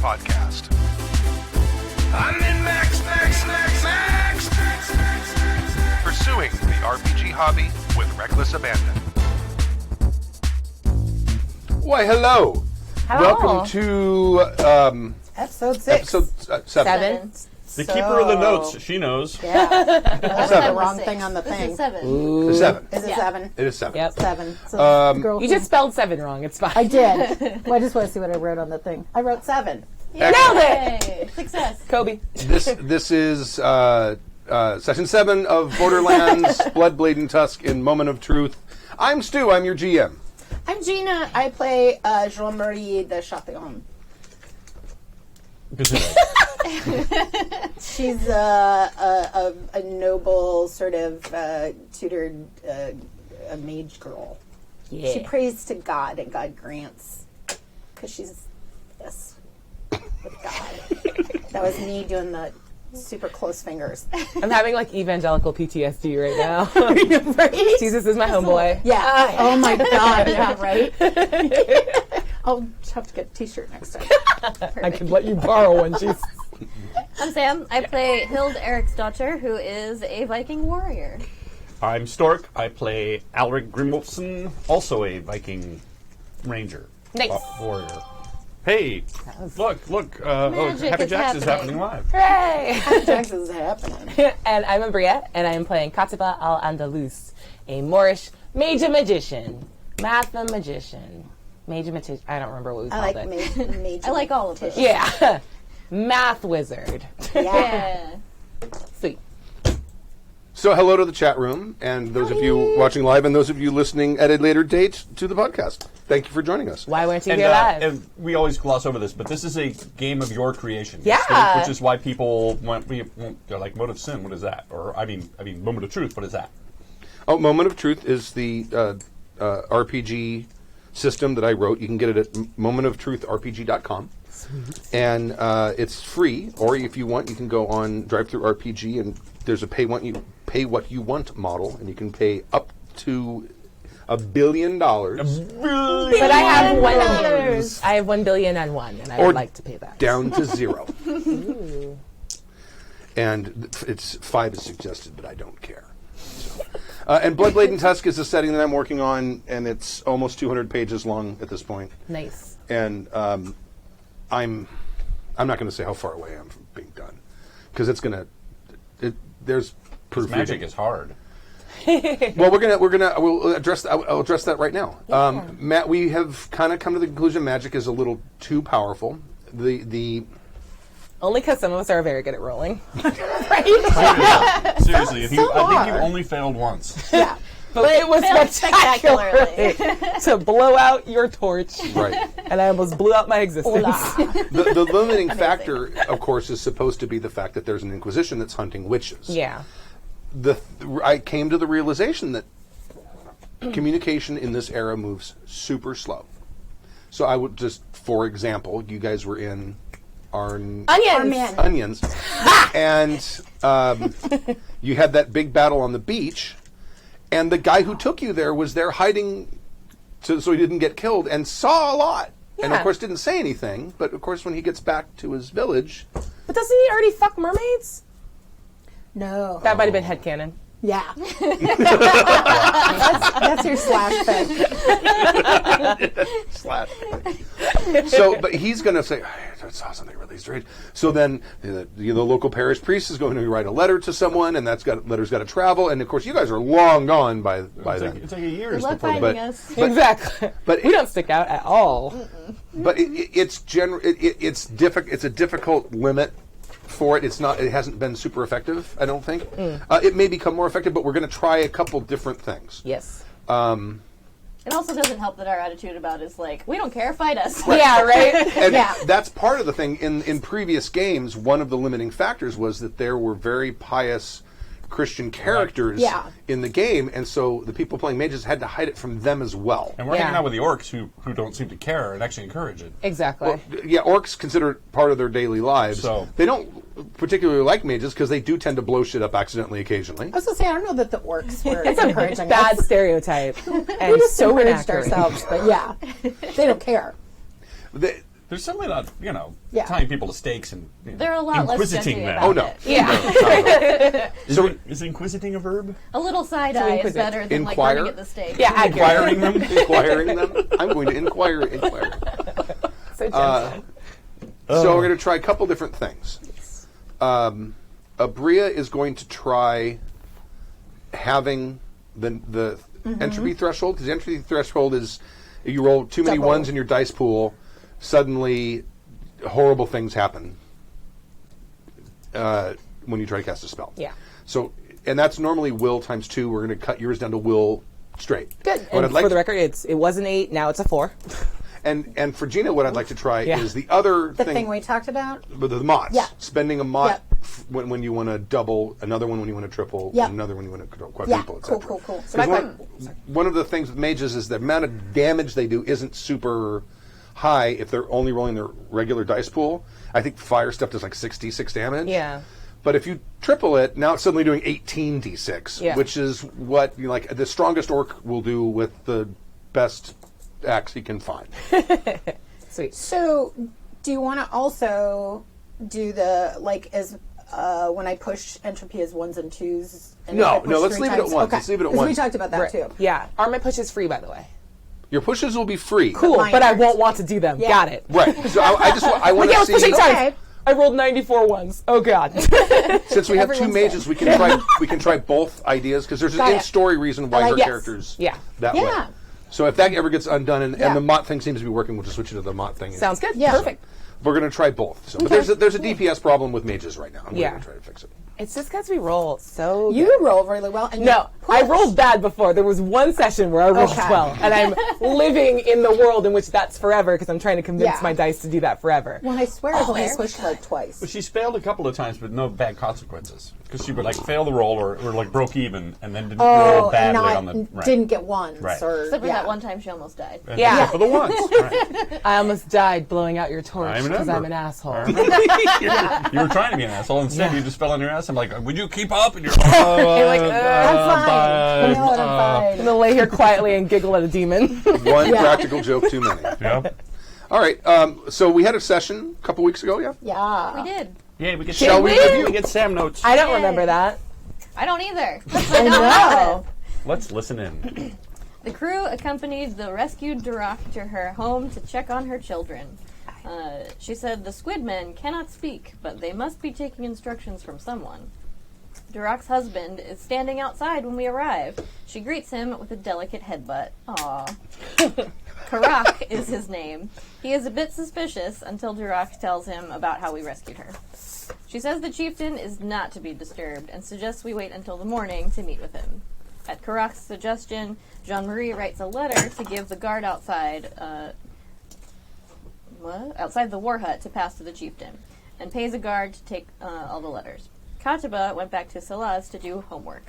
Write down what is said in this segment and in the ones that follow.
podcast. I'm in Max. Pursuing the RPG hobby with reckless abandon. Why, hello. Welcome to episode 6. Episode 7. The keeper of the notes, she knows. Yeah. That's Seven. the wrong thing on the thing. This is 7. Ooh. 7. Is it 7? It is 7. Yep. 7. So girl You just spelled 7 wrong. It's fine. I did. Well, I just want to see what I wrote on the thing. I wrote 7. Nailed it! Yay! Success. Kobe. This is session 7 of Borderlands Bloodblade Tusk in Moment of Truth. I'm Stu. I'm your GM. I'm Gina. I play Jean-Marie de Chatillon. She's a noble, sort of tutored a mage girl. Yeah. She prays to God, and God grants. Because she's this with God. That was me doing the super close fingers. I'm having like evangelical PTSD right now. Right? Jesus is my homeboy. Yeah. Oh my God. Yeah, right? I'll have to get a t-shirt next time. I can let you borrow one, Jesus. I'm Sam. I play Hild Eric's daughter, who is a Viking warrior. I'm Stork. I play Alric Grimwolfson, also a Viking ranger. Nice. Warrior. Hey, look, Magic Happy is Jacks is happening. happening live. Hooray! Jax is happening. And I'm Ambriette, and I am playing Katiba al-Andalus, a Moorish magician. Mathematician. Magician. I don't remember what we I called like it. mage. I like all of it. Yeah. Math wizard. Yeah. Sweet. So hello to the chat room, and those of you watching live and those of you listening at a later date to the podcast. Thank you for joining us. Why weren't you here live? And we always gloss over this, but this is a game of your creation. Yeah. Which is why people they're like, Mode of Sin, what is that? Or, I mean, Moment of Truth, what is that? Oh, Moment of Truth is the RPG system that I wrote. You can get it at momentoftruithrpg.com. And it's free, or if you want, you can go on DriveThruRPG, and there's a pay what you want model, and you can pay up to $1 billion. But I have $1 I have $1,000,000,001, and I would like to pay that. Down to 0. And it's 5 is suggested, but I don't care. So. And Bloodblade and Tusk is a setting that I'm working on, and it's almost 200 pages long at this point. Nice. And I'm not going to say how far away I am from being done, because it's going to. There's proof. Magic is hard. Well, we'll address. I'll address that right now. Yeah. Matt, we have kind of come to the conclusion magic is a little too powerful. The Only because some of us are very good at rolling. Seriously, I think you only failed once. Yeah. But it was failed spectacularly to blow out your torch. right. And I almost blew out my existence. The limiting factor, of course, is supposed to be the fact that there's an Inquisition that's hunting witches. Yeah. I came to the realization that communication in this era moves super slow. So I would just, for example, you guys were in Onions. And you had that big battle on the beach, and the guy who took you there was there hiding so he didn't get killed, and saw a lot. Yeah. And of course didn't say anything, but of course when he gets back to his village... But doesn't he already fuck mermaids? No. That might have been headcanon. Yeah. that's your slash fic. Slash. So, but he's going to say, I saw something really strange. So then the local parish priest is going to write a letter to someone, and letter's got to travel. And of course, you guys are long gone by then. It's like a year. Good luck finding us. Exactly. But we don't stick out at all. But it's difficult. It's a difficult limit for it. It hasn't been super effective, I don't think. It may become more effective, but we're going to try a couple different things. Yes. It also doesn't help that our attitude about it is like, we don't care, fight us. Right. Yeah, right? And that's part of the thing. In previous games, one of the limiting factors was that there were very pious Christian characters in the game, and so the people playing mages had to hide it from them as well. And we're hanging out with the orcs who don't seem to care and actually encourage it. Exactly. Well, orcs consider it part of their daily lives. So they don't particularly like mages because they do tend to blow shit up accidentally occasionally. I was going to say, I don't know that the orcs were it's encouraging a bad stereotype. And we just so encouraged inaccurate. ourselves, but they don't care. There's certainly not, Yeah. tying people to stakes and They're a lot less inquisiting judgy them. about Oh, no. it. Yeah. Is inquisiting a verb? A little side eye is inquisitive. better than like Inquire? running at the stake. Yeah, accurate. Inquiring them? Inquiring them. I'm going to inquire. So gentle. So we're going to try a couple different things. Abria is going to try having the entropy threshold, because the entropy threshold is if you roll too many Double. ones in your dice pool, suddenly horrible things happen when you try to cast a spell. Yeah. So, and that's normally will times 2. We're going to cut yours down to will straight. Good. What And I'd like for the to- record, it was an 8. Now it's a 4. And for Gina, what I'd like to try Yeah. is the other The thing we talked about. But the mots. Yeah. Spending a mot Yep. when you want to double, another one when you want to triple, Yep. and another one you want to Yeah, quadruple, cool, etc. cool. So 'Cause my one of the things with mages is the amount of damage they do isn't super high if they're only rolling their regular dice pool. I think fire stuff does like 66 damage. Yeah. But if you triple it, now it's suddenly doing 18 d6, Yeah. which is what like the strongest orc will do with the best axe he can find. Sweet. So, do you want to also do the as when I push entropy as 1s and 2s? And No, if I push no, let's 3 leave it at times- once. Okay. Let's leave it at 'Cause once. We talked about that Right. too. Yeah. Armament push is free, by the way. Your pushes will be free. Cool, Mine but I aren't. won't want to do them. Yeah. Got it. Right. So I just I want Look, I to was pushing see. times. Okay. I rolled 94 ones. Oh God. Since we have two Everyone's mages, we can try both ideas because there's an Got it. in-story reason why I like her yes. characters Yeah. that Yeah. way. So if that ever gets undone and Yeah. the mot thing seems to be working, we'll just switch it to the mot thing. Sounds good. Yeah. Perfect. We're going to try both. So, but there's a DPS problem with mages right now. I'm Yeah. going to try to fix it. It's just because we roll so. You good. roll really well. And No, you I push. rolled bad before. There was one session where I rolled Okay. well, and I'm living in the world in which that's forever because I'm trying to convince Yeah. my dice to do that forever. Well, I swear I've only pushed like twice. But she's failed a couple of times, but no bad consequences. Because she would fail the roll or broke even and then didn't roll badly on the didn't get ones Right. or Except for yeah. that one time she almost died. And Yeah. except for the ones. Right. I almost died blowing out your torch I because remember. I'm an asshole. I remember. You were trying to be an asshole. Instead, you just fell on your ass. I'm like, would you keep up? And you're like, I'm fine. I'm fine. gonna lay here quietly and giggle at a demon. One practical joke too many. Yep. All right. So we had a session a couple weeks ago. Yeah. Yeah. We did. Yeah, we get Shall we review? We get Sam notes. I don't Yay. remember that. I don't either. I know. Let's listen in. The crew accompanied the rescued Durak to her home to check on her children. She said the Squidmen cannot speak, but they must be taking instructions from someone. Durak's husband is standing outside when we arrive. She greets him with a delicate headbutt. Aww. Karak is his name. He is a bit suspicious until Durak tells him about how we rescued her. She says the chieftain is not to be disturbed and suggests we wait until the morning to meet with him. At Karak's suggestion, Jean-Marie writes a letter to give the guard outside outside the war hut to pass to the chieftain, and pays a guard to take all the letters. Katiba went back to Salaz to do homework.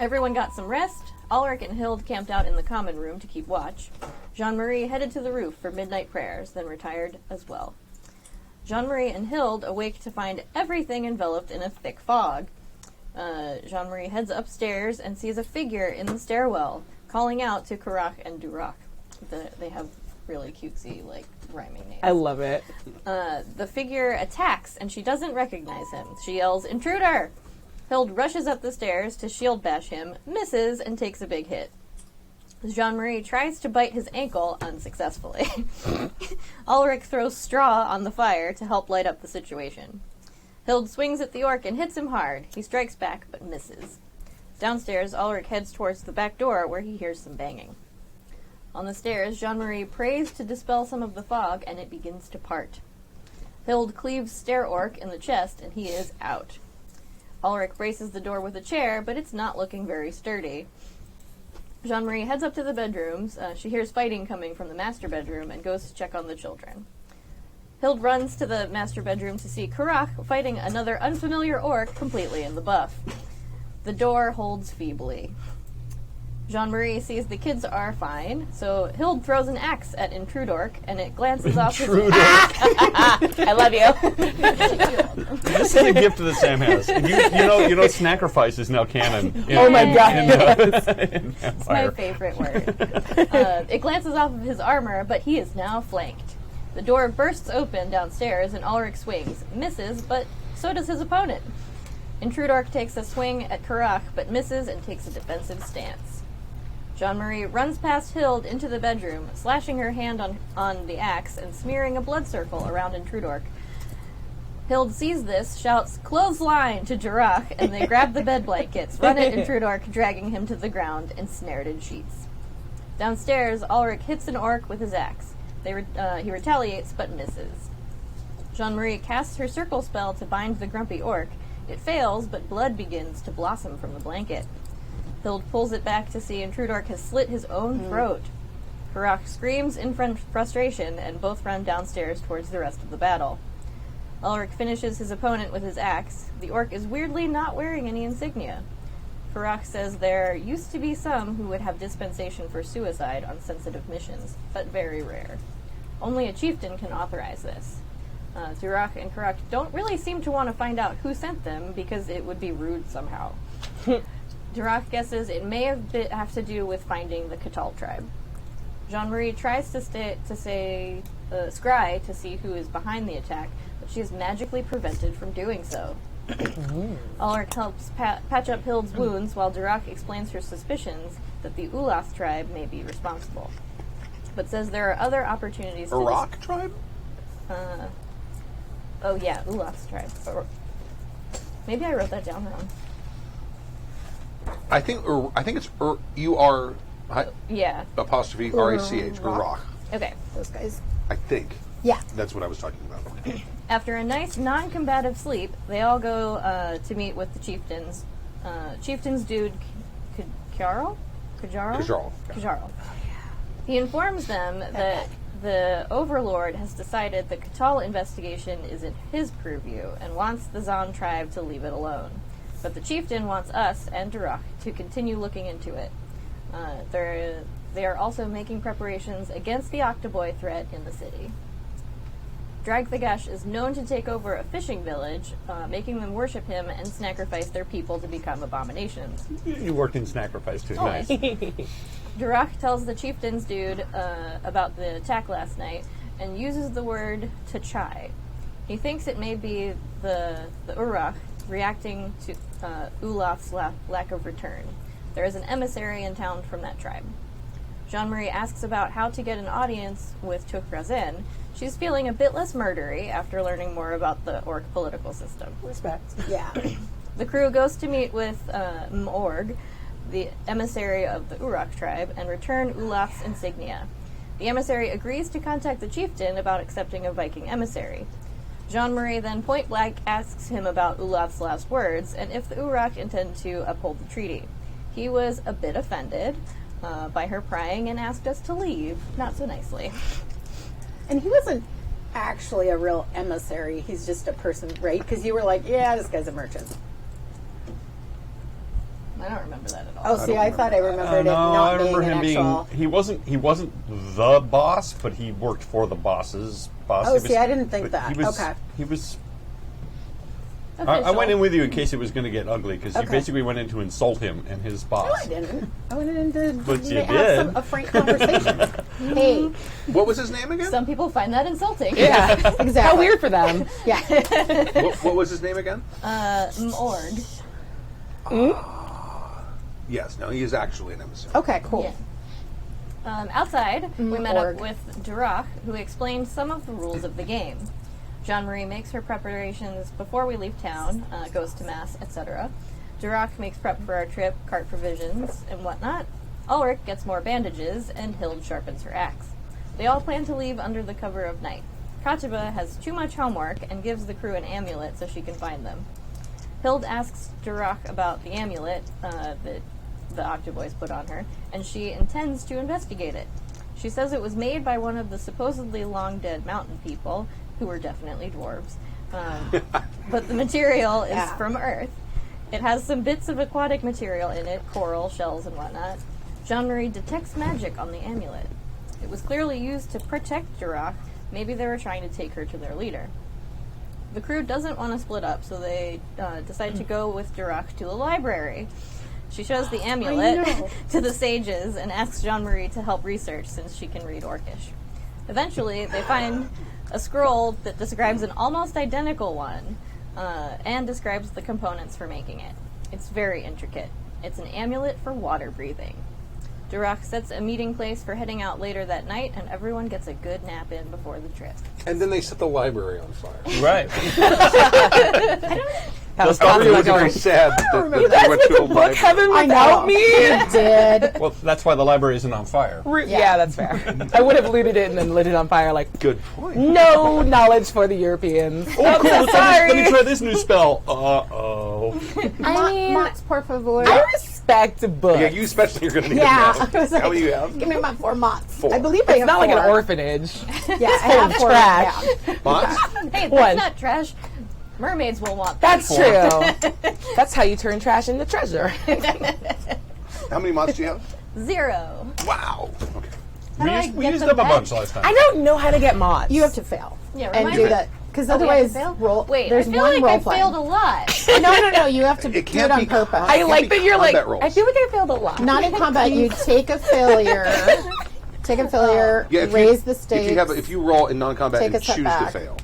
Everyone got some rest. Ulrich and Hild camped out in the common room to keep watch. Jean-Marie headed to the roof for midnight prayers, then retired as well. Jean-Marie and Hild awake to find everything enveloped in a thick fog. Jean-Marie heads upstairs and sees a figure in the stairwell, calling out to Karak and Durak. They have really cutesy, rhyming names. I love it. The figure attacks, and she doesn't recognize him. She yells, "Intruder!" Hild rushes up the stairs to shield bash him, misses, and takes a big hit. Jean-Marie tries to bite his ankle unsuccessfully. Ulrich throws straw on the fire to help light up the situation. Hild swings at the orc and hits him hard. He strikes back, but misses. Downstairs, Ulrich heads towards the back door, where he hears some banging. On the stairs, Jean-Marie prays to dispel some of the fog, and it begins to part. Hild cleaves Stair Orc in the chest, and he is out. Ulrich braces the door with a chair, but it's not looking very sturdy. Jean-Marie heads up to the bedrooms. She hears fighting coming from the master bedroom and goes to check on the children. Hild runs to the master bedroom to see Karak fighting another unfamiliar orc completely in the buff. The door holds feebly. Jean-Marie sees the kids are fine, so Hild throws an axe at Intrudork, and it glances off his... I love you. This is a gift that Sam has. You know, Snackerfice is now canon. Oh my God. In It's my Empire. favorite word. It glances off of his armor, but he is now flanked. The door bursts open downstairs and Ulrich swings, misses, but so does his opponent. Intrudork takes a swing at Karach, but misses and takes a defensive stance. Jean-Marie runs past Hild into the bedroom, slashing her hand on the axe and smearing a blood circle around Intrudork. Hild sees this, shouts, "Clothesline!" to Jirach, and they grab the bed blankets, run at Intrudork, dragging him to the ground, ensnared in sheets. Downstairs, Ulrich hits an orc with his axe. He retaliates, but misses. Jean-Marie casts her circle spell to bind the grumpy orc. It fails, but blood begins to blossom from the blanket. Hild pulls it back to see Intrudork has slit his own throat. Karach screams in frustration, and both run downstairs towards the rest of the battle. Ulrich finishes his opponent with his axe. The orc is weirdly not wearing any insignia. Karach says there used to be some who would have dispensation for suicide on sensitive missions, but very rare. Only a chieftain can authorize this. Jirach and Karach don't really seem to want to find out who sent them because it would be rude somehow. Jirach guesses it may have to do with finding the Catal tribe. Jean-Marie tries to scry to see who is behind the attack, but she is magically prevented from doing so. Ulrich helps patch up Hild's wounds while Jirach explains her suspicions that the Ulath tribe may be responsible, but says there are other opportunities to... Iraq tribe? Oh yeah, Ulath's tribe. Maybe I wrote that down wrong. I think it's U-R... Yeah. apostrophe R-A-C-H, Iraq. Okay. Those guys. I think. Yeah. That's what I was talking about. After a nice non-combative sleep, they all go to meet with the chieftains. Chieftain's dude, Kajaro? Kajaro. He informs them that the Overlord has decided the Catal investigation is in his purview and wants the Zon tribe to leave it alone. But the chieftain wants us and Jirach to continue looking into it. They are also making preparations against the Octoboy threat in the city. Dragthagash is known to take over a fishing village, making them worship him and sacrifice their people to become abominations. You worked in sacrifice too. Oh, Nice. Jirach tells the chieftain's dude about the attack last night and uses the word Tachai. He thinks it may be the Urach reacting to Ulath's lack of return. There is an emissary in town from that tribe. Jean-Marie asks about how to get an audience with Tukrazen. She's feeling a bit less murdery after learning more about the orc political system. Respect. Yeah. The crew goes to meet with Morg, the emissary of the Urach tribe, and return Ulath's insignia. The emissary agrees to contact the chieftain about accepting a Viking emissary. Jean-Marie then point-blank asks him about Ulath's last words and if the Urach intend to uphold the treaty. He was a bit offended by her prying and asked us to leave, not so nicely. And he wasn't actually a real emissary. He's just a person, right? Because you were like, yeah, this guy's a merchant. I don't remember that at all. Oh, see, I thought I remembered it No, not I remember being him an actual... being. He wasn't the boss, but he worked for the boss's boss. Oh, see, I didn't think but that. He was, Okay. He was. I went in with you in case it was going to get ugly because you Okay. basically went in to insult him and his boss. No, I didn't. I went in to But you have did. a frank conversation. Hey, What was his name again? Some people find that insulting. Yeah. exactly. How weird for them. Yeah. What was his name again? Morg. Yes, no, he is actually an emissary. Okay, cool. Yeah. Outside, we met Org. up with Jirach, who explained some of the rules of the game. Jean-Marie makes her preparations before we leave town, goes to mass, etc. Jirach makes prep for our trip, cart provisions, and whatnot. Ulrich gets more bandages, and Hild sharpens her axe. They all plan to leave under the cover of night. Katiba has too much homework and gives the crew an amulet so she can find them. Hild asks Jirach about the amulet that the Octoboys put on her, and she intends to investigate it. She says it was made by one of the supposedly long-dead mountain people, who were definitely dwarves, but the material is from Earth. It has some bits of aquatic material in it, coral, shells, and whatnot. Jean-Marie detects magic on the amulet. It was clearly used to protect Jirach. Maybe they were trying to take her to their leader. The crew doesn't want to split up, so they decide to go with Jirach to a library. She shows the amulet to the sages and asks Jean-Marie to help research since she can read Orcish. Eventually, they find a scroll that describes an almost identical one and describes the components for making it. It's very intricate. It's an amulet for water breathing. Durak sets a meeting place for heading out later that night, and everyone gets a good nap in before the trip. And then they set the library on fire. Right. That was I probably was like very sad that they you guys went went to a to book library. heaven I without know. me. You did. Well, that's why the library isn't on fire. Yeah, that's fair. I would have looted it and then lit it on fire. Like, Good point. no knowledge for the Europeans. Oh, cool. I'm so sorry. Let me try this new spell. Uh-oh. I mean, Mott's, por favor. I respect books. Yeah, you especially are going to need Yeah, to know. I was like, How many do you have? give me my 4 Motts. 4. I believe I It's have not like an 4. orphanage. Yeah, I have 4. trash. Yeah. Mods? Hey, that's One. not trash. Mermaids will want that. That's true. That's how you turn trash into treasure. How many mods do you have? 0. Wow. Okay. We used up a bunch last time. I don't know how to get mods. You have to fail. Yeah, and remind do me. that. Because Oh, we have to otherwise, fail? roll. Wait, there's I feel one like role I playing. failed a lot. No. You have to It do can't it on be purpose. I like that you're like, combat rolls. I feel like I failed a lot. Not in combat. You take a failure. Take a failure. Yeah, if raise you, the stakes. If you roll in non-combat Take and a step choose back. to fail,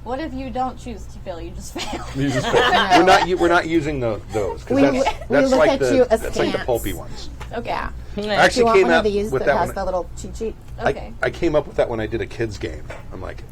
What if you don't choose to fail? You just fail. You just fail. we're not using those because We that's look like at the you that's like the askance. pulpy ones. Okay. Yeah. I Do you actually want came one up of these with that that has one. the little cheat sheet? Okay. I came up with that when I did a kids game. I'm like,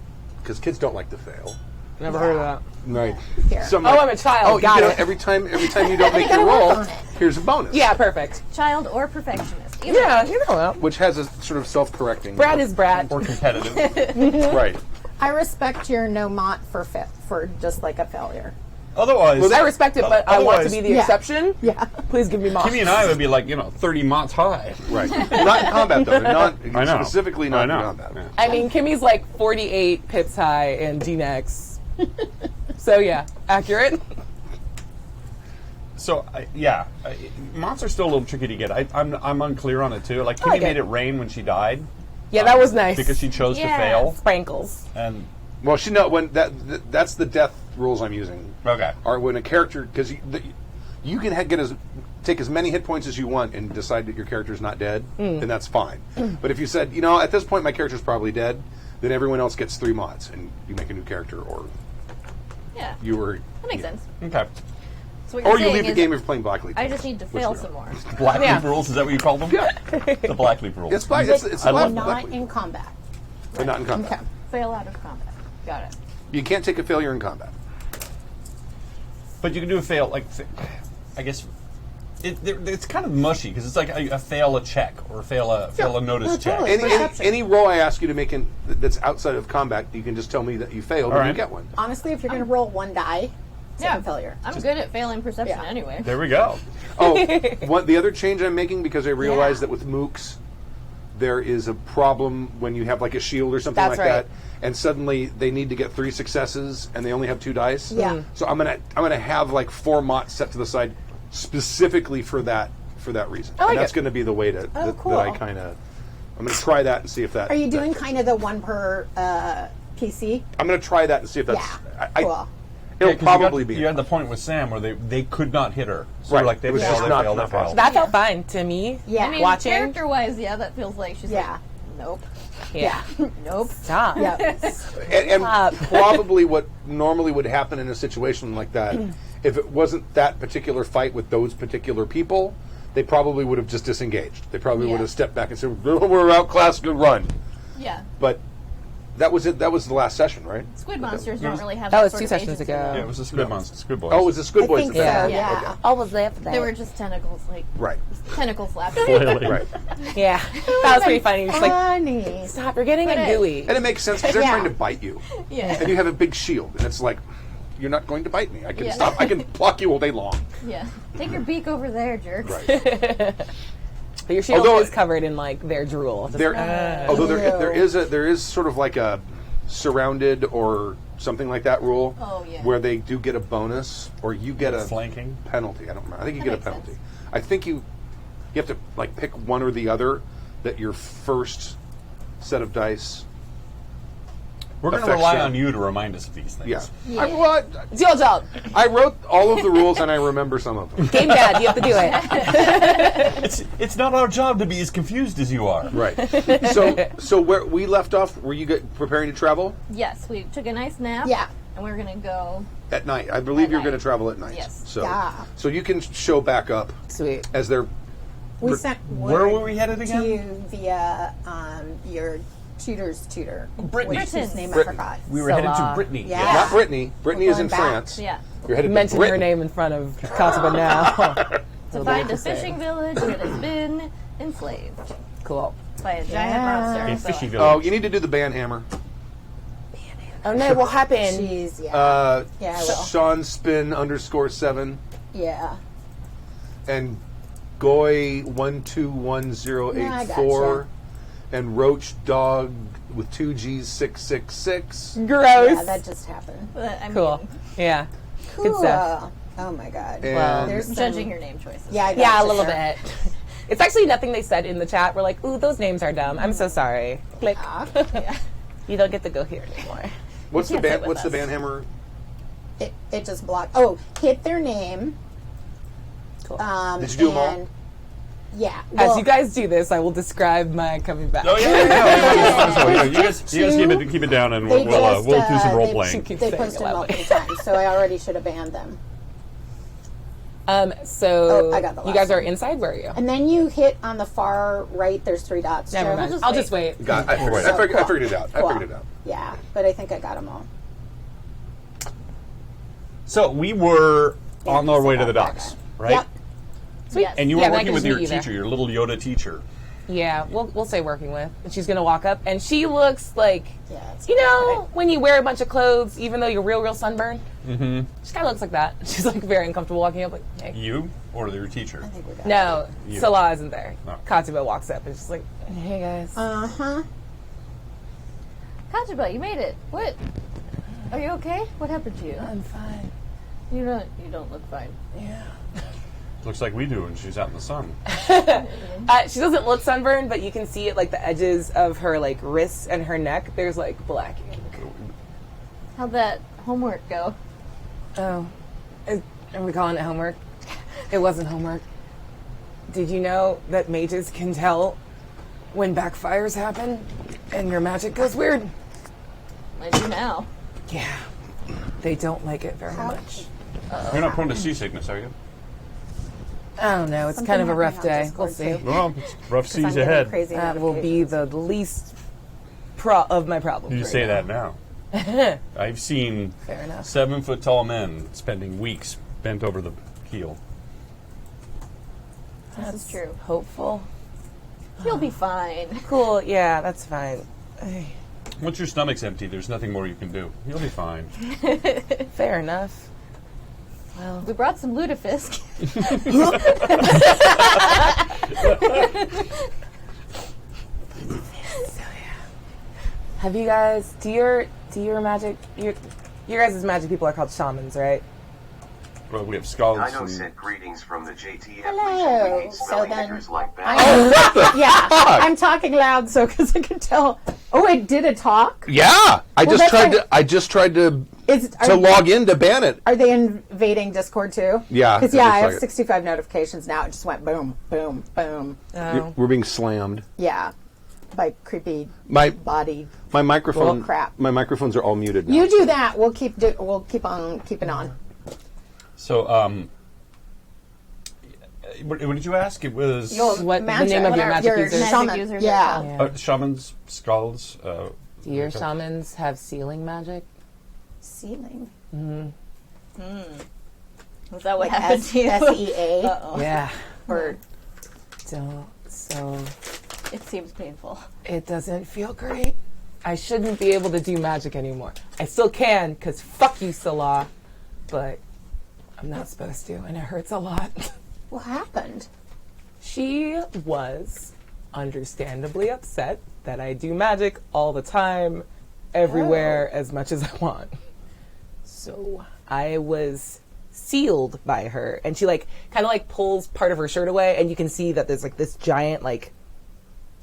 because kids don't like to fail. Never heard of that. Right. Here. So I'm Oh, like, I'm a child. Oh, Got you know, it. every time you don't make gotta your work roll, on it. here's a bonus. Yeah, perfect. Child or perfectionist. Either Yeah, way. you know what? Which has a sort of self-correcting. Brad is Brad. Or competitive. right. I respect your no Mott for just like a failure. Otherwise, I respect it, but I want to be the Yeah. exception. Yeah. Please give me mods. Kimmy and I would be like, 30 mots high. Right. Not in combat though. Not I know. specifically not I in know. combat. Yeah. I mean, Kimmy's like 48 pips high in D-Nex. So yeah, accurate. So, mots are still a little tricky to get. I'm unclear on it, too. Like, Kimmy like made it. it rain when she died. Yeah, that was nice. Because she chose Yeah. to fail. Sprinkles. And, Well, when that's the death rules I'm using. okay. Are when a character because you can take as many hit points as you want and decide that your character's not dead, then that's fine. But if you said, at this point my character's probably dead, then everyone else gets 3 mods and you make a new character, or Yeah. you were. That makes sense. Okay. So what you're Or you saying leave the is game if you're playing Black League. I just need to fail we some don't. more. Black Yeah. leaf rules, is that what you call them? Yeah, The black leaf rules. it's black. It's I black, love black Not league, in combat. but not in combat. Okay. Fail out of combat. Got it. You can't take a failure in combat. But you can do a fail, I guess. It's kind of mushy because it's like a fail a check or fail a notice well, check. totally. Any roll I ask you to make that's outside of combat, you can just tell me that you failed All and right. you get one. Honestly, if you're going to roll 1 die, second failure. I'm good at failing perception Yeah. anyway. There we go. Oh, the other change I'm making because I realized that with mooks, there is a problem when you have like a shield or something That's like right. that, and suddenly they need to get 3 successes and they only have 2 dice. Yeah. So I'm gonna have like 4 mots set to the side specifically for that reason. I like and that's it. going to be the way that cool. I kind of. I'm going to try that and see if that. Are you doing that- kind of the 1 per PC? I'm going to try that and see if that's. Yeah. I, Cool. it'll 'Cause probably you be. had the point with Sam where they could not hit her. So Right. like they It was fail, just they not fail, they possible. fail. That felt fine to me. Yeah. I mean, Watching. character-wise, yeah, that feels like she's Yeah. like, nope, Yeah. nope. Stop. Yeah. And Stop. probably what normally would happen in a situation like that, if it wasn't that particular fight with those particular people, they probably would have just disengaged. They probably Yeah. would have stepped back and said, "We're outclassed, good run." Yeah. But that was it. That was the last session, right? Squid monsters don't really have That was sort 2 of sessions agency. ago. Yeah, it was a Squid Monster, Squid Boys. Oh, it was the Squid I Boys. think that so, did that. yeah. I was there for that. They were just tentacles, like Right, tentacle flapping. right. Yeah. That was pretty funny. Just like, Funny. stop, you're getting But it it- gooey. And it makes sense because they're Yeah. trying to bite you, Yeah. and you have a big shield, and it's like, you're not going to bite me. I can Yeah. stop. I can block you all day long. Yeah. Take your beak over there, jerks. Right. But your shield Although- is covered in like their drool. Just- Although there Ew. is sort of like a surrounded or something like that rule, Oh, yeah. where they do get a bonus or you get a Flanking. penalty. I don't remember. I think you That get a makes penalty. sense. I think you have to like pick one or the other. That your first set of dice We're going to affects rely them. on you to remind us of these things. Yeah. Well, It's your job. I wrote all of the rules and I remember some of them. Game dad, you have to do it. It's not our job to be as confused as you are. Right. So where we left off, were you preparing to travel Yes, we took a nice nap. Yeah. And we're going to go. at night? I believe At you're night. going to travel at night. Yes. So, Yeah. so you can show back up Sweet. as they're. We sent Where word were we headed to again? you via your tutor's tutor. Brittany. Which his name Brittany. I forgot. We were headed to Salah. Brittany. Yeah. Not Brittany. Brittany We're is in going back. France. Yeah. You're headed Mention to her Brittany. name in front of Katiba now. To find a fishing village that has been enslaved Cool. by a giant monster. A So, fishy Oh, village. you need to do the banhammer. Oh no, what happened? Jeez, yeah. Yeah, I will. Sean Spin _7 Yeah. and Goy 121084 gotcha. and Roach Dog with 2 G's 666. Gross. Yeah, that just happened. but, I Cool. mean, Yeah. Cool. Good stuff. Oh my god. And There's some- judging your name choices. Yeah, I Yeah, a gotcha, little sure. bit. It's actually nothing they said in the chat. We're like, ooh, those names are dumb. I'm so sorry. Click. Yeah. You don't get to go here anymore. What's the can't sit ban? with What's the us. banhammer? It just blocked. Oh, hit their name. Cool. Did you do them all? and- Yeah. As well, you guys do this, I will describe my coming back. Oh, yeah. You guys keep it down and They we'll do just, some role they- playing. Keep They saying posted it loudly. multiple times, so I already should have banned them. So Oh, I got the you last guys are one. inside. Where are you? And then you hit on the far right. There's 3 dots. Never Joe. mind. just I'll wait. just wait. I figured it out. I Cool. figured it out. Yeah, but I think I got them all. So we were on our way to the docks, right? Yep. Yes. And you were Yeah, that working with gives your me either. teacher, your little Yoda teacher. Yeah, we'll say working with. And she's gonna walk up, and she looks like, Yeah. It's you know, when you wear a bunch of clothes, even though you're real sunburned. Mm-hmm. She kind of looks like that. She's like very uncomfortable walking up, like, hey. You or your teacher? I think we got it. No, You. Salah isn't there. No. Katiba walks up and she's like, hey guys. Uh-huh. Katiba, you made it. What? Are you okay? What happened to you? I'm fine. You don't look fine. Yeah. Looks like we do, and she's out in the sun. She doesn't look sunburned, but you can see it like the edges of her like wrists and her neck. There's like black ink. How'd that homework go? Oh, are we calling it homework? It wasn't homework. Did you know that mages can tell when backfires happen and your magic goes weird? I do now. Yeah, they don't like it very much. You're not prone to seasickness, are you? I don't know. It's Something kind of a rough happening on day. We'll Discord, see. too. Well, it's rough I'm seas getting ahead. crazy That will be the least of my problems. You right say now. that now. I've seen Fair enough. 7-foot-tall men spending weeks bent over the keel. This is true. Hopeful. You'll be fine. Cool. Yeah, that's fine. Ay, Once your stomach's empty, there's nothing more you can do. You'll be fine. fair enough. Well, We brought some lutefisk. have you guys? Do your magic? Your guys' magic people are called shamans, right? Well, we have scholars. Dino And sent greetings from the JTF Hello. region. We hate So smelly then- niggers like that. Yeah, I'm talking loud so because I could tell. Oh, it did a talk. Yeah, I Well, just that's tried like- to. I just tried to Are, log in to ban it. Are they invading Discord too? Yeah, Because it yeah, looks I have like it. 65 notifications now. It just went boom, boom, boom. We're being slammed. Yeah, by creepy My body. my microphone. Well, crap. My microphones are all muted now. You do that. We'll keep on keeping on. so, what did you ask? It was What the name of your magic users? Magic shaman. users are Yeah. called. shamans, skulls. Do your shamans have sealing magic? Ceiling. Was that what Like happened to you? SEA. Uh-oh. Yeah. Or So It seems painful. it doesn't feel great. I shouldn't be able to do magic anymore. I still can, because fuck you, Salah. But I'm not supposed to, and it hurts a lot. what happened? She was understandably upset that I do magic all the time, everywhere, as much as I want. So I was sealed by her, and she kind of pulls part of her shirt away, and you can see that there's this giant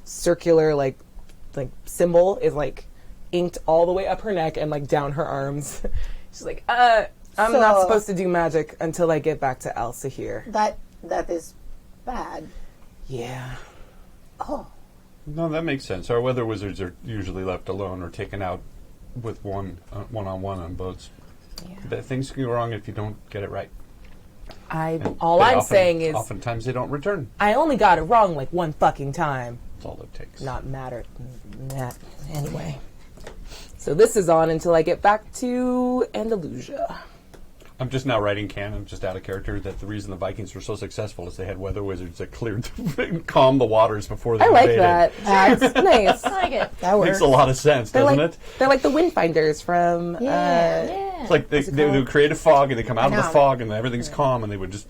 circular symbol is inked all the way up her neck and like down her arms. She's like, I'm not So- supposed to do magic until I get back to Elsa here. That is bad. Yeah. Oh, No, that makes sense. Our weather wizards are usually left alone or taken out with one-on-one on boats. Yeah. But things can go wrong if you don't get it right. All I'm saying is, oftentimes they don't return. I only got it wrong like one fucking time. That's all it takes. Not matter. Anyway. So this is on until I get back to Andalusia. I'm just now writing canon, just out of character, that the reason the Vikings were so successful is they had weather wizards that cleared, calmed the waters before they I like invaded. that. That's nice. I like it. that works. Makes a lot of sense, doesn't it? They're like the windfinders from. Yeah. It's like they would create a fog and they come out of I the know. fog and everything's calm and they would just.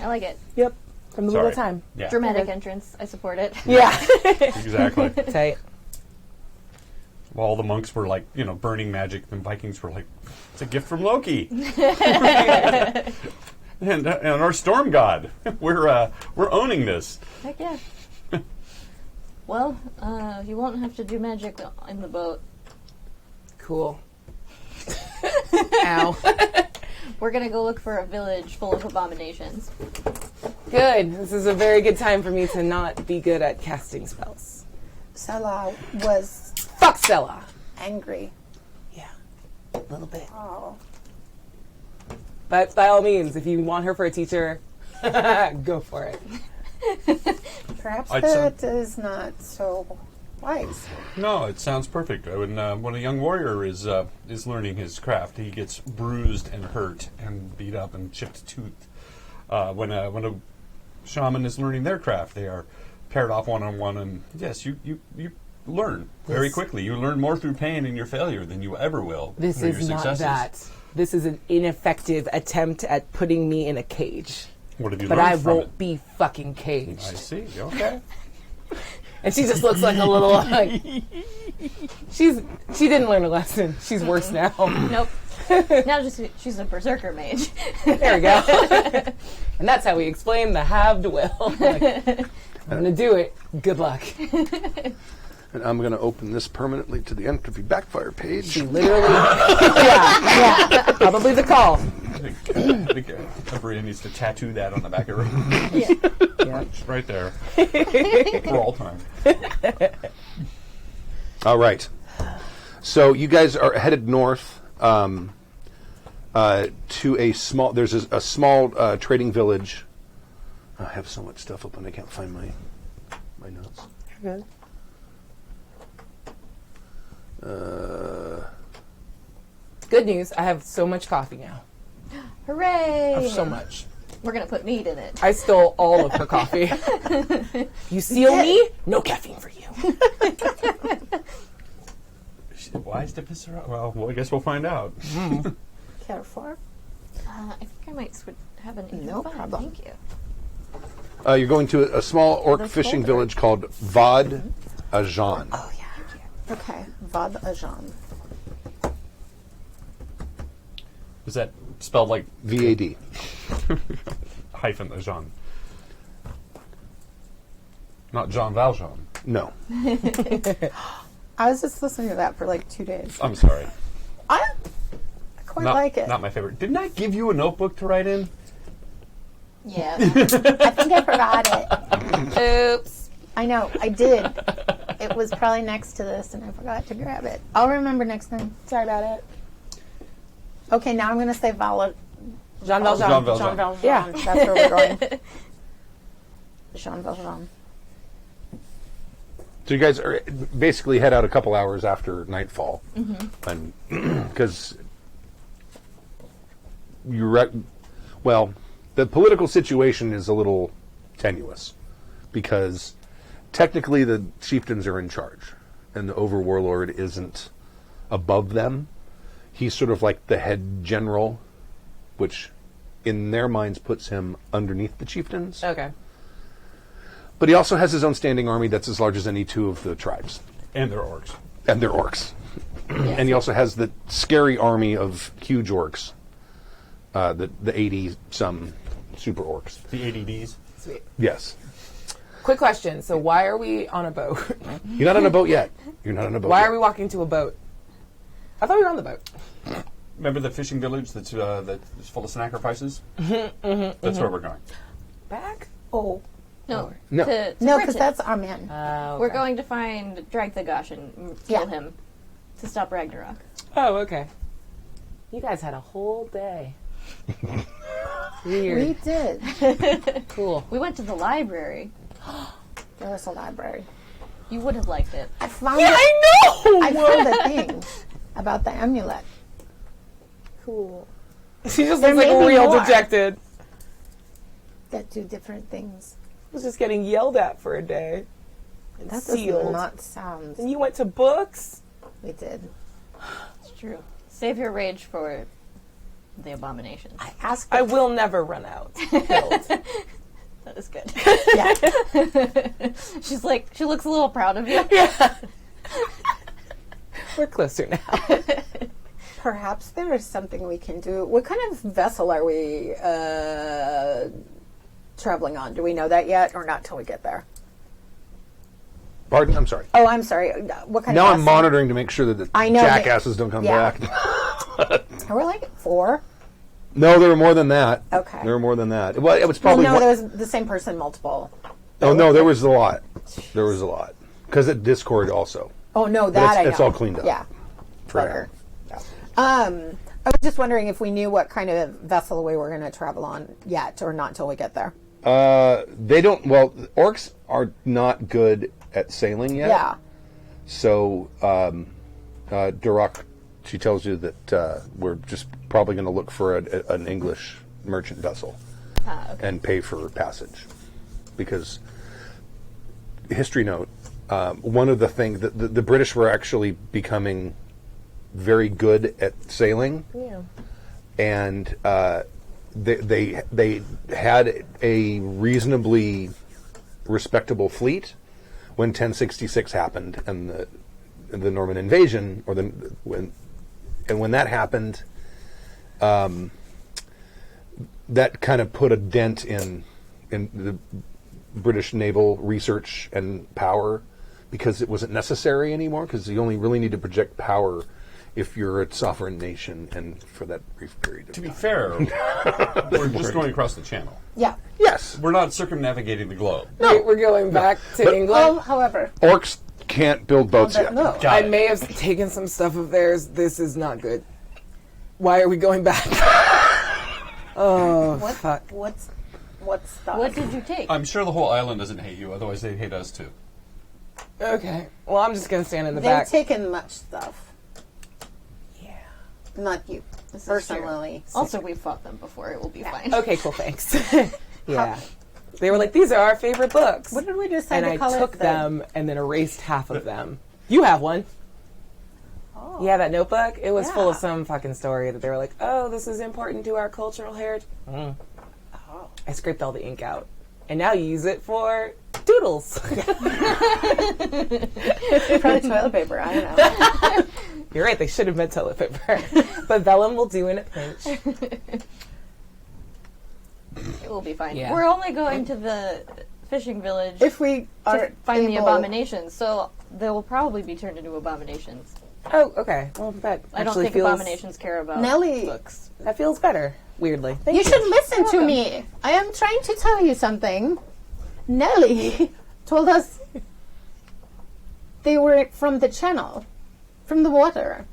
I like it. Yep. From the Sorry. Wheel of Time. Yeah, Dramatic entrance. I support it. Yeah. exactly. Tight. All the monks were like, burning magic, and Vikings were like, it's a gift from Loki. and our storm god, we're owning this. Heck yeah. Well, you won't have to do magic in the boat. Cool. Ow. We're gonna go look for a village full of abominations. Good. This is a very good time for me to not be good at casting spells. Sela was Fuck Stella. angry. Yeah. A little bit. Oh, But by all means, if you want her for a teacher, go for it. perhaps I'd that is not so wise. No, it sounds perfect. When a young warrior is learning his craft, he gets bruised and hurt and beat up and chipped tooth. When a shaman is learning their craft, they are paired off one-on-one, and yes, you learn very quickly. You learn more through pain and your failure than you ever will This through your is not successes. that. This is an ineffective attempt at putting me in a cage. What have you But learned I from won't it? be fucking I caged. see. Okay. And she just looks like a little like she didn't learn a lesson. She's worse now. Nope. Now she's a berserker mage. There we go. And that's how we explain the halved will. Like, I'm gonna do it. Good luck. And I'm going to open this permanently to the entropy backfire page. She literally yeah. Probably the call. I think Bria needs to tattoo that on the back of her. Yeah. Right there. For all time. All right. So you guys are headed north to a small. There's a small trading village. I have so much stuff open I can't find my notes. Good. Good news, I have so much coffee now. Hooray! So much. We're gonna put meat in it. I stole all of her coffee. You steal me? No caffeine for you. Wise to piss her off? Well, I guess we'll find out. Careful. I think I might have an No problem. Thank you. You're going to a small orc The fishing folder. village called Vad Ajan. Oh yeah. Okay, Vad Ajan. Is that spelled like VAD. hyphen Jean? Not Jean Valjean. No. I was just listening to that for like 2 days. I'm sorry. I quite like it. Not my favorite. Didn't I give you a notebook to write in? Yeah. I think I forgot it. Oops. I know, I did. It was probably next to this, and I forgot to grab it. I'll remember next time. Sorry about it. Okay, now I'm going to say Jean Jean Valjean. Valjean. Jean Valjean. Yeah, that's where we're going. Jean Valjean. So you guys are basically head out a couple hours after nightfall, and because well, the political situation is a little tenuous because technically the chieftains are in charge, and the overwarlord isn't above them. He's sort of like the head general, which in their minds puts him underneath the chieftains. Okay. But he also has his own standing army that's as large as any two of the tribes. And they're orcs. And they're orcs. And he also has the scary army of huge orcs. The 80-some super orcs. The ADDs. Sweet. Yes. Quick question. So why are we on a boat? You're not on a boat yet. You're not on a boat Why yet. are we walking to a boat? I thought we were on the boat. Remember the fishing village that's full of sacrifices? That's where we're going. Back? Oh. No. No. To No, because Britain. that's our man. We're going to find Drag the Gosh and kill him to stop Ragnarok. Oh, okay. You guys had a whole day. Weird. We did. Cool. We went to the library. There was a library. You would have liked it. I found Yeah, I know! I found the thing about the amulet. Cool. She just There looks like may be real more. dejected. That do different things. I was just getting yelled at for a day. And That sealed. does not sound. And you went to books? We did. It's true. Save your rage for the abominations. I asked. I will never run out. Killed. That is good. Yeah. She's like, she looks a little proud of you. We're closer now. Perhaps there is something we can do. What kind of vessel are we traveling on? Do we know that yet, or not till we get there? Pardon? I'm sorry. Oh, I'm sorry. What kind Now of I'm vessel? monitoring to make sure that the I know that- jackasses don't come yeah. back. We're like 4. No, there were more than that. Okay. There were more than that. Well, it was Well, probably. no, one- there was the same person multiple. oh no, there was a lot. There was a lot because at Discord also. Oh no, But that I know. it's all cleaned up. Yeah. For Better. I was just wondering if we knew what kind of vessel we were going to travel on yet, or not till we get there. They don't. Well, orcs are not good at sailing yet. Yeah. So, Durak, she tells you that we're just probably going to look for an English merchant vessel and pay for passage, because history note. One of the things that the British were actually becoming very good at sailing, and they had a reasonably respectable fleet when 1066 happened and the Norman invasion, or when that happened, that kind of put a dent in the British naval research and power, because it wasn't necessary anymore, because you only really need to project power if you're a sovereign nation and for that brief period of To time. be fair, we're just going across the channel. Yeah. Yes. We're not circumnavigating the globe. No. We're going back to But- England. Well, however, Orcs can't build boats yet. no. Got I it. may have taken some stuff of theirs. This is not good. Why are we going back? Oh, What? fuck. What's stuff? What did you take? I'm sure the whole island doesn't hate you, otherwise they'd hate us too. Okay. Well, I'm just going to stand in the They've back. taken much stuff. Yeah. Not you This is true. personally. Also, we fought them before. It will be fine. Okay, cool, thanks. Yeah. They were like, these are our favorite books. What did we decide And to I call took it? them and then erased half of them. You have one. Oh. Yeah, that notebook, it was full of Yeah. some fucking story that they were like, oh, this is important to our cultural heritage. Oh. I scraped all the ink out. And now you use it for doodles. Probably toilet paper. I don't know. You're right, they should have meant toilet paper. But vellum will do in a pinch. It will be fine. Yeah. We're only going to the fishing village If we are to find the able- abominations, so they will probably be turned into abominations. Oh, okay. Well, that I don't actually think feels, abominations care about Nelly. books. That feels better, weirdly. Thank You should listen to me. I am trying to tell you something. Nelly told us they were from the channel, from the water.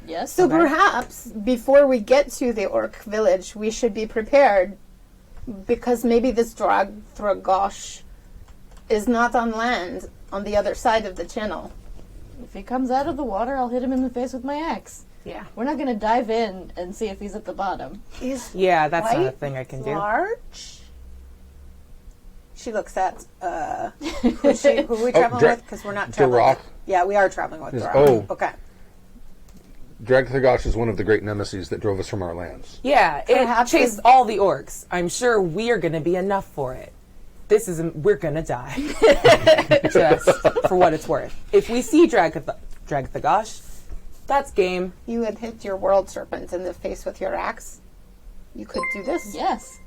Yes. So perhaps before we get to the orc village, we should be prepared, because maybe this Dragosh is not on land on the other side of the channel. If he comes out of the water, I'll hit him in the face with my axe. Yeah. We're not going to dive in and see if he's at the bottom. Is Yeah, that's not a White thing I can do. large? She looks at who we traveling Dra- with, because we're not traveling. Durak. Yeah, we are traveling with Durak. Oh. Okay. Dragthagosh is one of the great nemesis that drove us from our lands. Yeah, it Perhaps chased it's- all the orcs. I'm sure we are going to be enough for it. We're going to die. Just for what it's worth. If we see Dragthagosh, that's game. You had hit your world serpent in the face with your axe. You could do this. Yes.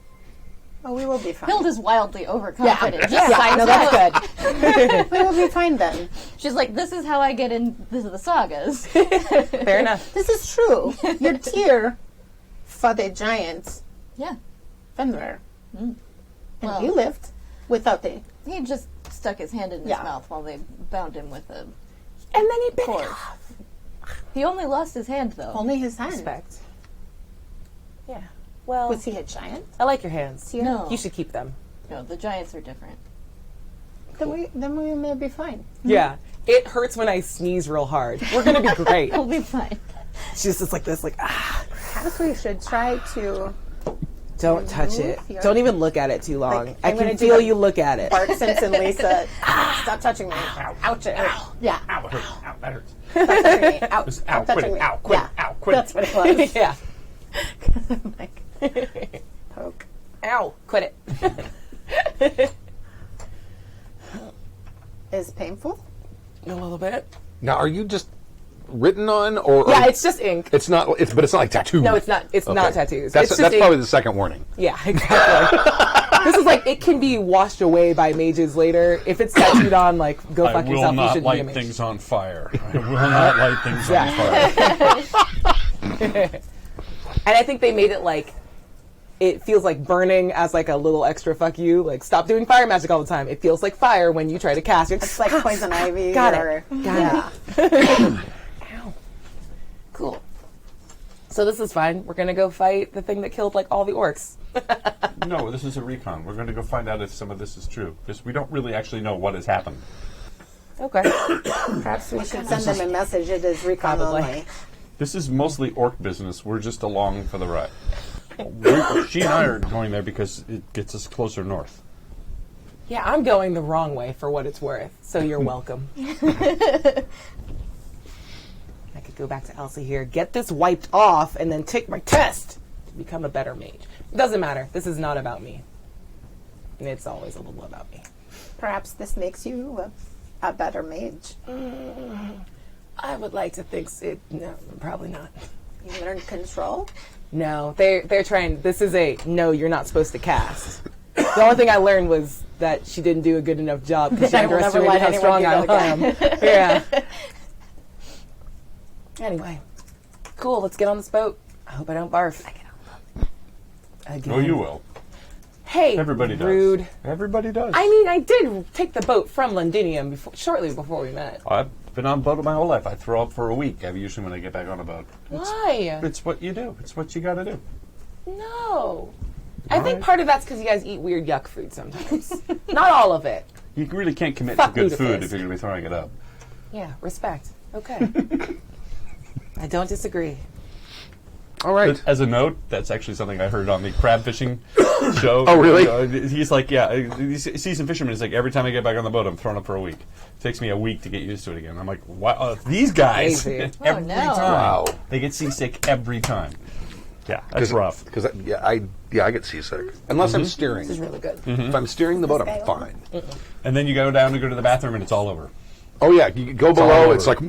Oh, we will be fine. Hilda's wildly overconfident. Just Yeah, signs no, up. that's good. We will be fine then. She's like, this is how I get into the sagas. Fair enough. This is true. Your tear fought a giant Yeah. Fenrir. And Well- you lived without the... He just stuck his hand in his Yeah. mouth while they bound him with a And then he bit cord. it off. He only lost his hand, though. Only his hand. Respect. Yeah. Well, Was he a giant? I like your hands. No. You should keep them. No, the giants are different. Then we may be fine. Yeah. It hurts when I sneeze real hard. We're gonna be great. We'll be fine. She's just like this, like Perhaps we should try to don't touch it. your- Don't even look at it too long. Like, I I'm gonna can do feel the- you look at it. Bart Simpson, Lisa. Stop touching me. Ouch. It hurts. Yeah. Ow, it hurts. Ow, that hurts. Stop touching me. Ouch. Just, Stop ow, quit touching it. me. Ow, quit Yeah. it. Ow, quit That's it. what it was. Yeah. I'm like, poke. Ow. Quit it. Is painful? A little bit. Now, are you just written on, or Yeah, it's just ink. it's not? But it's not like tattoo. No, it's not. It's not Okay. tattoos. That's it's just ink. probably the second warning. Yeah, exactly. This is like it can be washed away by mages later. If it's tattooed on, like go I fuck will yourself. You not shouldn't be a light mage. things on fire. I will not light things on fire. And I think they made it like it feels like burning as like a little extra fuck you. Like stop doing fire magic all the time. It feels like fire when you try to cast it. It's like poison ivy. Got or, it. Got it. Ow. Cool. So this is fine. We're gonna go fight the thing that killed like all the orcs. No, this is a recon. We're going to go find out if some of this is true. Because we don't really actually know what has happened. Okay. Perhaps we should send them a message. It is recon Probably. only. This is mostly orc business. We're just along for the ride. She and I are going there because it gets us closer north. Yeah, I'm going the wrong way for what it's worth. So you're welcome. I could go back to Elsie here, get this wiped off, and then take my test to become a better mage. It doesn't matter. This is not about me. And it's always a little about me. Perhaps this makes you a better mage. I would like to think no, probably not. You learned control. No, they're trying. This is a no. You're not supposed to cast. The only thing I learned was that she didn't do a good enough job because she I will never underestimated let how strong I anyone do am. Yeah. Anyway, cool. Let's get on this boat. I hope I don't barf. Again. Oh, you will. Hey, Everybody does. rude. Everybody does. I mean, I did take the boat from Londinium shortly before we met. I've been on a boat my whole life. I throw up for a week. Usually when I get back on a boat. Why? It's what you do. It's what you got to do. No. I think Alright. part of that's because you guys eat weird yuck food sometimes. Not all of it. You really can't commit Fuck to good food ludicrous. if you're going to be throwing it up. Yeah, respect. Okay. I don't disagree. All right. As a note, that's actually something I heard on the crab fishing show. Oh, really? He's like, yeah, he sees some fishermen. He's like, every time I get back on the boat, I'm thrown up for a week. It takes me a week to get used to it again. I'm like, wow, these guys, Crazy. every no. time. Wow. They get seasick every time. Yeah, that's rough. Because I get seasick unless I'm steering. This is really good. If I'm steering the boat, I'm fine. And then you go down to go to the bathroom, and it's all over. Oh yeah, you go all below. over. It's like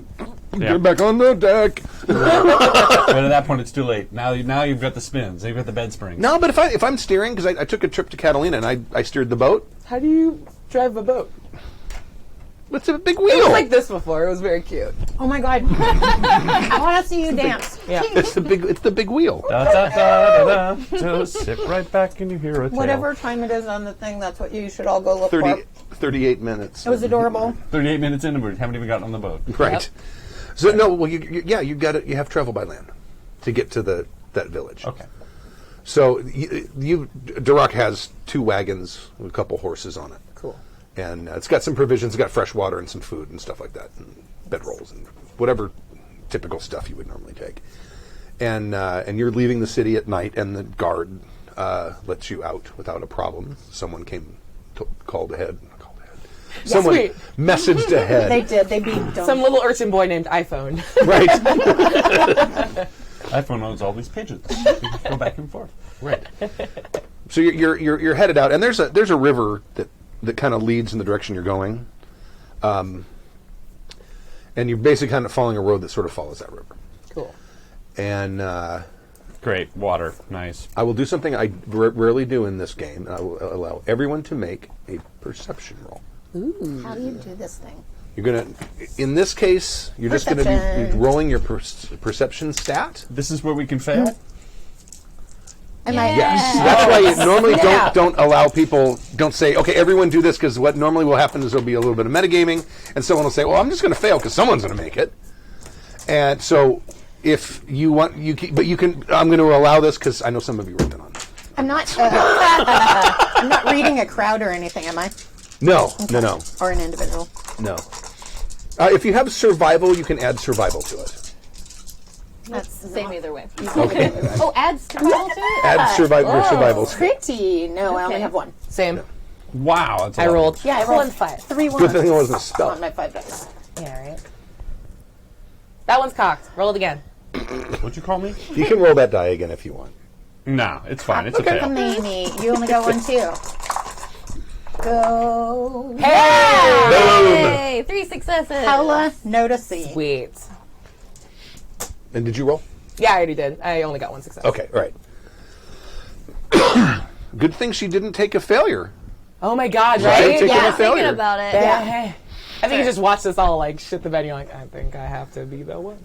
Yeah. get back on the deck. But at that point, it's too late. Now you've got the spins. You've got the bed springs. No, but if I'm steering, because I took a trip to Catalina and I steered the boat. How do you drive a boat? It's a big It was wheel. like this before. It was very cute. Oh my god! I want to see you dance. Yeah. It's the big wheel. Da, da, da, da, da. Just sit right back and you hear a tale. Whatever time it is on the thing, that's what you should all go look 30, for. 38 minutes. It was adorable. 38 minutes in, and we haven't even gotten on the boat. Right. Yep. So no, well, you have travel by land to get to that village. Okay. So Duroc has 2 wagons with a couple horses on it, Cool. and it's got some provisions. It's got fresh water and some food and stuff like that, and bedrolls and whatever typical stuff you would normally take. And you're leaving the city at night, and the guard lets you out without a problem. Someone came, called ahead. Someone sweet. messaged ahead. They did. They beat them. Some little urchin boy named iPhone. Right. iPhone owns all these pigeons. You can go back and forth. Right. So you're headed out, and there's a river that kind of leads in the direction you're going, and you're basically kind of following a road that sort of follows that river. Cool. And Great. Water. Nice. I will do something I rarely do in this game. I will allow everyone to make a perception roll. How do you do this thing? You're going to, in this case, you're just going to be Perception. rolling your perception stat. This is where we can fail? Am I? Yes. That's why you normally Snap. don't allow people, don't say, okay, everyone do this, because what normally will happen is there'll be a little bit of metagaming, and someone will say, well, I'm just going to fail because someone's going to make it. And so if you want, but you can, I'm going to allow this because I know some of you wrote it on. I'm not. I'm not reading a crowd or anything, am I? No. Or an individual. If you have survival, you can add survival to it. That's the same either way. Okay. Oh, add survival to it? Add your survival skill. Pretty. No, I only Okay. have one. Same. Wow. That's a I lot. rolled. Yeah, I full rolled and 5. 3 ones Good thing it wasn't a spell. on my 5 dice. Yeah, right. That one's cocked. Roll it again. What'd you call me? You can roll that die again if you want. No, it's fine. It's a Look at the fail. Mamie. You only got 1 too. Go. Hey, 3 successes. Hella noticing. Sweet. And did you roll? Yeah, I already did. I only got 1 success. Okay, all right. Good thing she didn't take a failure. Oh my god, Right? right? Taking Yeah, a failure. thinking about it. Yeah. Hey. I think you just watch this all like shit the bed. You're like, I think I have to be the one.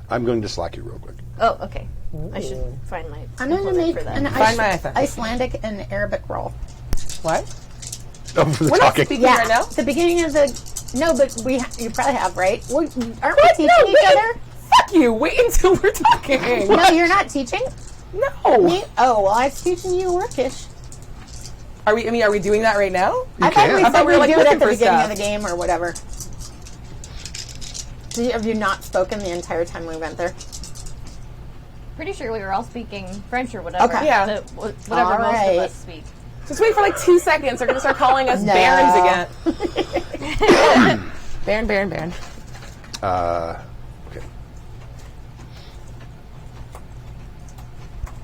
I'm going to slack you real quick. Oh, okay. I should find my I'm going to implement make for that. an Find my iPhone. Icelandic and Arabic roll. What? Oh, for the We're not talking. speaking right now. The beginning of the. No, but you probably have, right? Well, aren't we teaching No, each wait. other? Fuck you. Wait until we're talking. No, you're not teaching? No. Me? Oh, well, I was teaching you Orcish. Are we? I mean, are we doing that right now? I thought can. we I said thought we were, we'd like, do it looking at the for beginning stuff. of the game or whatever. Have you not spoken the entire time we went there? Pretty sure we were all speaking French or whatever. Okay. Yeah. Whatever All most right. of us speak. Just wait for like 2 seconds. They're gonna start calling us No. barons again. Baron. Okay.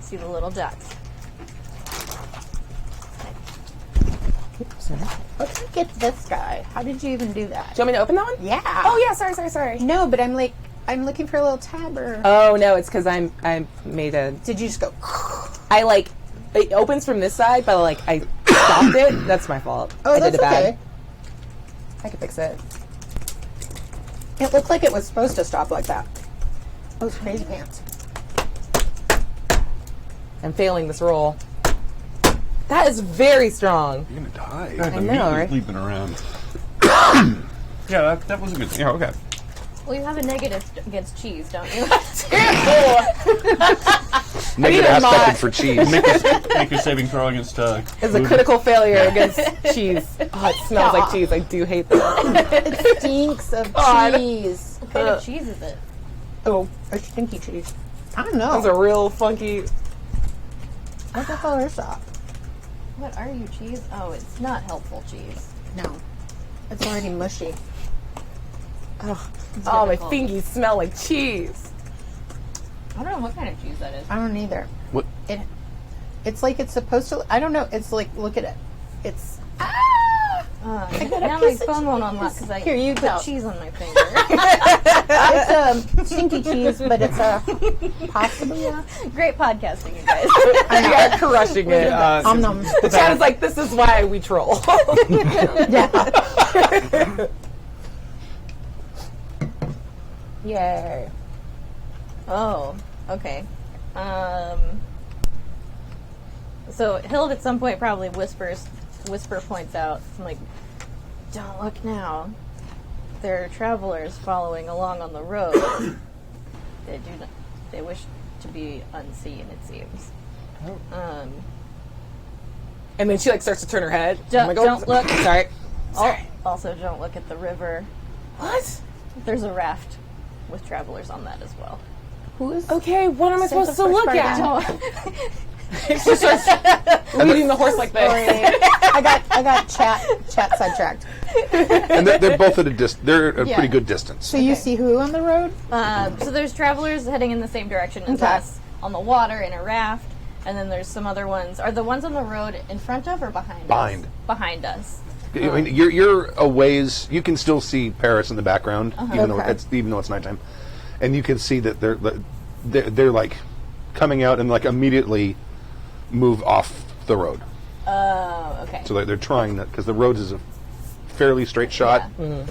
See the little dots. Sorry. Let's look at this guy. How did you even do that? Do you want me to open that one? Yeah. Oh yeah. Sorry. No, but I'm looking for a little tab or. Oh no, it's because I made a. Did you just go? I like it opens from this side, but like I stopped it. That's my fault. Oh, I that's did it bad. okay. I can fix it. It looked like it was supposed to stop like that. Those crazy pants. I'm failing this roll. That is very strong. You're going to die. The know, meat was right? leaping around. Yeah, that was a good thing. Yeah, okay. Well, you have a negative against cheese, don't you? Negative a mod. aspected for cheese. Make your saving throw against. It's a critical failure against cheese. Oh, it smells like cheese. I do hate that. It stinks of God. cheese. What kind of cheese is it? Oh, a stinky cheese. I don't know. That's a real funky. What the hell is that? What are you, cheese? Oh, it's not helpful cheese. No. It's already mushy. Oh, my difficult. fingies smell like cheese. I don't know what kind of cheese that is. I don't either. What? It's like it's supposed to. I don't know. It's like, look at it. It's. I got a now my piece of phone won't cheese. unlock because I Here, you put go. cheese on my finger. It's a stinky cheese, but it's a possibly a. Great podcasting, you guys. We are crushing it. Om nom. The chat is like, this is why we troll. Yeah. Yay. Oh, okay. So Hild at some point probably whisper points out, I'm like, don't look now. There are travelers following along on the road. They wish to be unseen, it seems. And then she like starts to turn her head. Don't- I'm like, oh, don't look. Sorry. Also, don't look at the river. What? There's a raft with travelers on that as well. Who is? Okay, what am I supposed to look at? Oh, She starts leading the horse like this. I got chat sidetracked. And they're both at they're at a Yeah. pretty good distance. So you see who on the road? so there's travelers heading in the same direction as Okay. us on the water in a raft, and then there's some other ones. Are the ones on the road in front of or behind us? Behind. Behind us. I mean, you're a ways. You can still see Paris in the background, even Okay. though it's nighttime, and you can see that they're like coming out and like immediately move off the road. Oh, okay. So they're trying that because the roads is a fairly straight shot. Yeah.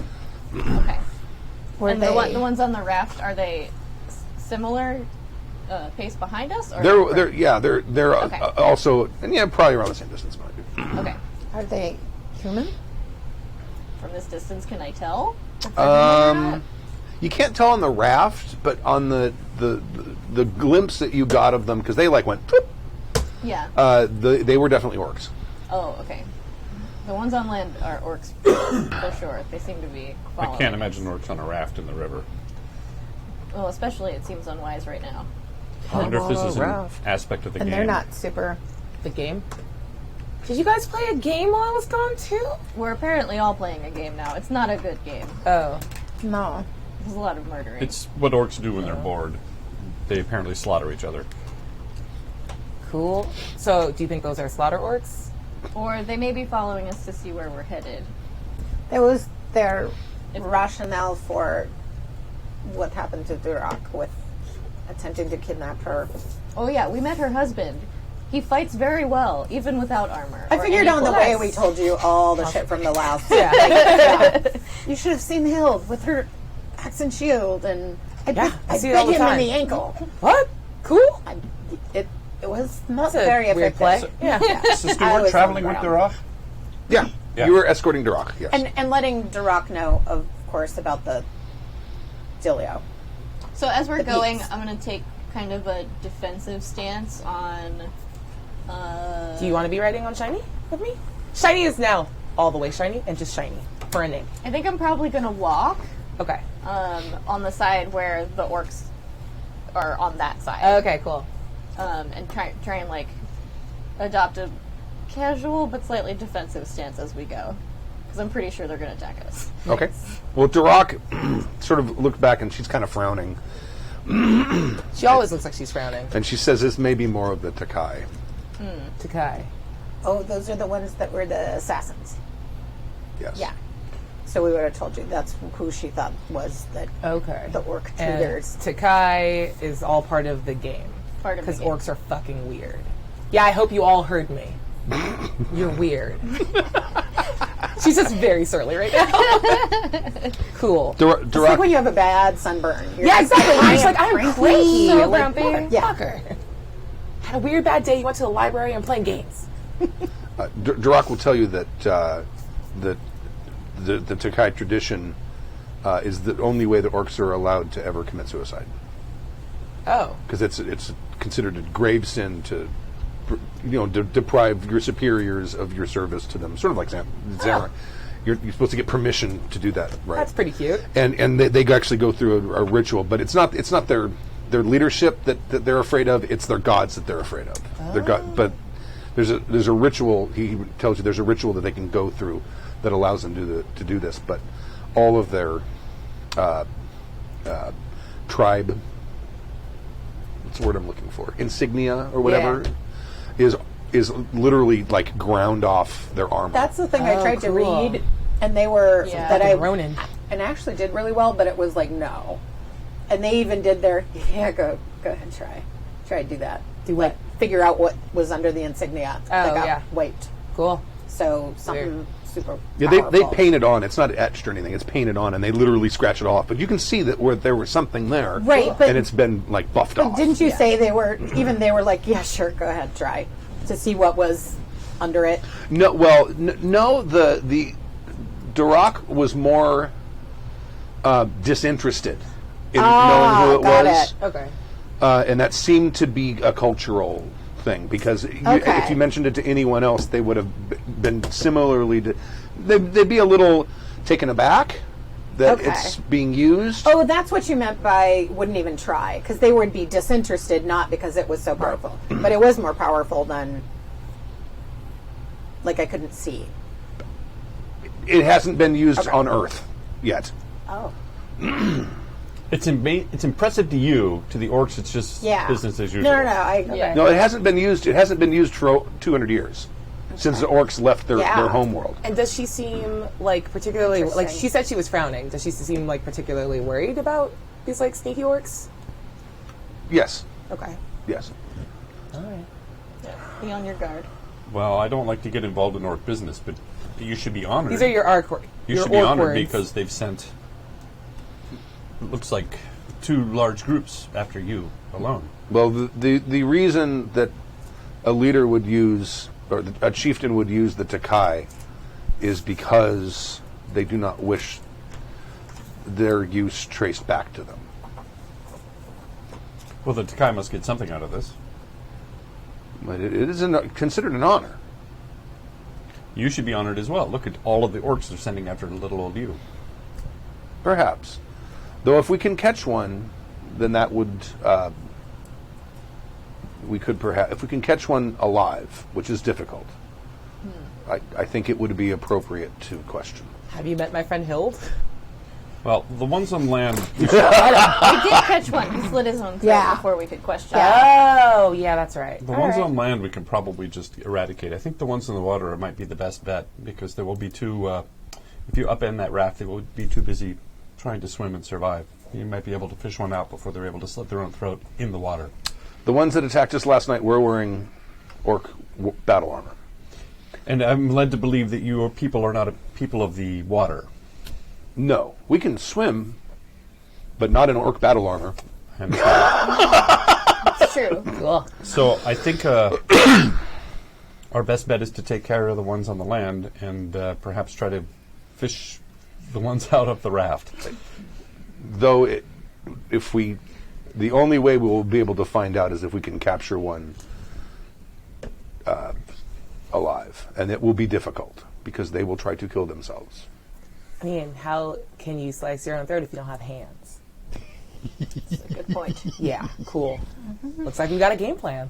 Okay. Were And they, the ones on the raft, are they similar pace behind us? Or They're Okay. also and probably around the same distance. okay. are they human? From this distance, can I tell? if they're human or not? You can't tell on the raft, but on the glimpse that you got of them because they like went. Whoop, Yeah. they were definitely orcs. Oh, okay. The ones on land are orcs for sure. They seem to be I following. can't imagine orcs on a raft in the river. Well, especially it seems unwise right now. I wonder if this is an raft. aspect of the And game. they're not super. The game. Did you guys play a game while I was gone too? We're apparently all playing a game now. It's not a good game. Oh, No. There's a lot of murdering. It's what orcs do when they're bored. They apparently slaughter each other. cool. So, do you think those are slaughter orcs? Or they may be following us to see where we're headed. That was their rationale for what happened to Durak with attempting to kidnap her. Oh yeah, we met her husband. He fights very well, even without armor. I or figured any on the clothes. way we told you all the shit from the last. Yeah. Yeah. You should have seen Hild with her axe and shield, and I Yeah, I bit see it all the him in time. the ankle. What? Cool. It was not That's a very weird effective. play. Yeah. So Stu, I we're was traveling on with the Durak? Yeah. Yeah. You were escorting Durak. Yes. And letting Durak know, of course, about the Dilio. So as we're The going, beats. I'm going to take kind of a defensive stance on... Do you want to be riding on Shiny with me? Shiny is now all the way shiny and just shiny for a name. I think I'm probably going to walk Okay. on the side where the orcs are on that side. Okay, cool. And try and like adopt a casual but slightly defensive stance as we go. Because I'm pretty sure they're going to attack us. Okay. Well, Durak sort of looked back and she's kind of frowning. She always looks like she's frowning. And she says this may be more of the Takai. Takai. Oh, those are the ones that were the assassins. Yes. Yeah. So we would have told you that's who she thought was Okay. the orc And tutors. Takai is all part of the game. Part of the Because game. orcs are fucking weird. Yeah, I hope you all heard me. You're weird. She's just very surly right now. Cool. It's like Durak, when you have a bad sunburn. You're Yeah, just exactly. I She's am like, I'm cranky. cranky. So Like, grumpy. Yeah. motherfucker. Had a weird bad day. You went to the library and playing games. Durak will tell you that the Takai tradition is the only way that orcs are allowed to ever commit suicide. Oh. Because it's considered a grave sin to deprive your superiors of your service to them. Sort of like Zara. You're supposed to get permission to do that, right? That's pretty cute. And they actually go through a ritual, but it's not their leadership that they're afraid of. It's their gods that they're afraid of. Their god, but there's a ritual. He tells you there's a ritual that they can go through that allows them to do this. But all of their tribe, what's the word I'm looking for? Insignia or whatever is literally like ground off their armor. That's the thing I Oh, tried to cool. read, and they were Yeah. that I Fucking Ronin. and actually did really well, but it was like no, and they even did their go ahead try to do that. Do what? Figure out what was under the insignia that got yeah. wiped. Cool. So something super. Yeah, they powerful. paint it on. It's not etched or anything. It's painted on, and they literally scratch it off. But you can see that where there was something there, Right, but- and it's been like buffed off. Didn't you say they were like, yeah, sure, go ahead, try to see what was under it? No, well, no. The Durak was more disinterested in knowing who it got was, it. Okay. and that seemed to be a cultural thing because Okay. if you mentioned it to anyone else, they would have been similarly. They'd be a little taken aback that Okay. it's being used. Oh, that's what you meant by wouldn't even try, because they would be disinterested, not because it was so powerful, but it was more powerful than, like, I couldn't see. It hasn't been used Okay. on Earth yet. Oh, It's impressive to you. To the orcs, it's just yeah. business as usual. No. Yeah. No, it hasn't been used. It hasn't been used for 200 years since the orcs left their Yeah. home world. And does she seem like particularly like Interesting. she said she was frowning? Does she seem like particularly worried about these like sneaky orcs? Yes. Okay. Yes. All right. Be on your guard. Well, I don't like to get involved in orc business, but you should be honored. These are your orc. You your should be orc honored words. because they've sent, it looks like, 2 large groups after you alone. Well, the reason that a leader would use, or a chieftain would use the Takai, is because they do not wish their use traced back to them. Well, the Takai must get something out of this. But it is considered an honor. You should be honored as well. Look at all of the orcs they're sending after little old you. Perhaps. Though if we can catch one, then that would... we could perhaps... If we can catch one alive, which is difficult, I think it would be appropriate to question. Have you met my friend Hild? Well, the ones on land, We did catch one. He slit his own throat Yeah. before we could question. Oh, yeah, that's right. the ones on land we can probably just eradicate. I think the ones in the water might be the best bet because there will be too... if you upend that raft, they will be too busy trying to swim and survive. You might be able to fish one out before they're able to slit their own throat in the water. The ones that attacked us last night were wearing orc battle armor. And I'm led to believe that your people are not a people of the water. No. We can swim, but not in orc battle armor. I understand. It's true. Ugh. So I think our best bet is to take care of the ones on the land and perhaps try to fish the ones out of the raft. Though, the only way we will be able to find out is if we can capture one alive. And it will be difficult, because they will try to kill themselves. I mean, how can you slice your own throat if you don't have hands? That's a good point. Yeah, cool. Looks like we got a game plan.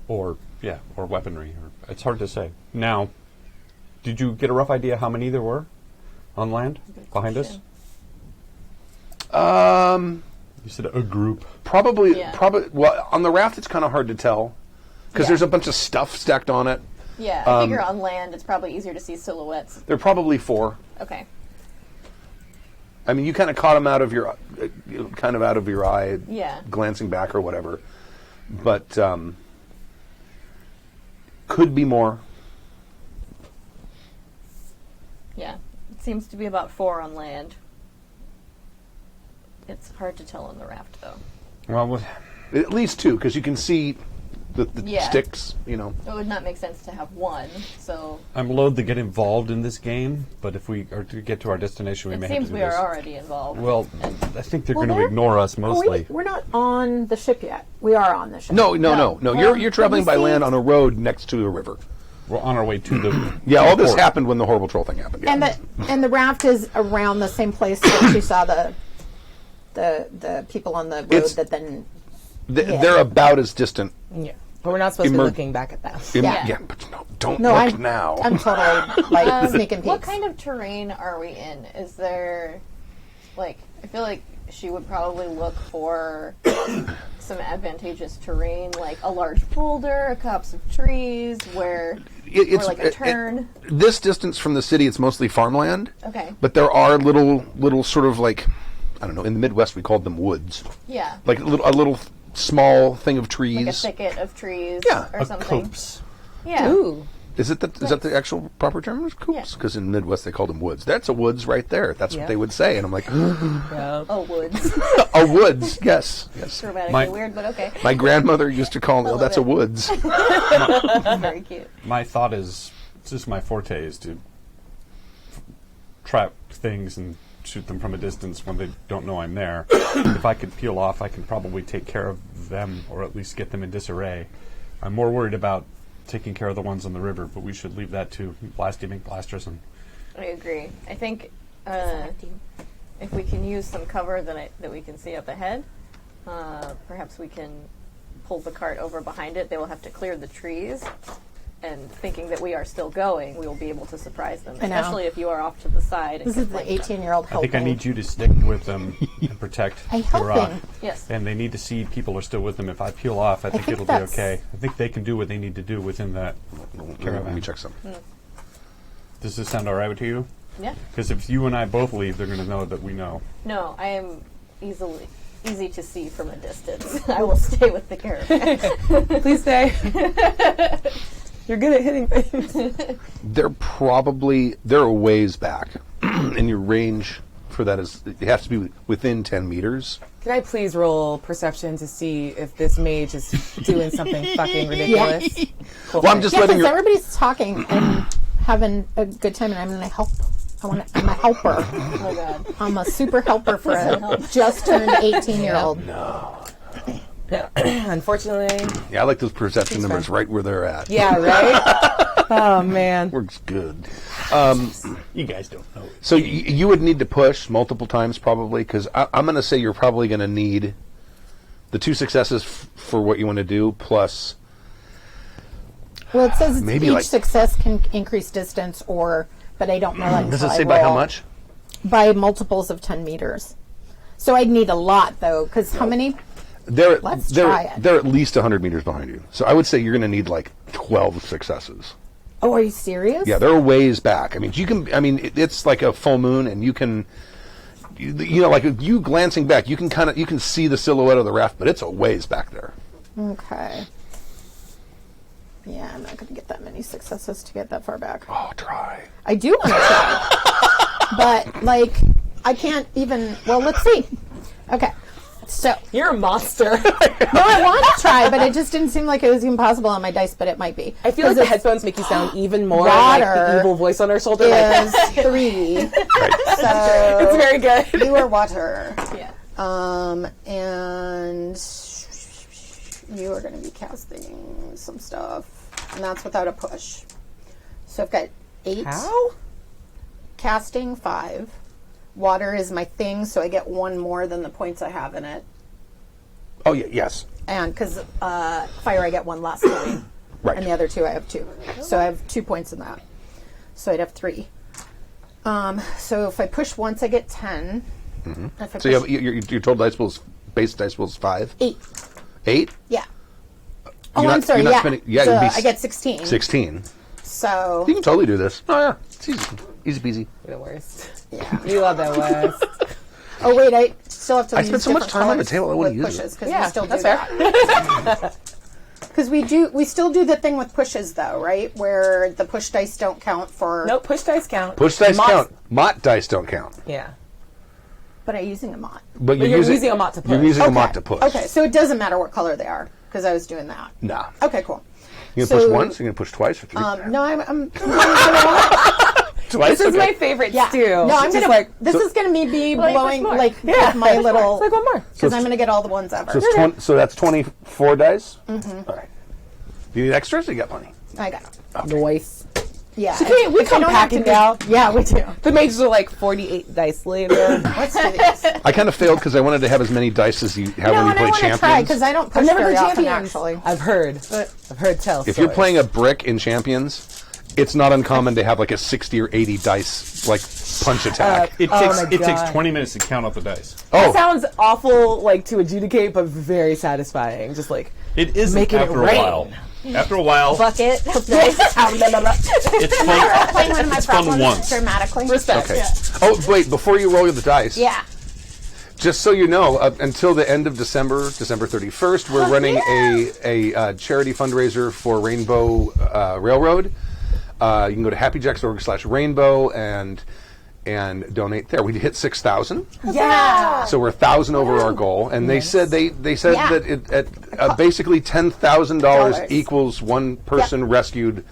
Or weaponry. It's hard to say. Now, did you get a rough idea how many there were on land behind us? You said a group. Probably, Yeah. well, on the raft it's kind of hard to tell, because there's a bunch of stuff stacked on it. Yeah, I figure on land it's probably easier to see silhouettes. There are probably 4. Okay. I mean, you kind of caught them out of your eye, Yeah. glancing back or whatever. But could be more. Yeah. It seems to be about 4 on land. It's hard to tell on the raft, though. Well, At least 2, because you can see the Yeah. sticks, you know. It would not make sense to have 1, so I'm loath to get involved in this game, but if we are to get to our destination, we it may have seems to do we this. are already involved. Well, I think they're Well, going to they're- ignore us mostly. We're not on the ship yet. We are on the ship. No. Well, You're traveling you by see- land on a road next to a river. We're on our way to the Yeah, all this port. happened when the horrible troll thing happened. Yeah. And the raft is around the same place that you saw the people on the road It's- that then. They're about as distant. Yeah. But we're not supposed to be Emer- looking back at them. Yeah, but no, don't No, look I'm now. I'm totally like sneaking peeks. What kind of terrain are we in? Is there, I feel like she would probably look for some advantageous terrain, like a large boulder, a copse of trees, where, or like a turn. This distance from the city, it's mostly farmland. Okay. But there are little sort of like, I don't know, in the Midwest we called them woods. Yeah. Like a little small thing of trees. Like a thicket of trees Yeah. or A something. copse. Yeah. Ooh. Is that the actual proper term? It's coops. Yeah. Because in the Midwest they called them woods. That's a woods right there. That's Yeah. what they would say. And I'm like, Yeah. Oh, woods. a woods, yes. Grammatically My- weird, but okay. My grandmother used to call me, oh, love that's a it. woods. Very cute. My thought is, this is my forte, is to trap things and shoot them from a distance when they don't know I'm there. If I could peel off, I can probably take care of them, or at least get them in disarray. I'm more worried about taking care of the ones on the river, but we should leave that to Blasty McBlasterson. I agree. I think if we can use some cover that we can see up ahead, perhaps we can pull the cart over behind it. They will have to clear the trees, and thinking that we are still going, we will be able to surprise them, I know. especially if you are off to the side. This is the 18-year-old I helping. think I need you to stick with them and protect I'm the rock. helping. Yes. And they need to see people are still with them. If I peel off, I think think it'll be that's- okay. I think they can do what they need to do within that Let caravan. me check some. Does this sound all right to you? Yeah. Because if you and I both leave, they're going to know that we know. No, I am easily easy to see from a distance. I will stay with the caravan. Please stay. You're good at hitting things. They're a ways back, and your range for that is it has to be within 10 meters. Can I please roll perception to see if this mage is doing something fucking ridiculous? Cool. Well, I'm just Yeah, letting because your everybody's talking and having a good time, and I'm going to help. I'm a helper. Oh my god. I'm a super helper for a just turned 18-year-old. Unfortunately. Yeah, I like those perception numbers right where they're at. Yeah, right? Oh, man. Works good. You guys don't know. So you would need to push multiple times probably, because I'm going to say you're probably going to need the 2 successes for what you want to do, plus Well, it says Maybe each like- success can increase distance, but I don't know until does it I say by how roll. much? By multiples of 10 meters. So I'd need a lot, though, because how many? Let's try it. They're at least 100 meters behind you. So I would say you're going to need like 12 successes. Oh, are you serious? Yeah, they're a ways back. I mean, it's like a full moon, and you can, you know, like you glancing back, you can see the silhouette of the raft, but it's a ways back there. Okay. Yeah, I'm not going to get that many successes to get that far back. Oh, try. I do want to try. But, like, I can't even... Well, let's see. Okay. So... You're a monster. No, I want to try, but it just didn't seem like it was even possible on my dice, but it might be. I feel like the headphones make you sound even more like the evil voice on her shoulder. Is 3. So... It's very good. You are water. Yeah. And... You are going to be casting some stuff. And that's without a push. So I've got 8. How? Casting 5. Water is my thing, so I get 1 more than the points I have in it. Oh, yeah, yes. And because fire, I get 1 less point. Right. And the other 2, I have 2. So I have 2 points in that. So I'd have 3. So if I push once, I get 10. Mm-hmm. If I So you push have, your total dice pool base dice pool is 5? 8. 8? Yeah. You're I'm not- sorry, you're not yeah. spending- yeah, So it'd be I get 16. 16. So, You can totally do this. Oh, yeah. It's easy. Easy peasy. You're the worst. yeah. You love that West. Oh, wait, I still have to I use spent so much different time on the colors table, I wanna with use it. pushes, because Yeah, we still do that's fair. that. Because we still do the thing with pushes, though, right? Where the push dice don't count for... Nope, push dice count. Push dice Mott's- count. Mott dice don't count. Yeah. But I'm using a mot. But you're using a mott to push. You're using a Okay. mott to push. Okay, so it doesn't matter what color they are, because I was doing that. Nah. Okay, cool. You're going to So, push once, you're going to push twice or 3? No, I'm Twice? This is Okay. my favorite yeah. stew. No, I'm Just gonna. This is gonna be Like, blowing push more. like Yeah. with my little It's like one more. because I'm gonna get all the ones ever. So, it's so that's 24 dice? Mm-hmm. All right. Do you need extras? You got plenty. I got it. Noise. Yeah. We If come I don't have to packing do- now. Yeah, we do. The mages are like 48 dice later. Let's do these. I kind of failed because I wanted to have as many dice as you have No, when you and I play want to Champions. try because I don't push I've never very played often. Champions. Actually, I've heard tell. If you're playing a brick in Champions, it's not uncommon to have like a 60 or 80 dice like punch attack. It Oh takes my it takes God. 20 minutes to count up the dice. That sounds awful, like to adjudicate, but very satisfying. Just like It is Making it after a rain. while. After a while, Bucket. it's playing fun. one of my It's fun problems once. dramatically. respect. Okay. Oh, wait, before you roll the dice, Yeah. just so you know, until the end of December 31st, we're running a charity fundraiser for Rainbow Railroad. You can go to happyjacks.org/rainbow and donate there. We hit 6,000, Yeah. so we're 1,000 over our goal. And they said Yeah. that it, at basically $10,000 equals one person rescued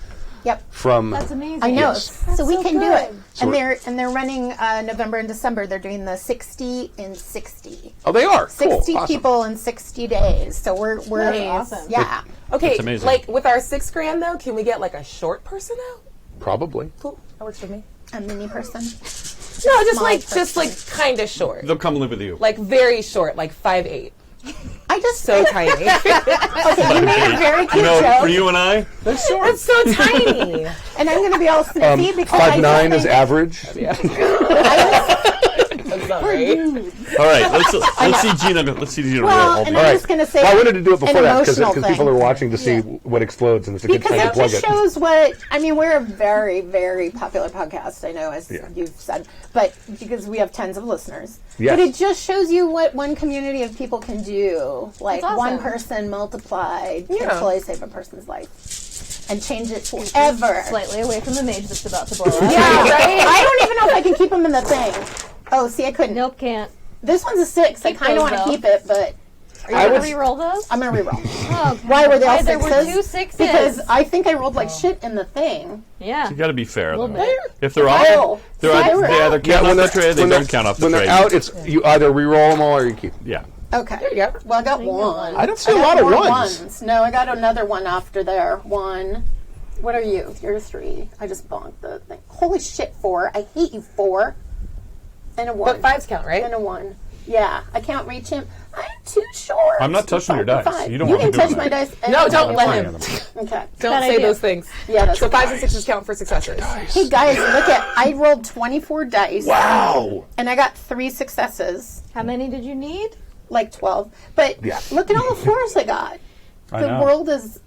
Yep. from. That's amazing. I know. Yes. So we can do it. So And they're running November and December. They're doing the 60 in 60. Oh, they are 60 cool. Awesome. people in 60 days. So we're Nice. awesome. Yeah. Okay, That's amazing. like with our $6,000 though, can we get like a short person out? Probably. Cool, that works for me. A mini person. No, just Small like kind of short, Theyll come live with you. like very short, like 5'8", I just so tiny. okay. You made a very cute You know, joke, for you and I, that's short. It's so tiny. and I'm going to be all sniffy because 5'9" I is average. Sorry. All right, let's see Gina. Let's see Gina roll. Well, Hold and on. I'm just going to say Well, I wanted to do it before an that because emotional people thing. are watching to see what explodes, and it's a good Because time to it plug just it. shows what I mean. We're a very, very popular podcast. I know, as Yeah. you've said, but because we have tens of listeners, Yes. but it just shows you what one community of people can do. Like That's one awesome. person multiplied can Yeah. totally save a person's life and change it forever. Slightly away from the mage that's about to blow up. Yeah, right. I don't even know if I can keep them in the thing. Oh, see, I couldn't. Nope, can't. This one's a 6. I Keep kind of those, want to though. keep it, but Are you going to re-roll those? I'm gonna reroll. Oh, Why were they all there were sixes? 2 6s. Because I think I rolled like shit in the thing. yeah. You got to be fair. A little though. bit. If they're Oh, all, they're so they out, were they out. either count off the tray, they don't count off the when tray. they're out, it's you either re-roll them all or you keep them. Yeah. Okay. There you go. Well, I got one. I don't see a got lot of more ones. No, I got another one after there. 1. What are you? You're 3. I just bonked the thing. Holy shit, 4. I hate you, 4. And a 1. But 5s count, right? And a 1. Yeah, I can't reach him. I'm too short. I'm not touching your dice. 5. You don't You want me can touch doing my that. dice. No, anytime don't you let want. him. Okay. Don't Bad say idea. those things. Yeah, that's So 5s okay. and 6s count for successes. Hey guys, look at I rolled 24 dice. Wow. And I got 3 successes. How many did you need? Like 12. But Yeah. look at all the 4s I got. I The know. world is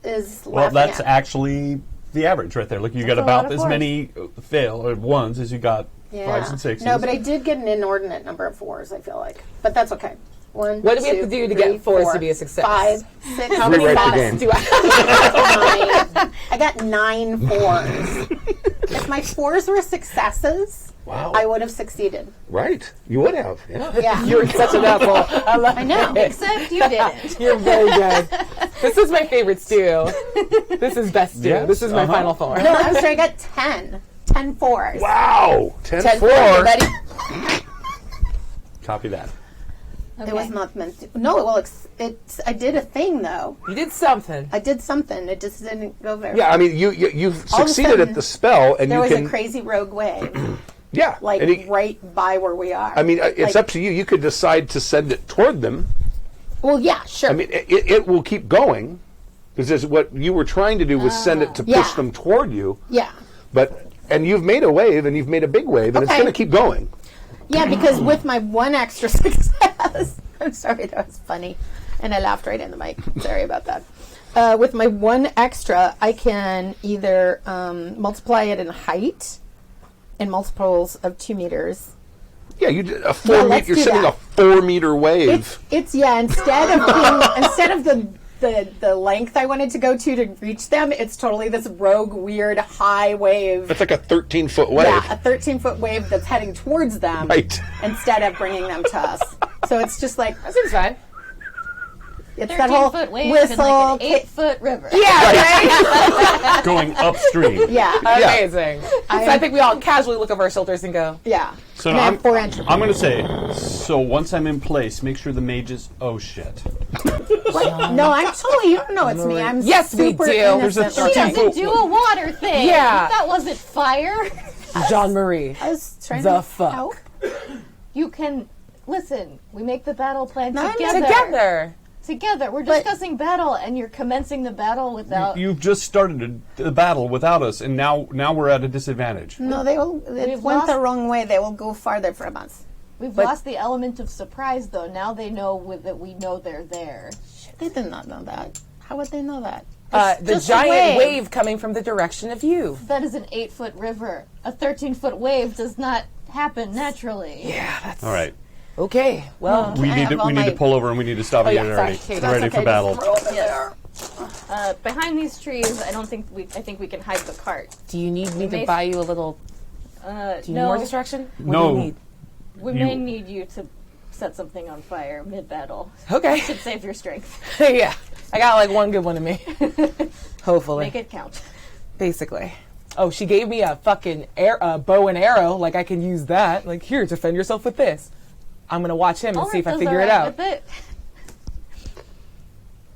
Well, laughing that's at. actually the average right there. Look, you got a lot about of as fours. many fail or ones as you got Yeah. 5s and 6s. No, but I did get an inordinate number of 4s, I feel like. But that's okay. 1, What do we have 2, to do to 3, get 4s to 4, be a success? 5, 6, How many Rewrite the 7, game. do I 9. I got 9 4s. If my 4s were successes, Wow. I would have succeeded. Right. You would have. Yeah. Yeah. You're such an apple. I know. Except you didn't. You're very good. This is my favorite stew. This is best stew. Yes, This is my final form. No, I'm sorry, I got 10. 10 4s. Wow. 10 10 4. 4s, everybody. Copy that. It was not meant to. No, well, I did a thing, though. You did something. I did something. It just didn't go very Yeah, well. I mean, you've All of a succeeded sudden, at the spell, and There you was can. a crazy rogue wave, Yeah. like and it- right by where we are. I mean, it's Like- up to you. You could decide to send it toward them. Well, yeah, sure. I mean, it will keep going because what you were trying to do was send it to push Yeah. them toward you. yeah. And you've made a wave, and you've made a big wave, and it's Okay. going to keep going. Yeah, because with my 1 extra success, I'm sorry, that was funny. And I laughed right in the mic. Sorry about that. With my 1 extra, I can either multiply it in height in multiples of 2 meters. Yeah, you did a Yeah, 4 let's You're do sending that. a 4-meter wave. It's instead of being, instead of the length I wanted to go to reach them, it's totally this rogue, weird, high wave. That's like a 13-foot wave. Yeah, a 13-foot wave that's heading towards them Right. instead of bringing them to us. So it's just like, That seems fine. it's that whole 13-foot wave whistle. in like an 8-foot river. Going upstream. Yeah, Amazing. So I think we all casually look over our shoulders and go, yeah. So And now I have 4 entropy. I'm going to say, so once I'm in place, make sure the mages. Oh shit! No, actually, you don't know it's me. I'm Yes, we super do. There's a innocent. She 13 doesn't do a water thing. Yeah. That wasn't fire. Jean Marie. I was trying The to fuck? help. You can listen. We make the battle plan No, I'm not together. Together. We're discussing battle, and you're commencing the battle without. You've just started the battle without us, and now we're at a disadvantage. No, they will. It We've went the lost- wrong way. They will go farther from us. We've lost the element of surprise, though. Now they know that we know they're there. They did not know that. How would they know that? The just a giant wave. wave coming from the direction of you. That is an 8-foot river. A 13-foot wave does not happen naturally. Yeah, that's All right, okay. Well, we I need have to all we need my- to pull over and we need to stop and yeah, get sorry. ready. Okay, Get that's ready for battle. Yes. Behind these trees, I think we can hide the cart. do you need me to may- buy you a little? Do you need more distraction? What No. do you need? We may need you to set something on fire mid-battle. Okay. Should save your strength. Yeah, I got like one good one in me. Hopefully, Make it count. basically. Oh, she gave me a fucking bow and arrow. Like I can use that. Like here, defend yourself with this. I'm gonna watch him and see if I figure it out.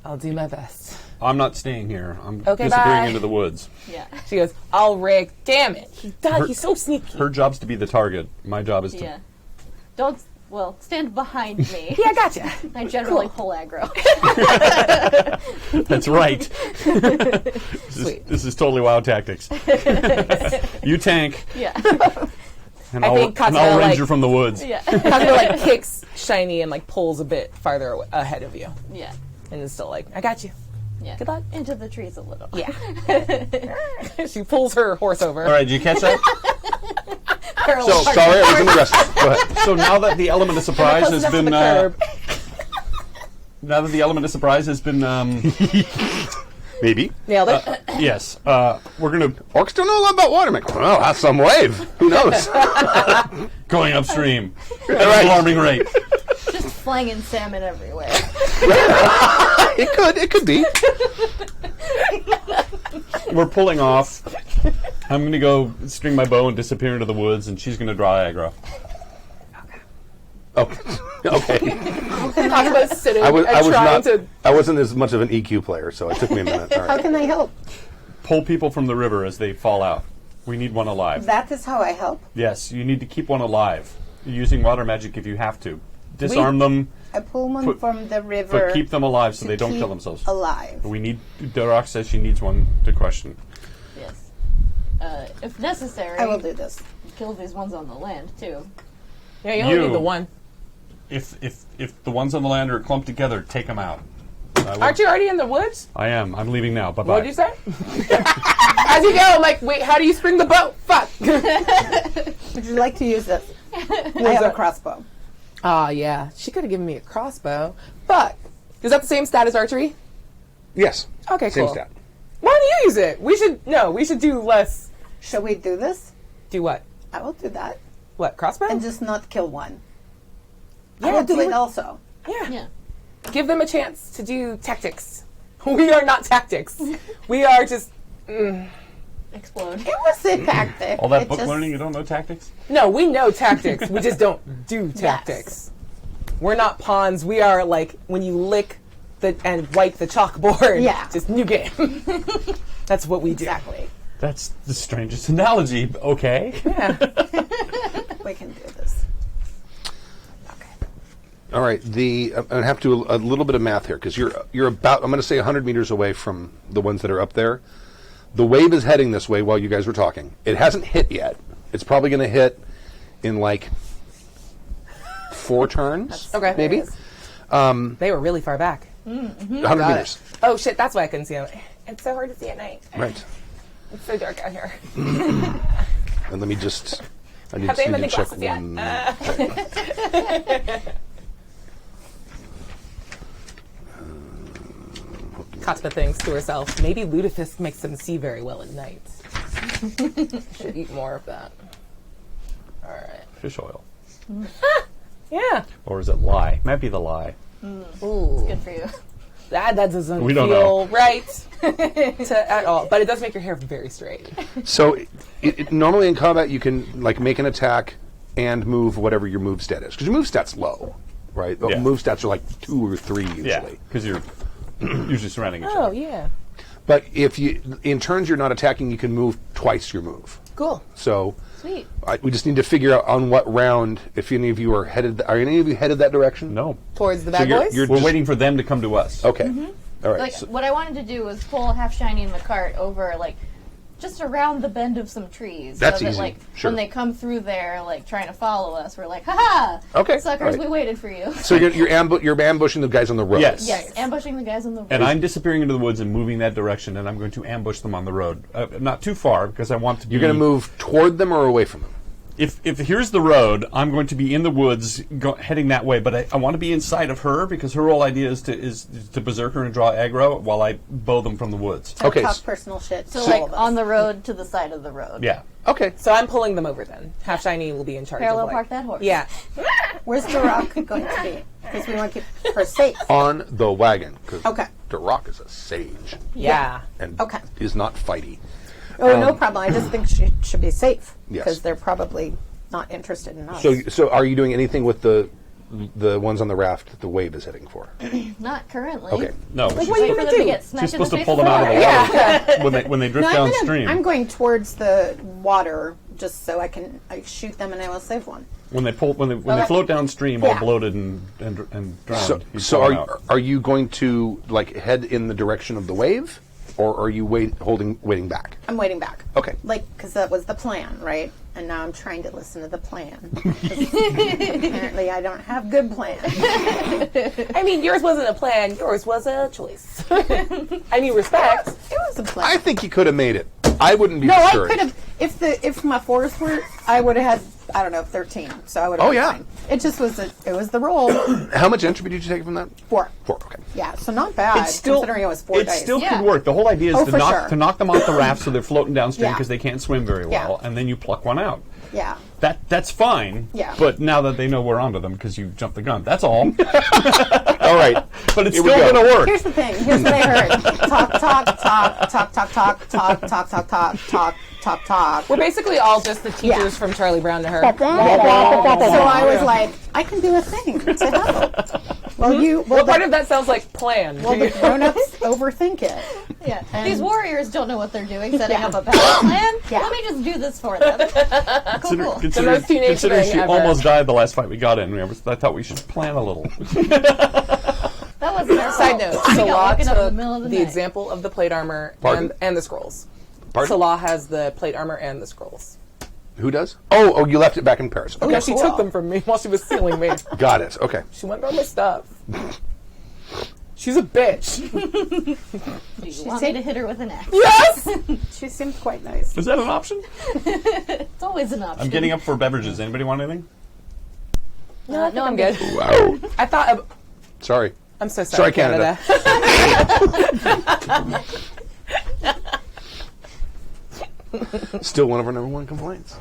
I'll do my best. I'm not staying here. I'm Okay, disappearing bye. into the woods. Yeah. She goes, "I'll Rick, damn it, he's so sneaky." Her job's to be the target. My job is to. Yeah. Don't. Well, stand behind me. Yeah, I gotcha. I generally pull aggro. That's right. Sweet. This is totally wild tactics. You tank. Yeah. I think I'll Katsuo ranger like, from the woods. Yeah. Katsuo like kicks Shiny and like pulls a bit farther ahead of you, Yeah. and is still like, I got you. Yeah. Good luck. Into the trees a little. Yeah. She pulls her horse over. All right, did you catch that? So sorry, I was in the rest. Go ahead. So now that the element of surprise Close has enough to been, the curb. now that the element of surprise has been, Maybe. Nailed it. yes, we're gonna Orcs don't know a lot about water. I'm like, well, that's some wave. Who knows? going upstream at an Right. alarming rate. Just flinging salmon everywhere. It could be. We're pulling off. I'm gonna go string my bow and disappear into the woods, and she's gonna draw aggro. Oh, okay. Katsuo's sitting I and was trying not. to. I wasn't as much of an EQ player, so it took me a minute. All How right. can I help? Pull people from the river as they fall out. We need one alive. That is how I help. Yes, you need to keep one alive. Using water magic if you have to. Disarm them, I pull one Put- from the river. but keep them alive so to they don't kill keep themselves. alive. We need. Duroc says she needs one to question. Yes. If necessary, I will do this. kill these ones on the land too. Yeah, you only You. need the one. If the ones on the land are clumped together, take them out. Aren't you already in the woods? I am. I'm leaving now. Bye bye. What'd you say? As you go, I'm like, wait, how do you spring the boat? Fuck. Would you like to use this? I have a that? crossbow. Ah, yeah. She could have given me a crossbow. But, is that the same stat as archery? Yes. Okay, Same cool. stat. Why don't you use it? We should do less. Shall we do this? Do what? I will do that. What, crossbow? And just not kill one. I Yeah, will do do it it. also. Yeah. Yeah. Give them a chance to do tactics. We are not tactics. We are just... Explode. It was a tactic. All that It book just- learning, you don't know tactics? No, we know tactics. We just don't do tactics. We're not pawns. We are like when you lick and wipe the chalkboard. Yeah. Just new game. That's what we do. Exactly. That's the strangest analogy. Okay. Yeah. We can do this. Okay. All right. I'm gonna have to do a little bit of math here because you're about. I'm going to say 100 meters away from the ones that are up there. The wave is heading this way while you guys were talking. It hasn't hit yet. It's probably going to hit in like 4 turns. Okay. Maybe They were really far back. 100 Got meters. it. Oh shit! That's why I couldn't see them. It's so hard to see at night. Right. It's so dark out here. And let me just. I need Have they to been check glasses yet? one. Katsuo thinks to herself, maybe Lutefisk makes them see very well at night. Should eat more of that. All right. Fish oil. Yeah. Or is it lye? Might be the lye. Ooh. Good for you. That doesn't We don't feel know. right at all. But it does make your hair very straight. So, normally in combat, you can like make an attack and move whatever your move stat is because your move stat's low, right? Yeah. Move stats are like 2 or 3 usually. Yeah, because you're usually surrounding each Oh, other. yeah. But if you in turns you're not attacking, you can move twice your move. Cool. So Sweet. we just need to figure out on what round if any of you are headed. Are any of you headed that direction? No. Towards the bad you're- boys? you're- We're Just- waiting for them to come to us. Okay. All right. Like So- what I wanted to do was pull half shiny in the cart over like just around the bend of some trees. That's so that, easy. like Sure. when they come through there like trying to follow us, we're like, haha! Okay, Suckers, alright. we waited for you. So you're ambushing the guys on the road. Yes. Yes, ambushing the guys on the road. And I'm disappearing into the woods and moving that direction, and I'm going to ambush them on the road. Not too far, because I want to be... You're going to move toward them or away from them? If here's the road, I'm going to be in the woods heading that way, but I want to be inside of her, because her whole idea is to berserk her and draw aggro while I bow them from the woods. Don't Okay, talk so- personal shit. so to like all of us. on the road to the side of the road. Yeah. Okay. So I'm pulling them over then. Half Shiny will be in charge Parallel of park that horse. Yeah. Where's the rock going to be? Because we want to keep her safe. On the wagon. Because Okay. the rock is a sage Yeah. and Okay. is not fighty. Oh, no problem. I just think she should be safe. Yes. Because they're probably not interested in us. So are you doing anything with the ones on the raft that the wave is heading for? Not currently. Okay. No, Like, she's, what are you For going them to to do? get smacked she's in the supposed to face pull them with out of the fire. water when they drift No, downstream. I'm going towards the water just so I shoot them and I will save one. When they Okay. float downstream, Yeah. all bloated and drowned. So, you so pull them are out. are you going to like head in the direction of the wave? or are you waiting back? I'm waiting back. Okay. Because that was the plan, right? And now I'm trying to listen to the plan. Apparently, I don't have good plans. I mean, yours wasn't a plan. Yours was a choice. I mean, respect. It was a plan. I think you could have made it. I wouldn't be No, I discouraged. could have. If my fours were, I would have had, I don't know, 13. So I would have. Oh, been yeah. fine. It just was. It was the roll. How much entropy did you take from that? 4. 4. Okay. Yeah, so not bad. Considering it was 4 it dice. still Yeah. could work. The whole idea is Oh, to for knock sure. to knock them off the raft so they're floating downstream Yeah. because they can't swim very Yeah. well, and then you pluck one out. Yeah. That's fine. Yeah. But now that they know we're onto them because you jumped the gun, that's all. All right. But it's Here we still go. going to work. Here's the thing. Here's what I heard. Talk, talk, talk, talk, talk, talk, talk, talk, talk, talk, talk, talk, talk. We're basically all just the teachers from Charlie Brown to her. So I was like, I can do a thing to help. Well, What part of that sounds like plan? well, the grown-ups overthink it. Yeah. And- These warriors don't know what they're doing, setting Yeah. up a battle plan. Yeah. Let me just do this for them. Cool. Considering, most teenage considering thing she ever. almost died the last fight we got in, I thought we should plan a little. That wasn't our Side fault. note, We got Salah woken up in the took middle of the the night. example of the plate armor Pardon? and the scrolls. Pardon? Salah has the plate armor and the scrolls. Who does? Oh, you left it back in Paris. Okay. Yeah, she took them from me while she was stealing me. Got it. Okay. She went through my stuff. She's a bitch. Do you want me to hit her with an axe? Yes! She seemed quite nice. Is that an option? It's always an option. I'm getting up for beverages. Anybody want anything? No, I'm good. Wow. I thought... Sorry. I'm so sorry, Sorry, Canada. Still one of our number 1 complaints.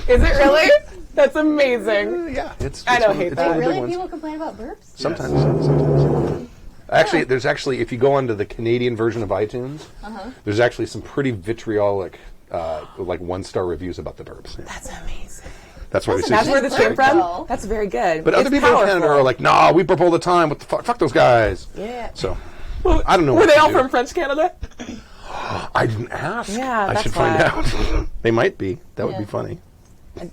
Is it really? That's amazing. Yeah, it's. I don't one- hate it's that. one of the big Really? ones. People complain about burps? Sometimes. Actually, there's actually, if you go onto the Canadian version of iTunes, there's actually some pretty vitriolic, like 1-star reviews about the burps. Yeah. That's amazing. That's why we see. That's where this came from? though. That's very good. But other It's people in Canada powerful. are like, nah, we burp all the time. What the fuck? Fuck those guys. Yeah. So, I don't know. Were what they to all do. from French Canada? I didn't ask. Yeah, I that's should find why. out. They might be. That would Yeah. be funny.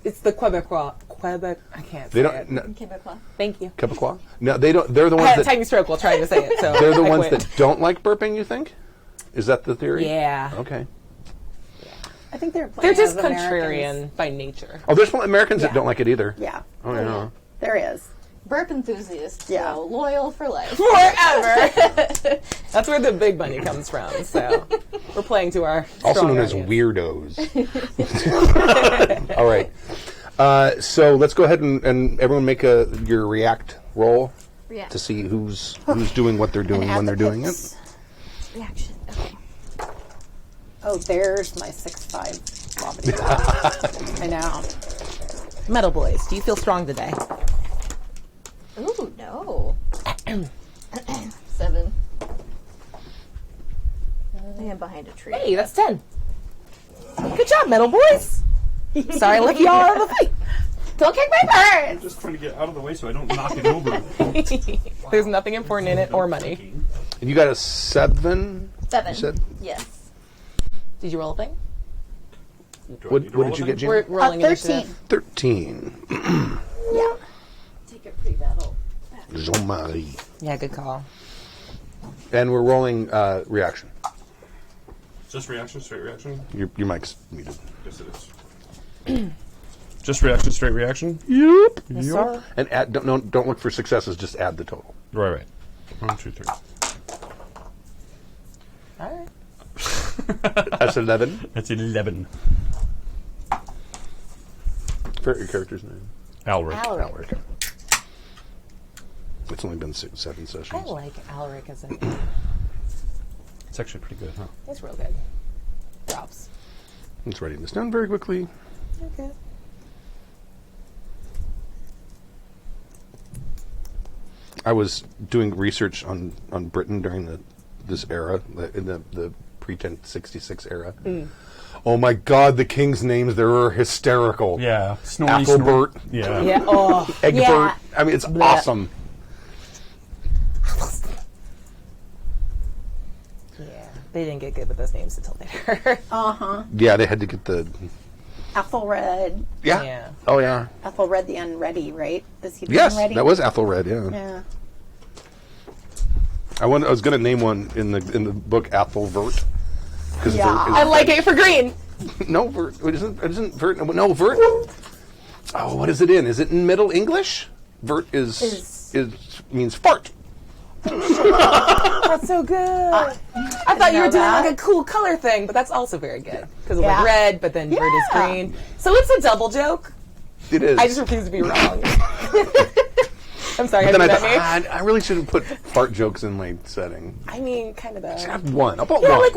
It's the Quebecois. I can't They say don't. it. No, Quebecois. Thank you. Quebecois? No, they don't. They're the I ones had a that. tiny stroke while trying to say it, so They're the I ones quit. that don't like burping. You think? Is that the theory? Yeah. Okay. I think they're They're playing just as Americans. contrarian by nature. Oh, there's Americans that Yeah. don't like it either. Yeah. Oh yeah. There is. Burp enthusiasts. Yeah. So loyal for life. Forever. That's where the big money comes from. So we're playing to our Also strong known as audience. weirdos. All right. So let's go ahead and everyone make your react roll React. to see who's doing what they're doing And add when the they're doing it. pips. Reaction. Okay. Oh, there's my 6'5" lava. I know. Metal Boys, do you feel strong today? Ooh, no. 7. I am behind a tree. Hey, that's 10. Good job, Metal Boys. Sorry I left y'all out of the fight. Don't kick my I'm just trying to get out of the way so I don't knock it over. bird. There's nothing important in it or money. And you got a 7. 7. You said? Yes. Did you roll a thing? What did you get, Jim? We're rolling 13. initiative. 13. Yeah. Take a pre-battle. Jean-Marie. Yeah, good call. And we're rolling reaction. Just reaction, straight reaction? Your mic's muted. Yes, it is. Just reaction, straight reaction? Yep. Yes, sir. And add, don't look for successes. Just add the total. Right. 1, 2, 3. All right. That's 11. That's 11. Forget your character's name. Alric. Alric. It's only been 7 sessions. I like Alric as a... It's actually pretty good, huh? It's real good. Drops. Let's writing this down very quickly. Okay. I was doing research on Britain during this era, in the pre-1066 era. Oh my God, the king's names there are hysterical. Yeah. Snorri, Ethelbert, Yeah. Yeah. Oh. Egbert. Yeah. I mean, it's awesome. Yeah. They didn't get good with those names until later. Yeah, they had to get the. Ethelred. Yeah. Yeah. Oh yeah. Ethelred the Unready, right? Is he the Yes, Unready? that was Ethelred. Yeah. Yeah. I was going to name one in the book Ethelbert, because I like it for green. no, vert. It isn't vert. No, vert. Oh, what is it in? Is it in Middle English? Vert is means fart. That's so good. I thought you were doing like a cool color thing, but that's also very good because of like red, but then vert is green. So it's a double joke. It is. I just refuse to be wrong. I'm sorry. Then I I really shouldn't put fart jokes in my setting. I mean, kind of though. Just have one. I'll put Yeah, one. like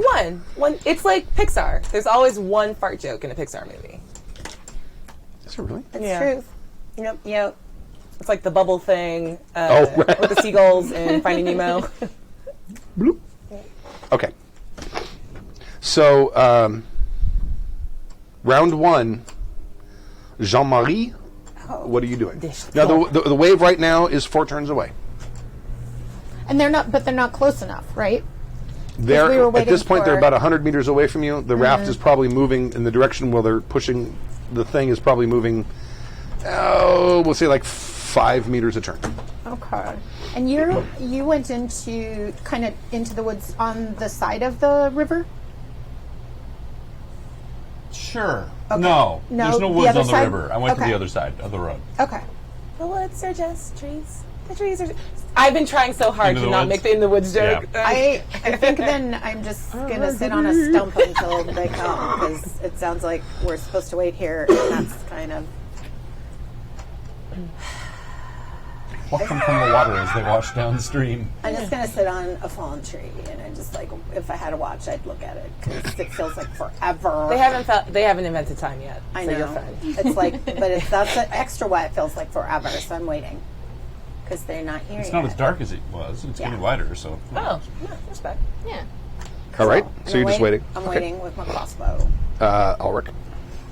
one. It's like Pixar. There's always one fart joke in a Pixar movie. Is it really? It's truth. Yep. It's like the bubble thing right. with the seagulls in Finding Nemo. Bloop. Okay. So, round one, Jean-Marie, what are you doing? Now, the wave right now is 4 turns away. And they're not close enough, right? They're, we were at waiting this point, they're for- about 100 meters away from you. The raft is probably moving in the direction where they're pushing. The thing is probably moving, we'll say like 5 meters a turn. Okay. And you went into the woods on the side of the river? Sure. Okay. No, No, there's no the woods other on the side? river. I went to Okay. the other side of the road. Okay. The woods are just trees. The trees are. I've been trying so hard Into to the not woods? make the in the woods joke. Yeah. I think then I'm just going to sit on a stump until they come, because it sounds like we're supposed to wait here, and that's kind of... Walk them from the water as they wash downstream. I'm just going to sit on a fallen tree, and I just, like, if I had a watch, I'd look at it, because it feels like forever. They haven't invented time yet. I so know. You're fine. It's like, but that's extra why it feels like forever, so I'm waiting, because they're not here It's yet. not as dark as it was. It's getting wider, so. Oh, yeah, respect. Yeah. All right. And So you're just waiting. I'm Okay. waiting with my crossbow. Ulrich.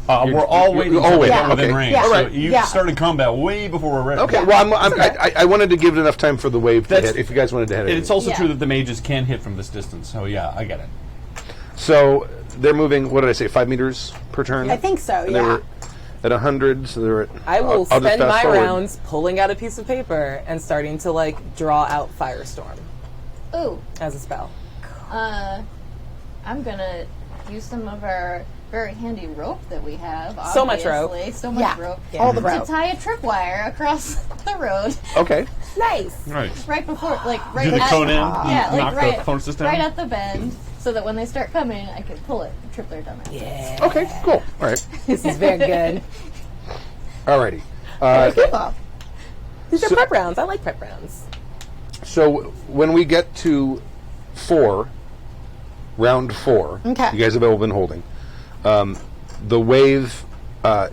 We're all you're waiting all until we waiting, get within okay. range. Yeah. So Alright. you Yeah. started combat way before we're ready. Okay. Yeah. Well, I wanted to give it enough time for the wave to That's- hit. If you guys wanted to hit it, It's also Yeah. true that the mages can hit from this distance. So yeah, I get it. so they're moving. What did I say? 5 meters per turn. I think so, And they yeah. were at 100. So they're at. I will I'll just spend fast my forward. rounds pulling out a piece of paper and starting to like draw out Firestorm Ooh. as a spell. I'm gonna use some of our very handy rope that we have. So much rope. obviously. So much Yeah. rope. All the To rope. tie a tripwire across the road Okay. Nice. Right. right before, like right Do the at cone in? yeah, like Knock right, the phone system? right at the bend, so that when they start coming, I can pull it and trip their dumbass. Yeah. Okay. Cool. All right. This is very good. Alrighty. Cool. These are prep rounds. I like prep rounds. So when we get to 4, round 4, Okay. you guys have all been holding. The wave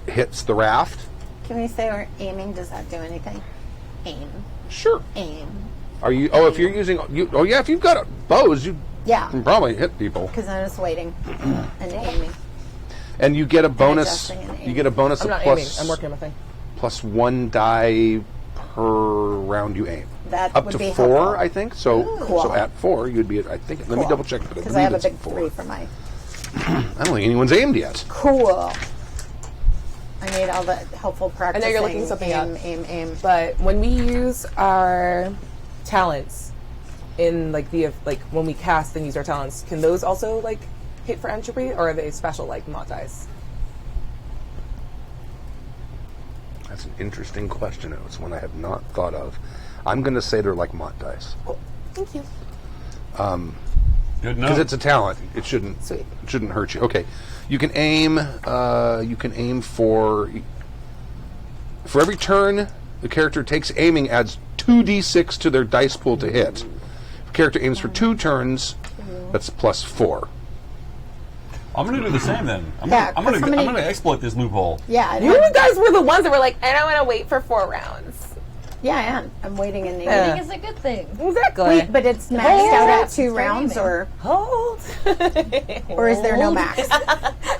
hits the raft. Can we say we're aiming? Does that do anything? Aim. Sure. Aim. Are you? Oh, if you're using, if you've got bows, you Yeah. can probably hit people. Because I'm just waiting and aiming. And you get a bonus. adjusting and You get a bonus I'm of not plus aiming. I'm working on my thing. plus 1 die per round you aim. That Up would to be 4, helpful. I think. So Cool. so at 4, you'd be at, I think. Let me double check. But Because I have a it's big 4. 3 for my... I don't think anyone's aimed yet. Cool. I made all the helpful practicing. you're looking something aim, up. aim. But when we use our talents in like when we cast and use our talents, can those also like hit for entropy, or are they special like Mott dice? That's an interesting question. It's one I have not thought of. I'm going to say they're like Mott dice. Cool. Thank you. Good enough. Because it's a talent. It shouldn't. Sweet. It shouldn't hurt you. Okay, you can aim. You can aim for every turn the character takes aiming adds 2d6 to their dice pool to hit. If a character aims for 2 turns, that's plus 4. I'm going to do the same then. I'm Yeah, going 'cause how many- to exploit this loophole. Yeah, I You know. guys were the ones that were like, I don't want to wait for 4 rounds. Yeah, I am. I'm waiting and I aiming. think it's a good thing. Exactly. Wait, but it's maxed out at 2 rounds, or Hold. is there no max?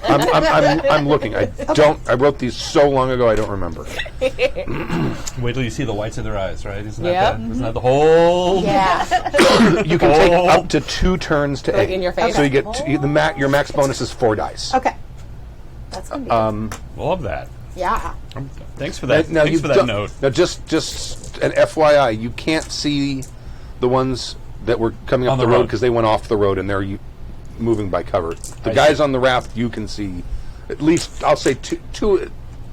I'm looking. I don't. I wrote these so long ago. I don't remember. Wait till you see the whites of their eyes, right? Isn't Yep. isn't that the whole? Yeah. You can take up to 2 turns to Like aim. in your face? So you get your max bonus is 4 dice. Okay. That's gonna be good. Love that. Yeah. Thanks for that. Now Thanks you for that don't- note. Now just an FYI, you can't see the ones that were coming up On the the road road. because they went off the road and they're moving by cover. The guys on the raft, you can see at least, I'll say two.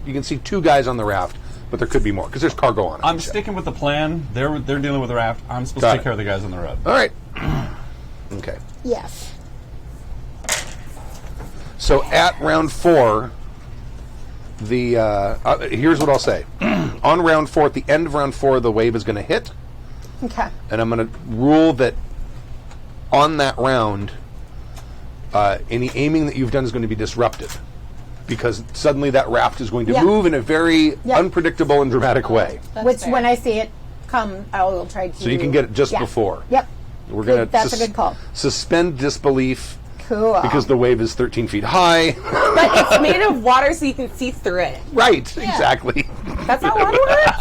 You can see 2 guys on the raft, but there could be more because there's cargo on it. I'm sticking with the plan. They're dealing with the raft. I'm supposed Got to it. take care of the guys on the road. All right. Okay. Yes. So at round 4, here's what I'll say. On round 4, at the end of round 4, the wave is going to hit, Okay. and I'm going to rule that on that round, any aiming that you've done is going to be disrupted. Because suddenly that raft is going to Yeah. move in a very Yeah. unpredictable and dramatic way. Which, when I see it come, I will try to. So you can get it just Yeah. before. Yep. We're going to That's a good call. suspend disbelief Cool. because the wave is 13 feet high. But it's made of water, so you can see through it. Right, exactly. That's how water works.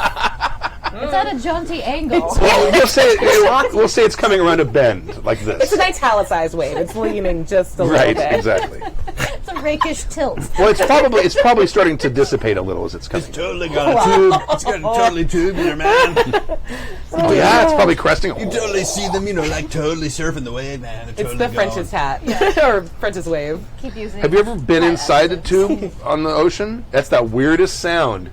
It's at a jaunty angle. we'll say it's coming around a bend like this. It's an italicized wave. It's leaning just a little Right, bit. exactly. It's a rakish tilt. Well, it's probably starting to dissipate a little as it's coming. Totally got a tube. It's got a totally tube there, man. Oh yeah, it's probably cresting. You totally see them, like totally surfing the wave, man. They're It's totally the French's hat. or French's wave. Keep using. Have you ever been high inside a evidence. tube on the ocean? That's that weirdest sound.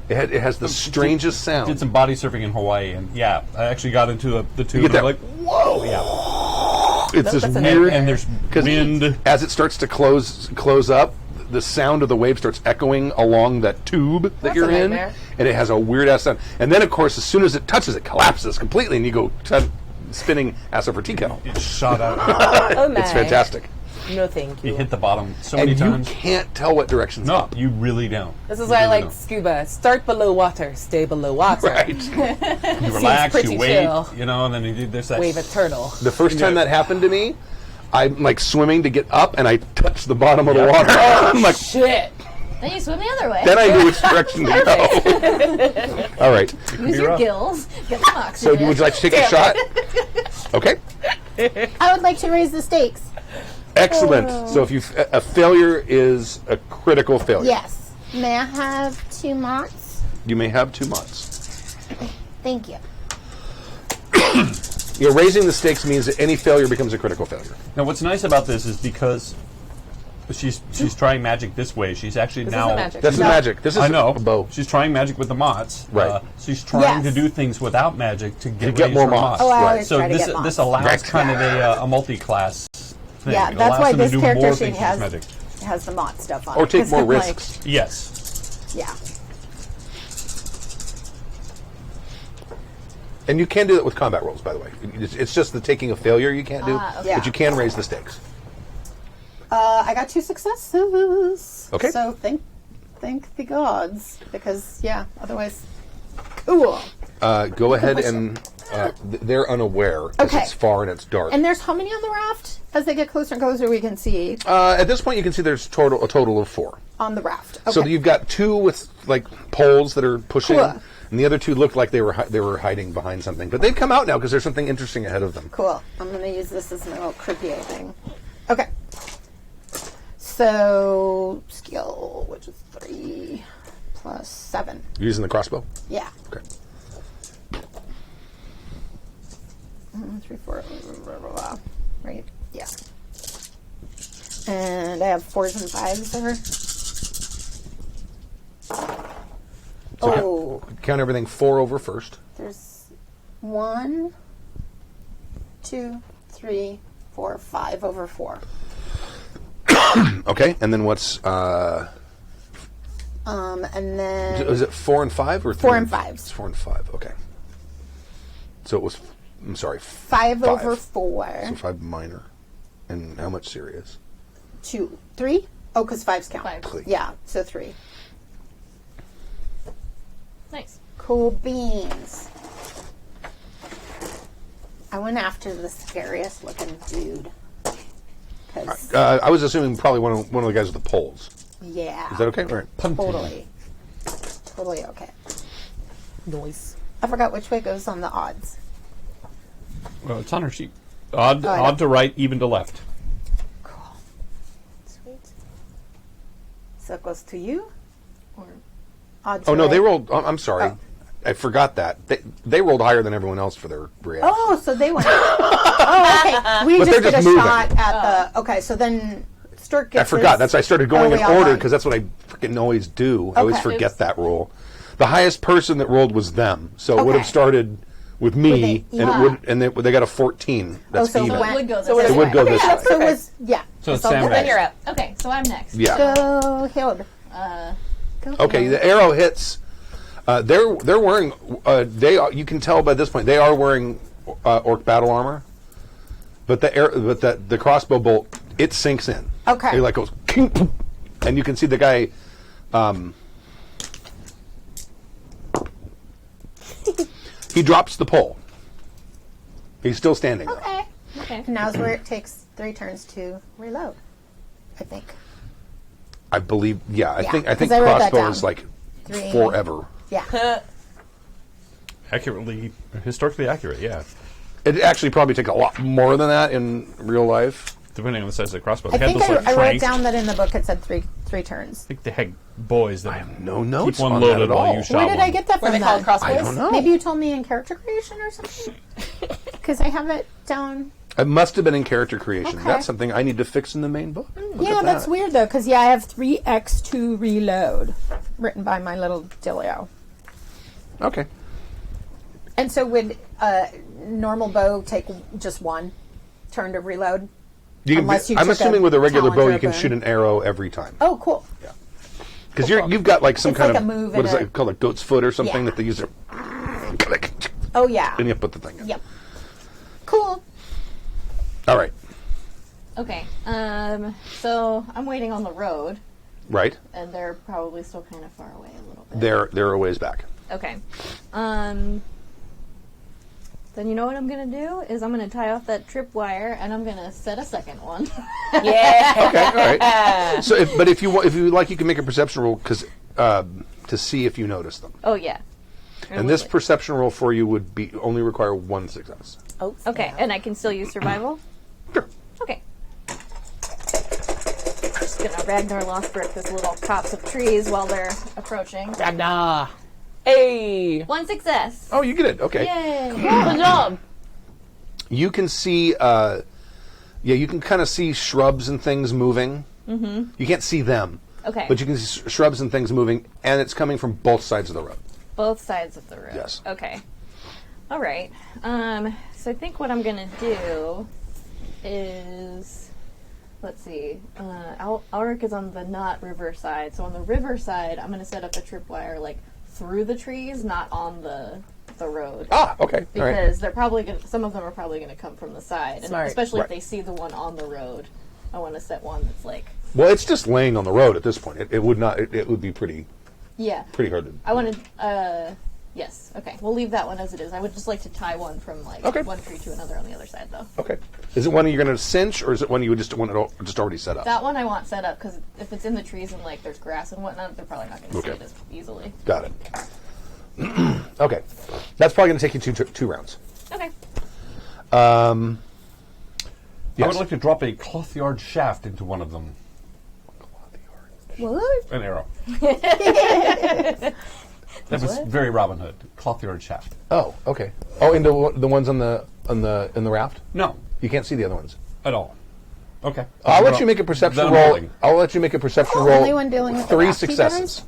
It has the strangest sound. Did some body surfing in Hawaii, and yeah, I actually got into the tube. get And I'm that- like, whoa, yeah. It's this That's a weird, And there's 'cause wind. as it starts to close up, the sound of the wave starts echoing along that tube that That's you're a in, nightmare. and it has a weird ass sound. And then, of course, as soon as it touches, it collapses completely, and you go spinning ass over tea kettle. It shot out. Oh my. It's fantastic, No, thank You you. hit the bottom so and many you times. can't tell what direction's No, up. you really don't. This is You why I really like don't. scuba. Start below water, stay below water. Right. You relax, pretty you wait, chill. and then you do this. That Wave a turtle. The first time that happened to me, I'm like swimming to get up, and I touch the bottom of the Yeah. water. I'm like, Shit. Then you swim the other way. then I knew which direction to go. All right. Use your rough. gills. Get some So oxygen. would you like to take a shot? Okay. I would like to raise the stakes. Excellent. So if a failure is a critical failure. Yes. May I have 2 mots? You may have 2 months. Thank you. Raising the stakes means that any failure becomes a critical failure. Now, what's nice about this is because she's trying magic this way. She's actually This now. isn't magic. This is magic. This is I know. a bow. She's trying magic with the mots. Right. She's trying Yes. to do things without magic to get, get raise more her mots. Oh, I Right. always So try to this get mots. this allows Right. kind of a multi-class thing. Yeah, It that's allows why them to this do character more sheet things has with magic. the mot stuff on Or it. take 'Cause more I'm like, risks. Yes. yeah. And you can do that with combat rolls, by the way. It's just the taking a failure you can't do, okay. but you can raise the stakes. I got 2 successes. Okay. So thank the gods, because otherwise, cool. Go ahead and they're unaware because Okay. it's far and it's dark. And there's how many on the raft? As they get closer and closer, we can see At this point, you can see there's a total of 4. on the raft. Okay. So you've got 2 with like poles that are pushing, Cool. and the other 2 looked like they were hiding behind something. But they've come out now because there's something interesting ahead of them. Cool. I'm going to use this as my little croupier thing. Okay. So, skill, which is 3 plus 7. You're using the crossbow. Yeah. Okay. 3, 4, blah, blah, blah. Right? Yeah. And I have 4s and 5s there. So count everything 4 over first. There's 1, 2, 3, 4, 5 over 4. Okay, and then what's And then is it 4 and 5 or 4 3 and 5s. It's 4 and 5. Okay. So it was. I'm sorry. 5 over 4. So 5 minor, and how much serious? 2, 3. Oh, because 5s count. 5. Yeah, so 3. Nice. Cool beans. I went after the scariest looking dude. 'Cause, I was assuming probably one of the guys with the poles. yeah. Is that okay? All right. Totally. Totally okay. Noise. I forgot which way goes on the odds. Well, it's on her sheet. Odd, Oh, I know. odd to right, even to left. Cool. Sweet. So it goes to you? Or odd to Oh no, right? they rolled. I'm sorry. Oh. I forgot that they rolled higher than everyone else for their reaction. Oh, so they went. Oh, okay. We But just they're did just a moving. shot at the. Okay, so then Sturk I gets. forgot. his- I started going we in all order died. because that's what I freaking always do. I always Okay. forget that rule. The highest person that rolled was them, so it would have Okay. started with me, With the- and yeah. it would, and they got a 14. That's so it even. went- Would go this So way. it It would go Okay, this yeah, way. so it was So it's all Sam good. Then you're up. Okay, so I'm next. Yeah. Go Hild. Go Okay. Hild. The arrow hits. They're wearing. You can tell by this point they are wearing orc battle armor, but the crossbow bolt it sinks in. Okay. It like goes, and you can see the guy. He drops the pole. He's still standing. though. Okay. Okay. And now's where it takes 3 turns to reload. I think. I believe. Yeah, I Yeah, think 'cause I wrote that crossbow down. is like 3. forever. Yeah. Accurately, historically accurate, yeah. It actually probably take a lot more than that in real life. Depending on the size of the crossbow. I They had think those, like, I wrote cranks. down that in the book it said three turns. I think they had boys that No keep notes one on that loaded at while all. you shot Where did one. I get that Were from? they called then? crossbows? I don't know. Maybe you told me in character creation or something. Because I have it down. It must have been in character creation. Okay. That's something I need to fix in the main book. Look Yeah, at that's that. weird though, because I have 3x to reload, written by my little Dilio. Okay. And so would normal bow take just 1 turn to reload? You can Unless you I'm took assuming a with a regular talent bow or you a can boon. shoot an arrow every time. Oh, cool. Because you've got like some It's kind like of a move what and is a- that called, like goat's foot or something Yeah. that they use their Oh, yeah. and you put the thing in. Yep. Cool. All right. Okay. So I'm waiting on the road, Right. and they're probably still kind of far away a little bit. They're a ways back. Okay. Then you know what I'm gonna do is I'm gonna tie off that tripwire and I'm gonna set a second one. Yeah. Okay. All right. So, if you like, you can make a perception roll because to see if you notice them. Oh yeah. And this perception roll for you would be only require 1 success. Oh, Okay, and I can still use survival. Sure. Okay. Just gonna Ragnar Lothbrok this little copse of trees while they're approaching. Nah. Hey. 1 success. Oh, you get it. Okay. Yay! Good job. You can see, you can kind of see shrubs and things moving. Mm-hmm. You can't see them, Okay. but you can see shrubs and things moving, and it's coming from both sides of the road. Both sides of the road. Yes. Okay. All right. So I think what I'm gonna do is, let's see. Ulrich is on the not river side, so on the river side, I'm gonna set up a tripwire like through the trees, not on the road. Ah, okay. All right. Because they're probably gonna, some of them are probably going to come from the side, and Smart. especially Right. if they see the one on the road. I want to set one that's like, Well, it's just laying on the road at this point. It would not. It would be pretty yeah. hard to. I want to. Yes. Okay. We'll leave that one as it is. I would just like to tie one from like Okay. one tree to another on the other side, though. Okay. Is it one you're going to cinch, or is it one you would just want it just already set up? That one I want set up because if it's in the trees and like there's grass and whatnot, they're probably not going to Okay. see it as easily. Got it. Okay. That's probably going to take you two rounds. Okay. I Yes. would like to drop a cloth-yard shaft into one of them. What? An arrow. That was very Robin Hood. Cloth-yard shaft. Oh, okay. Oh, into the ones in the raft. No, You can't see the other ones. at all. Okay. I'll let you make a perception Then I'm roll. rolling. I'll let you make a perception Oh, roll. only when dealing with the 3 rafty successes.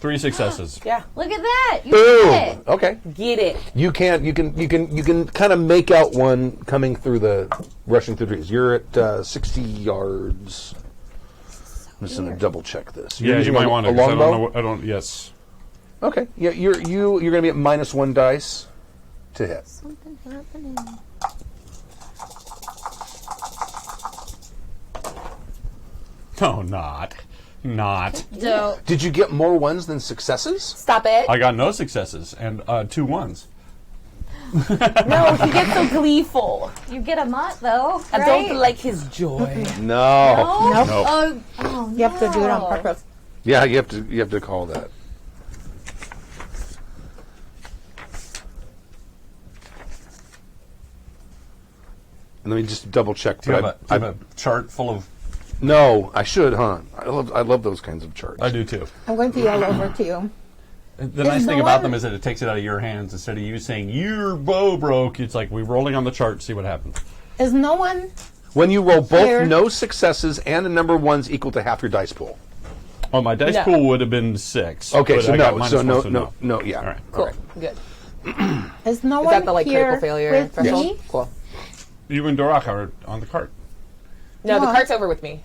3 successes. Yeah. Look at that. You Boom. did it. Okay. Get it. You can kind of make out one coming through rushing through the trees. You're at 60 yards. I'm just going to double check this. You're Yeah, you using might a want to. I don't longbow? know. What, I don't. Yes. Okay. Yeah, you're going to be at -1 dice to hit. Something happening. No, not. So Did you get more ones than successes? Stop it. I got no successes and 2 1s. No, he gets so gleeful. you get a mott though, I right? don't like his joy. No. Oh, Nope. No. oh, You have to do it on no. purpose. Yeah, you have to call that. Let me just double check. Do you but have a chart full of? no, I should, huh? I love those kinds of charts. I do too. I'm going to yell over to you. The nice thing no about one- them is that it takes it out of your hands instead of you saying your bow broke. It's like we're rolling on the chart, see what happens. Is no one? When you roll both Here. no successes and a number of ones equal to half your dice pool. Oh, my dice No. pool would have been 6. Okay, but so I got no, minus so one, no, yeah. All right. Cool. Good. Is no Is one that the like here critical failure with threshold? me? Cool. You and Dorak are on the cart. No, the What? cart's over with me.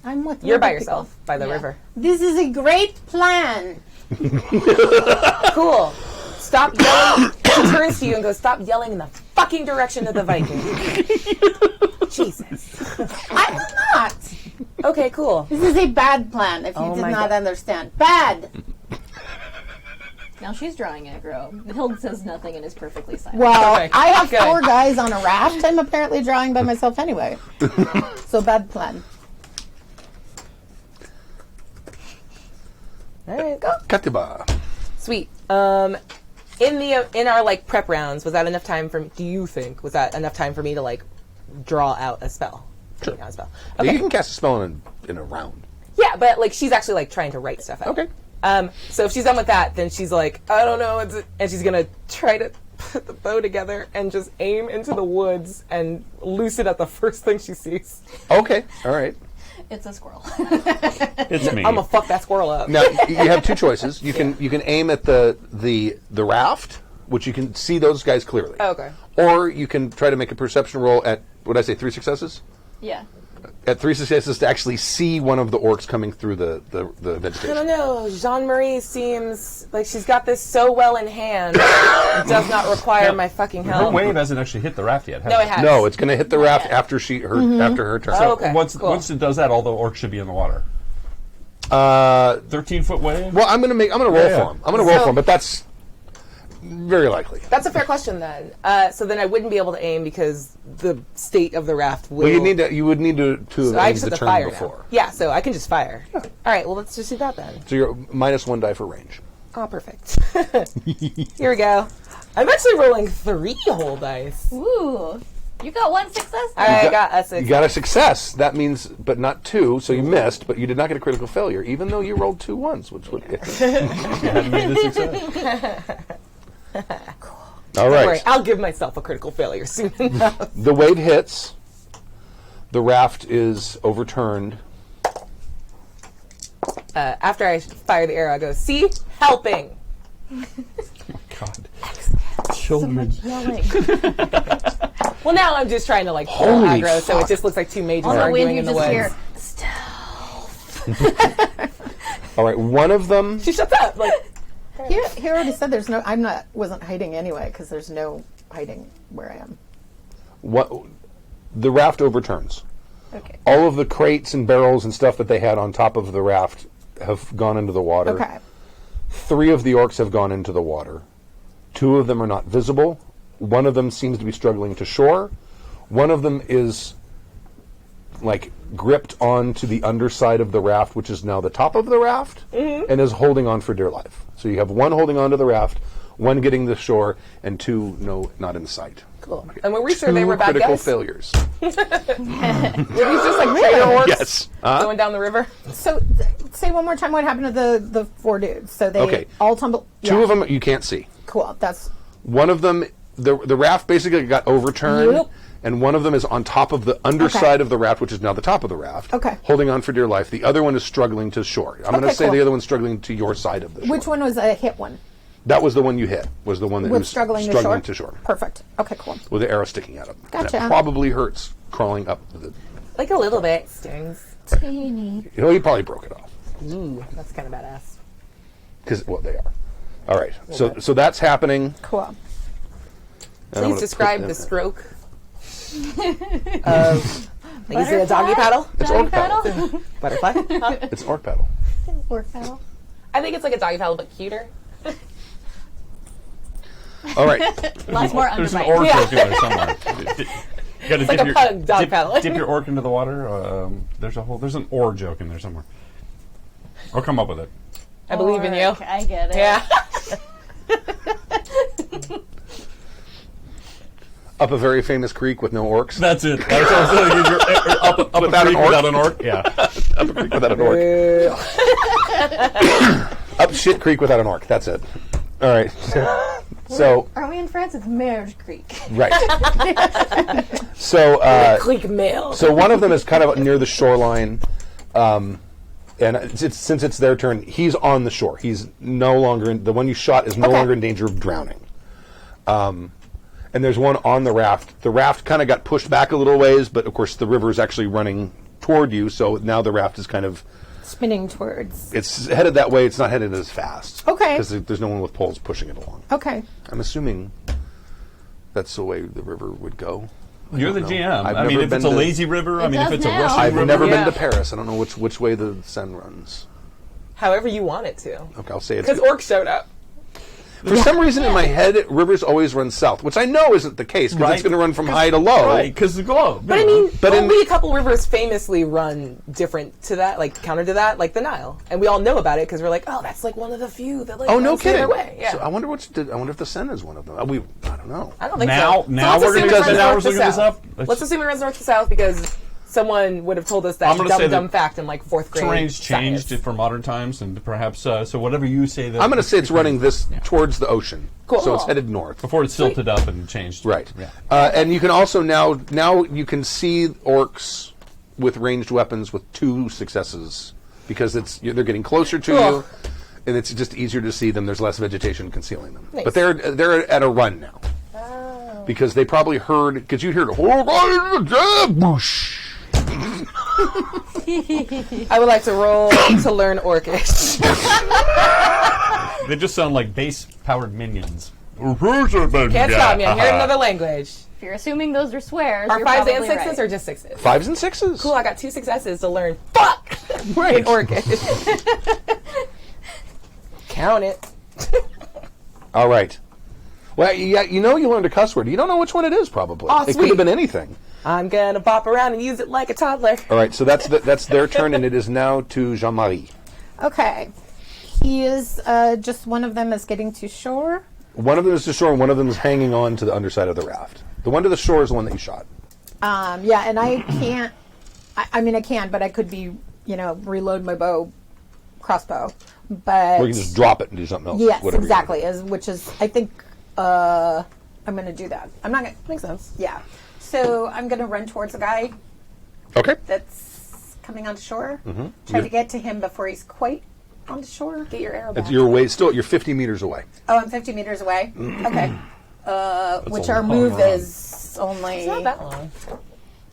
I'm with You're by other yourself people. by the Yeah. river. This is a great plan. Cool. Stop yelling. She turns to you and goes, "Stop yelling in the fucking direction of the Viking." Jesus. I'm not. Okay, cool. This is a bad plan. If you Oh did my not God. understand, bad. Now she's drawing aggro. Matilda says nothing and is perfectly silent. Well, Perfect. I have Good. 4 guys on a raft. I'm apparently drawing by myself anyway. So bad plan. All right, go. Katiba. Sweet. In our like prep rounds, was that enough time for? Do you think was that enough time for me to like draw out a spell? Sure. Draw out a spell. You Okay. can cast a spell in a round. Yeah, but like she's actually like trying to write stuff out. Okay. So if she's done with that, then she's like, I don't know, and she's gonna try to put the bow together and just aim into the woods and loose it at the first thing she sees. Okay. All right. It's a squirrel. It's me. I'm gonna fuck that squirrel up. Now you have 2 choices. You can aim at the raft, which you can see those guys clearly. Oh, okay. Or you can try to make a perception roll at, what did I say, 3 successes? Yeah. At 3 successes to actually see one of the orcs coming through the I vegetation. don't know. Jean-Marie seems like she's got this so well in hand. It does not require my fucking Her help. wave hasn't actually hit the raft yet, has No, it has. No, it's going to hit the raft yet. after after her turn. Oh, okay. Once cool. it does that, all the orcs should be in the water. 13-foot wave? Well, I'm going to roll Yeah. for him. I'm going to roll for him, but that's very likely. That's a fair question then. So then I wouldn't be able to aim because the state of the raft will. Well, you would need to So I aim just the have to turn fire before. now. Yeah, so I can just fire. All right, well let's just do that then. So you're -1 die for range. Oh, perfect. Here we go. I'm actually rolling 3 whole dice. Ooh. You got 1 success? I got a 6. You got a success. That means, but not 2, so you missed, but you did not get a critical failure, even though you rolled 2 ones, which would... You hadn't made the success. All Don't right. worry, I'll give myself a critical failure soon enough. The wave hits. The raft is overturned. After I fire the arrow, I go, see? Helping. God. Children. Yelling. Well, now I'm just trying to like pull Holy aggro, so fuck. it just looks like 2 mages On the arguing wind, you in the just woods. hear, All right, one of them... She shuts up. Like, He already said there's no. Wasn't hiding anyway because there's no hiding where I am. The raft overturns. Okay. All of the crates and barrels and stuff that they had on top of the raft have gone into the water. Okay. 3 of the orcs have gone into the water. 2 of them are not visible. One of them seems to be struggling to shore. One of them is like gripped onto the underside of the raft, which is now the top of the raft, and is holding on for dear life. So you have 1 holding on to the raft, 1 getting to shore, and 2 not in sight. cool. And were we sure they were 2 bad critical guys? failures. Were these just like traitor orcs Yes. going down the river? So say one more time what happened to the 4 dudes. So they Okay. all tumbled. 2 of them you can't see. Cool. That's One of them, the raft basically got overturned, Yep. and one of them is on top of the underside of the raft, which is now the top of the raft, Okay. holding on for dear life. The other one is struggling to shore. I'm going to Okay, say cool. the other one's struggling to your side of the shore. which one was a hit one? That was the one you hit, was the one that With was struggling to shore. Perfect. Okay, cool. With the arrow sticking at him. And Gotcha. it probably hurts crawling up. Like a little bit. Stings. teeny. He probably broke it off. Ooh, that's kind of badass. Because, well, they are. All right. So that's happening. Cool. And I'm Please gonna describe put the them- stroke. Like, is it a doggy paddle? It's orc paddle. Butterfly? Huh? It's an orc paddle. Orc paddle. I think it's like a doggy paddle, but cuter. All right. Lots more There's an underbite. orc Yeah. joke in there somewhere. You gotta like a pug dog paddle. dip your orc into the water. There's an or joke in there somewhere. I'll come up with it. I believe in you. Orc, I get it. Yeah. Up a very famous creek with no orcs. That's it. That's what I'm saying. You're up Without a an creek orc? without an orc. Yeah. Up a creek without an orc. Up shit creek without an orc. That's it. All right. So Are we in France? It's Merge Creek. right. So Click mail. so one of them is kind of near the shoreline, and since it's their turn, he's on the shore. He's no longer the one you shot is no longer in danger of drowning. And there's one on the raft. The raft kind of got pushed back a little ways, but of course the river is actually running toward you. So now the raft is kind of Spinning towards. it's headed that way. It's not headed as fast. Okay. Because there's no one with poles pushing it along. Okay. I'm assuming that's the way the river would go. You're the don't know. GM. I've I mean, never if it's a been to- lazy river, I mean, if does it's a now. rushing I've river. never Yeah. been to Paris. I don't know which way the Seine runs. However you want it to. Okay, I'll say it's Because orcs showed up. for some reason in my head rivers always run south, which I know isn't the case because Right. it's going to run from high to low. Right, because the globe. But I mean, But in- only a couple rivers famously run different to that, like counter to that, like the Nile, and we all know about it because we're like, oh, that's like one of the few that like. Oh, no runs the other kidding. way. Yeah. So I wonder I wonder if the Seine is one of them. I don't know. I don't think Now- so. now let's we're assume gonna it runs spend north hours to looking this south. up. Let's assume it runs north to south because someone would have told us I'm that gonna say dumb that fact in like fourth grade. terrain's science. changed for modern times, and perhaps so. Whatever you say, that I'm going to say it's running this towards the ocean. Cool. So it's headed north. before it silted up and changed. Right. Yeah. And you can also now you can see orcs with ranged weapons with 2 successes because they're getting closer to Cool. you, and it's just easier to see them. There's less vegetation concealing them. Nice. But they're at a run now because they probably heard because you heard whoosh. I would like to roll to learn Orcish. They just sound like base-powered minions. Can't stop me. I hear another language. If you're assuming those are swears, Are you're 5s and probably 6s right. or just 6s? 5s and 6s. Cool, I got 2 successes to learn fuck in Orcish. Count it. All right. Well, yeah, you learned a cuss word. You don't know which one it is, probably. Oh, it could sweet. have been anything. I'm gonna bop around and use it like a toddler. All right, so that's their turn, and it is now to Jean-Marie. Okay. He is just one of them is getting to shore. One of them is to shore, and one of them is hanging on to the underside of the raft. The one to the shore is the one that you shot. Yeah, and I can't. I mean, I can, but I could be, reload my crossbow. But Or you can just drop it and do something else. yes, whatever you exactly. Which is, I think, I'm going to do that. I'm not going. Makes sense. Yeah. So I'm going to run towards the guy want. Okay. that's coming onto shore. Mm-hmm. Try to get to him before he's quite onto shore. Get your arrow back. You're 50 meters away. Oh, I'm 50 meters away. Okay. Which a our long move run. is only. It's not that long.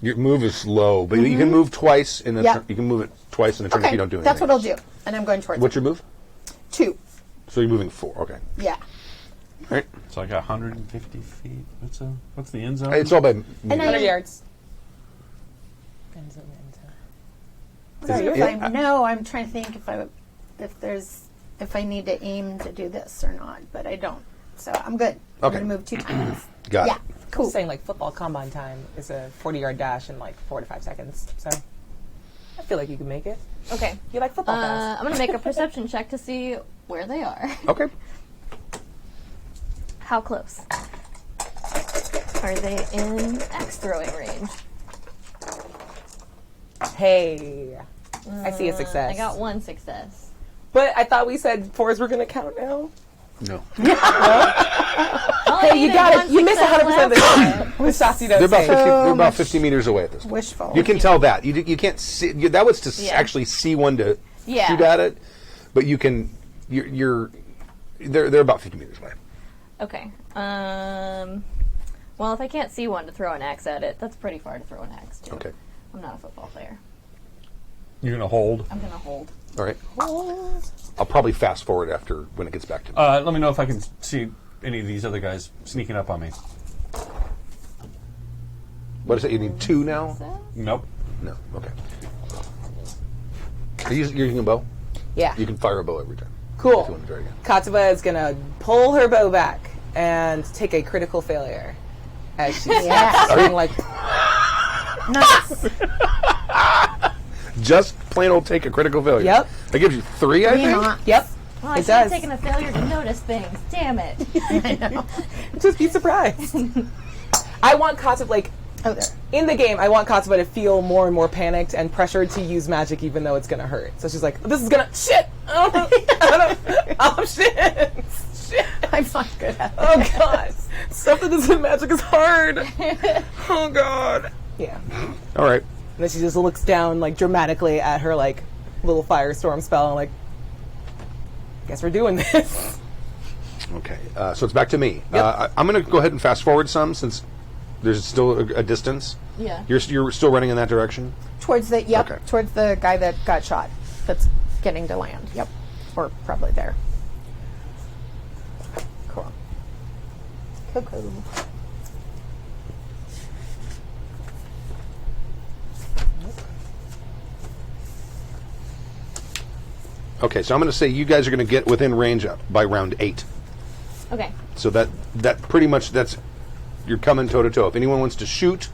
Your move is slow, but you can move twice in a Yeah. turn. You can move it twice in a turn if Okay, you don't do anything. that's what I'll do, and I'm going towards What's your move? 2. So you're moving 4. Okay. Yeah. All right. It's like 150 feet. What's the end zone? It's all by. And 100 yards. No, I'm trying to think if I need to aim to do this or not, but I don't. So I'm good. I'm Okay. going to move 2 times. Got Yeah. it. Cool. Cool. Saying like football combine time is a 40-yard dash in like 4 to 5 seconds. So I feel like you can make it. Okay. You like football fast. I'm going to make a perception check to see where they are. Okay. How close? Are they in axe throwing range? Hey, I see a success. I got 1 success. But I thought we said 4s were going to count now. No. Hey, you got it. You missed 100% of the time. With saucy They're about 50, don't they're about 50 meters away at this point. Wishful. You can tell that. You can't see. That was to Yeah. actually see one to Yeah. shoot at it, but you can. They're about 50 meters away. Okay. Well, if I can't see one to throw an axe at it, that's pretty far to throw an axe to. Okay. I'm not a football player. You're gonna hold. I'm going to hold. All right. I'll probably fast forward after when it gets back to me. Let me know if I can see any of these other guys sneaking up on me. What is it? You need 2 now? Nope. No. Okay. You're using a bow? Yeah. You can fire a bow every time. Cool. If you want to try again. Katsuba is going to pull her bow back and take a critical failure as she starts swinging like Nice. Just plain old take a critical failure. Yep. That gives you 3, I think. Yep. Well, I It should have does. taken a failure to notice things. Damn it. Just be surprised. I want Katsuba, like, Oh, there. in the game, I want Katsuba to feel more and more panicked and pressured to use magic even though it's going to hurt. So she's like, this is going to, shit! Oh, shit! Shit! I'm not good at it. Oh god. Stuff that isn't magic is hard. Oh god. Yeah. All right. And then she just looks down like dramatically at her like little firestorm spell and like, guess we're doing this. Okay. So it's back to me. Yep. I'm going to go ahead and fast forward some since there's still a distance. Yeah. You're still running in that direction? Towards the Okay. towards the guy that got shot. That's getting to land. Yep. Or probably there. Cool. Cool. Okay, so I'm going to say you guys are going to get within range by round 8. Okay. So that pretty much you're coming toe to toe. If anyone wants to shoot,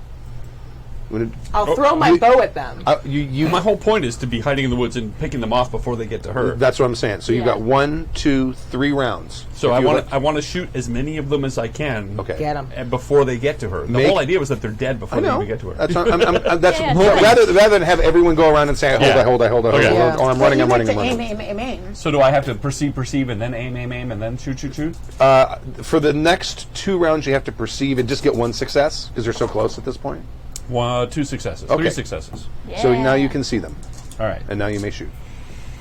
I'll throw my bow at them. My whole point is to be hiding in the woods and picking them off before they get to her. That's what I'm saying. So you've Yeah. got 1, 2, 3 rounds. So If I you want to shoot as many of them as I can. Okay. Get 'em. And before they get to her. The Make- whole idea was that they're dead I before they know. even get to her. That's Yeah, rather than have everyone go around and say, hold Yeah. I hold, Okay. Yeah. or I'm running, I'm running, I'm running. Aim. So do I have to perceive, and then aim, and then shoot? For the next 2 rounds, you have to perceive and just get 1 success because they're so close at this point. 2 successes. Okay. 3 successes. Yeah. So now you can see them, All right. and now you may shoot.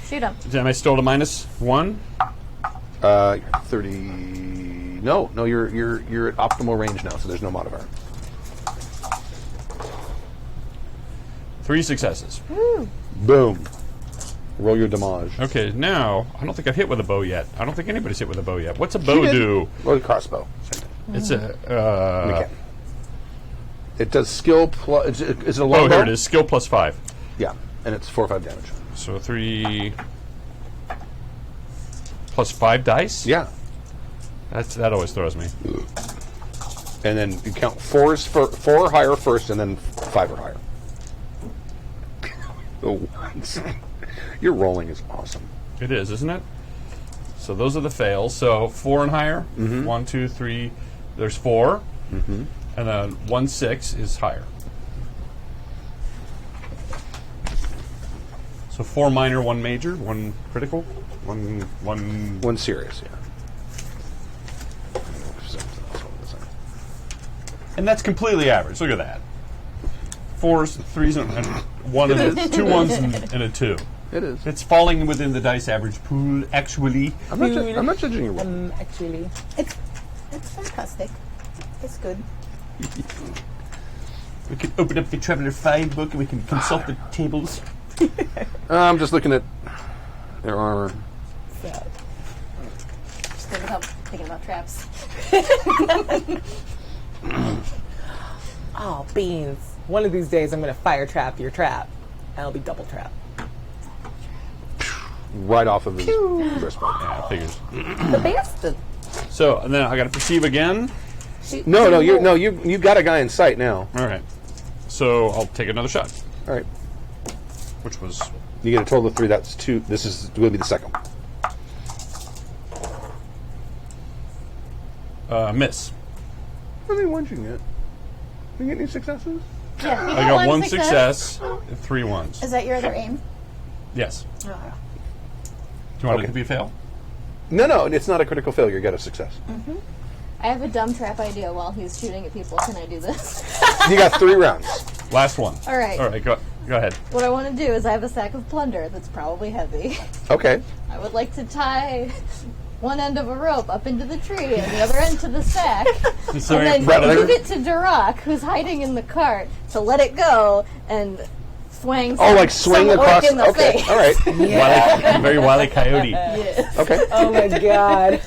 Shoot him. Am I still at a -1? 30. No, you're at optimal range now, so there's no modifier. 3 successes. Boom. Roll your damage. Okay, now, I don't think I've hit with a bow yet. I don't think anybody's hit with a bow yet. What's a bow do? Roll your crossbow. Same thing. It's a... Okay. It does skill plus. Is it a long Oh, here bow? it is. Skill +5. Yeah, and it's 4 or 5 damage. So 3 plus 5 dice? Yeah, That always throws me. and then you count 4 or higher first, and then 5 or higher. The ones. Your rolling is awesome. It is, isn't it? So those are the fails. So 4 and higher. 1, 2, 3. There's 4. And then 1, 6 is higher. So 4 minor, 1 major, 1 critical, 1. One serious, yeah. And that's completely average. Look at that. 4s, 3s, and 1 and 2 1s and a 2. It is. It's falling within the dice average pool, actually. I'm not judging your roll. Actually. It's fantastic. It's good. We can open up the Traveller 5 book and we can consult the tables. I'm just looking at their armor. Just thinking about traps. Oh, beans. One of these days I'm going to fire trap your trap. And it'll be double trap. Right off of his breastplate. Yeah, figures. The bastard. So, and then I got to perceive again. No, you got a guy in sight now. All right. So I'll take another shot, All right. which was You get a total of 3. That's 2. This is going to be the second one. miss. How many ones you get? You get any successes? Yeah, I got 1 success and 3 1s. Is that your other aim? Yes. Do you want it to be a fail? No, it's not a critical failure. You got a success. I have a dumb trap idea while he's shooting at people. Can I do this? You got 3 rounds. Last one. All right. All right, go ahead. What I want to do is I have a sack of plunder that's probably heavy. Okay. I would like to tie one end of a rope up into the tree and the other end to the sack. So And then Rather- leave it to Duroc, who's hiding in the cart, to let it go and swing Oh, like swing some orc across. in the Okay. face. All right. Very Wile E. Coyote. Yes. Okay. Oh my god.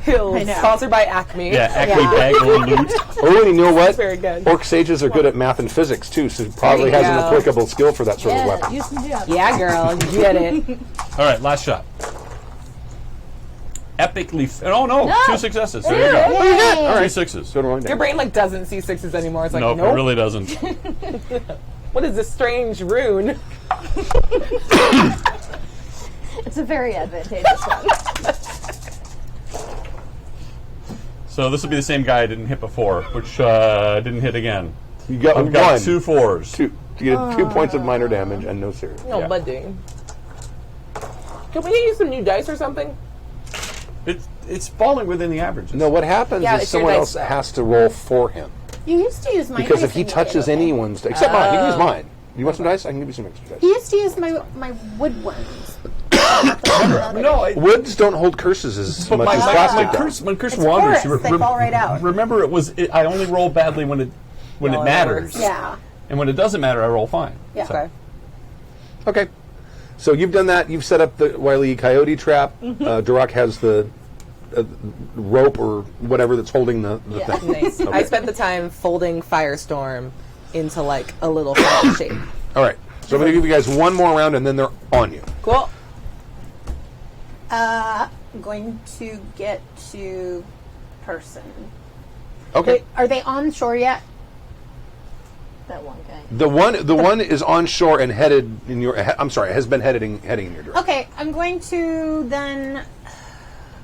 He'll I know. sponsored by Acme. Yeah, Acme bag of loot. Oh, and you know what? Very good. Orc sages are good at math and physics too, so it probably There you has an go. applicable skill for that sort of Yeah, weapon. use some jobs. Yeah, girl. Get it. All right, last shot. Epically. Oh, no. No. 2 successes. There you go. All 3 right. 6s. So rolling Your down. brain like doesn't see 6s anymore. It's like, Nope, nope. it really doesn't. What is this strange rune? It's a very advantageous one. So this will be the same guy I didn't hit before, which didn't hit again. You got I've got 1. 2 4s. 2. You get 2 points of minor damage and no serious. No, Yeah. buddy. Can we get you some new dice or something? It's falling within the averages. No, what happens Yeah, is it's your someone dice else roll. has to roll for him. You used to use my Because dice if he and you touches did okay. anyone's, except mine, you can use mine. You want some dice? I can give you some extra dice. He used to use my wood ones. No, Woods don't hold curses as but much my, as my, plastic my does. curse, my curse It's wanders. porous, they fall right out. Remember, I only roll badly when it matters. Yeah. And when it doesn't matter, I roll fine. Yeah. Okay. Okay. So you've done that. You've set up the Wile E. Coyote trap. Duroc has the rope or whatever that's holding the thing. Nice. I Okay. spent the time folding Firestorm into like a little fire shape. All right. So I'm going to give you guys one more round, and then they're on you. Cool. Going to get to person. Okay. Wait, are they on shore yet? That one guy. The one is on shore and headed in your. I'm sorry, has been heading in your direction. Okay, I'm going to then.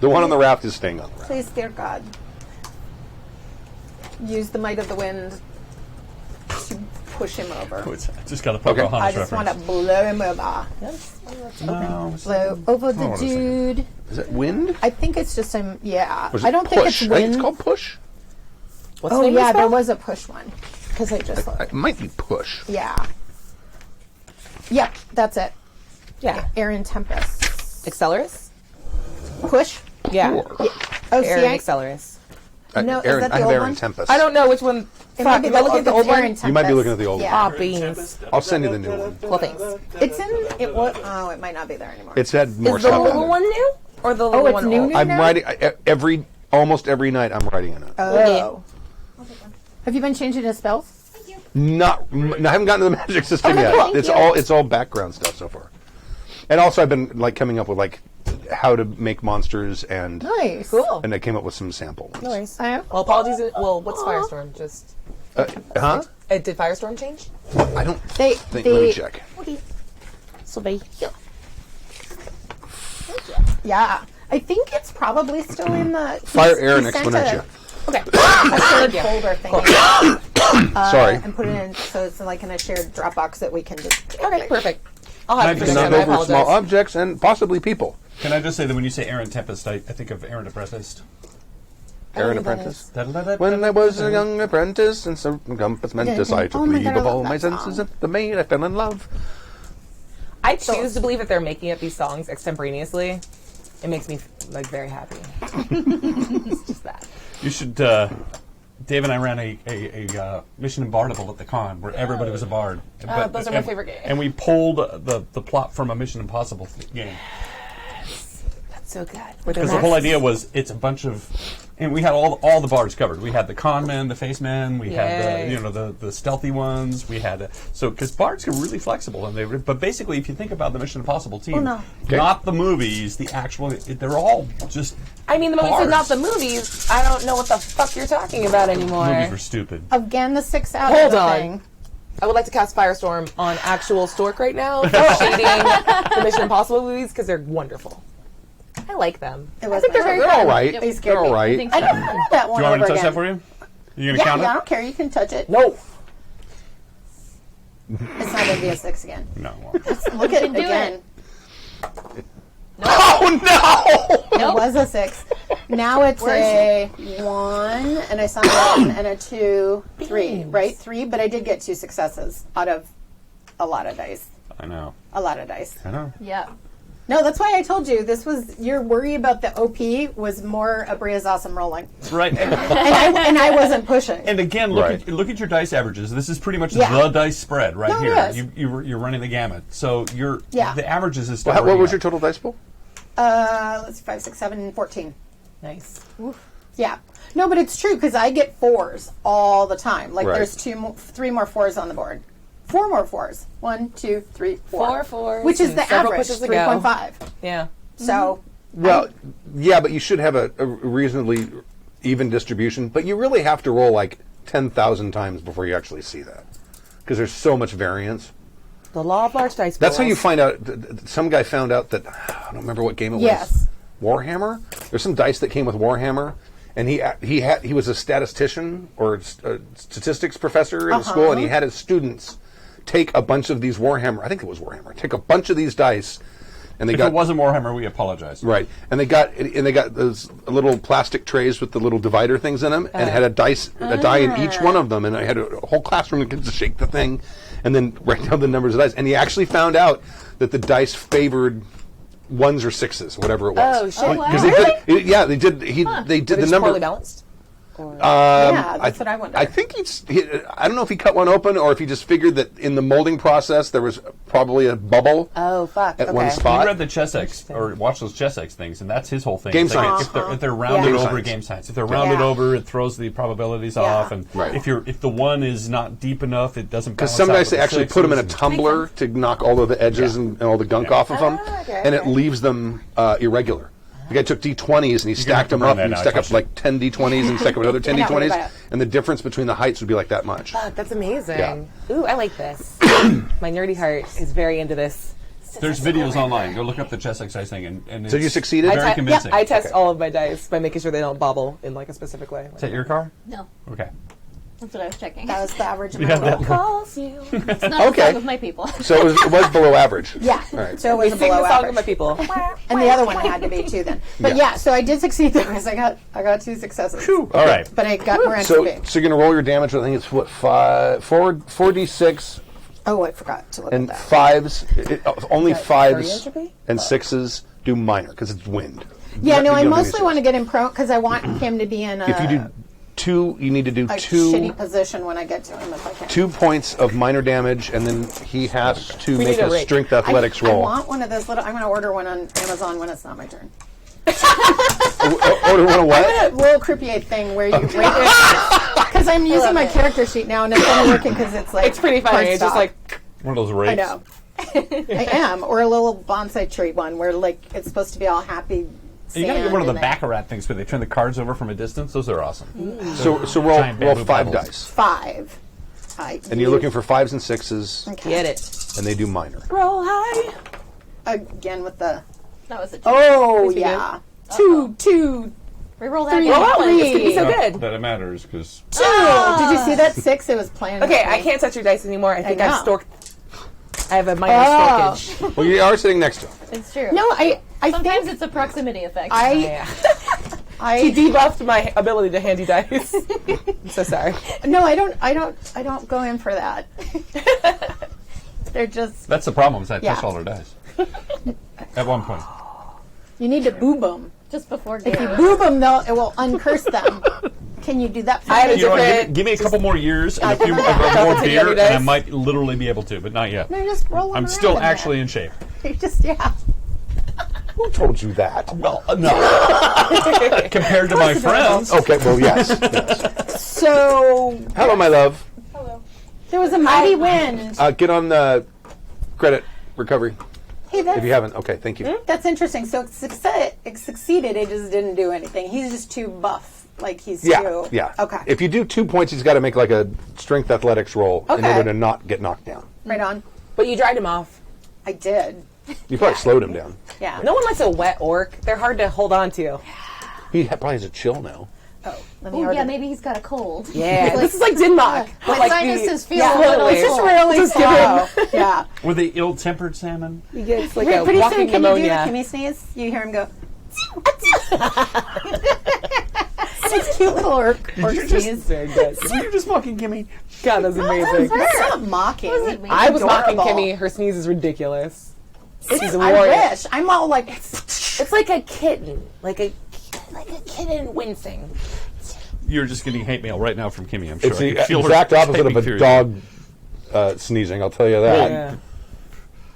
The one on the raft is staying on the raft. Please, dear God, use the might of the wind to push him over. I just got a Pocahontas Okay. I just want to reference. blow him over. No, Blow over the Hold on a second. dude. Is it wind? I think it's just him. Yeah. Or is I it don't think push? it's I think wind. it's called push. What's the Oh name of yeah, the there spell? was a push one. Because I just It might be push. yeah. Yep, that's it. Yeah. Aaron Tempest. Accelerus? Push. Yeah. Or- Oh, see, Aaron I, Accelerus. No, is Aaron, that the I have old Aaron one? Tempest. I don't know which one. it might Fuck, be am I looking at the it's old one? Aaron You might be Tempest. looking at the old Yeah. Ah, beans. I'll send you the new one. Well, thanks. It's in. It was. Oh, it might not be there anymore. It's had more Is the stuff in little it. one new? Or the little it's one new old? new? I'm now? writing almost every night. I'm writing in it. Oh. Have you been changing his spells? I haven't gotten to the magic system Okay, yet. cool. It's all background stuff so far. And also, I've been like coming up with like how to make monsters and Nice. Cool. and I came up with some sample ones. No worries. I- Well, apologies. Well, what's Firestorm? Just Huh? did Firestorm change? I don't They. think. they Let me check. So they. Yeah. I think it's probably still in the. Fire he Aaron sent Exponentia. Okay. A shared Yeah. folder thing. Sorry. And put it in, so it's like in a shared Dropbox that we can just. Okay. Perfect. I'll have it Can for I next Knock time. I over small apologize. objects and possibly people. Can I just say that when you say Aaron Tempest, I think of Aaron Apprentice. Aaron know who that Apprentice. When When I was a young apprentice and some compassment, I took Oh my leave God, I of all love my that senses song. and the maid I fell in love. I choose to believe that they're making up these songs extemporaneously. It makes me like very happy. It's just that. You should. Dave and I ran a Mission Imbartable at the con where everybody was a bard. Those are my favorite games. And we pulled the plot from a Mission Impossible game. That's so good. Because the whole idea was it's a bunch of, and we had all the bards covered. We had the con men, the face men, we had Yay. the stealthy ones. We had so because bards are really flexible, and but basically if you think about the Mission Impossible team, not the movies, the actual, they're all just. I mean, the moment you said not bards. the movies, I don't know what the fuck you're talking about anymore. Movies were stupid. Again, the 6 out Hold of the on. thing. I would like to cast Firestorm on actual Stork right now for shading the Mission Impossible movies because they're wonderful. I like them. It was I think they're very They're all fun. right. They scared They're all me. right. think I so. don't know that one Do you want me over to touch again. that for you? You gonna Yeah, count yeah, I it? don't care. You can touch it. No. It's not going to be a 6 again. No. Look at it do again. Oh no! It was a 6. Now it's a 1, and I saw a 1 and a 2, 3. Right? 3, but I did get 2 successes out of a lot of dice. I know. A lot of dice. I know. Yeah. No, that's why I told you this was your worry about the OP was more Abria's awesome rolling, Right. and I wasn't pushing. And again, Right. look at your dice averages. This is pretty much Yeah. the dice spread right No, it here. is. You're running the gamut. So Yeah. the averages is still. What working was out. your total dice pool? Let's see, 5, 6, 7, 14. Nice. Yeah. No, but it's true because I get 4s all the time. Like Right. there's 3 more 4s on the board. 4 more 4s. 1, 2, 3, 4. 4 4s Which is and the several average, pushes to go. 3.5. Yeah. So Well, yeah, but you should have a reasonably even distribution. But you really have to roll like 10,000 times before you actually see that, because there's so much variance. The law of large dice. That's how you pools. find out. Some guy found out that I don't remember what game it Yes. was. Warhammer. There's some dice that came with Warhammer, and he was a statistician or a statistics professor in school, and he had his students take a bunch of these Warhammer. I think it was Warhammer. Take a bunch of these dice and they If got it wasn't Warhammer, we apologize. right, and they got those little plastic trays with the little divider things in them, and had a die in each one of them, and I had a whole classroom that could shake the thing, and then write down the numbers of dice, and he actually found out that the dice favored 1s or 6s, whatever it was. Oh shit! wow. Because they did Were the they just number. poorly balanced? Yeah, that's what I wonder. I think I don't know if he cut one open or if he just figured that in the molding process there was probably a bubble Oh fuck! at okay. one You spot. read the Chessex or watch those Chessex things, and that's his whole thing. Game It's like science. if they're rounded Game over, science. game science. If they're rounded Yeah. over, it throws the probabilities off, and Right. if the one is not deep enough, it doesn't. Because Balance some out guys with they the actually put them in a sixes. tumbler to knock all of the edges and all the gunk off of them, okay, and it okay. leaves them irregular. The guy took D20s and he stacked to them burn up, that and he now, stacked up trust like 10 D20s and stacked up another 10 I know, what D20s, about it? and the difference between the heights would be like that much. Fuck, that's amazing. Yeah. Ooh, I like this. My nerdy heart is very into this. There's videos online. Go look up the Chessex dice thing, and So you it's succeeded? Very convincing. I test Okay. all of my dice by making sure they don't bobble in like a specific way. Is that your car? No, Okay. that's what I was checking. That was the average Yeah, amount. that- Calls you. It's not Okay. the song of my people. So it was below average. Yeah, All right. so it We was sing below the song average. of my people. And the other one had to be too then. But Yeah. yeah, so I did succeed there because I got 2 successes. All right. But I got more So entropy. you're going to roll your damage. I think it's what 4d6 Oh, I forgot to look and at that. 5s. Only Okay, 5s entropy? and 6s do minor because it's wind. Yeah, no, I You don't do mostly any want to get him prone because I want him to be in If you do 2, you need to do a 2 shitty position when I get to him if I can. 2 points of minor damage, and then he has to We make need a a rate. strength athletics I roll. want one of those little. I'm going to order one on Amazon when it's not my turn. Order one of what? A little croupier thing where you rate it. Because I'm using my character sheet now and it's only working because it's like. It's pretty funny. It's just cardstock. like One of those I rates. know. I am. Or a little bonsai tree one where like it's supposed to be all happy. You gotta get one of the sand and Baccarat things where they turn the cards over from a distance. Those are awesome. So Giant roll bamboo 5 pebbles. dice. 5. And you're looking for 5s and 6s, Okay. get it. and they do minor. Roll high. Again with the. That was a two. Oh, Please be yeah. 2. Reroll that. Three. again. Roll that one. It's gonna be so Not good. that it matters because 2. Did you see that 6? It was playing. Okay, with I me. can't touch your dice anymore. I think know. I've storked. I have a minor Oh. storkage. Well, you are sitting next to him. It's true. No, I Sometimes think it's a proximity effect. He I debuffed my ability to hand you dice. I'm so sorry. no, I don't go in for that. They're just that's the problem. Is I Yeah. touch all their dice at one point. you need to boob them. Just before If you game. boob them, it will uncurse them. Can you do that for I had me? a You know what? different- Give me a couple more years and a few more Double beer, take and I dice. might literally be able to, but not yet. No, just roll them I'm around still in actually in shape. there. You just yeah. Who told you that? Well, no. Compared to my friends. Okay, well, yes. yes. So Hello, my love. there was a mighty wind. Get on the credit recovery Hey, if you haven't. Okay, thank you. that's interesting. So it succeeded. It just didn't do anything. He's just too buff. Like he's Yeah, too. yeah. Okay. If you do 2 points, he's got to make like a strength athletics roll in Okay. order to not get knocked down. right on. But you dried him off. I did. You probably slowed him down. Yeah. No one likes a wet orc. They're hard to hold on to. He probably has a chill now. Oh, let me Oh order. yeah, maybe he's got a cold. Yeah, this is like Dinmok. My Like sinuses feel yeah, a little totally. This is cold. really Just give slow. Yeah. Were they ill-tempered salmon? He gets like Pretty a soon, walking can you do pneumonia. the Kimmy sneeze? You hear him go. It's a cute little orc sneeze. Very good. You're just fucking Kimmy. God, that's amazing. That's not mocking. I was mocking Adorable. Kimmy. Her sneeze is ridiculous. She's a I warrior. wish. I'm all like. It's like a kitten, like a kitten wincing. You're just getting hate mail right now from Kimmy. I'm sure. It's I the can feel her exact opposite of typing through a you. dog sneezing, I'll tell you that. Yeah.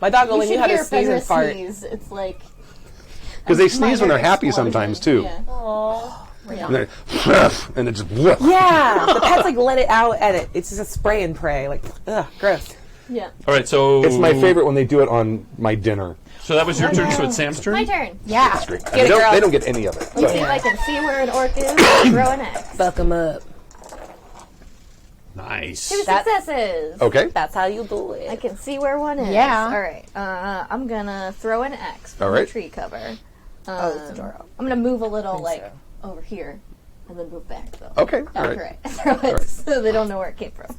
My dog You only knew should how to hear sneeze and Pezza fart. sneeze. It's like Because they sneeze when they're minor happy explosion. sometimes, too. Yeah. And and it just... Yeah, the pets like let it out at it. It's just a spray and pray. Like, ugh, gross. Yeah. All right, so It's my favorite when they do it on my dinner. So that was your turn. So it's Sam's turn. My turn. Yeah. It's great. it, They girl. don't get any of it. Let's see if I can see where an orc is. Throw an X. Fuck them up. Nice. 2 successes. Okay. That's how you do I it. can see where one is. Yeah. All right. I'm gonna throw an X from All right. the tree cover. Oh, it's adorable. I'm gonna move a little like so. over here, and then move back though. Okay, all After right. I throw it, so they don't know where it came from.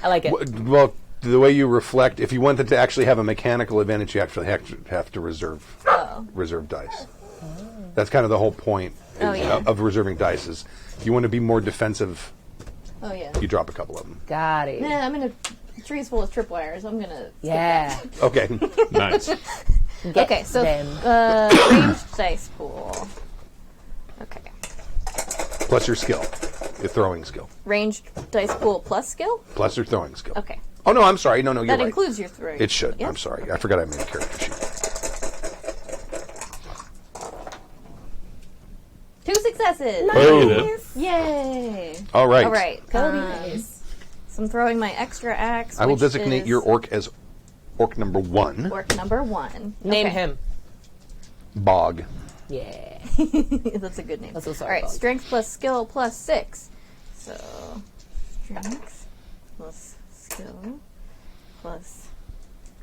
I like it. Well, the way you reflect, if you wanted to actually have a mechanical advantage, you actually have to reserve dice. That's kind of the whole point of reserving dice. Is if you want to be more defensive, you drop a couple of them. Got it. Nah, I'm in a tree's full of tripwires. I'm gonna. Yeah. Okay. Nice. Okay, so them. ranged dice pool. Okay. Plus your skill, your throwing skill. Ranged dice pool plus skill? Plus your throwing skill. Okay. Oh no, I'm sorry. No, you're That right. includes your throwing. It should. Yeah? I'm sorry. I forgot I made a character sheet. 2 successes! Boom. Yay! All right. All right. So I'm throwing my extra axe. I will which designate is your orc as orc number 1. orc number 1. Name Okay. him. Bog. Yeah. That's a good name. That's what's up, All right, Bog. strength plus skill plus 6. So, strength plus skill plus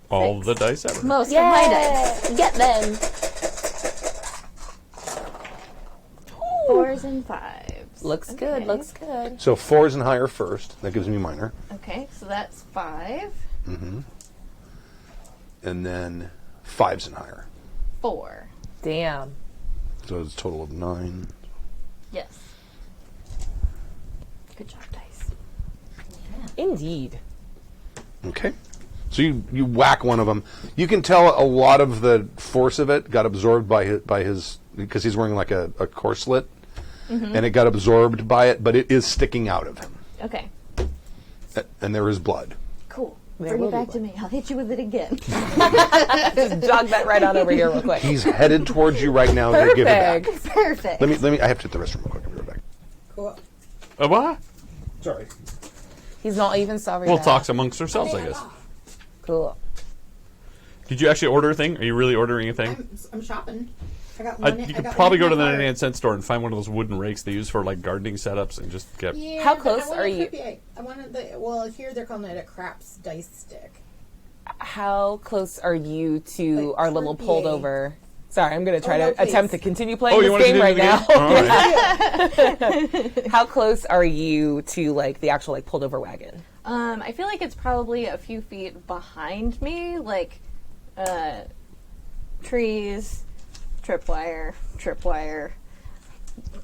All the dice ever. most of my dice. Get them. 4s and 5s. Looks good. Okay. Looks good. So 4s and higher first. That gives me minor. Okay, so that's 5. And then 5s and higher. 4. Damn. So it's a total of 9. Yes. Good job, dice. Indeed. Okay. So you whack one of them. You can tell a lot of the force of it got absorbed by his because he's wearing like a corselet, and it got absorbed by it, but it is sticking out of him, Okay, and there is blood. cool. There Bring will it be back blood. to me. I'll hit you with it again. Just jog that right on over here real quick. He's headed towards you right now to give it back. Perfect. Perfect. Let me. I have to hit the restroom real quick. I'll be right back. Cool. What? Sorry. He's not even sorry. We'll now. talk amongst ourselves, I guess. Cool. Did you actually order a thing? Are you really ordering a thing? I'm shopping. I got one. You could probably go to the 99-cent store and find one of those wooden rakes they use for like gardening setups and just get. Yeah, How but close I want are a you- trippy- I wanted the. Well, here they're calling it a craps dice stick. How close are you to Like our little Croupier. pulled over? Sorry, I'm going to try no, to attempt please. to continue playing Oh, you this want to game right now. All right. How close are you to like the actual like pulled over wagon? I feel like it's probably a few feet behind me, like trees, tripwire,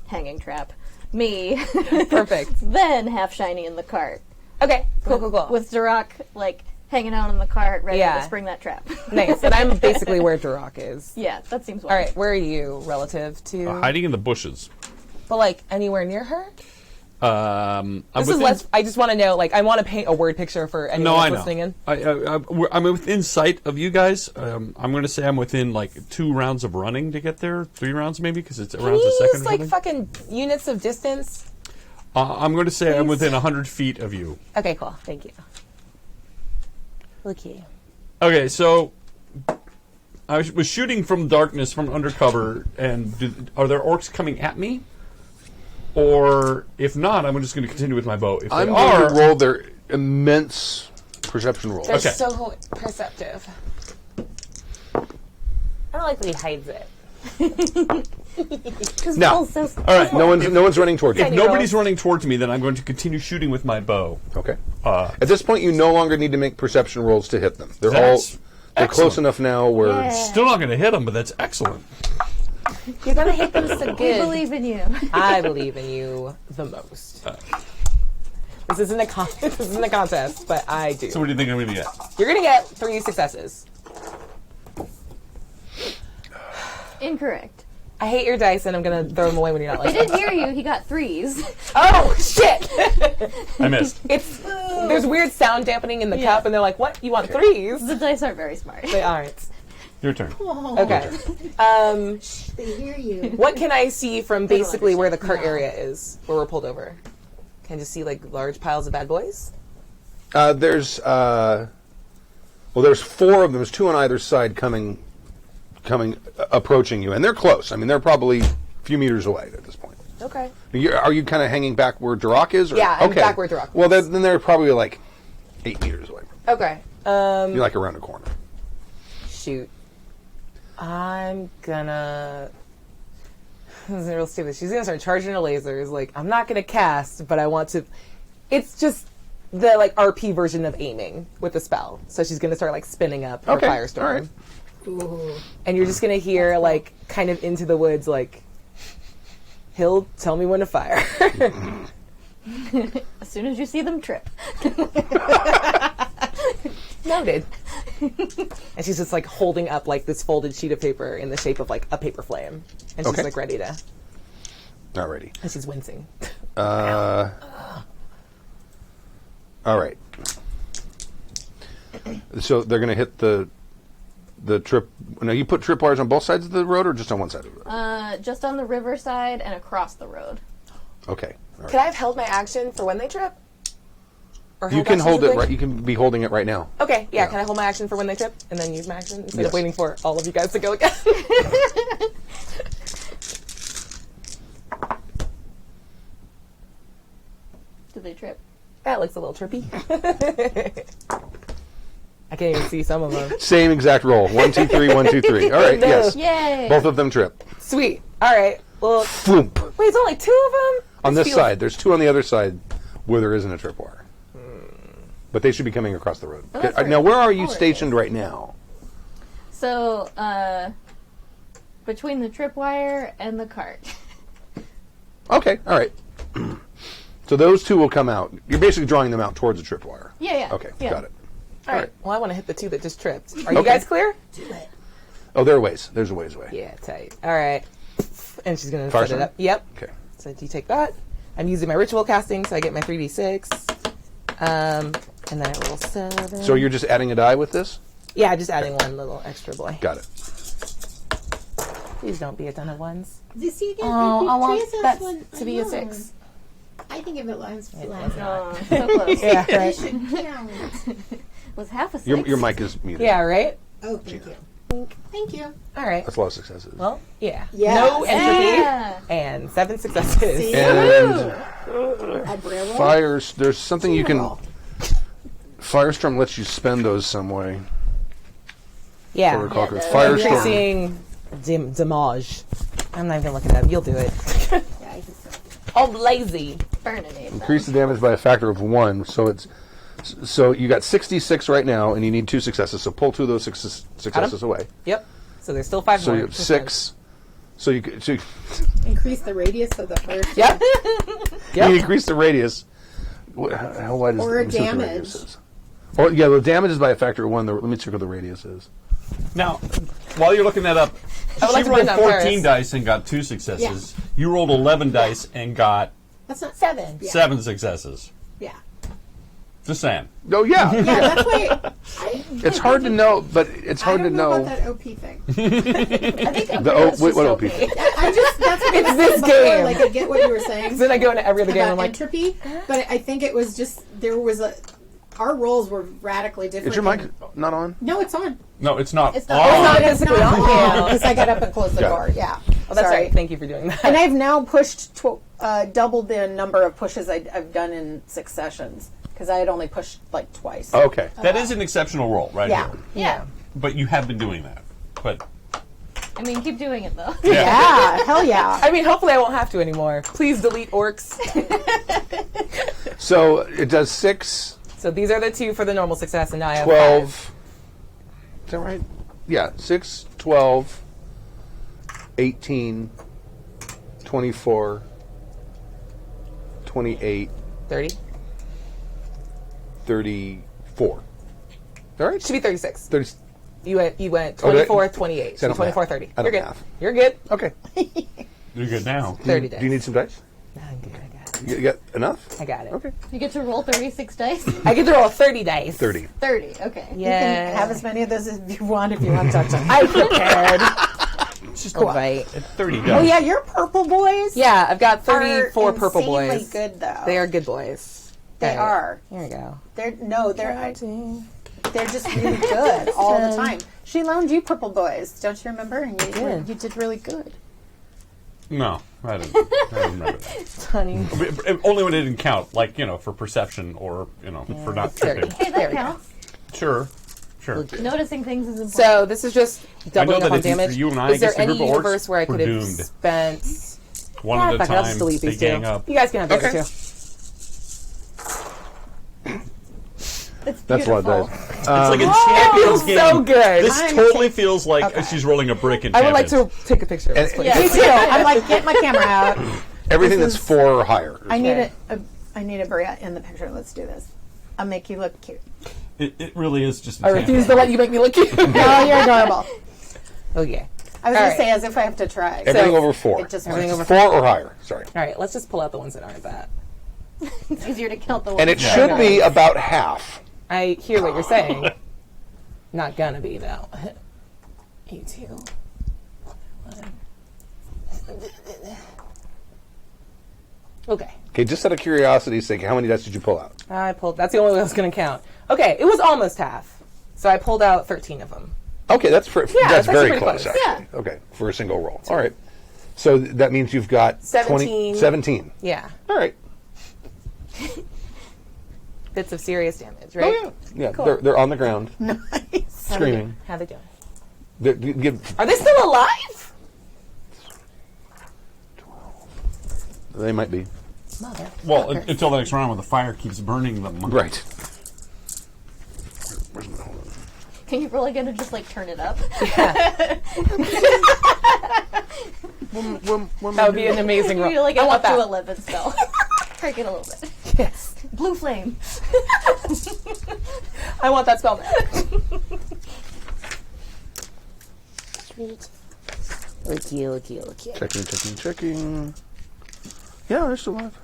hanging trap, me, Perfect. then half shiny in the cart. Okay, cool. With Zarok, like, hanging out in the cart, ready Yeah. to spring that trap. Nice. And I'm basically where Duroc is. Yeah, that seems All well. right, where are you relative to? Hiding in the bushes. But like anywhere near her? I'm This is within- less. I just want to know. Like, I want to paint a word picture for anyone No, I that's know. listening in. I'm within sight of you guys. I'm going to say I'm within like 2 rounds of running to get there. 3 rounds maybe because it's Can around you a second. use or like something. fucking units of distance? I'm going to say I'm Please? within 100 feet of you. Okay, cool. Thank you. Look here. Okay, so I was shooting from darkness, from undercover, and are there orcs coming at me? Or if not, I'm just going to continue with my bow. If I'm they going are, to roll their immense perception roll. They're Okay. so perceptive. I don't like that he hides it. Now, Oh, so all right. No one's running towards you. if nobody's running towards me, then I'm going to continue shooting with my bow. Okay. At this point, you no longer need to make perception rolls to hit them. They're That's they're close excellent. enough now where Yeah. Still not going to hit them, but that's excellent. You're gonna hit them so we good. believe in you. I believe in you the most. This isn't a this isn't a contest, but I do. So what do you think I'm going to get? You're gonna get 3 successes. Incorrect. I hate your dice, and I'm gonna throw them away when you're not I like. did hear you. He got 3s. Oh shit! I missed. It's there's weird sound dampening in the Yeah. cup, and they're like, "What? You want 3s?" The dice aren't very smart. They aren't. Your turn. Okay. They hear you. What can I see from basically where the cart No. area is, where we're pulled over? Can I just see like large piles of bad boys? there's 4 of them. There's 2 on either side coming, approaching you, and they're close. I mean, they're probably a few meters away at this point. Okay. Are you kind of hanging back where Duroc is? Or? Yeah, I'm okay. back where Duroc Well, was. then they're probably like 8 meters away. Okay. You're like around a corner. Shoot. I'm gonna. This is real stupid. She's gonna start charging her lasers. Like, I'm not gonna cast, but I want to. It's just the like RP version of aiming with the spell. So she's gonna start like spinning up her Okay, firestorm. all right. Ooh. And you're just gonna hear like kind of into the woods like, he'll tell me when to fire. As soon as you see them trip. Noted. And she's just like holding up like this folded sheet of paper in the shape of like a paper flame, and she's Okay. like ready to. Alrighty. And she's wincing. All right. So they're going to hit the trip. Now you put tripwires on both sides of the road, or just on one side of the road? Just on the riverside and across the road. Okay. All right. Could I have held my action for when they trip? Or You held can action hold for it when- right. You can be holding it right now. Okay, yeah. Yeah. Can I hold my action for when they trip and then use my action instead Yes. of waiting for all of you guys to go again? Do they trip? That looks a little trippy. I can't even see some of them. Same exact roll. 1, 2, 3. 1, 2, 3. All right. No. Yes. Yay! Both of them trip. Sweet. All right. Well, Floomp. wait, it's only 2 of them? On this feels- side. There's 2 on the other side where there isn't a tripwire. But they should be coming across the road. Oh, that's Now, where are you right. stationed right now? So, between the tripwire and the cart. Okay. All right. So those 2 will come out. You're basically drawing them out towards the tripwire. Yeah. Okay. Yeah. Got it. All right. Well, I want to hit the 2 that just tripped. Are you Okay. guys clear? Oh, there are ways. There's a ways away. Yeah, tight. All right. And she's going to set it Firestorm? up. Yep. Okay. So you take that. I'm using my ritual casting, so I get my 3d6. And then I roll 7. So you're just adding a die with this? Yeah, just adding one little extra boy. Got it. Please don't be a ton of ones. This you get Oh, I want Jesus that one to be a alone. 6. I think if it lands flat, Oh, so close. Yeah, it right. should count. Was half a 6. Your mic is muted. Yeah, right? Oh, thank you. Thank you. All right. That's a lot of successes. Well, yeah. Yes. No entropy Yeah. and 7 successes. See? And I'd barrel roll. fires. There's something you can. Roll. Firestorm lets you spend those some way. Yeah. If I recall correctly. Yeah, Firestorm. Increasing damage. I'm not even looking it up. You'll do it. Yeah, I can see. I'm lazy. Burninaid. Increase the damage by a factor of 1. So you got 66 right now, and you need 2 successes. So pull 2 of those successes away. Yep. So there's still 5 So more. you have 6. So you Increase the radius of the first. Yep. you increase the radius. How wide is Or let me see what the damage. radius is. Oh yeah, the damage is by a factor of 1. Let me check what the radius is. Now, while you're looking that up, I would like she to rolled bring down 14 Paris. dice and got 2 successes. You rolled 11 dice and got That's not 7. Yeah. 7 successes. Yeah. Just saying. Oh yeah, Yeah, that's why. it's hard to know, but it's hard I to don't know know. about that OP thing. I think What OP? I just that's what It's I was this saying before, game. Like I get what you were saying Then I go into every other game and about I'm like, entropy, but I think it was just there was a. Our roles were radically different. Is your mic not on? No, it's on. No, it's not. It's not- on. it's not It's physically not on. Yeah. because I got up and closed the Got door. it. Yeah. Oh, that's Sorry. right. Thank you for doing that. And I've now pushed double the number of pushes I've done in successions because I had only pushed like twice. Okay. That is an exceptional roll right Yeah. here. Yeah. But you have been doing that. But I mean, keep doing it though. Yeah. Hell yeah. I mean, hopefully I won't have to anymore. Please delete orcs. So it does 6, So these are the 2 for the normal success, and now I have 12. 5. Is that right? Yeah, 6, 12, 18, 24, 28, 30. 34. All right. Should be 36. 30. You went Oh, did I- 24, 28. See, I So don't math. 24, 30. I You're don't good. math. You're good. Okay. you're good now. 30 days. Do you need some dice? No, I'm good. I got it. You got enough? I got it. Okay. You get to roll 36 dice. I get to roll 30 dice. 30. 30. Okay. You Yeah. can have as many of those as you want if you want to touch them. I prepared. It's just Right. 30 dice. Oh yeah, your purple boys. Yeah, I've got are 34 purple insanely boys. good though. They are good boys. They All right. are. Here we go. They're just really good all the time. She loaned you purple boys, don't you remember? And did. you did really good. No, I don't remember that. Honey. Only when it didn't count, like, for perception or, for not tripping. Hey, There that we go. counts. Sure. Noticing things is important. So this is just doubling that up on if you- damage. you and I is there against a any group of orcs, universe where I we're could have doomed. spent... One Ah, at a fuck it, I'll just time, delete they these gang two. up. You guys can have the Okay. other two. That's a lot of dice. It's like a Champions game. so good. This I'm totally taking- feels like Okay. she's rolling a brick in I would like Champions. to take a picture of this, please. Me too. I'm like, get my camera out. Everything This that's is- 4 or higher. I need Okay. I need a Bria in the picture. Let's do this. I'll make you look cute. It really is just a I Champions. refuse to let you make me look cute. Oh, you're adorable. Okay. I was All going right. to say as if I have to try. Everything So- over 4. It just Everything works. over 4 or higher. Sorry. All right, let's just pull out the ones that aren't that. It's easier to count the ones. And it that should are be nice. about half. I hear what you're saying. Not gonna be, though. You too. Okay. Okay, just out of curiosity's sake, how many dice did you pull out? I pulled. That's the only way I was going to count. Okay, it was almost half. So I pulled out 13 of them. Okay, that's that's very actually close, pretty close. actually. Okay, for a single roll. All right. So that means you've got 17. 17. Yeah. All right. Bits of serious damage, right? Oh, yeah. Yeah, they're on the ground, Nice. screaming. How they doing? They Are they still alive? might be. Mother. Well, until the next round when the fire keeps burning them. Right. Can you really gonna just like turn it up? That would be an amazing roll. Maybe like I an want up to that. 11 spell. Crank it a little bit. Yes. Blue flame. I want that spell back. Sweet. Okay. Checking. Yeah, they're still alive.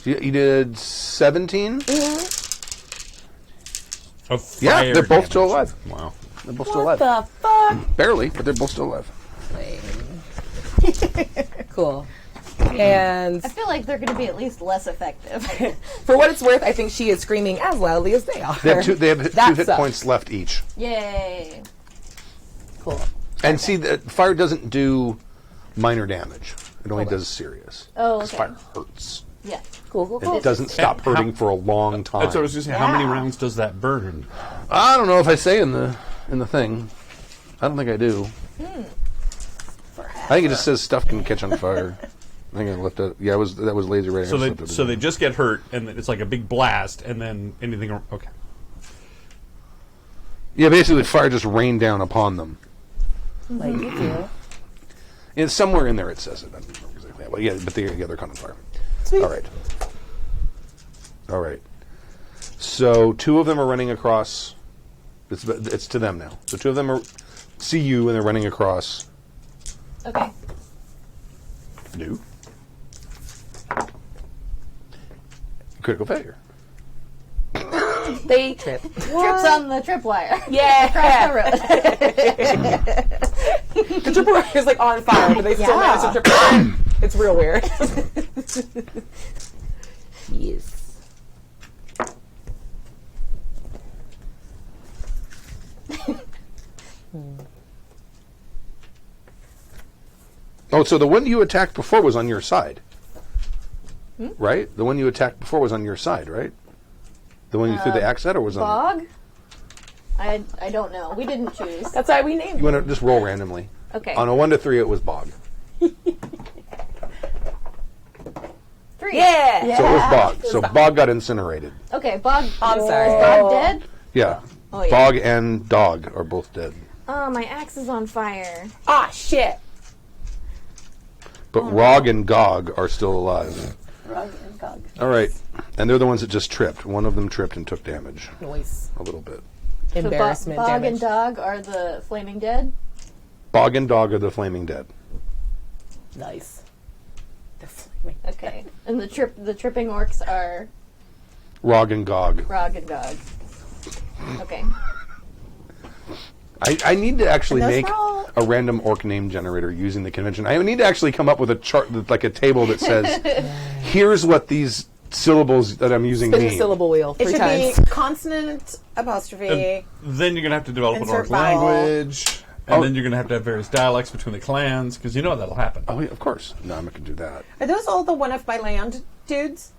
You did 17? Of Yeah, fire they're both damage. still alive. Wow. They're both still What alive. the fuck? Barely, but they're both still alive. Cool. And I feel like they're gonna be at least less effective. for what it's worth, I think she is screaming as loudly as they are. They have two That hit sucks. points left each. Yay. Cool. And see, the fire doesn't do minor damage. It only does serious. Oh, 'Cause okay. fire hurts. Yeah. Cool. It doesn't stop How- hurting for a long time. That's what I was going to say. How many Yeah. rounds does that burn? I don't know if I say in the thing. I don't think I do. I think it just says stuff can catch on fire. I think I left it. Yeah, that was laser ray. So they just get hurt, and it's like a big blast, and then anything. Okay. Yeah, basically, fire just rained down upon them. Like you do. It's somewhere in there. It says it. I don't remember exactly. Well, yeah, but they're caught on fire. Sweet. All right. So 2 of them are running across. It's to them now. So 2 of them see you, and they're running across. Okay. New. Critical failure. They trip. Trips on the tripwire. Yeah. Across the road. The tripper is like on fire, but they still manage to trip her. It's real weird. Yes. Oh, so the one you attacked before was on your side, right? The one you attacked before was on your side, right? The one you threw the axe at, or was on? Bog? I don't know. We didn't choose. That's why we named You it. want to just roll randomly. Okay. On a 1 to 3, it was bog. 3. Yeah. So it was bog. So bog got incinerated. Okay, Bog. I'm sorry. Is Bog dead? Yeah. Oh, yeah. Bog and dog are both dead, Oh, my axe is on fire. Ah, shit. but Rog and Gog are still alive. Rug and Gog. All right, and they're the ones that just tripped. One of them tripped and took damage Noise. a little bit. Embarrassment Bog damage. and Dog are the flaming dead. Bog and dog are the flaming dead. Nice. The flaming. Okay. And the tripping orcs are Rog and Gog. Rog and Gog. Okay. I need to actually And those make were all- a random orc name generator using the convention. I need to actually come up with a chart, like a table that says, here's what these syllables that I'm using Spin the mean. syllable wheel It 3 should times. be consonant apostrophe. Then you're going to have to develop an Insert orc vowel. language, and Oh. then you're going to have various dialects between the clans, because you know that'll happen. Oh, yeah, of course. No, I'm not going to do that. Are those all the one of my land dudes?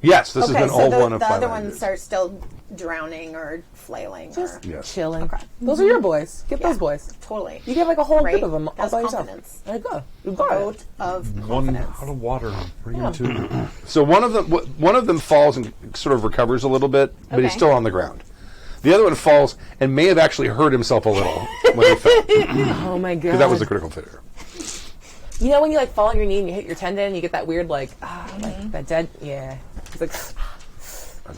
Yes, this Okay, is an so old the, one of the other 500. ones are still drowning or flailing. Just Yes. chilling. Okay. Those are your boys. Get those boys. Totally. You get like a whole Right? group of them all That's by yourself. confidence. There you go. You A got it. vote of One confidence. out of water and bring him to you. So one of them falls and sort of recovers a little bit, but he's Okay. still on the ground. The other one falls and may have actually hurt himself a little when he fell. Oh my god. Because that was a critical failure. You know when you like fall on your knee and you hit your tendon and you get that weird like that dead yeah. It's like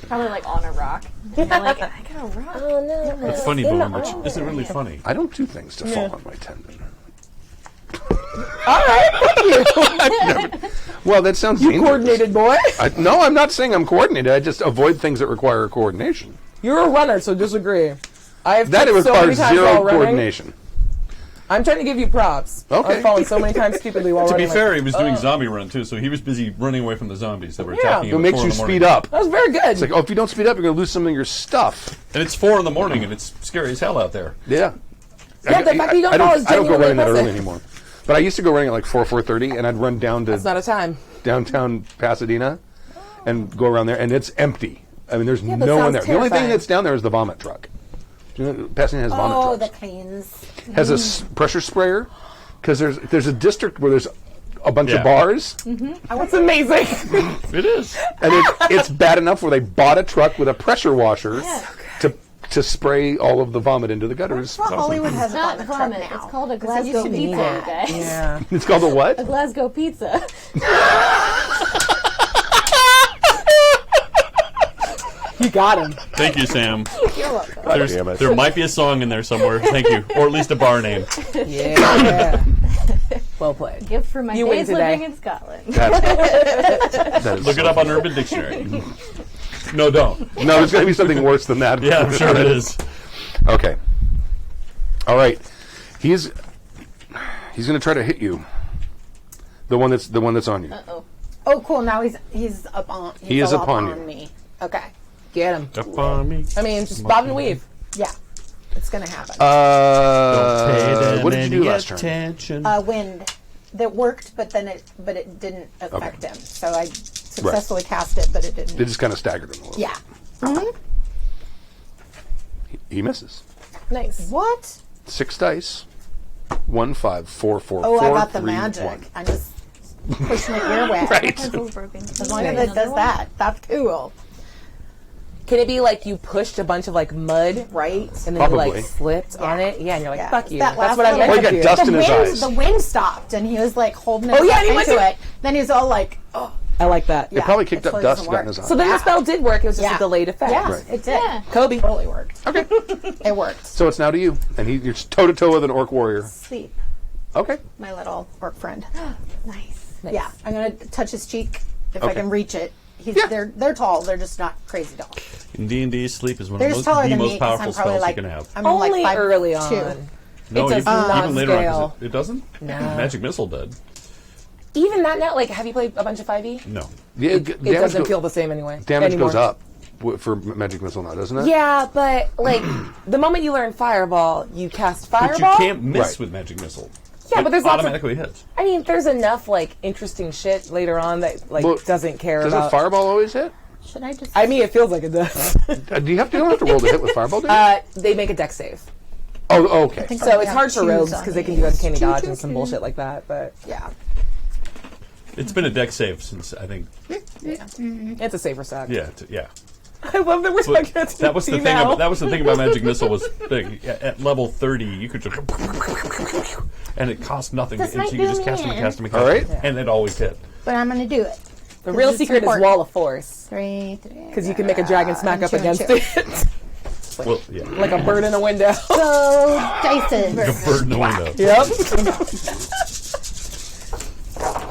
Probably like on a rock. I'm like, I got a rock. oh no. It's funny, In the Bone, which arm. isn't really funny. I don't do things to fall on my tendon. Well, that sounds dangerous. Coordinated boy. No, I'm not saying I'm coordinated. I just avoid things that require coordination. You're a runner, so disagree. I've That it tripped so many requires times zero while running. coordination. I'm trying to give you props. Okay. I've fallen so many times stupidly while To running. be fair, he was doing zombie run too, so he was busy running away from the zombies that were attacking It him. makes at 4 you in the morning. speed up. that was very good. It's like, oh, if you don't speed up, you're going to lose some of your stuff. And it's 4 in the morning, and it's scary as hell out there. Yeah. Yeah, the fact that you don't I fall is I don't go genuinely running that early impressive. anymore. But I used to go running at like 4:30, and I'd run down It's to not a time. downtown Pasadena and go around there, and it's empty. I mean, there's that no one sounds there. The only thing terrifying. that's down there is the vomit truck. Do you know, Pasadena has vomit Oh, trucks. the cleans. Has a pressure sprayer, because there's a district where there's a bunch Yeah. of bars, That's amazing. It is. and it's bad enough where they bought a truck with a pressure washer to spray all of the vomit into the gutters. Well, Hollywood has It's a not vomit truck vomit. now. It's called a 'Cause it used Glasgow to be pizza, bad. guys. yeah. It's called a what? A Glasgow pizza. You got him. Thank you, Sam. You're welcome. Damn it. There might be a song in there somewhere. Thank you, or at least a bar name. Yeah. Well played. Gift for my You win days today. living in Scotland. That is Look so it up on funny. Urban Dictionary. No, don't. No, there's going to be something worse than that. Yeah, I'm sure it is. Okay. All right. He's going to try to hit you. The one that's on you. Uh-oh. Oh, cool. Now he's up on. He is fell upon up you. me. Okay. Get him. Up on me. I mean, just bob and weave. Yeah. It's gonna happen. What did you do last turn? Attention. Wind that worked, but it didn't affect him. So I successfully cast it, but it didn't. They just kind of staggered him a little. Yeah. He misses. Nice. What? 6 dice. 1, 5, 4, 4, Oh, 4, I got the 3, magic. 1. I just push my ear way. Right. Pencil's broken. As long as it does that, that's cool. Can it be like you pushed a bunch of like mud, Right? and then you Probably. like slipped on it? Yeah, and you're like, Yeah. fuck you. That That's last what I little- meant Or you to got do. dust in his eyes. The wind stopped, and he was like holding his Oh, yeah, and he went into to- it. Then he's all like, "Oh, I like that. It probably kicked It up totally dust doesn't got in work. his eyes. So then the spell did work. It was just Yeah. a delayed effect. yeah, Right. it did. Yeah. Kobe. Totally worked. Okay. It worked." So it's now to you. And you're toe to toe with an orc warrior. Sleep, Okay. my little orc friend. Nice. Yeah, I'm gonna touch his cheek if I Okay. can reach it. Yeah. They're tall. They're just not crazy tall. In D&D, sleep is one They're of just the taller most, than me. 'Cause powerful I'm probably spells like you can have. I'm Only like 5'2". early on. No, does even, not even later on, scale. 'cause it doesn't? No. Magic Missile did. Even that now, like, have you played a bunch of 5e? No. Yeah, It doesn't feel the same anyway. damage anymore. goes up for Magic Missile now, doesn't it? Yeah, but like the moment you learn Fireball, you cast But Fireball. you can't miss Right. with Magic Missile. Yeah, but there's lots of- automatically hits. I mean, there's enough like interesting shit later on that like Well, doesn't care Does about. a Fireball always hit? Should I just? I mean, it feels like it does. Do you don't have to roll to hit with Fireball, do you? They make a deck save, Oh, okay. think so I it's have hard for twos rogues on because they can these. do uncanny Two, dodge two, and some two. bullshit like that. But Yeah. It's been a deck save since, I think, it's a safer stock. yeah. Yeah. I love that we're But talking to that was the thing. now. That was the thing about Magic Missile was big. At level 30, you could just and it cost nothing, This and might so you could do just me cast them, in. cast them, All right. and it always hit. But I'm gonna do it. The real it's secret is important. Wall of Force 3, because you can make a dragon smack up two and against two. it Well, yeah. like a bird in a window. Go dices. A bird in the window. Yep.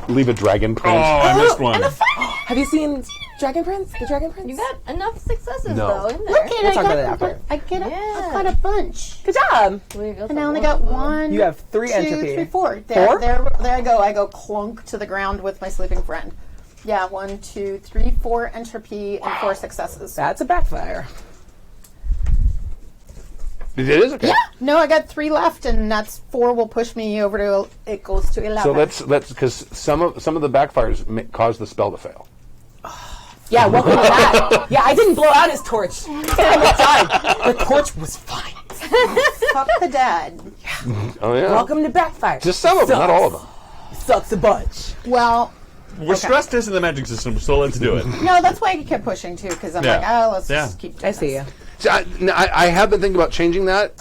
Leave a dragon print. Oh, I missed one. Have you seen Dragon Prince? The Dragon Prince? You got enough successes No. though in there. Look at We'll I talk about it got after. I got a bunch. Good job. And I only got one. You have 3 2, entropy. 3, 4. There, Four? there I go. I go clunk to the ground with my sleeping friend. Yeah, 1, 2, 3, 4 entropy and 4 successes. That's a backfire. It is okay. Yeah. No, I got 3 left, and that's 4 will push me over to. It goes to 11. So let's because some of the backfires cause the spell to fail. Yeah, welcome to that. Yeah, I didn't blow out his torch. The torch was fine. Fuck the dead. Oh yeah. Welcome to Backfire. Just some of them, not all of them. Sucks a bunch. Well, We're stress testing the magic system, so let's do it. no, that's why I kept pushing too, because I'm Yeah. like, oh, let's Yeah. just keep doing I see this. you. See, I have been thinking about changing that,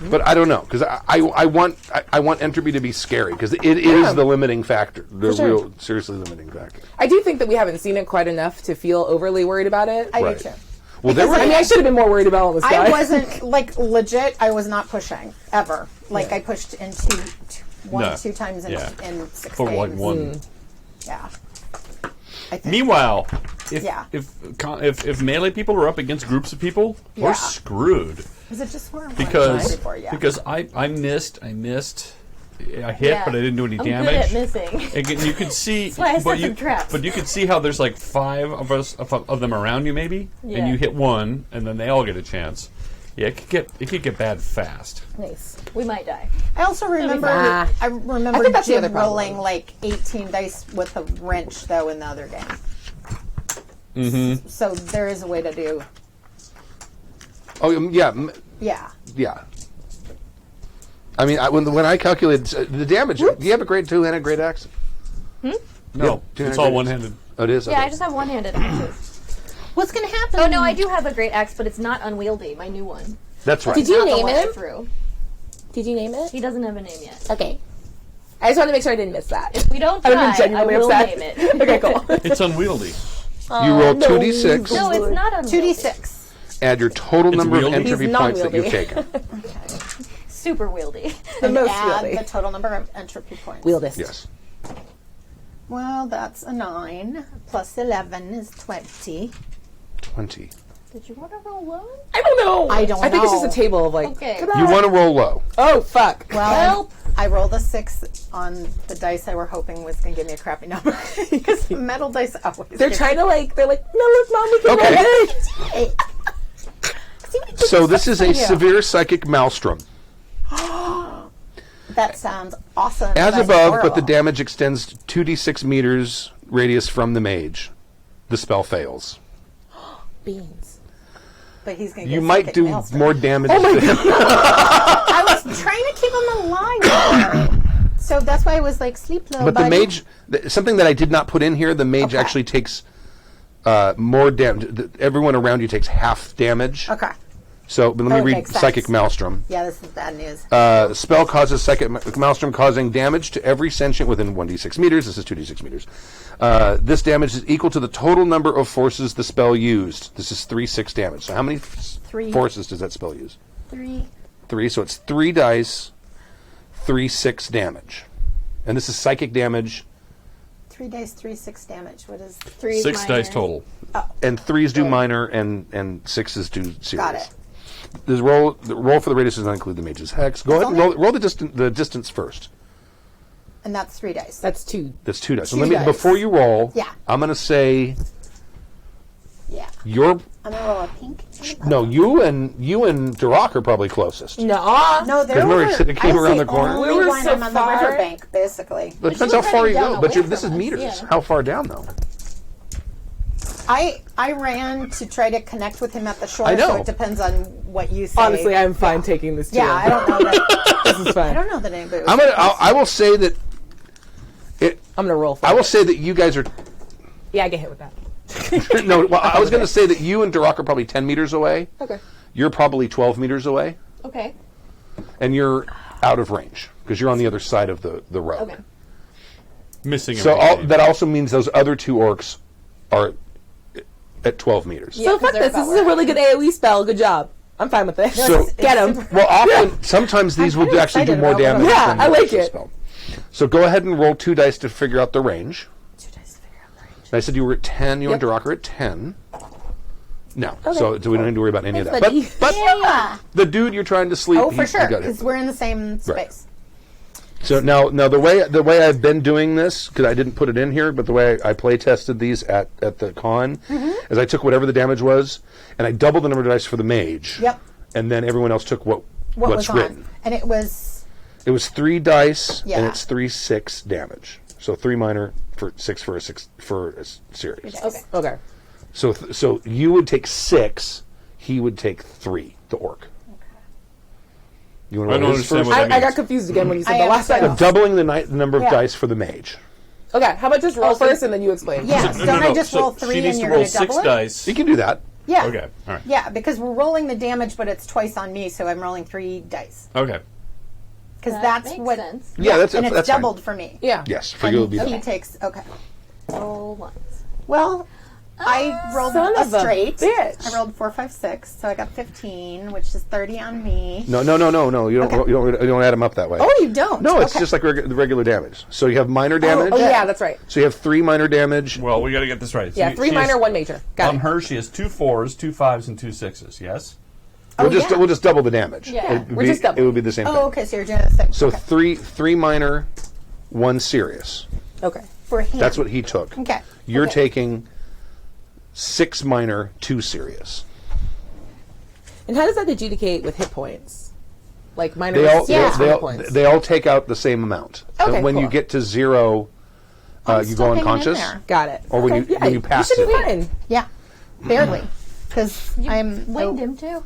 but I don't know because I want entropy to be scary because it is the limiting factor, the sure. real seriously limiting factor. I do think that we haven't seen it quite enough to feel overly worried about it. I Right. do too. Well, there were I mean, I should have been more worried about almost I dying. wasn't like legit. I was not pushing ever. Like I pushed in No. two times in, Yeah. in 6 For days. like one. Yeah. I think. Meanwhile, if, Yeah. if melee people are up against groups of people, Yeah. we're screwed. Was it just one Because before? Yeah. because I missed. I hit, Yeah. but I didn't do any I'm damage. good at missing. Again, you could see, why I but set you some traps. but you could see how there's like 5 of them around you, maybe, Yeah. and you hit one, and then they all get a chance. Yeah, it could get bad fast. Nice. We might die. I also remember. fine. I remember I think that's the other Jim problem. rolling like 18 dice with a wrench though in the other game. Mm-hmm. So there is a way to do. Oh yeah, Yeah. yeah. I mean, when I calculated the damage, do you have a grade 2 and a grade axe? No, Yeah, it's all one-handed. Oh, it is. Yeah, Okay. I just have one-handed axes. What's going to happen? Oh no, I do have a great axe, but it's not unwieldy. My new one. That's right. Did you Not the name one I him? threw. Did you name it? He doesn't have a name yet. Okay. I just wanted to make sure I didn't miss that. If we don't I try, would've been I genuinely will upset. name it. Okay, cool. It's unwieldy. You roll 2d6, No, it's not unwieldy. 2d6. add your total It's number of wieldy? entropy He's points that you've non-wieldy. taken. Super wieldy. The most Add wieldy. the total number of entropy points. Wieldist. Yes. Well, that's a 9 plus 11 is 20. 20. Did you want to roll low? I don't know. I don't I think it's just know. a table of like. Okay. come on. You want to roll low. Oh fuck. Well, Help. I rolled a 6 on the dice I were hoping was going to give me a crappy number. Because metal dice always. They're give trying to like. They're like, no, look, mom, we can Okay. roll it. me 8. So this is a severe psychic maelstrom. That sounds awesome. As That's above, but horrible. the damage extends 2d6 meters radius from the mage. The spell fails. Beans. But he's going to You might do more damage to him. I was trying to keep him alive. So that's why I was like, sleep low, But the buddy. mage, something that I did not put in here, the mage Okay. actually takes more damage. Everyone around you takes half damage. Okay. So but let me That would read make sense. Psychic Maelstrom. Yeah, this is bad news. The spell causes Psychic Maelstrom, causing damage to every sentient within 1d6 meters. This is 2d6 meters. This damage is equal to the total number of forces the spell used. This is 3, 6 damage. So how many forces does that spell use? 3. 3. So it's 3 dice, 3, 6 damage. And this is psychic damage, 3 dice, 3, 6 damage. What is 3 is 6 minor. dice total. and 3s do minor, and 6s do serious. Got it. The roll for the radius does not include the mage's hex. Go ahead and roll the distance first. And that's 3 dice. That's 2. That's 2 dice. So 2 let me dice. before you roll. Yeah. I'm going to say Yeah. your I'm going to roll a pink. no. You and Duroc are probably closest. No. No, there Because remember, were. it came I was around the the corner? only We were one so on the far. riverbank, basically. But it depends you how were far kinda you go. down But away this is from us, meters. yeah. How far down though? I ran to try to connect with him at the shore, I know. so it depends on what you say. Honestly, I'm fine taking this too. Yeah, I don't know that. This is I fine. don't know that anybody was. I will say that. I'm gonna roll for I will it. say that you guys are. Yeah, I get hit with that. No, well, I was going to say that you and Duroc are probably 10 meters away. Okay. You're probably 12 meters away, Okay. and you're out of range because you're on the other side of the road. Okay. Missing So everything. that also means those other 2 orcs are at 12 meters. Yeah, So 'cause fuck they're this. This about is a right. really good AoE spell. Good job. I'm fine with this. So- Get him. Well, often, sometimes these will kinda actually do excited more about what I'm damage. Yeah, than I the like actual it. Spell. So go ahead and roll 2 dice to figure out the range. 2 dice to figure out the range. I said you were at 10. You and Yep. Duroc are at 10. No, so we don't need to worry about any of that. Thanks, But Yeah. the dude you're trying to sleep, Oh, for he sure, got hit. because we're in the same space. So now the way I've been doing this, because I didn't put it in here, but the way I play tested these at the con, is I took whatever the damage was, and I doubled the number of dice for the mage. Yep. And then everyone else took What what's was written. on? And it was. It was 3 dice, and Yeah. it's 3, 6 damage. So 3 minor, for a serious. Okay. Okay. So you would take 6. He would take 3. The orc. You want I to don't understand what that I got means. confused again when you said I the am last too. time. doubling the number of Yeah. dice for the mage. Okay, how about just roll first and then you explain? Yeah, No, don't no, I just so roll she 3 needs and to you're roll going to 6 double it? dice. You can do that. Yeah. Okay, all right. Yeah, because we're rolling the damage, but it's twice on me, so I'm rolling 3 dice. Okay. Because That that's makes what. sense. Yeah, that's and it's that's fine. doubled for me. Yeah. Yes, for you it would be And he that. takes. Okay. Roll once. Well, I rolled Son a of a straight. bitch. I rolled 4, 5, 6, so I got 15, which is 30 on me. No. You don't. Okay. You don't add them up that way. Oh, you don't? No, it's Okay. just like the regular damage. So you have minor damage. Oh, yeah, that's right. So you have 3 minor damage. Well, we got to get this right. Yeah, She- 3 she has- minor, 1 major. Got On it. her, she has 2 4s, 2 5s, and 2 6s. Yes. We'll yeah. just double the damage. Yeah. It would We're be, just doubling. It would be the same thing. Oh, okay, so you're doing a 6. So okay. 3 minor, 1 serious. Okay. For him. That's what he took. Okay. You're Okay. taking 6 minor, 2 serious. And how does that adjudicate with hit points? Like minor They all, serious they, hit all, points. they all take out the same amount. Okay, And when you cool. get to 0, I'm you still go hanging in unconscious. there. Got it. Or when Okay, you- when you pass should be it. fine. Yeah, barely. Because I'm. Winged him too.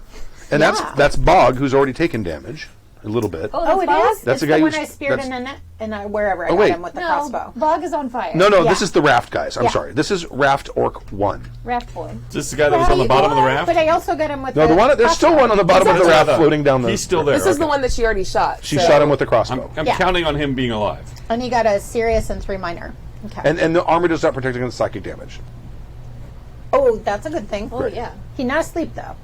And Yeah. that's Bog, who's already taken damage a little bit. Oh, it Bog? is? That's it's the guy the one who's- I speared that's- in the net, and wherever I Oh, got wait. him with the No, crossbow. Bog is on fire. No, Yeah. this is the raft guys. I'm Yeah. sorry. This is Raft Orc 1. Raft boy. Is this the guy that was on the Right, bottom of the or- raft? But I also got him with No, the one there's still one on the bottom of the That's raft what I thought. floating down the. He's still there. This is the okay. one that she already shot. She so- shot him with the crossbow. I'm Yeah. counting on him being alive. And he got a serious and 3 minor. Okay. And the armor does not protect against psychic damage. oh, that's a good thing. Oh yeah. He not asleep though,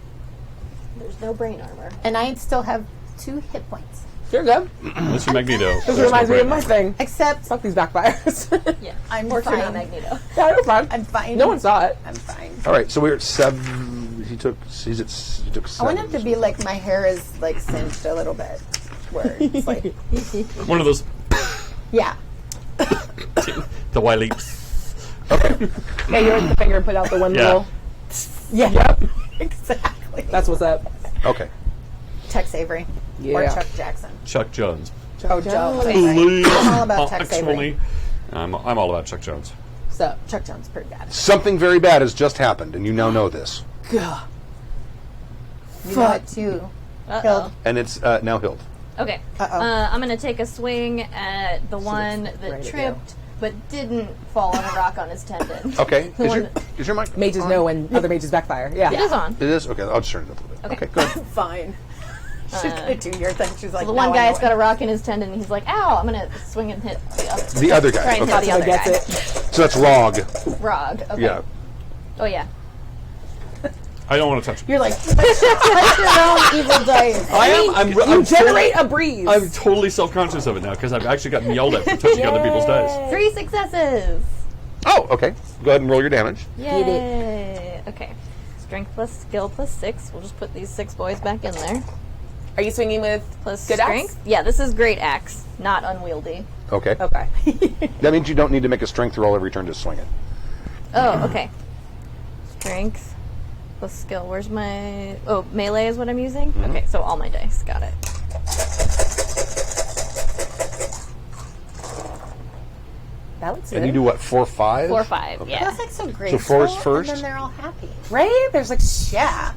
There's no brain armor. and I still have 2 hit points. You're good. Mr. Magneto. This reminds me of my thing. Except Fuck these backfires. Yeah. I'm Or fine. not Magneto. yeah, you're fine. I'm fine. No one saw it. I'm fine. All right, so we're at 7. He took 7. I want him to be like my hair is like singed a little bit, where it's like One of those, yeah. the wily. Yeah, you hit the finger and put out the one Yeah. little. Yeah. Yep. Exactly. That's what's up. Okay. Tex Avery or Yeah. Chuck Jackson. Chuck Jones. Oh, Joe. Please. I'm all about Tex Avery. Actually, I'm all about Chuck Jones. So, Chuck Jones pretty bad. Something very bad has just happened, and you now know this. God. You know it too. Uh-oh. And it's now Hild. Okay. Uh-oh. I'm going to take a swing at the one that ready to tripped but didn't fall on a rock on his tendon. Okay. The one Is your mic? Mages know when other mages backfire. Yeah. It is on. It is? Okay, I'll just turn it up a little bit. Okay. Go ahead. Fine. She's gonna do your thing. She's like The one "No, I guy's know got it." a rock in his tendon, and he's like, ow, I'm going to swing and hit the other The other guy. Try and Okay. hit the other Gets guy. it. So that's Rog. Rog. Okay. Yeah. Oh, yeah. I don't want to touch him. You're like touch your own evil dice. I am. You generate a breeze. I'm totally self-conscious of it now because I've actually gotten yelled at for touching other people's dice. 3 successes. Oh, okay. Go ahead and roll your damage. Yay. Okay. Strength plus skill plus 6. We'll just put these 6 boys back in there. Are you swinging with Plus good strength. axe? Yeah, this is great axe, not unwieldy. Okay. Okay. That means you don't need to make a strength roll every turn to swing it. Oh, okay. Strength plus skill. Where's my... Oh, melee is what I'm using? Okay, so all my dice. Got it. That looks good. And you do what, 4, 5? 4, 5, yeah. That's like so graceful. 4 is first? And then they're all happy. Right? There's like Yeah.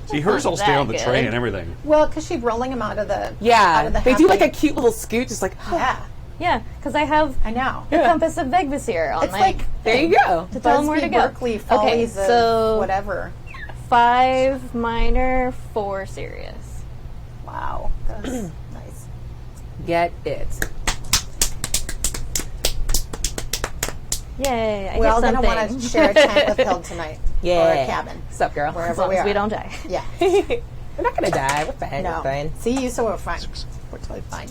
See, hers all stay that on the good. tray and everything. Well, because she's rolling them out of the yeah. Out of the They do like a happy. cute little scoot, just like Yeah, Yeah, because I have I know. the Compass of Vegvisir on It's my... like there you go. to tell them where to Busby go. Berkeley Follies of so whatever. 5 minor, 4 serious. Wow, that's nice. Get it. Yay, I We're get all something. gonna want to share a tent with Hild tonight. Yeah. Or a cabin. What's up, girl? Wherever as long we as are. we don't die. Yeah. We're not gonna die. We're fine. No. We're fine. See, you so we're fine. We're totally fine.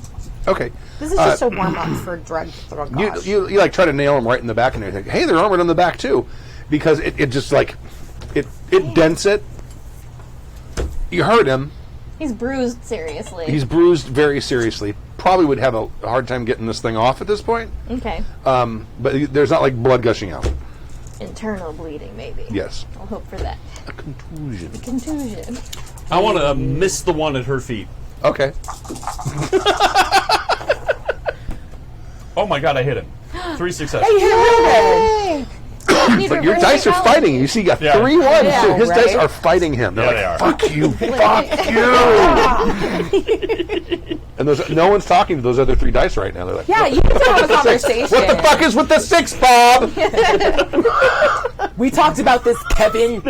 Okay. This is just a warm up for drug gosh. You like try to nail them right in the back, and you think, hey, they're armored on the back too, because it just like it dents it. You hurt him. He's bruised seriously. He's bruised very seriously. Probably would have a hard time getting this thing off at this point. Okay. But there's not like blood gushing out. Internal bleeding, maybe. Yes. I'll hope for that. A contusion. Contusion. I want to miss the one at her feet. Okay. Oh my god, I hit him. 3 successes. Hey, hit him. Need But your reverse dice are psychology. fighting. You see, you got Yeah. 3 1s. Yeah, So his dice right? are fighting him. They're Yeah, like, they are. fuck you. And no one's talking to those other 3 dice right now. They're like, Yeah, you can have a conversation. what the fuck is with the 6, Bob? We talked about this, Kevin.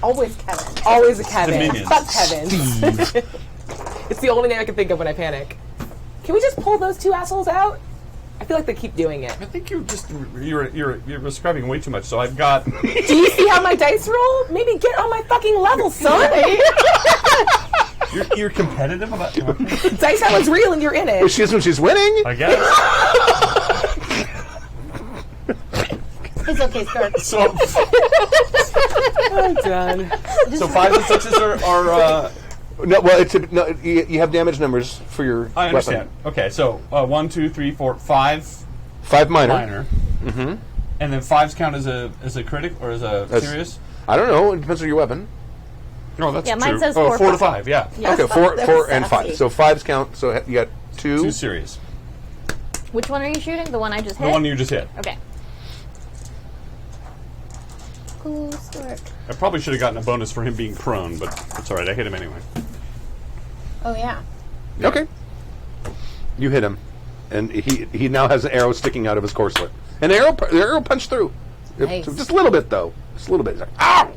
Always Kevin. Always a Kevin. Dominions. Fuck Kevin. It's the only name I can think of when I panic. Can we just pull those 2 assholes out? I feel like they keep doing it. I think you're describing way too much. So I've got. Do you see how my dice roll? Maybe get on my fucking level, son. You're competitive about. Dice how it's real and you're in it. She's when she's winning. I guess. It's okay, sir. So I'm done. 5 and 6s are No, well, you have damage numbers for your I understand. weapon. Okay, so 1, 2, 3, 4, 5 5 minor. minor. And then 5s count as a critic or as a That's- serious? I don't know. It depends on your weapon. No, that's Yeah, mine true. says 4 4, to 5. Yeah. Okay, 4 They're 4 and sassy. 5. So 5s count. So you got 2. 2 serious. Which one are you shooting? The one I just hit? The one you just hit. Okay. Cool Stuart. I probably should have gotten a bonus for him being prone, but that's all right. I hit him anyway. Oh, yeah. Okay. You hit him, and he now has an arrow sticking out of his corselet. And the arrow punched through. Nice. Just a little bit, though. Just a little bit. He's like, ow!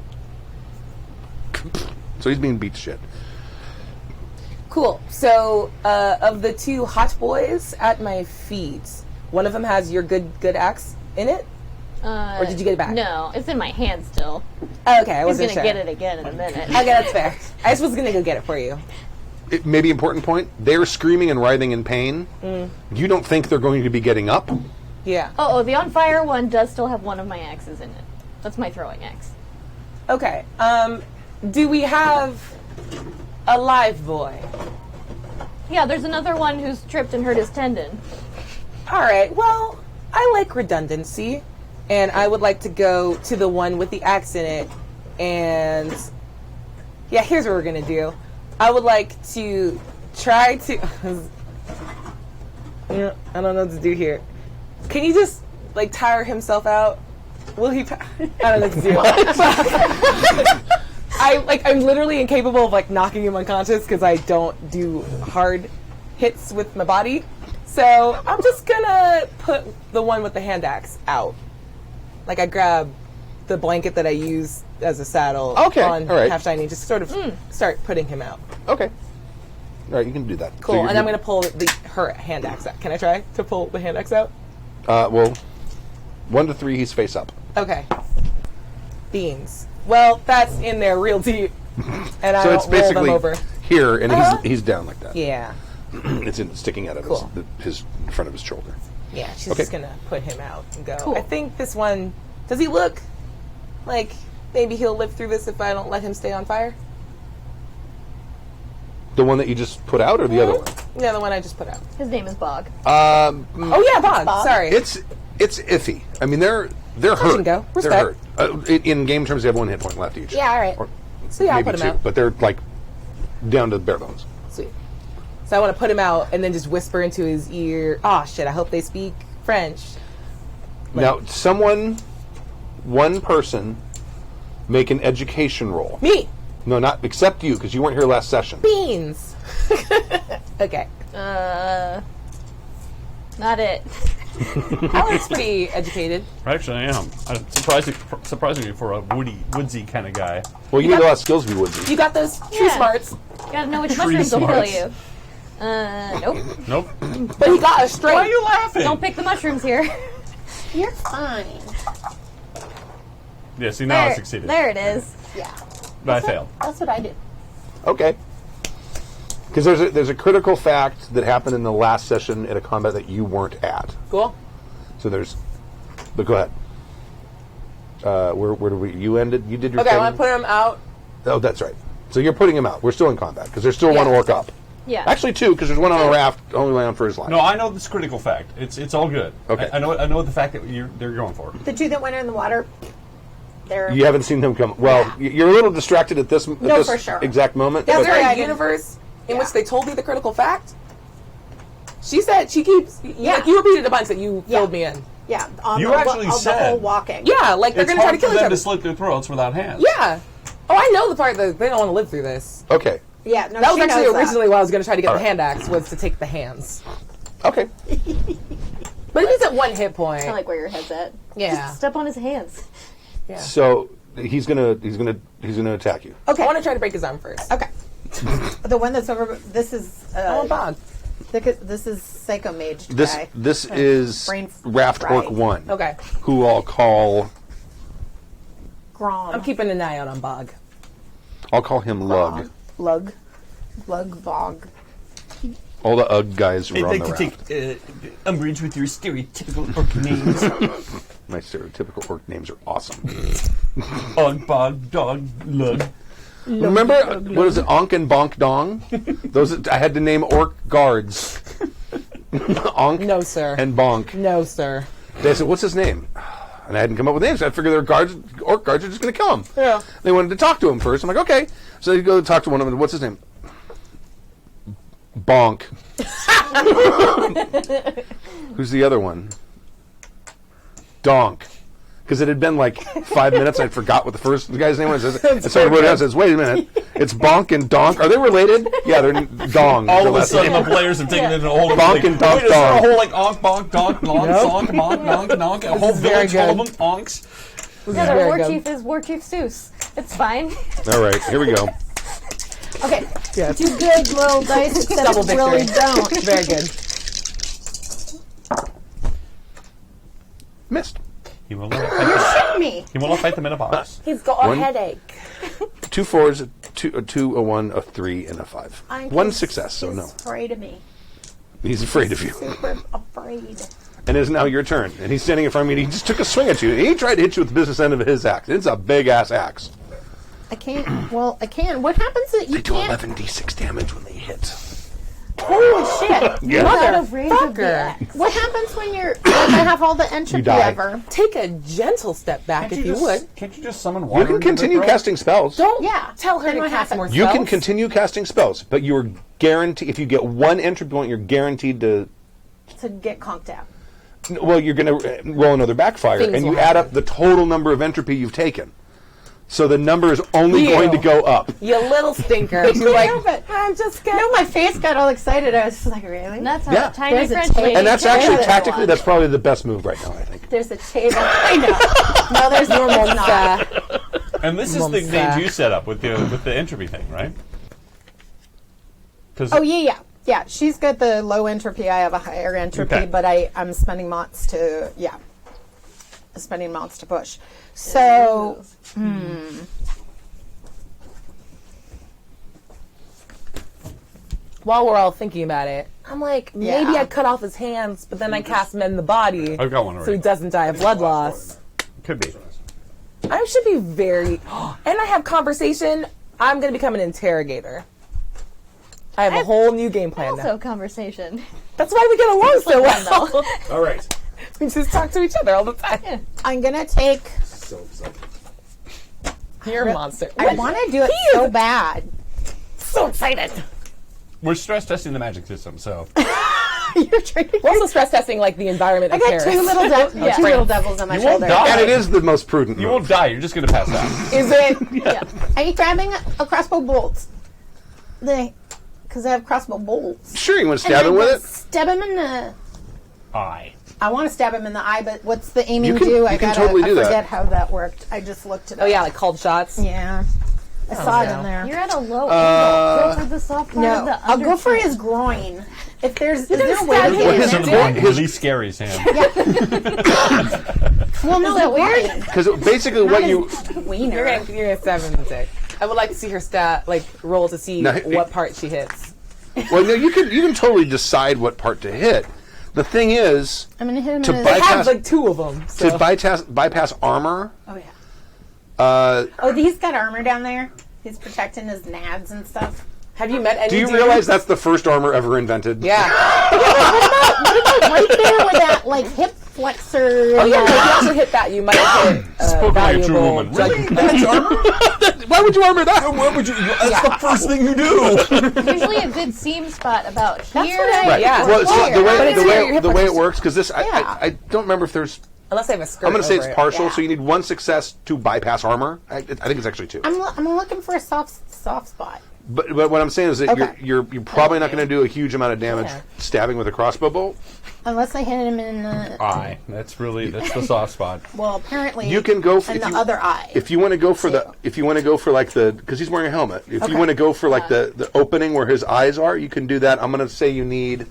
So he's being beat to shit. Cool. So, of the 2 hot boys at my feet, one of them has your good axe in it? Or did you get it back? No, it's in my hand still. Okay, I He's wasn't gonna sure. get it again in a minute. Okay, that's fair. I just was gonna go get it for you. Maybe important point. They're screaming and writhing in pain. You don't think they're going to be getting up? Yeah. Oh, the on fire one does still have one of my axes in it. That's my throwing axe. Okay. Do we have a live boy? Yeah, there's another one who's tripped and hurt his tendon. All right. Well, I like redundancy, and I would like to go to the one with the axe in it. And yeah, here's what we're gonna do. I would like to try to. I don't know what to do here. Can you just like tire himself out? Will he? I don't know what to do. I'm literally incapable of like knocking him unconscious because I don't do hard hits with my body. So I'm just gonna put the one with the hand axe out. Like I grab the blanket that I use as a saddle Okay, on all right. Half Shiny, just sort of start putting him out. Okay. All right, you can do that. Cool. And I'm gonna pull her hand axe out. Can I try to pull the hand axe out? Well, 1 to 3, he's face up. Okay. Beans. Well, that's in there real deep, and I So don't it's roll them basically over. here, and Uh-huh. he's down like that. Yeah. It's sticking out of Cool. his front of his shoulder. Yeah, she's Okay. just gonna put him out and go. Cool. I think this one. Does he look like maybe he'll live through this if I don't let him stay on fire? The one that you just put out, or the other one? Yeah, the one I just put out. His name is Bog. Oh yeah, Bog. Sorry. It's iffy. I mean, they're hurt. and go. They're Respect. hurt. In game terms, they have 1 hit point left each. Yeah, all right. Or So yeah, I'll maybe put him 2, out. but they're like down to bare bones. Sweet. So I want to put him out and then just whisper into his ear. Oh shit! I hope they speak French. Now, one person, make an education roll. Me. No, not except you, because you weren't here last session. Beans. Okay. Not it. Alan's pretty educated. Actually, I am. I'm surprisingly for a woodsy kind of guy. Well, you need a lot of skills to be woodsy. You got those true Yeah. smarts, Gotta know which Tree mushrooms will kill smarts. you. Nope. Nope. but he got a straight. Why are you laughing? Don't pick the mushrooms here. You're fine. Yeah, see, now I There, succeeded. there it is. Yeah. But I failed. That's what I did. Okay. Because there's a critical fact that happened in the last session at a combat that you weren't at. Cool. So but go ahead. Where did we? You ended. You did your Okay, thing. I want to put him out. Oh, that's right. So you're putting him out. We're still in combat because there's still one Yeah. orc up. Yeah. Actually, 2 because there's one on a raft, only way on for his life. No, I know this critical fact. It's all good. Okay. I know the fact that they're going for. The 2 that went in the water, they're. You haven't seen them come. Well, you're a little distracted at this for sure. exact moment. Is but- there I a didn't- universe in Yeah. which they told me the critical fact? She said she keeps. Yeah, you repeated a bunch that you filled me in. Yeah, on You the, actually on said- the whole walking. Yeah, like they're It's going to try hard to kill for each them other. to slit their throats without hands. Yeah. Oh, I know the part that they don't want to live through this. Okay. Yeah, no, That was she actually knows originally why I was going to try to get All the right. hand axe, was to take the hands. Okay. But if he's at 1 hit point, I like where your head's at. yeah. Just step on his hands. So he's gonna attack you. Okay. I want to try to break his arm first. Okay. The one that's over. This is. Oh, bog. This is Psycho Mage This guy. this is Brain Raft Orc fried. 1. Okay. Who I'll call Grom. I'm keeping an eye out on Bog. him Lug. Lug. Lug Bog. All the Ugg guys were I'd on like the to raft. take umbrage with your stereotypical orc names. My stereotypical orc names are awesome. Og, bog, dog, lug. Remember, what is it, Onk and Bonk Dong? Those I had to name orc guards. Onk No, sir. and Bonk. No, sir. They said, "What's his name?" And I hadn't come up with names. So I figured their guards, orc guards, are just going to kill him. Yeah. They wanted to talk to him first. I'm like, okay. So they go talk to one of them. What's his name? Bonk. Who's the other one? Donk. Because it had been like 5 minutes, I forgot what the first guy's name was. And so I wrote it down and says, wait a minute, it's Bonk and Donk. Are they related? Yeah, they're Dong. All the of a last sudden, name. the players have taken it in a whole Bonk and donk wait, is there a dong. whole like onk, bonk, donk, donk, donk, bonk, donk, donk, a whole is very village full of them good. onks. Yeah, the very war good. chief is War Chief Seuss. It's fine. All right, here we go. Okay. Yes. Two good little dice, except Double really victory. don't. Very good. Missed. He will not fight, Me. he will not fight them in a box. He's got One- a headache. 2 4s, a 2, a 1, a 3, and a 5. One success, so no. Afraid of me. He's afraid of you. Super afraid. And it is now your turn. And he's standing in front of me, and he just took a swing at you. And he tried to hit you with the business end of his axe. It's a big-ass axe. I can't. Well, I can. What happens that you They do can't? 11d6 damage when they hit. Holy shit! Yeah. Out of range of the Motherfucker. axe. What happens when you're? Like, I have all the entropy die. ever. Take a gentle step back if you would. Can't you just summon water? You can into the continue throat? casting spells. Don't Yeah. tell her Then to what cast happens? more spells. You can continue casting spells, but you're guaranteed, if you get 1 entropy point, you're guaranteed to, To get conked out. well, you're going to roll another backfire, Things and you will add happen. up the total number of entropy you've taken. So the number is only You. going to go up. You little stinker. You're like, know, but- I'm just kidding. No, my face got all excited. I was just like, really? And that's how Yeah. tiny There's a French tape. lady And that's can actually, do it. tactically, that's probably the best move right now, I think. There's a table. I know. No, there's no Normal not. And this is the Monster. thing you set up with the entropy thing, right? 'Cause Oh yeah. Yeah, she's got the low entropy. I have a higher entropy, Okay. but I'm spending mots to spending mots to push. So While we're all thinking about it, I'm like, maybe Yeah. I cut off his hands, but then I cast Mend the Body I've got one so already. he doesn't die of blood loss. Could be. I should be very... And I have conversation. I'm going to become an interrogator. I have a whole new game plan Also now. conversation. That's why we get along so well. All right. We just talk to each other all the time. I'm gonna take. You're a monster. I want to do it so bad. so excited. We're stress testing the magic system, so You're trying to. We're also stress testing like the environment I of got Paris. two little devils on my You won't shoulder. die. And it is the most prudent you move. won't die. You're just going to pass out. Is it? Yeah. Are you grabbing a crossbow bolt? Because I have crossbow bolts. Sure, you want to And stab him I with go it? Stab him in the. Eye. I want to stab him in the eye, but what's the aiming You can- do? you I can gotta. totally I do that. forget how that worked. I just looked it up. Oh, yeah, like called shots. Yeah. I saw it no. in there. You're at a low angle. Go for the soft part of No, the I'll go for underside. his groin. If there's, is there a stab way to him get in in there, there? too? Really scary, Sam. Well, no, Is that weird? groin. Because basically what you... Wiener. You're gonna 7 I would like to see her stat, like, roll to see No, what part she hits. Well, no, you can totally decide what part to hit. The thing is, I'm gonna hit him To in his. bite- I have, Bypass- like, 2 of them. So. to bypass armor, Oh yeah. uh, Oh, he's got armor down there. He's protecting his nads and stuff. Have you met any do you dude? realize that's the first armor ever invented? Yeah. Right there with that like hip flexor. Oh yeah, if you also hit that, you might hit Spoken like a true valuable woman. judge- Really? That's armor? Why would you armor that? Why would you? That's the first thing you do. Usually a good seam spot about here. what I- Right. Yeah. Well, it's Here. the But way it's where your hip the way it punches- works because this Yeah. I don't remember if there's. Unless I have a skirt. I'm going to say over it's it. partial, Yeah. so you need one success to bypass armor. I think it's actually 2. I'm looking for a soft spot. But what I'm saying is that Okay. you're probably not going to do a huge amount of damage Yeah. stabbing with a crossbow bolt. Unless I hit him in the... Eye. That's the soft spot. Well, apparently... You can go for in if the you- other eye. If you want to go for because he's wearing a helmet. If you Okay. want to go for like the opening where his eyes are, you can do that. I'm going to say you need.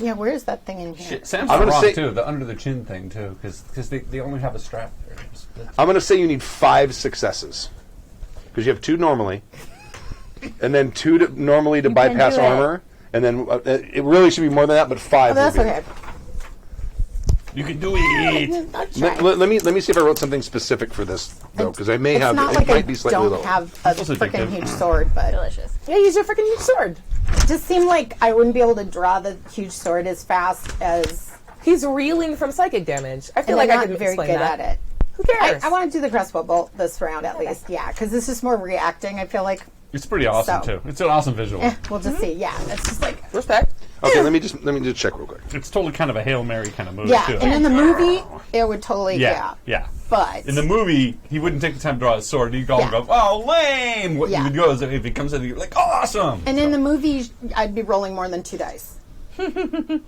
Yeah, where is that thing in here? Shit, Sam's I'm not gonna wrong say- too. The under the chin thing too, because they only have a strap there. I'm going to say you need 5 successes because you have 2 normally, and then 2 normally to You can bypass do it. armor, and then it really should be more than that, but 5. Oh, that's would be. okay. You can do it. Let me see if I wrote something specific for this though, because I may It's have. not It like I might be slightly don't low. have a also freaking addictive. huge sword, but Delicious. Yeah, use your freaking huge sword. it just seemed like I wouldn't be able to draw the huge sword as fast as... He's reeling from psychic damage. I feel And like I'm I not can very explain good that. at it. Who cares? I want to do the crossbow bolt this round at least, yeah, because this is more reacting. I feel like It's pretty awesome So. too. It's an awesome visual. we'll just see. Yeah, it's just like Respect. Okay, let me just check real quick. It's totally kind of a Hail Mary kind of move yeah. too. And in the movie, it would totally yeah. But In the movie, he wouldn't take the time to draw his sword. He'd go and Yeah. go, "Oh, lame!" What Yeah. you would go is if he comes in, you're like, "Awesome!" and in the movie, I'd be rolling more than 2 dice.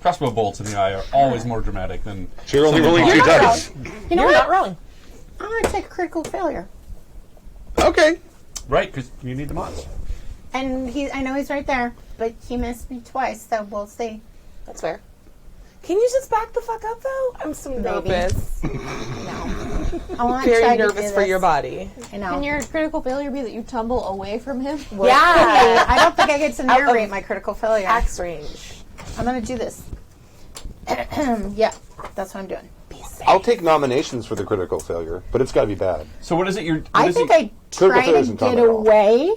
Crossbow bolts in the eye are always more dramatic than. So you're only rolling You're 2 not dice. You know You're what? not wrong. I'm going to take a critical failure. Okay. Right, because you need the mods. And I know he's right there, but he missed me twice, so we'll see. That's fair. Can you just back the fuck up though? I'm so nervous. No. I want to Very try to nervous do for this. your body. I know. Can your critical failure be that you tumble away from him? Yeah. I don't think I get to Out of narrate my critical failure. Axe range. I'm going to do this. Yeah, that's what I'm doing. I'll take nominations for the critical failure, but it's got to be bad. So what is it? I think I try to get away,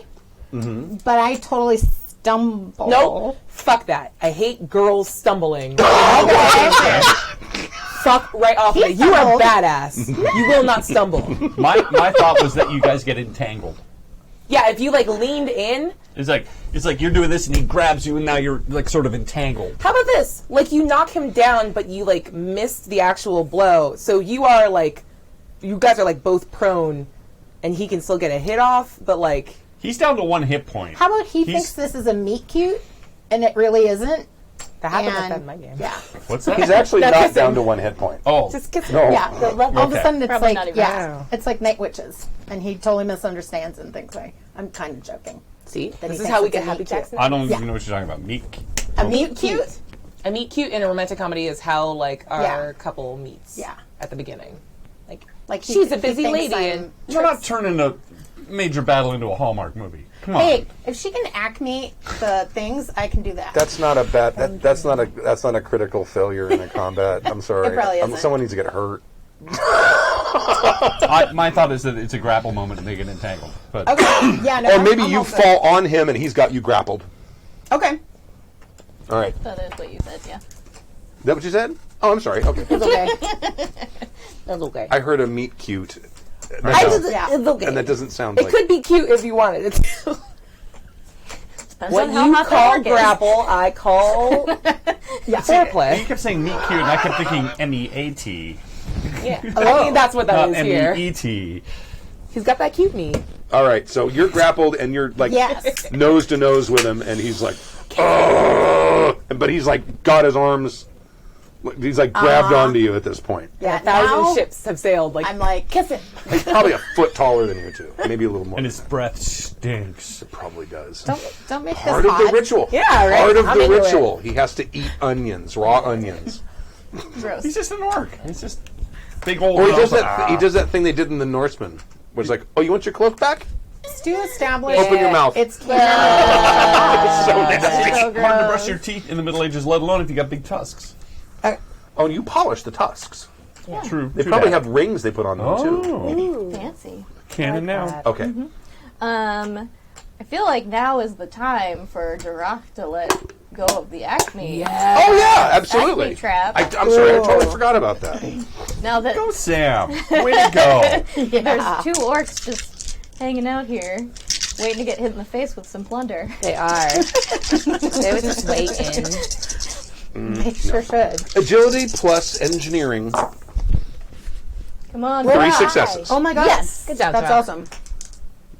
but I totally stumble. Nope. Fuck that. I hate girls stumbling. Fuck right off of it. You are stumbled. badass. You will not stumble. my thought was that you guys get entangled. Yeah, if you like leaned in. It's like you're doing this and he grabs you and now you're like sort of entangled. How about this? Like you knock him down, but you like missed the actual blow. So you are like, you guys are like both prone, and he can still get a hit off. But like, He's down to 1 hit point. How about he He's- thinks this is a meet cute, and it really isn't? that happened And- like that in my game. Yeah. What's that? He's actually That's not just down him. to 1 hit point. Oh, Just kiss him. No. Yeah, all of a Okay. sudden it's Probably like, not even. Wow. it's like night witches, and he totally misunderstands and thinks I'm kind of joking. See, That he this is thinks how we it's a get happy meet checks cute. now. I don't Yeah. even know what you're talking about. Meek. A meet cute? A meet cute in a romantic comedy is how like our Yeah. couple meets. Yeah. At the beginning, Like she's a he busy thinks lady I'm and We're not turning a major battle into a Hallmark movie. Come on. Hey, if she can acme the things, I can do that. That's not a bad. That's not a critical failure in a combat. I'm sorry. It probably isn't. Someone needs to get hurt. My thought is that it's a grapple moment and they get entangled. But Okay. Yeah. No. Or I'm- maybe I'm you all good. fall on him and he's got you grappled. Okay. All right. Is That is what you said, yeah. that what you said? Oh, I'm sorry. Okay. It's okay. that's okay. I heard a meet cute. Yeah. It's okay. And that doesn't sound It like. could be cute if you wanted it to. Depends What on how you hot the call orc is. grapple, I call you foreplay. kept saying meet cute, and I kept thinking MEAT. Yeah, I think that's what that Not is here. MEET. He's got that cute meat. All right. So you're grappled and you're like Yes. nose to nose with him, and he's like, "Ugh," but he's like got his arms. He's like grabbed onto you at this point. Yeah. 1,000 now ships have sailed. Like I'm like kissing. He's probably a foot taller than you two, maybe a little more. And his breath stinks. It probably does. Don't make Part this of the hot. ritual. Yeah, right. Part of I'm the into it. ritual. He has to eat onions, raw onions. Gross. He's just an orc. He's just big old. Or he does mouth. that. He does that thing they did in the Norseman, which is like, oh, you want your cloak back? Stu established. Open your mouth. It's So nasty. It's hard to brush your teeth in the Middle Ages, let alone if you got big tusks. Oh, and you polish the tusks. True. They probably have rings they put on them too. Oh, Fancy. canon now. Okay. I feel like now is the time for Jirach to let go of the Acme. Yeah. Oh yeah, absolutely. Acme trap. I'm sorry, I totally forgot about that. Now that Go, Sam. Way to go. there's 2 orcs just hanging out here, waiting to get hit in the face with some plunder. They are. They were just waiting. They sure should. Agility plus engineering. Come on, 3 guys. successes. Oh my god. Yes. Good job, That's Tom. awesome.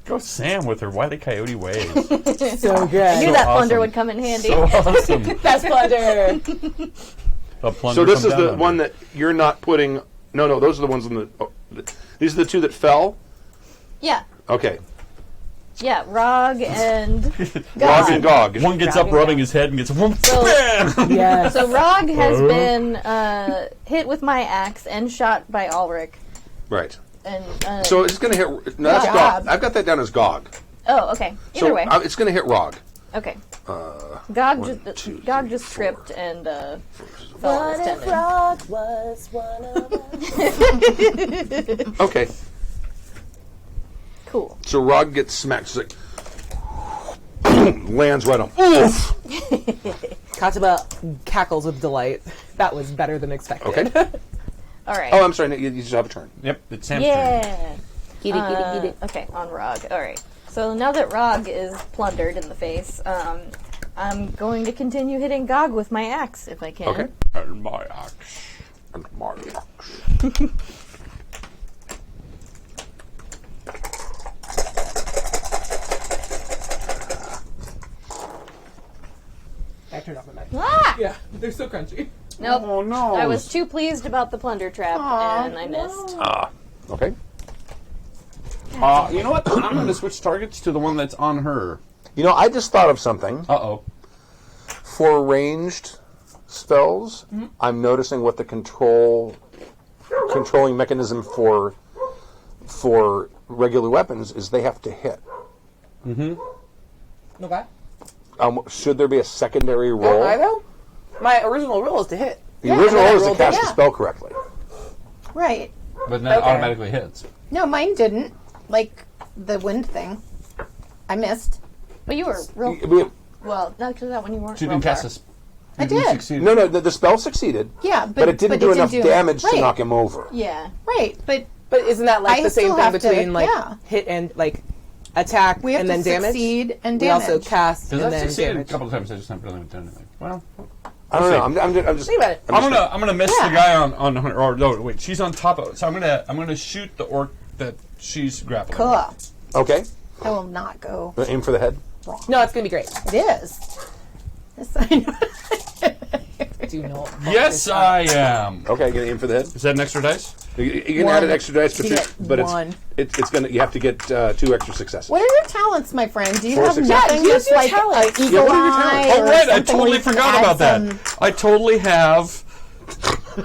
Go, Sam, with her Wile E. Coyote ways. So good. I knew that plunder awesome. would come in handy. So awesome. Best plunder. The plunder So this from is the down one under. that you're not putting. No, those are the ones in the. Oh, these are the 2 that fell. Yeah. Okay, Yeah, Rog and Rog and Gog. One gets up rubbing his head and gets whoop, bam! Yes. So Rog has been hit with my axe and shot by Ulrich. Right. And So it's going to hit. No, that's Good Gog. job. I've got that down as Gog. oh, okay. Either So way, it's going to hit Rog. okay. Gog 1, just 2, Gog 3, just 4. tripped and fell on What his if tendon. Rog was one of us? Okay. Cool. So Rog gets smacked. She's like, boom, lands right on. Oof. Katsuba cackles with delight. That was better than expected. Okay. All right. Oh, I'm sorry. You just have a turn. Yep, it's Sam's turn. yeah. Get it, get it. Okay, on Rog. All right. So now that Rog is plundered in the face, I'm going to continue hitting Gog with my axe if I can. Okay. And my axe. And Mark. I turned off my mic. Ah! Yeah, they're so crunchy. Nope. Oh, no. I was too pleased about the plunder trap and I missed. Okay. You know what? I'm going to switch targets to the one that's on her. You know, I just thought of something. Uh-oh. For ranged spells, I'm noticing what the controlling mechanism for regular weapons is. They have to hit. Okay. Should there be a secondary roll? I know. My original rule is to hit. The original I roll is to rolled cast it. the spell correctly. Right. But then it Okay. automatically hits. No, mine didn't. Like the wind thing. I missed. But you were real I mean, well. Not because that one you weren't. She real didn't cast far. a spell. I did. no, the spell succeeded. Yeah, But it didn't do enough damage to right. knock him over. Yeah. Right, but But isn't that like I the same still thing have to- between like yeah. hit and like attack we have and to then damage? succeed and We damage. also cast Because and I've then succeeded damage. a couple of times. I just haven't really done anything. Well, I don't know. I'm just. Think about it. I'm gonna miss the guy on her. Or no, wait, she's on top of it. So I'm gonna shoot the orc that she's grappling. cool. Okay. I will not go. Aim for the head. No, it's gonna be great. It is. Yes, I know. Do not. Yes, I am. Okay, gonna aim for the head. Is that an extra dice? You can add an extra dice, but, You get but one. it's gonna. You have to get 2 extra successes. What are your talents, my friend? Do you 4 have successes. nothing Yeah, use that's your like talents. an Yeah, eagle what are your eye? talents? Oh, or right. I something where totally you can forgot add about some- that. I totally have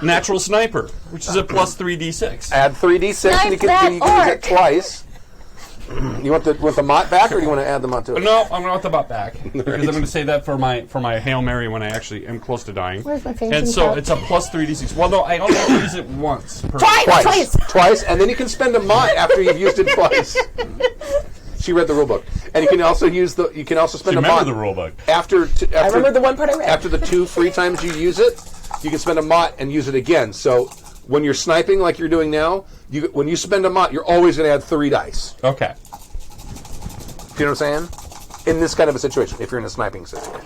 natural sniper, which is a plus 3d6. Add 3d6, and you Snipe that can use it orc. twice. You want the mott back, or do you want to add the mott to it? No, I'm going to want the butt back because I'm going to say that for my Hail Mary when I actually am close to dying. Where's my fainting And so cup? it's a plus 3d6. Well, no, I only have to use it once. Per Twice, and then you can spend a mott after you've used it twice. She read the rule book, and you can also use the. You can also spend a Remember mott the rule book. after. I remember the one part I read. After the 2 free times you use it, you can spend a mott and use it again. So when you're sniping like you're doing now, when you spend a mott, you're always going to add 3 dice. Okay. Do you know what I'm saying? In this kind of a situation, if you're in a sniping situation,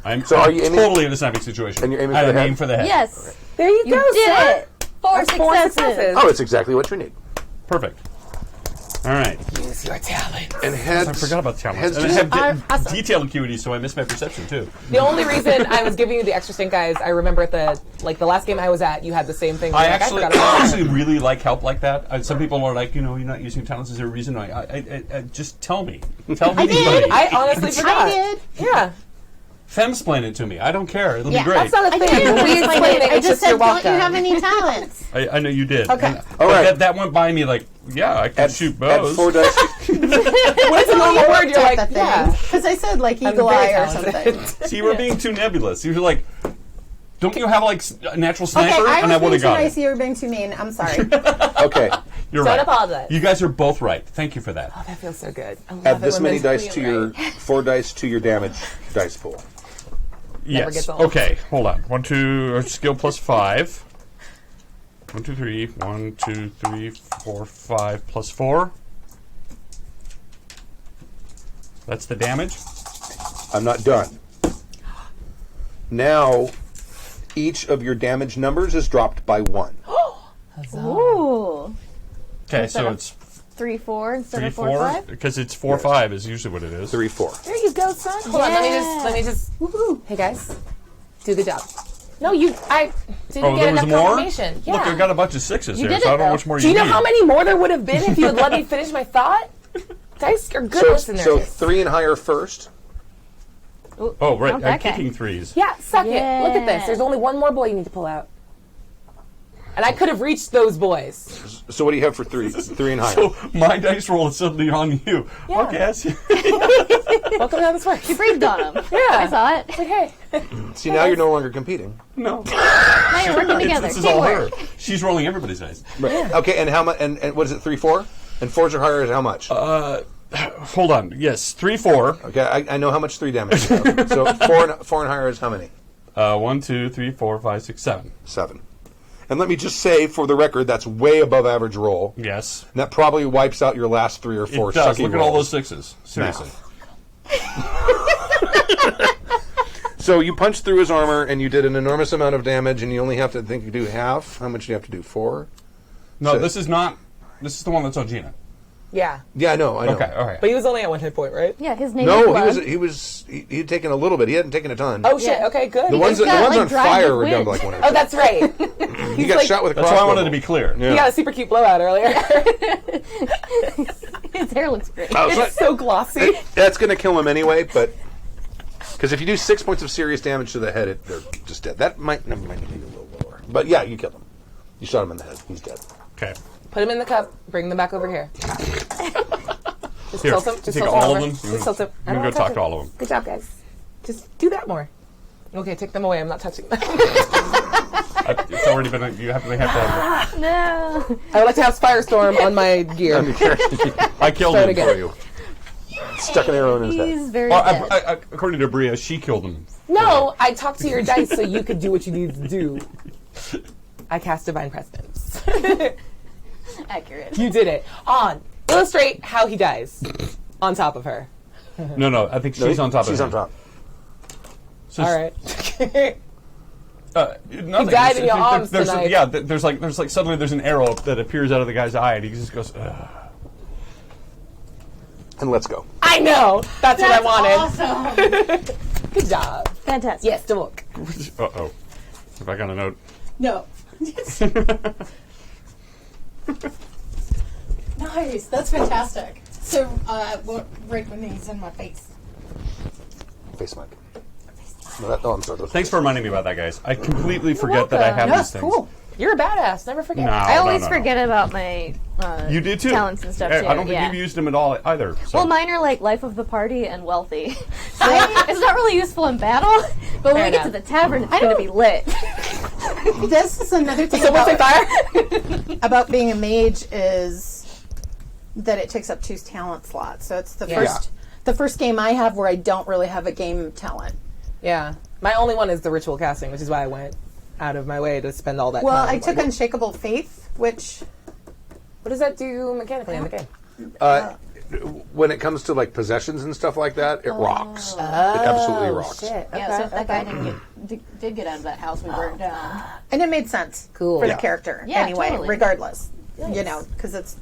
I'm are you aiming- totally in a sniping situation. And you're aiming for I the am head? aiming for the head. Yes. There you You go, did son. it. Four successes. oh, it's exactly what you need. Perfect. All right. Use your talent. And heads. I forgot about talents. Heads And I just, have awesome. detailed acuity, so I missed my perception too. The only reason I was giving you the extra stink eyes, I remember at the last game I was at, you had the same thing. I You're like, actually, forgot about I that. actually really like help like that. Some people are like, you're not using talents. Is there a reason? I just tell me. Tell me. anybody. I honestly forgot. I did. Yeah. Femsplain it to me. I don't care. It'll Yeah, be great. That's not a I thing. did. We explained it. I It's just just said, your don't walk you have any talents? I know you did. Okay. And- All but right. that went by me like, yeah, I can shoot add bows. 4 dice. When it's a normal word, you're like, yeah. Because I said like I'm eagle very eye or talented. something. See, we're being too nebulous. You're like, don't you have like a natural Okay, sniper? I And I was would being have too got nice. it. You were being too mean. I'm sorry. Okay. You're Don't right. apologize. You guys are both right. Thank you for that. Oh, that feels so good. I love Add it this when many men dice to feel your right. 4 dice to your damage dice pool. Never Yes. gets old. Okay, hold on. 1, 2, skill plus 5. 1, 2, 3. 1, 2, 3, 4, 5 plus 4. That's the damage. I'm not done. Now, each of your damage numbers is dropped by 1. Ooh. Okay, Instead so of it's 3, 4 instead 3, of 4, 4. 5? Because it's 4, 5 is usually what it is. 3, 4. There you go, son. Hold on, let me just. Woohoo! Hey guys, do the job. No, I didn't Oh, get there was enough more? confirmation. Yeah. Look, I got a bunch of 6s You there, did so I it, don't know though. which more Do you you know need. how many more there would have been if you had let me finish my thought? Dice are good listeners. So 3 and higher first. Oh, right. Not I'm that guy. kicking 3s. Yeah, suck it. Look at this. Yeah. There's only one more boy you need to pull out. And I could have reached those boys. So what do you have for 3 and higher? So my dice roll is suddenly on you. Yeah. Okay, I see. Welcome to how this works. You breathed on him. Yeah. I saw it. Okay. See, now you're no longer competing. No. Now you're working together. This is all her. Teamwork. She's rolling everybody's dice. Right. Okay, and how much? And what is it? 3, 4? And 4s are higher is how much? Hold on. Yes, 3, 4. Okay, I know how much 3 damage you have. So 4 and higher is how many? 1, 2, 3, 4, 5, 6, 7. 7. And let me just say, for the record, that's way above average roll. Yes. And that probably wipes out your last 3 or 4 It does. sucky Look at all rolls. those 6s. Seriously. So you punched through his armor, and you did an enormous amount of damage, and you only have to think you do half. How much do you have to do? 4? No, So- this is not. This is the one that's on Gina. Yeah. Yeah, I know. Okay, all right. But he was only at 1 hit point, right? Yeah, his name No, is he had taken a little bit. He hadn't taken a ton. Oh, shit. Yeah. Okay, good. the ones got, like, on dried fire with were down to wind. like 1 or 2. Oh, that's right. He got like- shot with a That's crossbow. why I wanted to be clear. Yeah. He got a super cute blowout earlier. His hair looks great. Oh, so It's so glossy. that's going to kill him anyway, but because if you do 6 points of serious damage to the head, they're just dead. That might be a little lower, but yeah, you killed him. You shot him in the head. He's dead. Okay. Put him in the cup. Bring them back over here. Just Here, tilt him. Just take tilt all him of over. them. Just tilt him. I I'm don't going to wanna talk to all of them. Good job, guys. Just do that more. Okay, take them away. I'm not touching them. It's already been. You have to have No. I would like to have Firestorm on my gear. to. I killed Start him again. for you. Stuck an arrow in his head. He's very Well, dead. according to Bria, she killed him. No, I talked to your dice so you could do what you need to do. I cast Divine Presence. Accurate. You did it. On. Illustrate how he dies. On top of her. No, I think she's on top of him. She's on top. So All right. nothing. He died in your arms there's tonight. Yeah, there's like suddenly there's an arrow that appears out of the guy's eye, and he just goes. Ugh. And let's go. I know. That's what I wanted. Awesome. Good job. Fantastic. Yes, the book. Uh-oh. Have I got a note? No. Nice. That's fantastic. So, right when he's in my face. Face mic. No, I'm sorry. Thanks for reminding me about that, guys. I completely forget that I have No, these things. cool. You're a badass. Never forget. No, I always no. forget about my You do too. talents and stuff, I too, don't think yeah. you've used them at all either. So. Well, mine are like life of the party and wealthy. So it's not really useful in battle, but when we get to the tavern, it's going to be lit. This is another thing Someone say about, fire? about being a mage is that it takes up 2 talent slots. So it's Yeah. the first game I have where I don't really have a game talent. Yeah. My only one is the ritual casting, which is why I went out of my way to spend all that Well, time. I took Unshakable Faith, which What does that do mechanically in the game? When it comes to like possessions and stuff like that, it rocks. It absolutely rocks. Shit. Yeah, so if that guy did get out of that house we burned down. and it made sense Cool. for Yeah. the character Yeah, anyway, totally. regardless. Nice. You know, because it's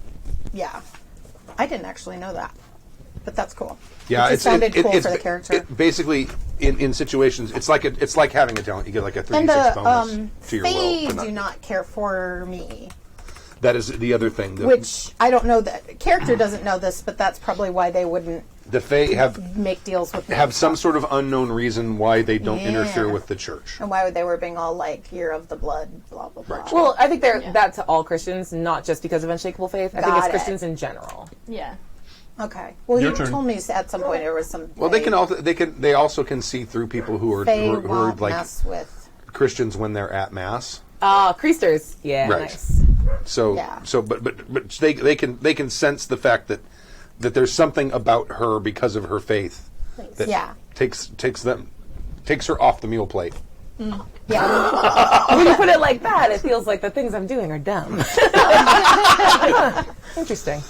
I didn't actually know that, but that's cool. Yeah, it just sounded cool for the character. Basically, in situations, it's like having a talent. You get like a 3d6 and the bonus to your Fae roll. do not care for me, That is the other thing. which I don't know. That character doesn't know this, but that's probably why they wouldn't the Fae make deals with me. have some sort of unknown reason why they don't Yeah. interfere with the church. and why would they were being all like year of the blood, blah blah blah. Well, I think they're that to all Christians, not just because of unshakable faith. I think Got it's it. Christians in general. Yeah. Okay. Well, Your you turn. told me at some point there was some. Well, they also can see through people who are Fae who are won't like mess with. Christians when they're at mass. Creasters. Yeah, Right. nice. So Yeah. but they can sense the fact that there's something about her because of her faith that Yeah. takes them takes her off the meal plate. Yeah. When you put it like that, it feels like the things I'm doing are dumb. Interesting.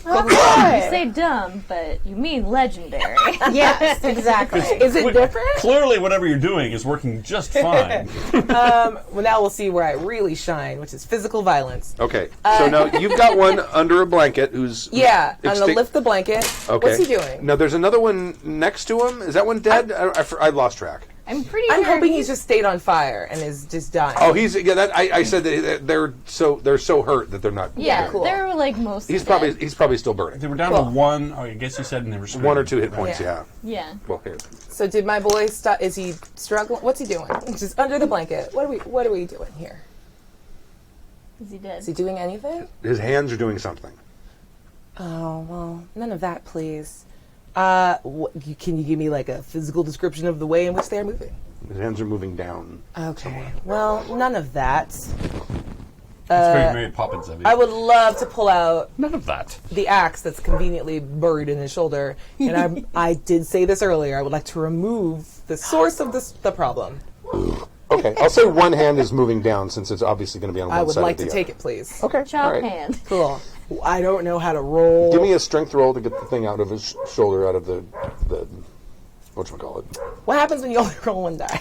You say dumb, but you mean legendary. Yes, exactly. Is it different? Clearly, whatever you're doing is working just fine. Well, now we'll see where I really shine, which is physical violence. Okay, so now you've got one under a blanket who's... Yeah, I'm going to lift the blanket. Okay. What's he doing? Now, there's another one next to him. Is that one dead? I lost track. I'm pretty I'm sure hoping he's just stayed on fire and is just dying. Oh, I said that they're so hurt that they're not. Yeah, Cool. they're like most. He's dead. probably still burning. They were down to one. Oh, I guess you said, and they were screaming. 1 or 2 hit points. Yeah. Yeah. Yeah. Well, here. So did my boy stop? Is he struggling? What's he doing? Just under the blanket. What are we doing here? Is he dead? Is he doing anything? His hands are doing something. Oh, well, none of that, please. Can you give me like a physical description of the way in which they're moving? His hands are moving down. Okay. Well, none of that. It's very Mary Poppins of you. I would love to pull out None of that. the axe that's conveniently buried in his shoulder. And I did say this earlier. I would like to remove the source of the problem. Okay, I'll say one hand is moving down since it's obviously going to be on one I would side like or the to other. take it, please. Okay, Chop all right. hand. Cool. I don't know how to roll. Give me a strength roll to get the thing out of his shoulder, out of the whatchamacallit. What happens when you only roll one die?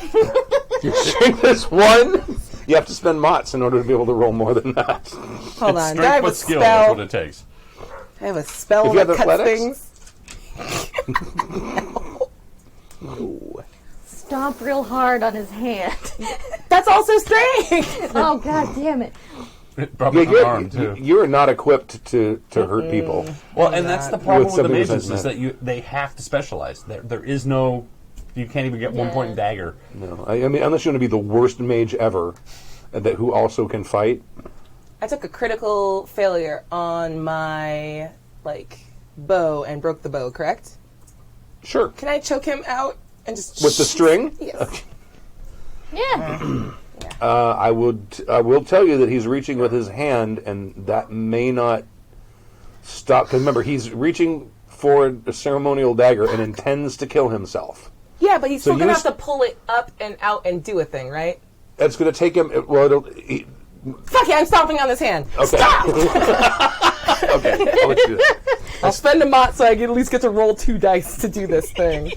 Your strength is 1. You have to spend mots in order to be able to roll more than that. Hold on. Strength I have a with skill. That's spell. what it takes. I have a spell If you that have cuts athletics? things. No. Stomp real hard on his hand. That's also strength. Oh god damn it! Probably Yeah, unarmed, too. you're not equipped to hurt people. Well, and that's the problem with the something mages besides is that they have to specialize. There is no, you can't even get 1 point dagger. No, I mean unless you want to be the worst mage ever, who also can fight. I took a critical failure on my bow and broke the bow. Correct? Sure. Can I choke him out and just With the string? Yes. Yeah. I will tell you that he's reaching with his hand, and that may not stop. Because remember, he's reaching for a ceremonial dagger and intends to kill himself. Yeah, but he's So still gonna use- have to pull it up and out and do a thing, right? That's going to take him. Well, Fuck it! I'm stomping on his hand. okay. Stop! Okay, I'll let you do that. I'll spend a mot so I at least get to roll 2 dice to do this thing.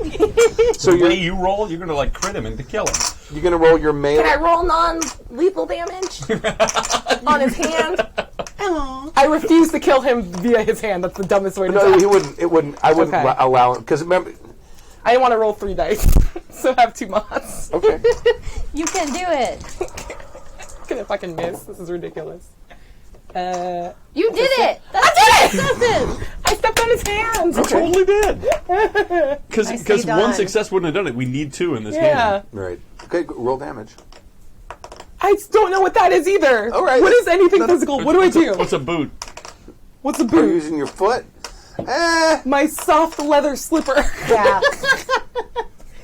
So The way you're you roll, you're going to crit him and to kill him. going to roll your melee. Can I roll non-lethal damage on his hand? I refuse to kill him via his hand. That's the dumbest way to No, die. he wouldn't. It wouldn't. I wouldn't Okay. allow him because remember. I didn't want to roll 3 dice, so have 2 mods. Okay. You can do it. Gonna fucking miss. This is ridiculous. You did it. That's I did it! successes. I stepped on his hand. You totally did. Because Nicely one done. success wouldn't have done it. We need 2 in this Yeah. game. Right. Okay. Roll damage. I don't know what that is either. All right. What is anything physical? What do I do? What's a boot? What's a Are you boot? using your foot? My soft leather slipper. Yeah.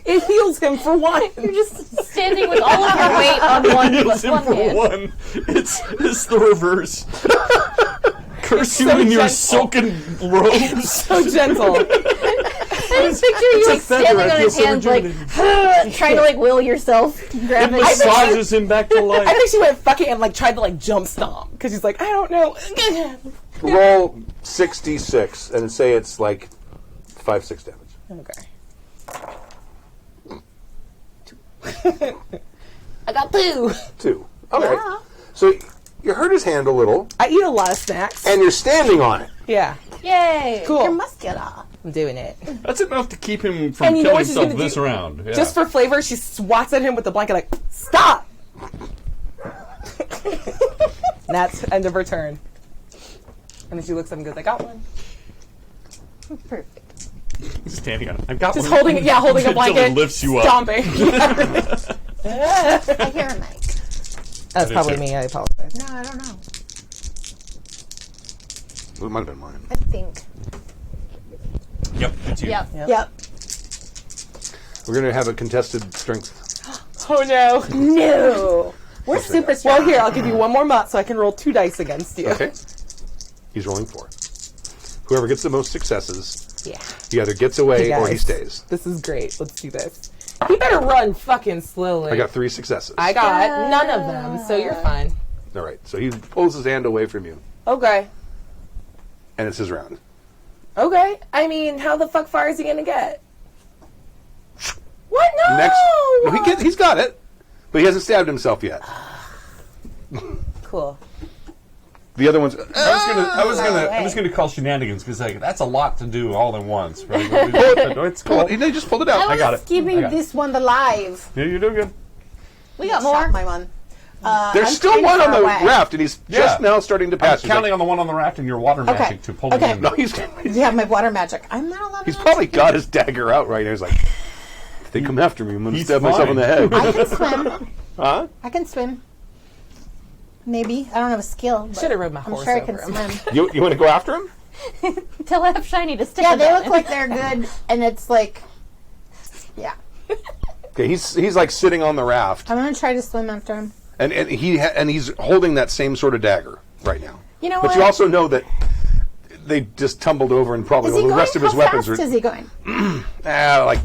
It heals him for 1. You're just standing with all of your weight on one Heals him one for hand. 1. It's the reverse. Curse you so in your gentle. silken robes. So gentle. I just picture you It's a like feather, standing I on feel his so hand, like rejuvenated. trying to like will yourself, grab It it. massages him back to I life. think she went fuck it and tried to jump stomp because she's like, I don't know. Roll 66 and say it's 5-6 damage. Okay. I got 2. 2. Okay. So you hurt his hand a little, I eat a lot of snacks. and you're standing on it. Yeah. Yay! Cool. You're muscular. I'm doing it. That's enough to keep him from And you know killing what she's himself gonna this do? round. Yeah. Just for flavor, she swats at him with the blanket stop! That's the end of her turn. And then she looks up and goes, I got one. Perfect. standing on it. I've got Just one. holding a Until blanket. it lifts you up. Stomping. I hear a mic. That's do probably too. me. I apologize. No, I don't know. It might have been mine. I think. Yep, that's you. Yep. Yep. We're going to have a contested strength. Oh no. No. We're super strong. Well, here, I'll give you one more mutt so I can roll 2 dice against you. Okay. He's rolling 4. Whoever gets the most successes, Yeah. he either gets away Hey, or he guys. stays. This is great. Let's do this. He better run fucking slowly. I got 3 successes. I got none of them, so you're fine. All right, so he pulls his hand away from you, Okay. and it's his round. Okay. I mean, how the fuck far is he gonna get? What? No! Next, he's got it, but he hasn't stabbed himself yet. Cool. The other one's... I was gonna call shenanigans because like that's a lot to do all at once. Right? It's cool. They just pulled it out. I got was it. keeping I got it. this one alive. Yeah, you're doing good. We got Shot more. my one. There's I'm still pretty one on far the away. raft, and he's just now starting to I'm pass. He's counting like- on the one on the raft and your water magic to pull him in. No, he's Yeah, my water magic. I'm not allowed. he's to probably got his dagger out right now. He's like, if they come after me, I'm going to He's stab myself in the head. I can swim. Huh? I can swim. Maybe I don't have a skill. but Should have rode my I'm horse sure I over can him. swim. You want to go after him? Tell F Shiny to stick Yeah, with they that. look like they're good, and it's like, yeah. Okay, he's like sitting on the raft, I'm gonna try to swim after him. and he's holding that same sort of dagger right now. You know But what? you also know that they just tumbled over, and probably Is all he the going? rest of his How weapons fast are is he going? like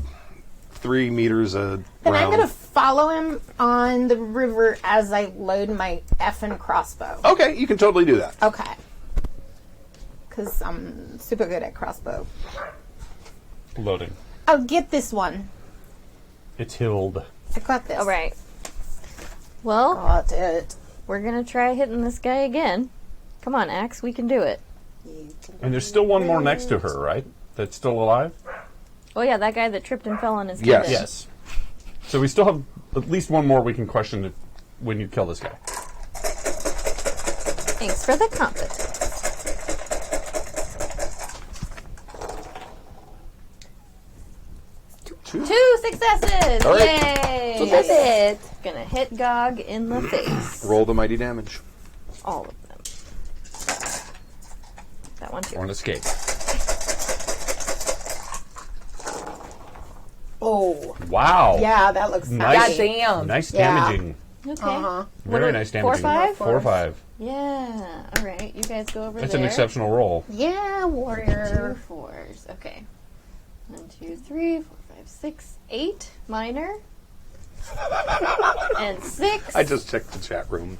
3 meters a Then I'm round. gonna follow him on the river as I load my effing crossbow. Okay, you can totally do that. Okay. Because I'm super good at crossbow. Loading. I'll get this one. It's Hild. I got this. All right. Well, Got it. we're gonna try hitting this guy again. Come on, Axe, we can do it. And there's still one more next to her, right? That's still alive? Oh yeah, that guy that tripped and fell on his Yes. head. Yes. So we still have at least one more we can question when you kill this guy. Thanks for the confidence. Two successes! All right. Yay! That's it. Gonna hit Gog in the face. Roll the mighty damage. All of them. That one too. Or an escape. Oh. Wow. Yeah, that looks Nice. nasty. Goddamn. Nice Yeah. damaging. Okay. Uh-huh. Very nice damaging. 4-5? 4-5. Yeah. All right. You guys go over That's there. an exceptional roll. Yeah, 2 warrior. 4s. Okay. 1, 2, 3, 4, 5, 6, 8 minor. And 6. I just checked the chat room.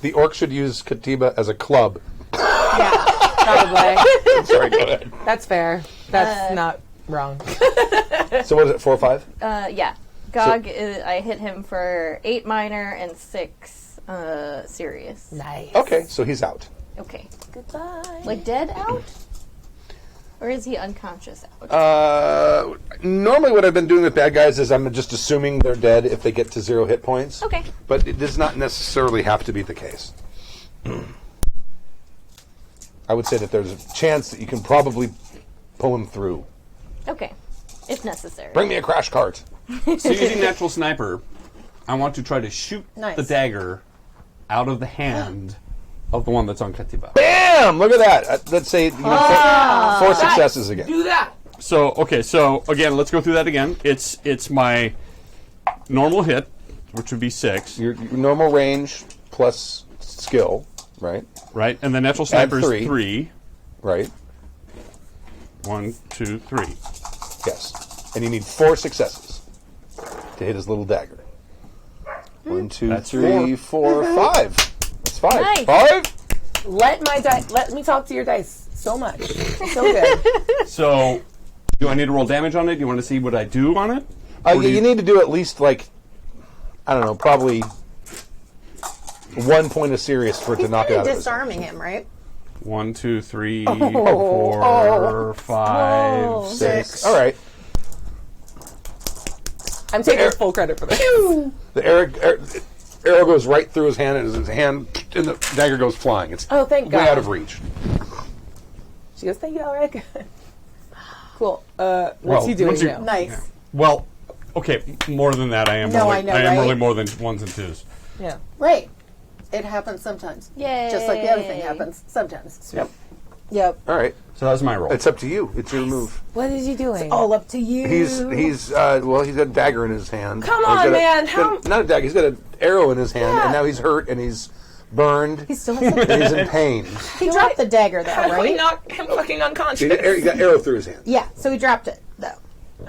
The orc should use Katiba as a club. Yeah. Probably. Sorry, go ahead. That's fair. That's not wrong. So what is it, 4 or 5? Yeah. Gog, I hit him for 8 minor and 6 serious. Nice. Okay, so he's out. Okay. Goodbye. Like dead out? Or is he unconscious out? Normally what I've been doing with bad guys is I'm just assuming they're dead if they get to 0 hit points. Okay. But it does not necessarily have to be the case. I would say that there's a chance that you can probably pull him through. Okay. If necessary. Bring me a crash cart. So using natural sniper, I want to try to shoot Nice. the dagger out of the hand of the one that's on Katiba. Bam! Look at that. Let's say you know, 4 successes again. Do that. So okay, so again, let's go through that again. It's my normal hit, which would be 6, Your normal range plus skill, right? right? And the natural sniper is 3. 3. Right. 1, 2, 3. Yes. And you need 4 successes to hit his little dagger. 1, 2, That's 3, 4, 5. That's 5. Nice. 5? Let me talk to your dice so much. So good. So, do I need to roll damage on it? Do you want to see what I do on it? Or do You need to do at least like, I don't know, probably 1 point of serious for it to knock it out of his. Disarming him, right? 1, 2, 3, 4, 5, 6. All right. I'm taking full credit for this. The arrow goes right through his hand, and his hand and the dagger goes flying. It's Oh, thank way God. out of reach. She goes, thank you, Alric. Cool. Well, What's he doing once you- now? Nice. Well, okay, more than that, I am No, rolling, I know, I am right? rolling more than 1s and 2s. Yeah. Right. It happens sometimes. Yay. Just like the other thing happens sometimes. Yep. Yep. All right. So that's my roll. It's up to you. It's your move. What is he doing? All up to you. He's got a dagger in his hand. Come He's on, got man, not a dagger. He's got an arrow in his hand, Yeah. and now he's hurt and he's burned. He still has a and he's in pain. He dropped the dagger, though, How do we right? knock him fucking unconscious? He got arrow through his hand. Yeah, so he dropped it, though.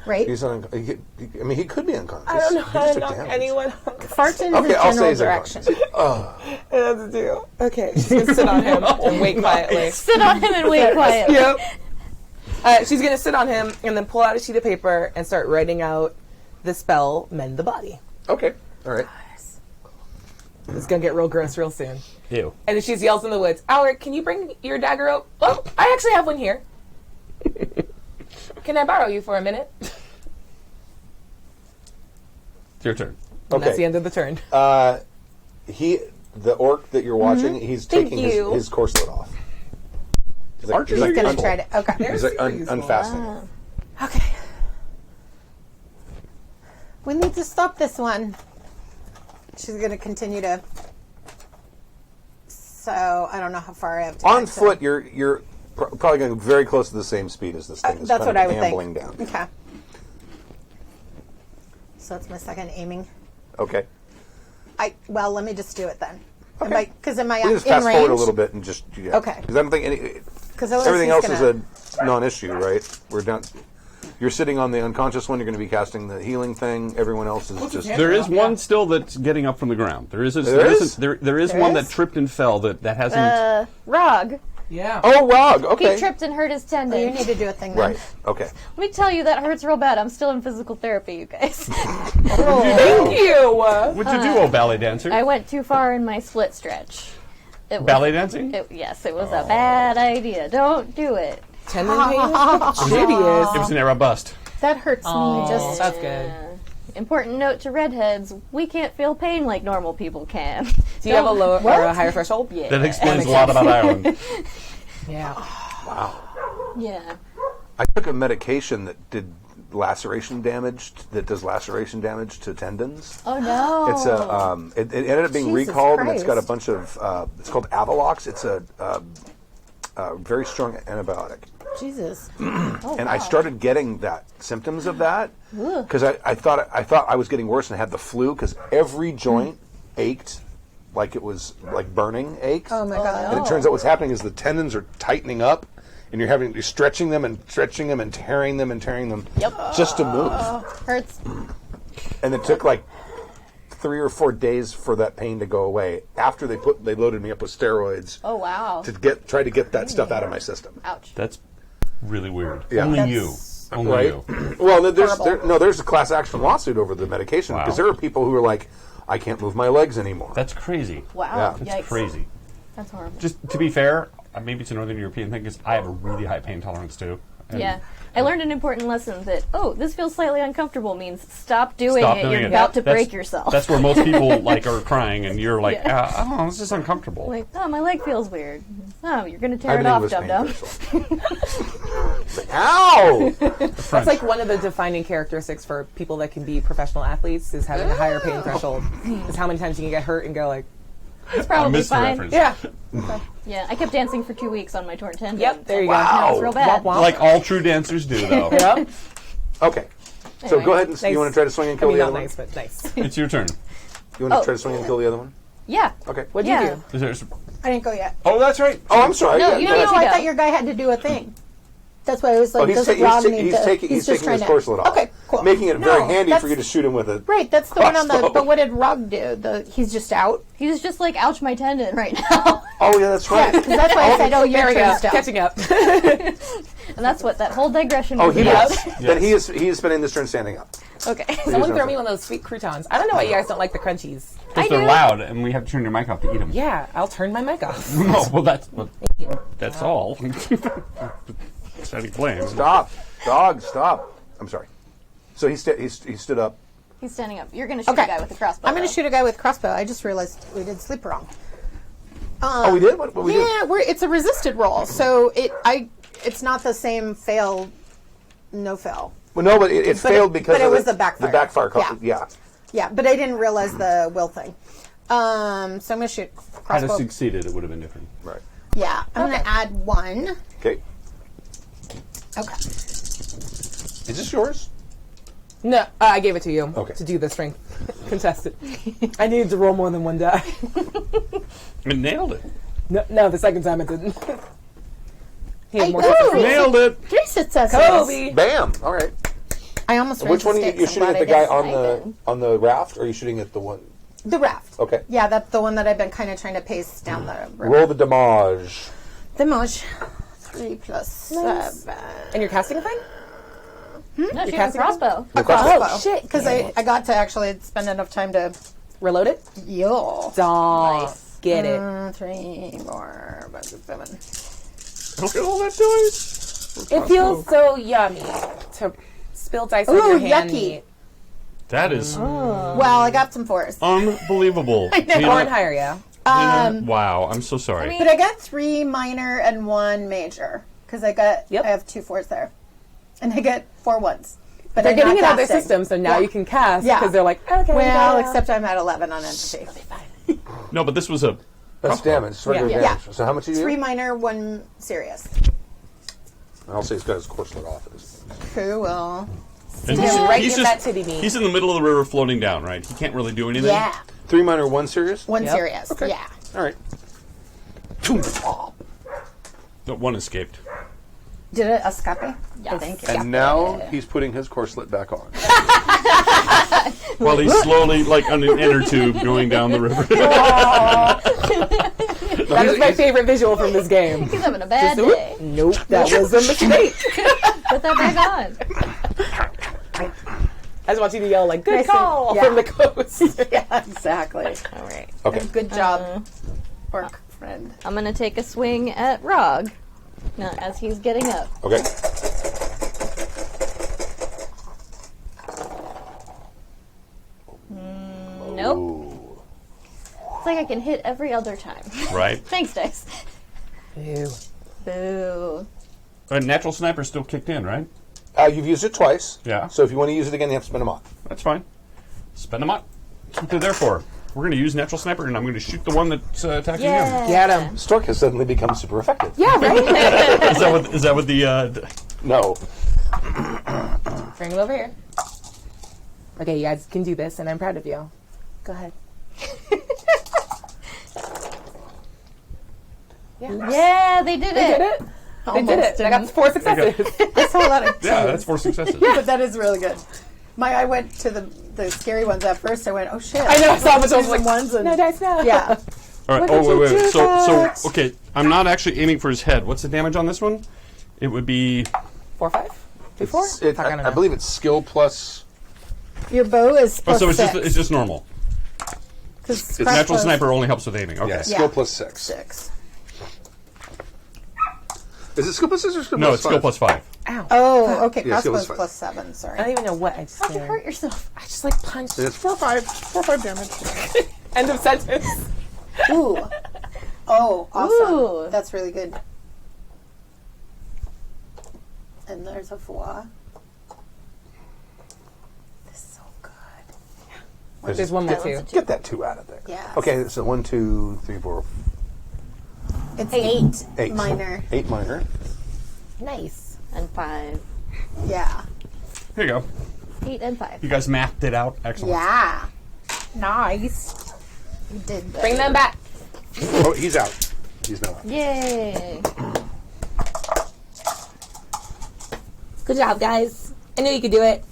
right? He's he could be unconscious. I don't know He how just to took knock damage. anyone. Fart in Okay, his I'll say general he's direction. unconscious. I don't have to do. Okay, she's gonna sit on him and wait quietly. Sit on him and wait quietly. Yep. She's gonna sit on him and then pull out a sheet of paper and start writing out the spell "Mend the Body." Okay, all right. It's gonna get real gross real soon. Ew. And then she yells in the woods, "Alric, can you bring your dagger up? Oh, I actually have one here. Can I borrow you for a minute?" It's your turn. And that's Okay. the end of the turn. The orc that you're watching, he's Thank taking you. his corselet off. He's Archer's he's Gonna unfold- try to. Okay. He's like super useful. unfastening it. Okay. We need to stop this one. She's going to continue to. So I don't know how far I have to. On get to- foot, you're probably going very close to the same speed as this thing is That's kind what of I would ambling think. down. Okay. So that's my second aiming. Okay. Well, let me just do it then. Okay. Because am I We can in just fast range? forward a little bit and just Okay. Because I don't think Because everything else is a non-issue, right? We're down. You're sitting on the unconscious one. You're going to be casting the healing thing. Everyone else is just. There is one still that's getting up from the ground. There is There is one that is? tripped and fell that hasn't. Rog. Yeah. Oh, Rog. Okay. He tripped and hurt his Oh, tendon. you need to do a thing then. Right. Okay. Let me tell you, that hurts real bad. I'm still in physical therapy, you guys. Thank you. What'd you do, oh ballet dancer? I went too far in my split stretch. It was, Ballet dancing? Yes, it was a bad idea. Don't do it. Tendon pain? Hideous. It was an era bust. That hurts me just. That's good. Important note to redheads: we can't feel pain like normal people can. Do you have a lower or a higher threshold? Yeah. That explains a lot about Ireland. Yeah. Yeah. I took a medication that did laceration damage. That does laceration damage to tendons. Oh no. It's a. It ended up being Jesus recalled, and it's got a Christ. bunch of. It's called Avalox. It's a very strong antibiotic. Jesus. And I started getting that symptoms of that because I thought I was getting worse and I had the flu because every joint ached like it was like burning aches. Oh my God. And it turns out what's happening is the tendons are tightening up, and you're stretching them and tearing them just to move. Hurts. And it took like 3 or 4 days for that pain to go away after they loaded me up with steroids Oh wow. to try to get that stuff out of my system. Ouch. That's really weird. Yeah. Only That's- you. Only Right. you. Well, there's a class action lawsuit over the medication Wow. because there are people who are like, I can't move my legs anymore. That's crazy. Wow. Yeah. That's Yikes. crazy. That's horrible. Just to be fair, maybe it's a Northern European thing because I have a really high pain tolerance too. And Yeah. I learned an important lesson that, this feels slightly uncomfortable means stop doing Stop it. doing You're it. about to That's- break yourself. That's where most people like are crying, and you're like, Yeah. oh, this is uncomfortable. like, my leg feels weird. Oh, you're going to tear it Everything off, was dum-dum. painful. Ow! That's like one of the defining characteristics for people that can be professional athletes is having a higher pain threshold. Is how many times you can get hurt and go like, It's I probably missed the fine. reference. yeah. Yeah, I kept dancing for 2 weeks on my torn tendon. Yep, there you Now it's go. real bad. Womp womp. Like all true dancers do, though. Yep. Okay. So Anyway. go ahead and Nice. you want to try to swing and I kill mean, the not other nice, but nice. It's your turn. one? You want to try to swing and kill the other one? Yeah. Okay. What'd Yeah. you do? Is there, I didn't go yet. oh, that's right. Oh, I'm sorry. No, Yeah, you go know, ahead. No, I go. thought your guy had to do a thing. That's why I was like, Oh, he's doesn't ta- Rob he's ta- need he's to? taking he's his just trying to. corselet off. Okay, cool. Making it No, very handy for that's- you to shoot him with a. Right, that's the one on the. crossbow. But what did Rog do? He's just out. He's just like, ouch, my tendon right now. Oh yeah, that's right. Because that's why I said, oh, There your we go. turn's down. Catching up. And that's what that whole digression Oh, was he about. was. Then he is spending this turn standing up. Okay. Someone throw me one of those sweet croutons. I don't know why you guys don't like the crunchies. Because they're do. loud, and we have to turn your mic off to eat them. Yeah, I'll turn my mic off. No, well, that's all. Setting flames. Stop, dog, stop. I'm sorry. So he stood up. He's standing up. You're going to shoot Okay. a guy with a crossbow. I'm going to though. shoot a guy with crossbow. I just realized we did sleep wrong. Oh, we did. What we did? Yeah, it's a resisted roll, so it's not the same fail, no fail. Well, no, but it But failed it- because but it of was the backfire. The backfire. Yeah. Yeah. Yeah, but I didn't realize the will thing. So I'm going to shoot Had it crossbow. succeeded, it would have been different. Right. Yeah, I'm going to add 1. Okay. Okay. Is this yours? No, I gave it to you Okay. to do the strength contested. I needed to roll more than one die. It nailed it. No, the second time it didn't. He had more Ooh. successes. Nailed it. 3 successes. Kobe! Bam. All right. I almost ran Which to one are sticks. you I'm shooting glad at the I guy didn't. on the raft, or are you shooting at the one? The raft. Okay. Yeah, that's the one that I've been kind of trying to pace down the river. Roll the damage. The Moj. 3 plus 7. And you're casting a thing? No, she has a casting crossbow. A crossbow. Oh, shit. Because I got to actually spend enough time to. Reload it? Yo. Dawn. Nice. Get it. 3 more. 7. Look at all that noise. It feels so yummy to spill dice on Ooh, your hand. yucky. meat. That is Well, I got some 4s. unbelievable. Four and higher, yeah. Wow, I'm so sorry. I mean- But I got 3 minor and 1 major. Because I have 2 4s there. And I get 4 1s. But They're I'm getting not it out of their casting. system, so now Yeah. you can cast Yeah. because they're like, okay. Well, yeah. except I'm at 11 on entity. No, but this was a. That's damage. It's regular Yeah. damage. So how much do you 3 do? minor, 1 serious. I'll say he's got his corselet off. At this point. Cool. And Right in that titty meat. he's in the middle of the river floating down, right? He can't really do anything. Yeah. 3 minor, 1 serious. 1 Yep. serious. Okay. Yeah. All right. No, one escaped. Did it escape? Yes. Thank you. And now he's putting his corselet back on. While he's slowly, like on an inner tube, going down the river. That is my favorite visual from this game. He's having a bad Just, day. Nope, that was a mistake. Put that back on. I just want you to yell like, good Nice call and- yeah. from the coast. Yeah, exactly. All right. Okay. Good job, orc friend. I'm going to take a swing at Rog as he's getting up. Okay. Nope. Ooh. It's like I can hit every other time. Right. Thanks, Dice. Ew. Boo. Natural sniper still kicked in, right? You've used it twice. Yeah. So if you want to use it again, you have to spend them on. That's fine. Spend them up. That's what they're there for. We're going to use natural sniper, and I'm going to shoot the one that's attacking Yeah. him. Get him. Stork has suddenly become super effective. Yeah, right? Is that what the? No. Bring him over here. Okay, you guys can do this, and I'm proud of you. Go ahead. Yeah, they did They it. did it. They did it. I got 4 successes. I saw a lot of Yeah, twos, that's 4 successes. but that is really good. I went to the scary ones at first. I went, oh shit! I know, I saw, but I was Twos like, and ones and no dice now. yeah. All right. Look at Wait. you do So that. okay. I'm not actually aiming for his head. What's the damage on this one? It would be 4, 5? 2, 4? I believe it's skill plus. Your bow is plus so it's 6. just normal. 'Cause it's Natural crossbows- sniper only helps with aiming. Okay. Yeah, skill plus 6. 6. Is it skill plus 6 or skill No, plus it's skill 5? plus 5. Ow. Oh, okay. Yeah, skill Crossbows is 5. plus 7. Sorry. I don't even know what I just How'd you did. hurt yourself? I just like punched. And it's 4/5 damage. End of sentence. Ooh. Oh, awesome. Ooh. That's really good. And there's a foie. This is so good. There's one more That too. one's a Get that 2 out of there. Yeah. Okay, so 1, 2, 3, 4, It's 8. 8. Minor. 8 minor. Nice. And 5. Yeah. Here you go. 8 and 5. You guys mathed it out. Excellent. Yeah. Nice. You did that. Bring them back. Oh, he's out. He's not out. Yay. Good job, guys. I knew you could do it.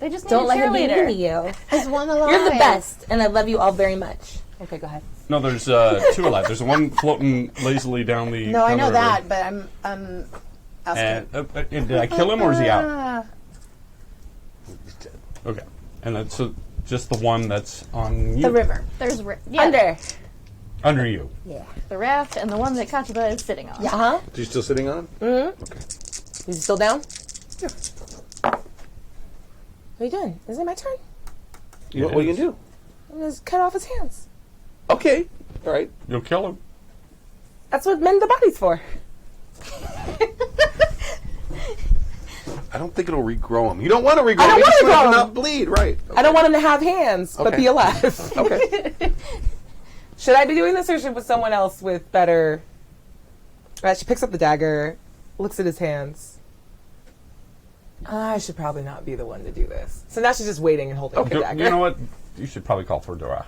They just need Don't a let him be cheerleader. mean to you. There's one alive. You're the best, and I love you all very much. Okay, go ahead. No, there's 2 alive. There's one floating lazily down the. No, I down know the river. that, but I'm asking. And did I kill him or is he out? Ah. He's dead. Okay. And that's so just the one that's on you. The river. There's Under you. the raft and the one that Kachiba is sitting on. Yeah. Uh-huh. Is he still sitting on him? Okay. Is he still down? Yeah. What are you doing? Is it my turn? What are you going to do? I'm going to cut off his hands. Okay. All right. You'll kill him. That's what mend the body's for. I don't think it'll regrow him. You don't want to regrow I don't him. You wanna just want regrow him to him. not bleed. Right. I don't want him to have hands, but Okay. be alive. Okay. Should I be doing this, or should with someone else with better... She picks up the dagger, looks at his hands. I should probably not be the one to do this. So now she's just waiting and holding the You dagger. know what? You should probably call for Dorach.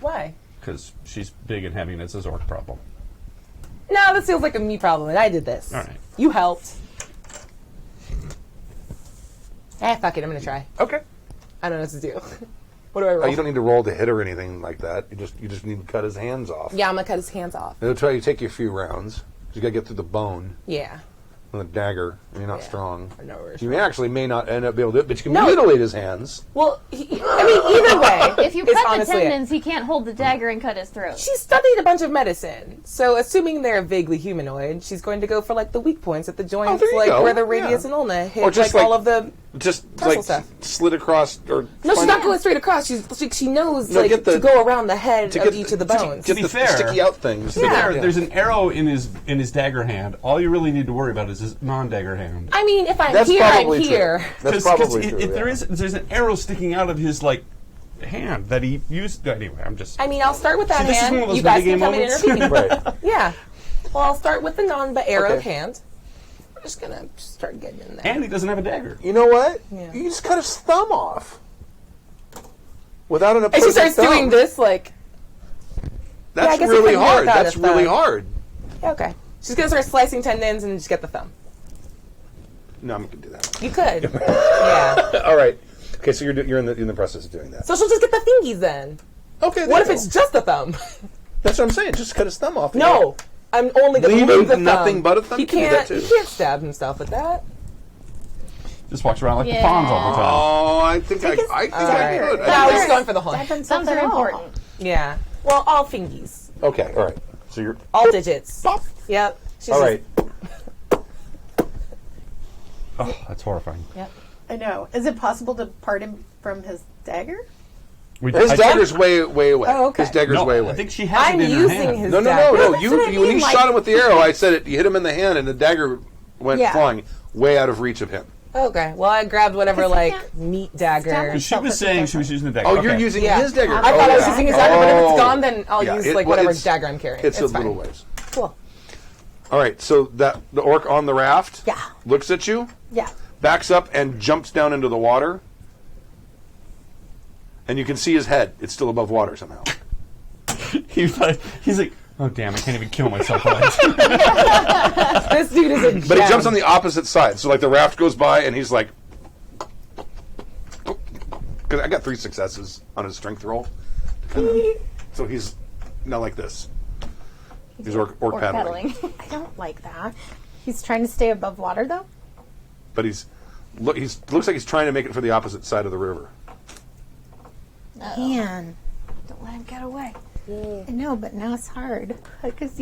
Why? Because she's big and heavy and it's a Zork problem. No, this feels like a me problem, and I did this. All right. You helped. Fuck it, I'm gonna try. Okay. I don't know what to do. What do I roll? You don't need to roll to hit or anything like that. You just need to cut his hands off. Yeah, I'm gonna cut his hands off. It'll try to take you a few rounds. You got to get through the bone Yeah. and the dagger. And you're not Yeah. strong. I know where it's You may not end up being able to do it, but you can No. mutilate his hands. Well, I mean, either way. If you it's cut the honestly it. tendons, he can't hold the dagger and cut his throat. She studied a bunch of medicine, so assuming they're vaguely humanoid, she's going to go for like the weak points at the joints, there you like go. where the radius Yeah. and ulna hit, Or just like all like- of the. Just Tussle like stuff. slit across or. No, she's not going straight across. She knows No, like get the- to go around the head to of get each the- of the bones. Get be the fair- sticky out things. There's an arrow in his dagger hand. All you really need to worry about is his non-dagger hand. I mean, if I'm That's here, I'm probably true. here. That's 'Cause probably true. if yeah. there's an arrow sticking out of his like hand that he used. Anyway, I'm just. I mean, I'll start with that See, this is hand. one of those You guys metagame can come in and moments. intervene. Right. Yeah. Well, I'll start with the non-arrowed Okay. hand. I'm just gonna start getting in there. And he doesn't have a dagger. You know what? Yeah. You just cut his thumb off. Without an And she opposing starts thumb. doing this, like, That's I guess it really couldn't work hard. without That's a really thumb. hard. yeah, okay. She's gonna start slicing tendons and just get the thumb. No, I'm gonna do that. You could. Yeah. All right. Okay, so you're in the process of doing that. So she'll just get the fingies then. Okay. there What if you it's go. just the thumb? That's what I'm saying. Just cut his thumb off. No. I'm only gonna Leave leave him the thumb. nothing but a thumb? He You can do can't. that, too. He can't stab himself with that. Just walks around like the Yeah. fawns all the time. Oh, I think I could. Alright. I No, could. we're just going for the whole. Thumbs are important. Yeah. Well, all fingies, Okay. All right. So you're. all digits. Pop. Yep. She's All just- right. Oh, that's horrifying. I know. Is it possible to part him from his dagger? His dagger's way away. Oh, okay. His dagger's No, way away. I think she has I'm it in her using hand. his No. dagger. that's what I When mean, he like- shot him with the arrow, I said it. You hit him in the hand, and the dagger went Yeah. flying way out of reach of him. Okay. Well, I grabbed whatever Because he like can't meat stab dagger. Because she was saying she was using the dagger. Oh, Okay. you're using Yeah. his dagger. I thought I was yeah. using his dagger, but if Oh. it's gone, then I'll Yeah, use it- like well, whatever it's- dagger I'm carrying. It's a fine. little ways. Cool. All right. So that the orc on the raft Yeah. looks at you, Yeah. backs up, and jumps down into the water. And you can see his head. It's still above water somehow. He's like, oh damn, I can't even kill myself. This dude is a But he gem. jumps on the opposite side. So like the raft goes by, and he's like, because I got 3 successes on his strength roll. So he's now like this. He's orc paddling. I don't like that. He's trying to stay above water, though. But he's looks like he's trying to make it for the opposite side of the river. Man, Don't let him get away. I know, but now it's hard because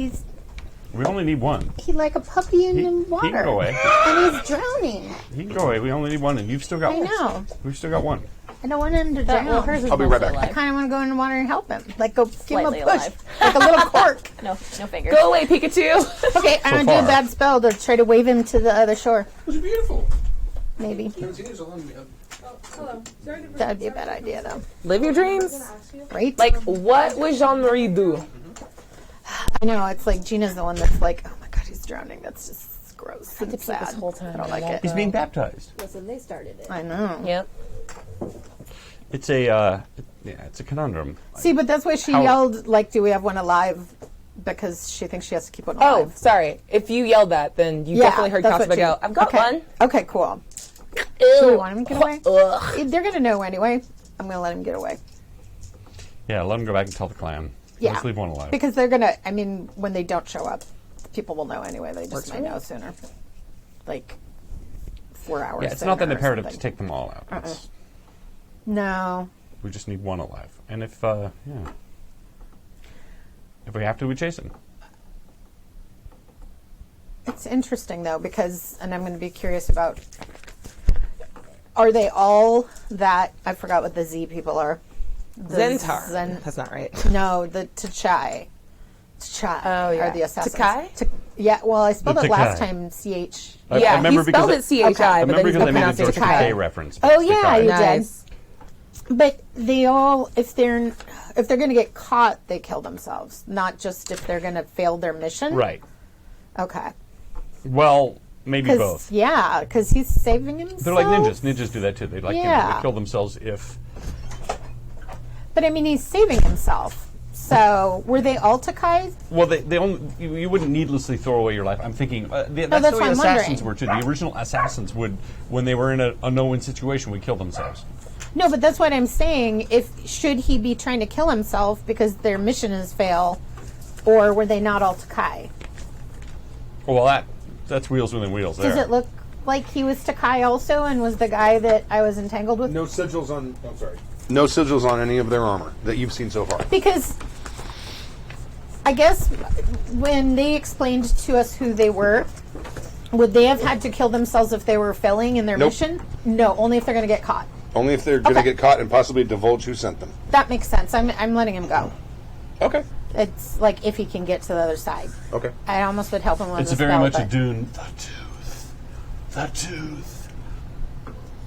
we only need one. he's like a puppy in He the water, can go away. and he's drowning. He can go away. We only need one, and you've still got I one. know. We've still got one. I don't want him to drown. Well, hers is I'll be right mostly back. I kind of want to go in the water and help him, like go give him a Slightly push, alive. like a little cork. No fingers. Go away, Pikachu. Okay, I'm gonna do a far. bad spell to try to wave him to the other shore. It was beautiful. Maybe that'd be a bad idea, though. Live your dreams. Right? Like, what would Jean-Marie do? I know it's like Gina's the one that's like, oh my god, he's drowning. That's just gross and sad. this whole time. I don't like I it. He's being baptized. Listen, they started it. I know. Yep. It's a it's a conundrum. See, but that's why she How- yelled, like, do we have one alive? Because she thinks she has to keep one Oh, alive. sorry. If you yelled that, then you Yeah, definitely heard that's Kosovo what she- go, I've got okay. one. Okay, cool. Ew. Do we want him to get away? Ugh. They're gonna know anyway. I'm gonna let him get away. Yeah, let him go back and tell the clan. Yeah. Let's leave one alive. Because they're gonna, I mean, when they don't show up, people will know anyway. They just Works might for me. know sooner. Like 4 hours. Yeah, it's not that sooner or imperative to something. take them all out. It's- No. We just need one alive. And if we have to, we chase him. It's interesting though, because, and I'm going to be curious about, are they all that, I forgot what the Z people are. The Zentar. Zen, That's not right. no, the T'Chai. T'Chai Oh, yeah. are the assassins. T'Kai? Yeah, well, I spelled The it last T'Kai. time, CH. I Yeah, remember he spelled it because C-H-I, Okay. I but then remember he's because they made a pronounced it George T'Kai. Takei reference. Oh, yeah, you Nice. did. But they all, if they're going to get caught, they kill themselves, not just if they're going to fail their mission. Right. Okay. Well, maybe both. Yeah, because he's saving himself. They're like ninjas. Ninjas do that too. They Yeah. kill themselves if But I mean, he's saving himself. So were they all Takai? Well, they only you wouldn't needlessly throw away your life. I'm thinking that's that's the way what I'm assassins wondering. were too. The original assassins would, when they were in a no-win situation, would kill themselves. No, but that's what I'm saying. Should he be trying to kill himself because their mission is fail, or were they not all Takai? Well, that's wheels within wheels. Does there. it look like he was Takai also and was the guy that I was entangled with? No sigils on. I'm sorry. No sigils on any of their armor that you've seen so far. Because I guess when they explained to us who they were, would they have had to kill themselves if they were failing in their Nope. mission? No, only if they're going to get caught. Only if they're going to Okay. get caught and possibly divulge who sent them. That makes sense. I'm letting him go. Okay. It's like if he can get to the other side. Okay. I almost would help him on It's the very spell, much a but- Dune. The tooth.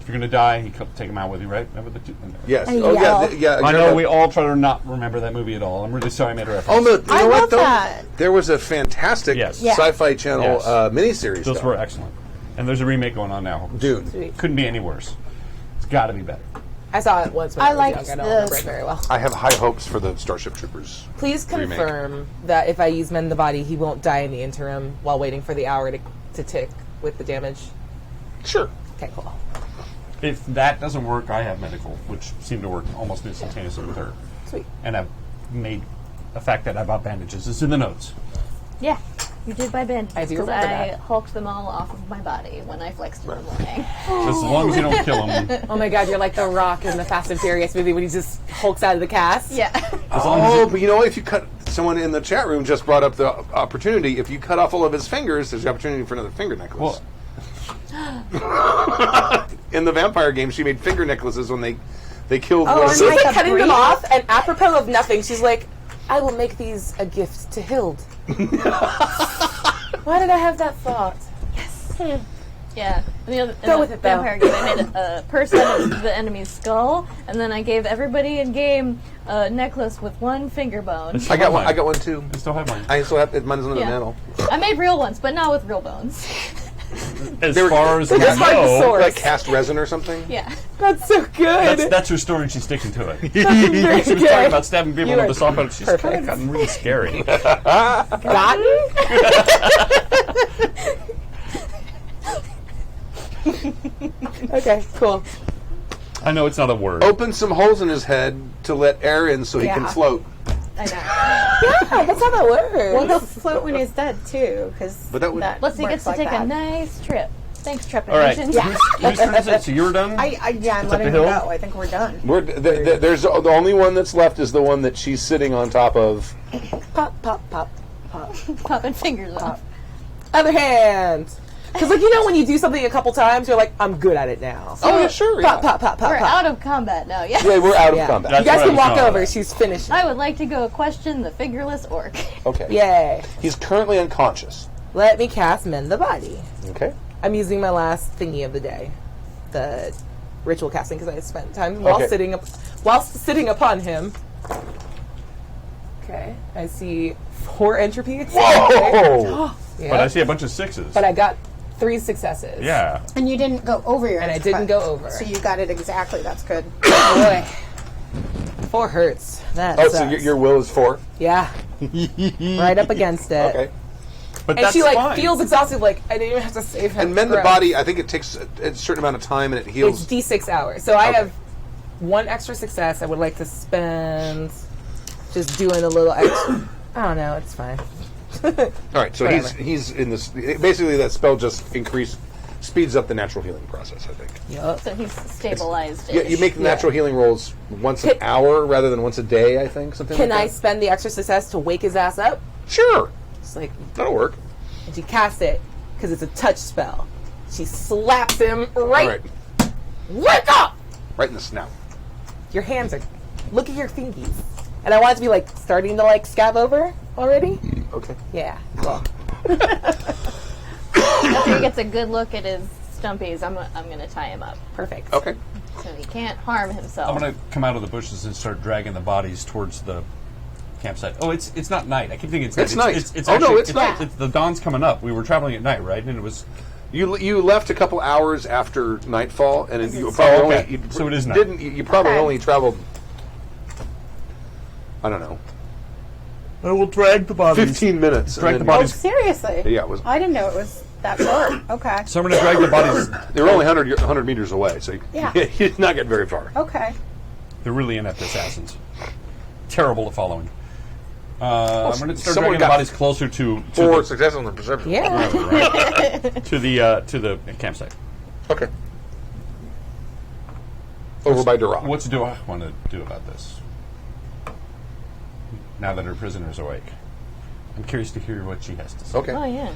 If you're gonna die, you take him out with you, right? Remember the tooth? Yes. And Oh yeah. yell. Yeah. I know we all try to not remember that movie at all. I'm really sorry I made a reference. Oh no! You know I what love though? that. There was a fantastic Yes. Yeah. Sci-Fi Channel Yes. miniseries. Those though. were excellent. And there's a remake going on now. Dune. Couldn't be any worse. It's got to be better. I saw it once when I I was liked young. I don't the- remember it very well. I have high hopes for the Starship Troopers. Please remake. confirm that if I use Mend the Body, he won't die in the interim while waiting for the hour to tick with the damage. Sure. Okay, cool. If that doesn't work, I have medical, which seemed to work almost instantaneously with her. Sweet. And I've made a fact that I bought bandages. It's in the notes. Yeah, you did buy bandages. I do because remember I that. hulked them all off of my body when I flexed in the morning. As long as you don't kill them. Oh my god, you're like the Rock in the Fast and Furious movie when he just hulks out of the cast. Yeah. As long as Oh, but you know what? If you cut, someone in the chat room just brought up the opportunity. If you cut off all of his fingers, there's the opportunity for another finger necklace. In the vampire game, she made finger necklaces when they killed. Oh, one and of She's the- like like a cutting them brief? off, and apropos of nothing, she's like, I will make these a gift to Hild. Why did I have that thought? Yeah. And the other, Go in with the it, though. vampire game, I made a person of the enemy's skull, and then I gave everybody in game a necklace with one finger bone. I got one. I got one too. I still have mine. I still have mine's under the Yeah. mantle. I made real ones, but not with real bones. As They were- far as they're I just hard to know, source. Like cast resin or something. Yeah. That's so good. that's her story and she's sticking to it. Very She was good. talking about stabbing people You with are the soft but she's kind perfect. of gotten really scary. Gotten? Okay, cool. I know it's not a word. Open some holes in his head to let air in so he can Yeah. float. I know. Yeah, that's how that works. Well, he'll float when he's dead too, because But that would- Plus, he works gets to like take that. a nice trip. Thanks, All right. Trepidation. Whose turn is it? So you're done? Yeah, I'm up letting the him hill? go. I think we're done. There's the only one that's left is the one that she's sitting on top of. Pop, pop, pop, pop. Popping fingers off. Other hand. Because, like, you know, when you do something a couple times, you're like, I'm good at it now. Oh yeah, sure. Pop, pop, pop, pop, We're pop. out of combat now, yeah. Yeah, we're out of Yeah. combat. That's You guys what I can was walk talking over. about. She's finishing. I would like to go question the figureless orc. Okay. Yay. He's currently unconscious. Let me cast Mend the Body. Okay. I'm using my last thingy of the day, the ritual casting, because I spent time while Okay. sitting upon him. Okay, I see 4 entropies. Whoa! Yeah. But I see a bunch of sixes. But I got 3 successes. Yeah. And you didn't go over your And I cut. didn't go over. So you got it exactly. That's good. Boy. 4 hurts. That Oh, so sucks. your will is 4. Yeah. Right up against it. Okay. But And that's she, like, fine. feels exhausted, like, I didn't even have to save him. And mend the Gross. body. I think it takes a certain amount of time and it It's heals. D6 hours. So I Okay. have 1 extra success I would like to spend just doing a little extra. I don't know. It's fine. All right. So Whatever. he's in this. Basically, that spell just speeds up the natural healing process. I think. Yup. So he's stabilized. Yeah, you make the natural healing rolls once an hour rather than once a day. I think something. Can like I that. spend the extra success to wake his ass up? Sure, It's like, that'll work. and she casts it because it's a touch spell. She slaps him All right. right, Wake up! right in the snout. Your hands are. Look at your fingies. And I want it to be like starting to like scab over already. Okay. Yeah. Cool. After he gets a good look at his stumpies, I'm going to tie him up. Perfect. Okay. So he can't harm himself. I'm going to come out of the bushes and start dragging the bodies towards the campsite. Oh, it's not night. I keep thinking it's night. It's night. It's Oh, no, actually, it's night. the dawn's coming up. We were traveling at night, right? And it was... You left a couple hours after nightfall, and you is- probably Oh, okay. only So it is night. didn't you probably Okay. only traveled. I don't know, I will drag the bodies. 15 minutes. Drag and the then- Oh, bodies. seriously? Yeah, it was. I didn't know it was that short. Okay. So I'm going to drag the bodies. They were only 100 meters away, so Yeah. he did not get very far. Okay. They're really inept assassins. Terrible at following. I'm going to start someone dragging the got bodies closer to 4 the, successes on the perception. Yeah. to the campsite. Okay. Over by Duroc. What do I want to do about this? Now that her prisoner's awake, I'm curious to hear what she has to say. Okay. Oh yeah.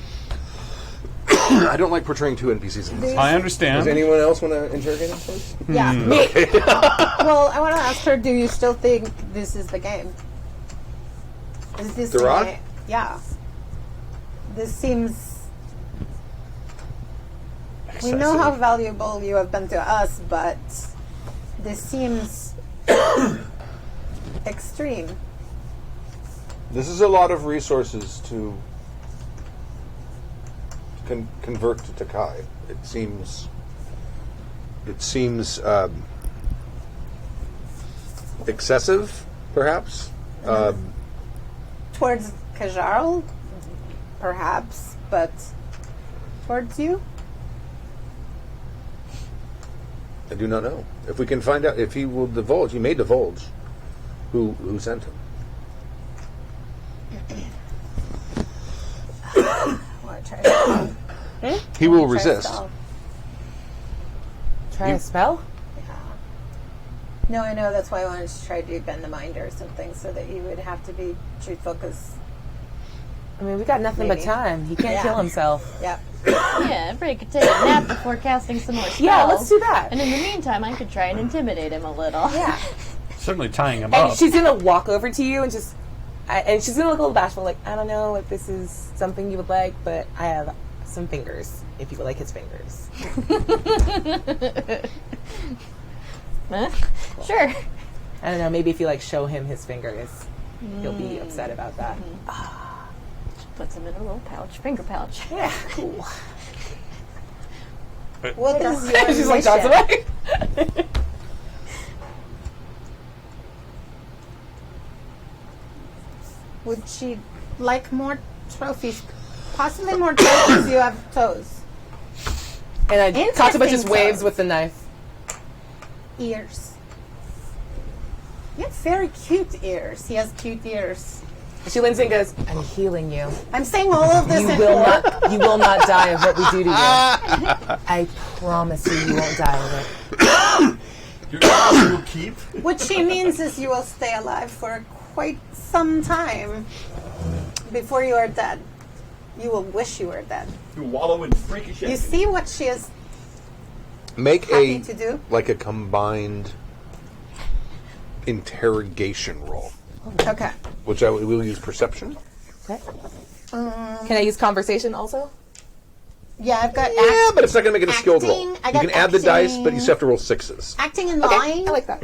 I don't like portraying 2 NPCs in this. I understand. Does anyone else want to interrogate him first? Yeah. Well, I want to ask her, do you still think this is the game? Is this Duroc? the game? Yeah. This seems... We know how valuable you have been to us, but this seems extreme. This is a lot of resources to convert to Takai. It seems excessive, perhaps. Towards Kajarl, perhaps, but towards you? I do not know. If we can find out if he will divulge, he may divulge who sent him. Want to try to He will try to resist. stall? Try a spell? No, I know. That's why I wanted to try to bend the mind or something, so that you would have to be truthful. Because I mean, we got nothing Maybe. but time. He can't Yeah. kill himself. yeah, Yeah, everybody could take a nap before casting some more spells. Yeah, let's do that. And in the meantime, I could try and intimidate him a little. yeah. Certainly tying him And up. she's gonna walk over to you and just, and she's gonna look a little bashful, like, I don't know if this is something you would like, but I have some fingers. If you would like his fingers. Huh? Sure. I don't know. Maybe if you like show him his fingers, he'll be upset about that. Puts him in a little pouch, finger pouch. Yeah, cool. What is your She's like, mission? that's away. Would she like more trophies? Possibly more trophies. You have toes, And I Katsuba just Interesting waves toes. with the knife. ears. You have very cute ears. He has cute ears. She leans in and goes, I'm healing you. I'm saying all of this. You in will order. not. You will not die of what we do to you. I promise you won't die of it. Your promise you will keep. What she means is you will stay alive for quite some time before you are dead. You will wish you were dead. You wallow in freakish You envy. see what she is Make happy a to do? like a combined interrogation roll, Okay. which I will use perception. Okay. Can I use conversation also? Yeah, I've got Yeah, but it's not going to make it a skilled roll. acting, You I got can add the dice, but you acting. still have to roll 6s. acting and Okay, lying. I like that.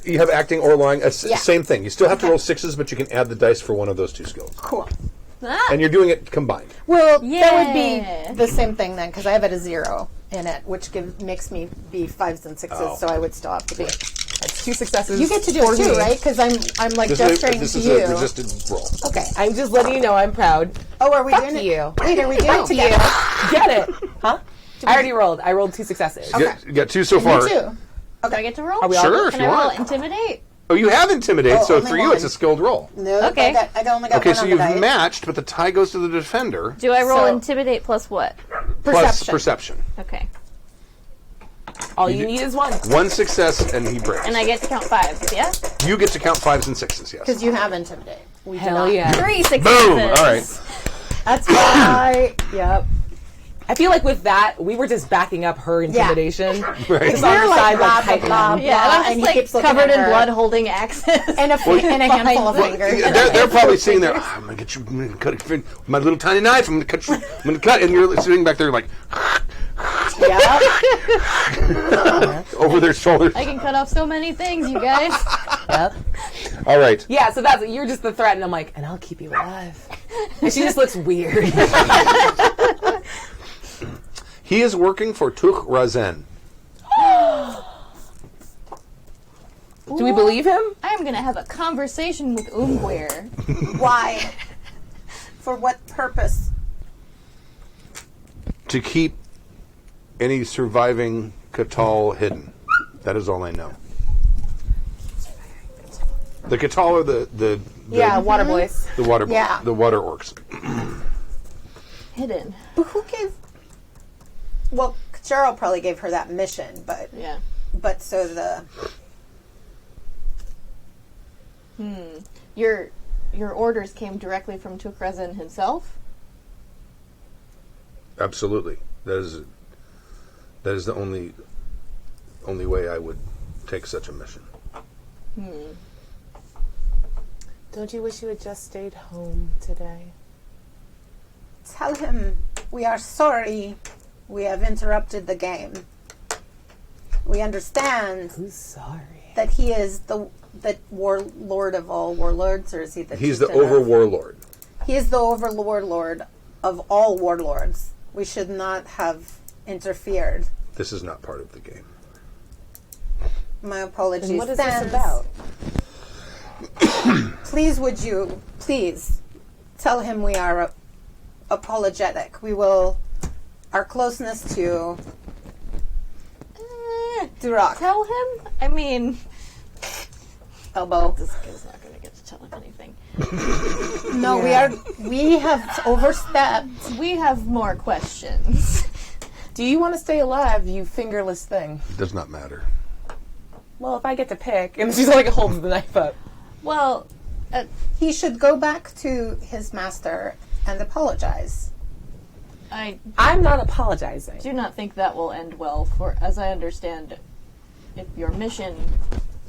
You have acting or lying. Yeah. Same thing. You still have to Okay. roll 6s, but you can add the dice for one of those 2 skills. Cool. And you're doing it combined. Well, that Yeah. would be the same thing then, because I have it a 0 in it, which makes me be 5s and 6s, Oh. so I would still have to be. That's 2 successes. You get to do for it too, me. right? Because I'm like This gesturing is to a you. resisted roll. Okay. I'm just letting you know I'm proud. Oh, are we Fuck doing it? you. Wait, are we doing Fuck it together? you. Get it? Huh? I already rolled. I rolled 2 successes. You got 2 so far. Me too. Do I get to roll? Are we all Sure, if Can you I roll want. intimidate? Oh, you have intimidate, Oh, so only for you one. it's a skilled roll. No. Okay. I only got Okay, one so on you've the dice. matched, but the tie goes to the defender Do I roll So- intimidate plus what? plus perception. Okay. All you need is 1. 1 success and he breaks. And I get to count 5, yeah? You get to count 5s and 6s, yes. Because you have intimidate. We do Hell not. yeah. 3 successes. Boom! All right. That's why. Yep. I feel like with that, we were just backing up her intimidation. Right. Just on You're the like side, blah, like, blah, tight blah, man. Yeah, and I'm and just he like keeps looking covered at in her. blood holding axes. And a handful of fingers. They're probably sitting there. "Oh, I'm gonna get you. I'm gonna cut it with my little tiny knife. I'm gonna cut you. I'm gonna cut. And you're sitting back there like Yeah. over their shoulders. I can cut off so many things, you guys. Yep. All right. Yeah, so that's you're just the threat, and I'm like, and I'll keep you alive. And she just looks weird. He is working for Tuch Razen. Do we believe him? I'm going to have a conversation with Ungwer. Why? For what purpose? To keep any surviving Catal hidden. That is all I know. The Catal are the Water boys. the water Yeah. the water orcs. Hidden. But who gave? Well, Cheryl probably gave her that mission, Yeah. but so the Your orders came directly from Tukrazin himself? Absolutely. That is the only way I would take such a mission. Don't you wish you had just stayed home today? tell him we are sorry we have interrupted the game. We understand Who's sorry? that he is the warlord of all warlords, or is he the? He's the chieftain of- over warlord. He is the overlord of all warlords. We should not have interfered. This is not part of the game. My apologies. And what is Sans, this about? Please, would you tell him we are apologetic. We will. Our closeness to Durak. Tell him? I mean, Elbow. this guy's not going to get to tell him anything. No, we have overstepped. We have more questions. Do you want to stay alive, you fingerless thing? It does not matter. Well, if I get to pick, and she's like holds the knife up. Well, He should go back to his master and apologize. I'm not apologizing. do not think that will end well. For, as I understand, if your mission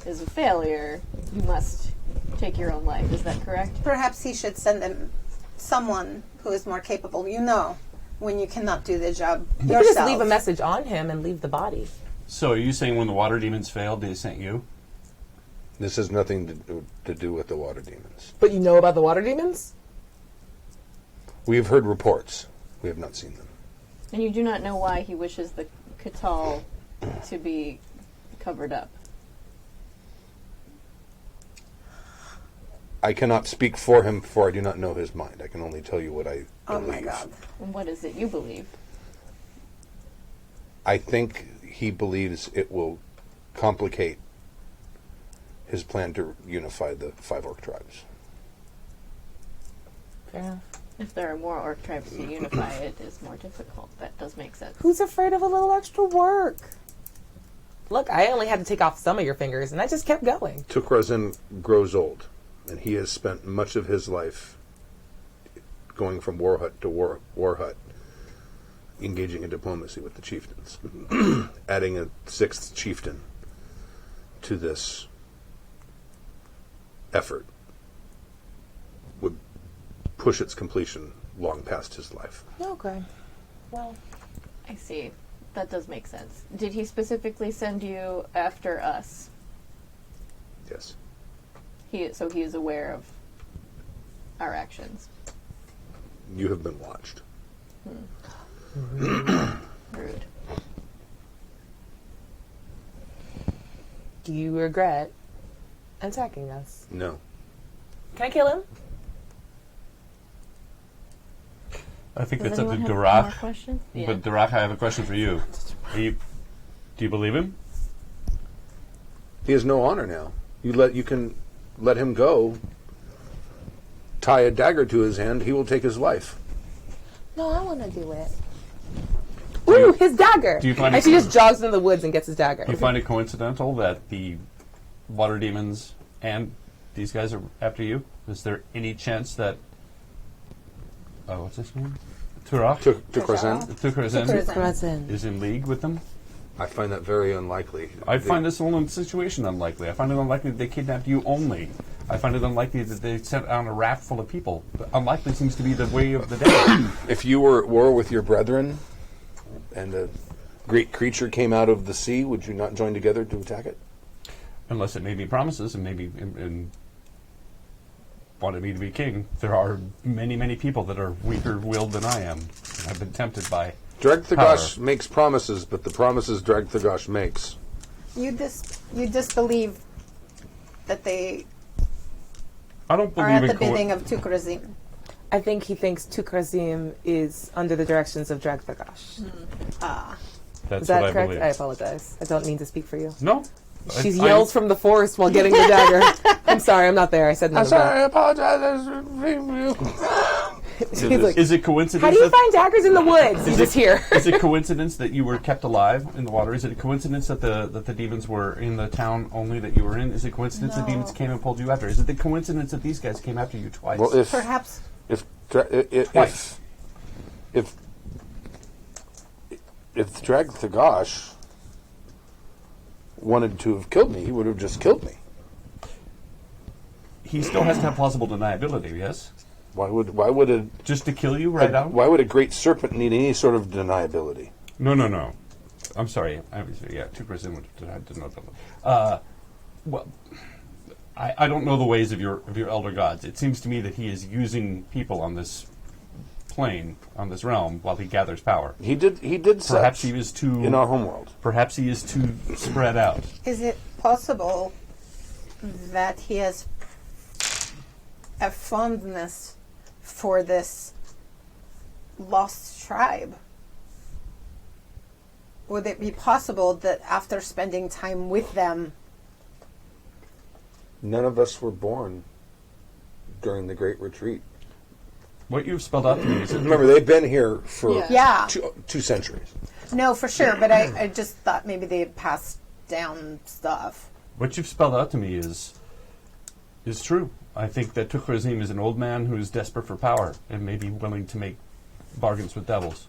is a failure, you must take your own life. Is that correct? Perhaps he should send them someone who is more capable. You know, when you cannot do the job You yourself. could just leave a message on him and leave the body. So are you saying when the water demons failed, they sent you? This has nothing to do with the water demons. But you know about the water demons? We have heard reports. We have not seen them. And you do not know why he wishes the Catal to be covered up. I cannot speak for him, for I do not know his mind. I can only tell you what I Oh believe. my God. And what is it you believe? I think he believes it will complicate his plan to unify the 5 orc tribes. Fair enough. If there are more orc tribes to unify, it is more difficult. That does make sense. Who's afraid of a little extra work? Look, I only had to take off some of your fingers, and I just kept going. Tukrazin grows old, and he has spent much of his life going from war hut to war hut, engaging in diplomacy with the chieftains. Adding a 6th chieftain to this effort would push its completion long past his life. Okay. Well, I see. That does make sense. Did he specifically send you after us? Yes. So he is aware of our actions. You have been watched. Rude. do you regret attacking us? No. Can I kill him? I think Does that's up to anyone have more Durak. questions? Yeah. But Durak, I have a question for you. Do you believe him? He has no honor now. You can let him go, tie a dagger to his hand, he will take his life. No, I want to do it. Ooh, his dagger! do you find and it- she just jogs into the woods and gets his dagger. Do you find it coincidental that the water demons and these guys are after you? Is there any chance that... Oh, what's his name? Turak? Tukrazin? Tukrazin is in league with them? I find that very unlikely. I find this whole situation unlikely. I find it unlikely that they kidnapped you only. I find it unlikely that they sent on a raft full of people. But unlikely seems to be the way of the day. If you were at war with your brethren and a great creature came out of the sea, would you not join together to attack it? Unless it made me promises and maybe wanted me to be king. There are many, many people that are weaker-willed than I am. I've been tempted by Dragthagosh power. makes promises, but the promises Dragthagosh makes. You disbelieve that they I don't are believe at in the bidding of Tukrazim? I think he thinks Tukrazim is under the directions of Drag Thagash. That's Is that what I correct? believe. I apologize. I don't mean to speak for you. No. She yells from the forest while getting the dagger. I'm sorry, I'm not there. I said no. I'm sorry, I apologize. She's like, Is it coincidence? how do you that- find daggers in the woods? You just hear. Is it coincidence that you were kept alive in the water? Is it a coincidence that the demons were in the town only that you were in? Is it coincidence the demons came and pulled you after? Is it the coincidence that these guys came after you twice? Well, if Perhaps. if Drag Thagash wanted to have killed me, he would have just killed me. he still has to have plausible deniability, yes? Why would a Just to kill you right now? why would a great serpent need any sort of deniability? No. I'm sorry. Yeah, 2% would deny deniability. Well, I don't know the ways of your elder gods. It seems to me that he is using people on this plane, on this realm, while he gathers power. He did Perhaps such he is too in our homeworld. Perhaps he is too spread out. Is it possible that he has a fondness for this lost tribe? Would it be possible that after spending time with them, None of us were born during the Great Retreat. What you've spelled out to me is that Remember, they've been here for Yeah. two centuries. no, for sure, but I just thought maybe they had passed down stuff. what you've spelled out to me is true. I think that Tukrazim is an old man who is desperate for power and may be willing to make bargains with devils.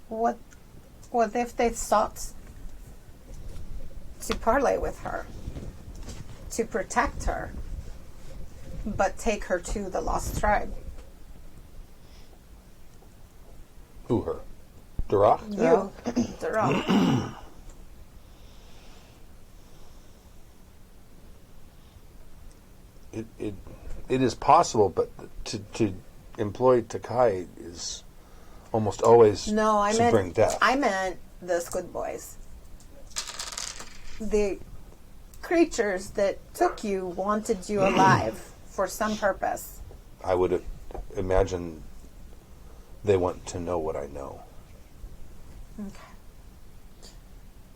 What if they sought to parlay with her, to protect her, but take her to the lost tribe? Who her? Durach? You, Durrell. It is possible, but to employ Takai is almost always No, I to bring meant death. I meant the Squid Boys. The creatures that took you wanted you alive for some purpose. I would imagine they want to know what I know. Okay.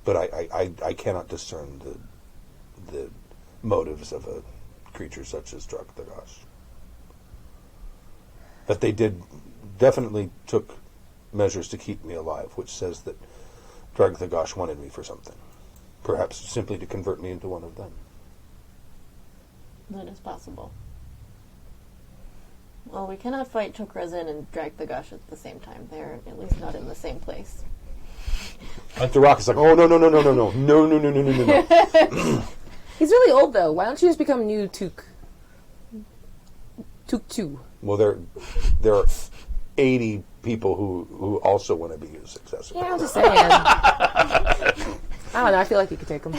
But I cannot discern the motives of a creature such as Drag Thagash. But they definitely took measures to keep me alive, which says that Drag Thagash wanted me for something. Perhaps simply to convert me into one of them. That is possible. Well, we cannot fight Tukrazin and Drag Thagash at the same time. They're at least not in the same place. Durach is like, oh, no. He's really old, though. Why don't you just become new Tuk 2? Well, there are 80 people who also want to be his successor. Yeah, I'm just saying. I don't know. I feel like you could take him.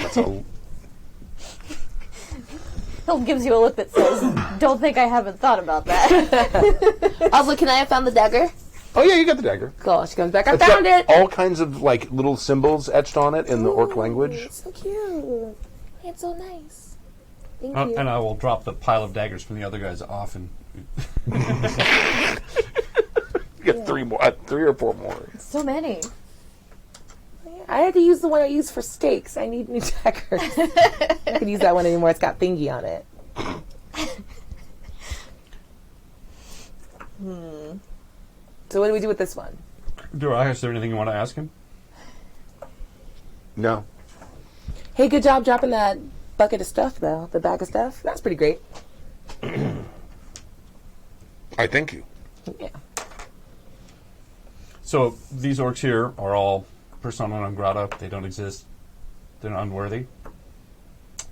Hill gives you a look that says, "Don't think I haven't thought about that." Also, can I have found the dagger? Oh, yeah, you got the dagger. Cool. She comes back. I It's found got it. all kinds of like little symbols etched on it in the orc language. It's so cute. It's so nice. Thank you. And I will drop the pile of daggers from the other guys off and You get three or four more. So many. I had to use the one I used for steaks. I need new daggers. I could use that one anymore. It's got thingy on it. So what do we do with this one? is there anything you want to ask him? No. Hey, good job dropping that bucket of stuff, though. The bag of stuff. That's pretty great. I thank you. Yeah. So these orcs here are all persona non grata. They don't exist. They're unworthy.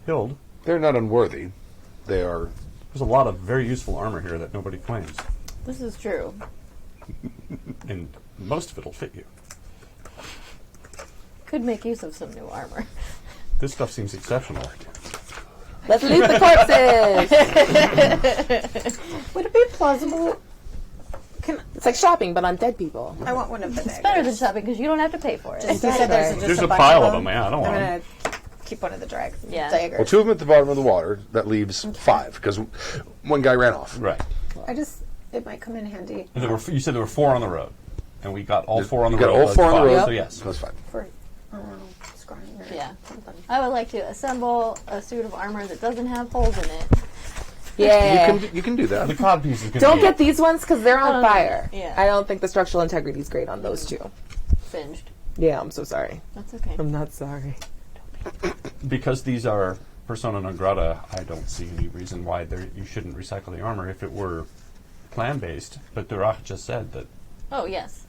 Hild, They're not unworthy. They are. there's a lot of very useful armor here that nobody claims. This is true. And most of it will fit you. Could make use of some new armor. This stuff seems exceptional. Let's loot the corpses. Would it be plausible It's like shopping, but on dead people. I want one of the daggers. It's better than shopping because you don't have to pay for it. You said there's just There's a a bunch pile of them. them. Yeah, I don't want them. I'm gonna keep one of the Yeah. daggers. Well, 2 of them at the bottom of the water. That leaves 5 because one guy ran off. Right. It might come in handy And you said there were 4 on the road, and we got all 4 on the You road. got all That's 4 on the five. road. So yes. Plus 5. for scrying or Yeah. something. I would like to assemble a suit of armor that doesn't have holes in it. Yeah. You can do that. The cod piece is going Don't be get these ones because they're on fire. Yeah. I don't think the structural integrity is great on those 2. Singed. Yeah, I'm so sorry. That's okay. I'm not sorry. Because these are persona non grata. I don't see any reason why you shouldn't recycle the armor if it were plan based. But Durach just said that. Oh, yes.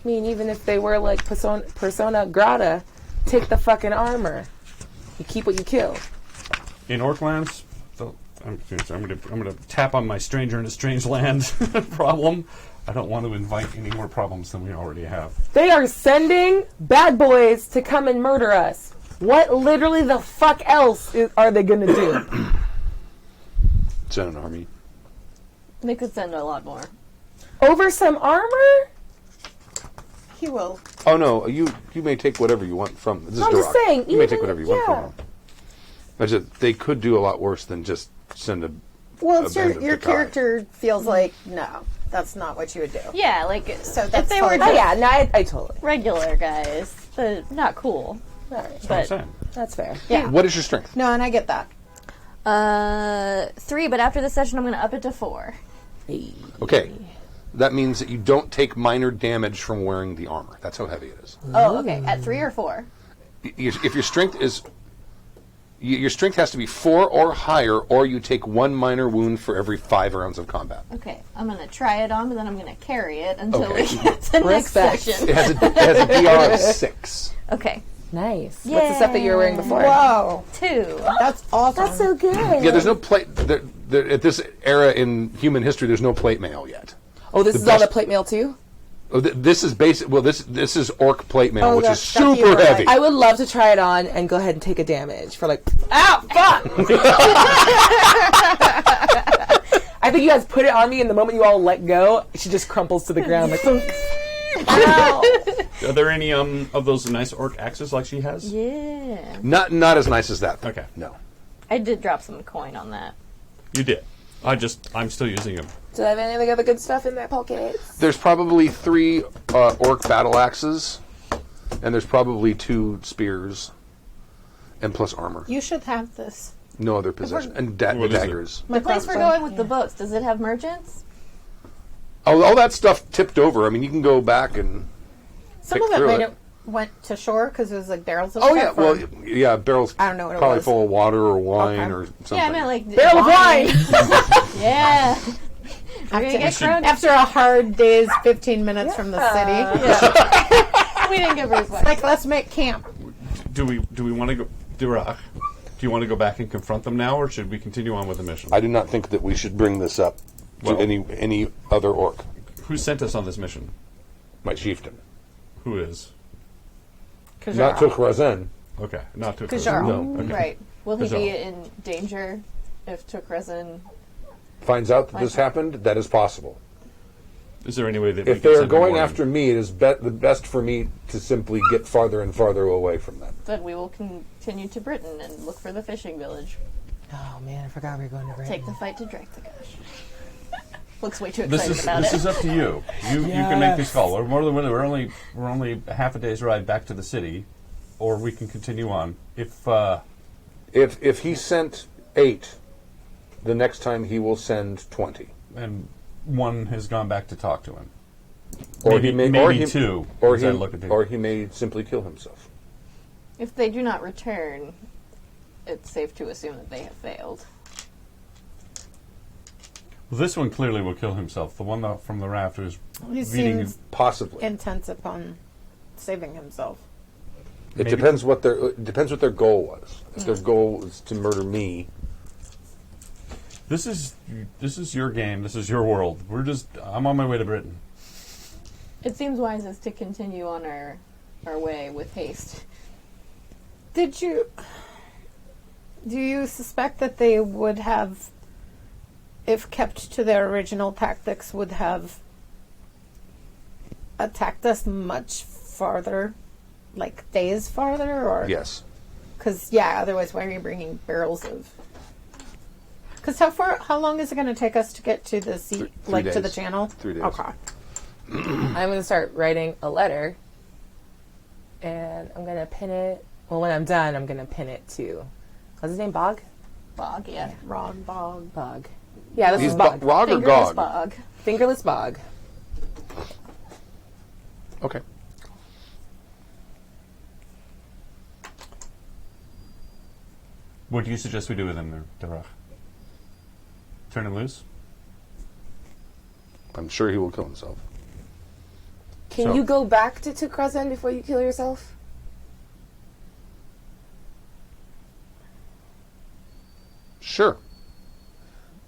I mean, even if they were like persona grata, take the fucking armor. You keep what you kill. In Orklands, I'm gonna tap on my stranger in a strange land problem. I don't want to invite any more problems than we already have. They are sending bad boys to come and murder us. What literally the fuck else are they gonna do? Send an army. They could send a lot more. Over some armor? He will. Oh no, you may take whatever you want from. This is I'm just Durach. saying, You may even- take whatever you want yeah. from them. I said they could do a lot worse than just send a. Well, it's a band of your Takai. character feels like no, that's not what you would do. Yeah, like, So if that's they were fine. Oh just yeah, no, I totally. regular guys, not cool. All right, That's what I'm But, saying. that's fair. yeah. What is your strength? No, and I get that. 3, but after this session, I'm going to up it to 4. Okay, that means that you don't take minor damage from wearing the armor. That's how heavy it is. Oh, okay. At 3 or 4? If your strength is, your strength has to be 4 or higher, or you take 1 minor wound for every 5 rounds of combat. Okay, I'm going to try it on, but then I'm going to carry it until Okay. we get to next Respect. session. It has a DR of 6. Okay. Nice. What's the stuff that you were wearing before? Whoa, 2. that's awesome. That's so good. Yeah, there's no plate. At this era in human history, there's no plate mail yet. Oh, this is all the plate mail too? Oh, this is basic. Well, this is orc plate mail, Oh, which that is stuff you super were heavy. I would love to try it on and go ahead and take a damage for like, ow, fuck! I think you guys put it on me, and the moment you all let go, she just crumples to the ground like, ow! Are there any of those nice orc axes like she has? Yeah. Not as nice as that. Okay. No. I did drop some coin on that. You did. I'm still using them. Do I have any other good stuff in that pocket? There's probably 3 orc battle axes, and there's probably 2 spears, and plus armor. You should have this. No other possession. And What is it? daggers. The place we're going with the boats, does it have merchants? All that stuff tipped over. I mean, you can go back and Some pick of it through might it. have went to shore because it was like barrels of Oh stuff. yeah, or- well yeah, barrels. I don't know what it probably was. full of water or wine Okay. or something. Yeah, I meant like Barrel of wine! Yeah. We're gonna get drunk. after a hard day's 15 minutes from the city. We didn't get very far. Like, let's make camp. Do we want to go, Durach? Do you want to go back and confront them now, or should we continue on with the mission? I do not think that we should bring this up to Well- any other orc. Who sent us on this mission? My chieftain. Who is? Not to Krazen. Okay, not to Kajar. No. Okay. Right. Will he be Bizarre. in danger if Tukresin... Finds out that this happened, that is possible. Is there any way that we If can they are send a going warning? after me, it is the best for me to simply get farther and farther away from them. Then we will continue to Britain and look for the fishing village. Oh man, I forgot we were going to Britain. Take the fight to Drakthagash. Looks way too This excited is about this it. is up to you. You can make this call. We're only half a day's ride back to the city, or we can continue on. If he sent 8, the next time he will send 20. And one has gone back to talk to him. Or Maybe- he may, maybe or he, 2, or as I look at the- or he may simply kill himself. If they do not return, it's safe to assume that they have failed. Well, this one clearly will kill himself. The one from the raft who's He beating seems Possibly. intense upon saving himself. It Maybe- depends what their goal was. If their goal was to murder me, This is your game. This is your world. I'm on my way to Britain. It seems wisest to continue on our way with haste. Do you suspect that they would have, if kept to their original tactics, would have attacked us much farther, like days farther, or Yes. Because otherwise, why are you bringing barrels of? Because how long is it going to take us to get to the sea, Three to the days. channel? 3 days. Okay. I'm going to start writing a letter, and I'm going to pin it. Well, when I'm done, I'm going to pin it to. What's his name? Bog. Bog, yeah. Ron Bog. Bog. Yeah, this He's is Bog. Rog or Fingerless Gog? Bog. Fingerless Bog. Okay. What do you suggest we do with him, Darach? Turn him loose? I'm sure he will kill himself. Can So- you go back to Tukrazen before you kill yourself? Sure.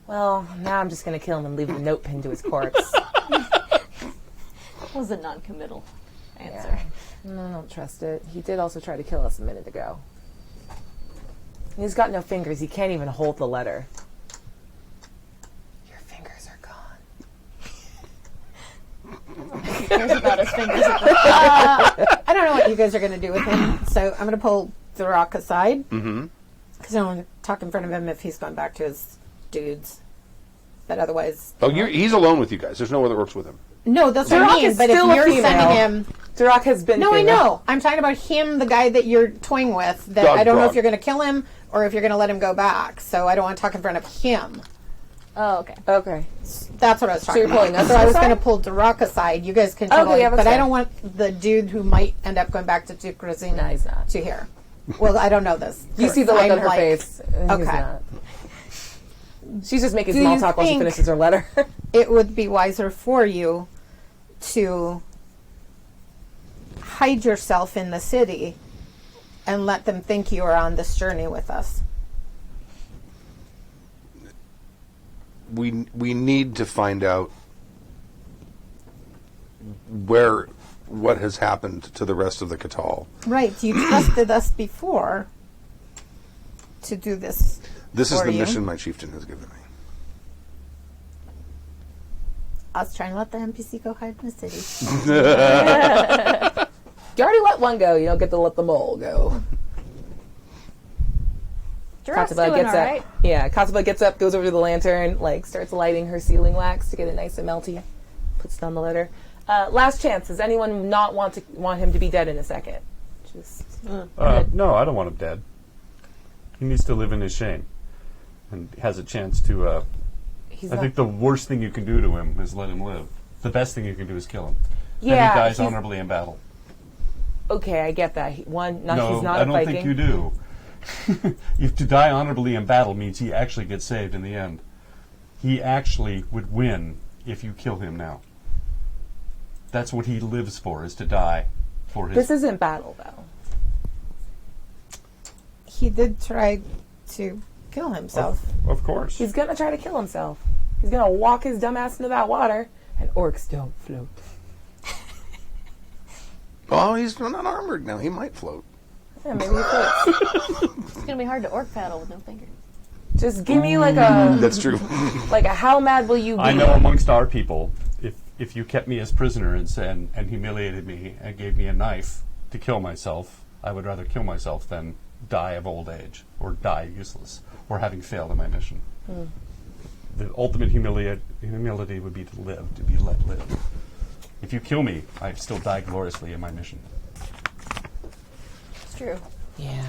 Well, now I'm just going to kill him and leave a note pinned to his corpse. Was a non-committal answer. No, I don't trust it. He did also try to kill us a minute ago. He's got no fingers. He can't even hold the letter. Your fingers are gone. He cares about his fingers at the I don't know what you guys are going to do with him, so I'm going to pull the rock aside. Mm-hmm. Because I don't want to talk in front of him if he's gone back to his dudes. But otherwise... Oh, he's alone with you guys. There's no one that works with him. No, that's what I Duroc mean. is But if still a you're female. sending him... Duroc has been No, I female. know. I'm talking about him, the guy that you're toying with. That Dog I don't know Frog. if you're going to kill him or if you're going to let him go back. So I don't want to talk in front of him. Oh, okay. Okay. That's what I was talking you're pulling about. us So I was aside? going to pull Duroc aside. You guys can totally... yeah, that's but I fair. don't want the dude who might end up going back to Tukrazina No, he's not. to here. Well, I don't know this. You see the look I'm on her like- face. He's Okay. not. She's just making Do small you talk while she think- finishes her letter. It would be wiser for you to hide yourself in the city and let them think you are on this journey with us. We need to find out what has happened to the rest of the Catal. Right. You trusted us before to do this. This is for the you. mission my chieftain has given me. I was trying to let the NPC go hide in the city. You already let one go. You don't get to let them all go. Durac's Katsuba doing gets all up. right. Yeah, Katsuba gets up, goes over to the lantern, starts lighting her sealing wax to get it nice and melty. Puts it on the letter. Last chance. Does anyone not want him to be dead in a second? Just No, I don't want him dead. He needs to live in his shame. And has a chance to... he's I not. think the worst thing you can do to him is let him live. The best thing you can do is kill him. Yeah, and he dies he's- honorably in battle. Okay, I get that. He's No, not I a don't Viking. think you do. If to die honorably in battle means he actually gets saved in the end. He actually would win if you kill him now. That's what he lives for, is to die for his... This isn't battle, though. He did try to kill himself. Of course. He's gonna try to kill himself. He's gonna walk his dumb ass into that water, and orcs don't float. Oh, he's not armored now. He might float. Yeah, maybe he floats. It's gonna be hard to orc paddle with no fingers. Just give me a That's true. how mad will you be? I know amongst our people, if you kept me as prisoner and humiliated me and gave me a knife to kill myself, I would rather kill myself than die of old age or die useless or having failed in my mission. The ultimate humility would be to live, to be let live. If you kill me, I still die gloriously in my mission. It's true. Yeah.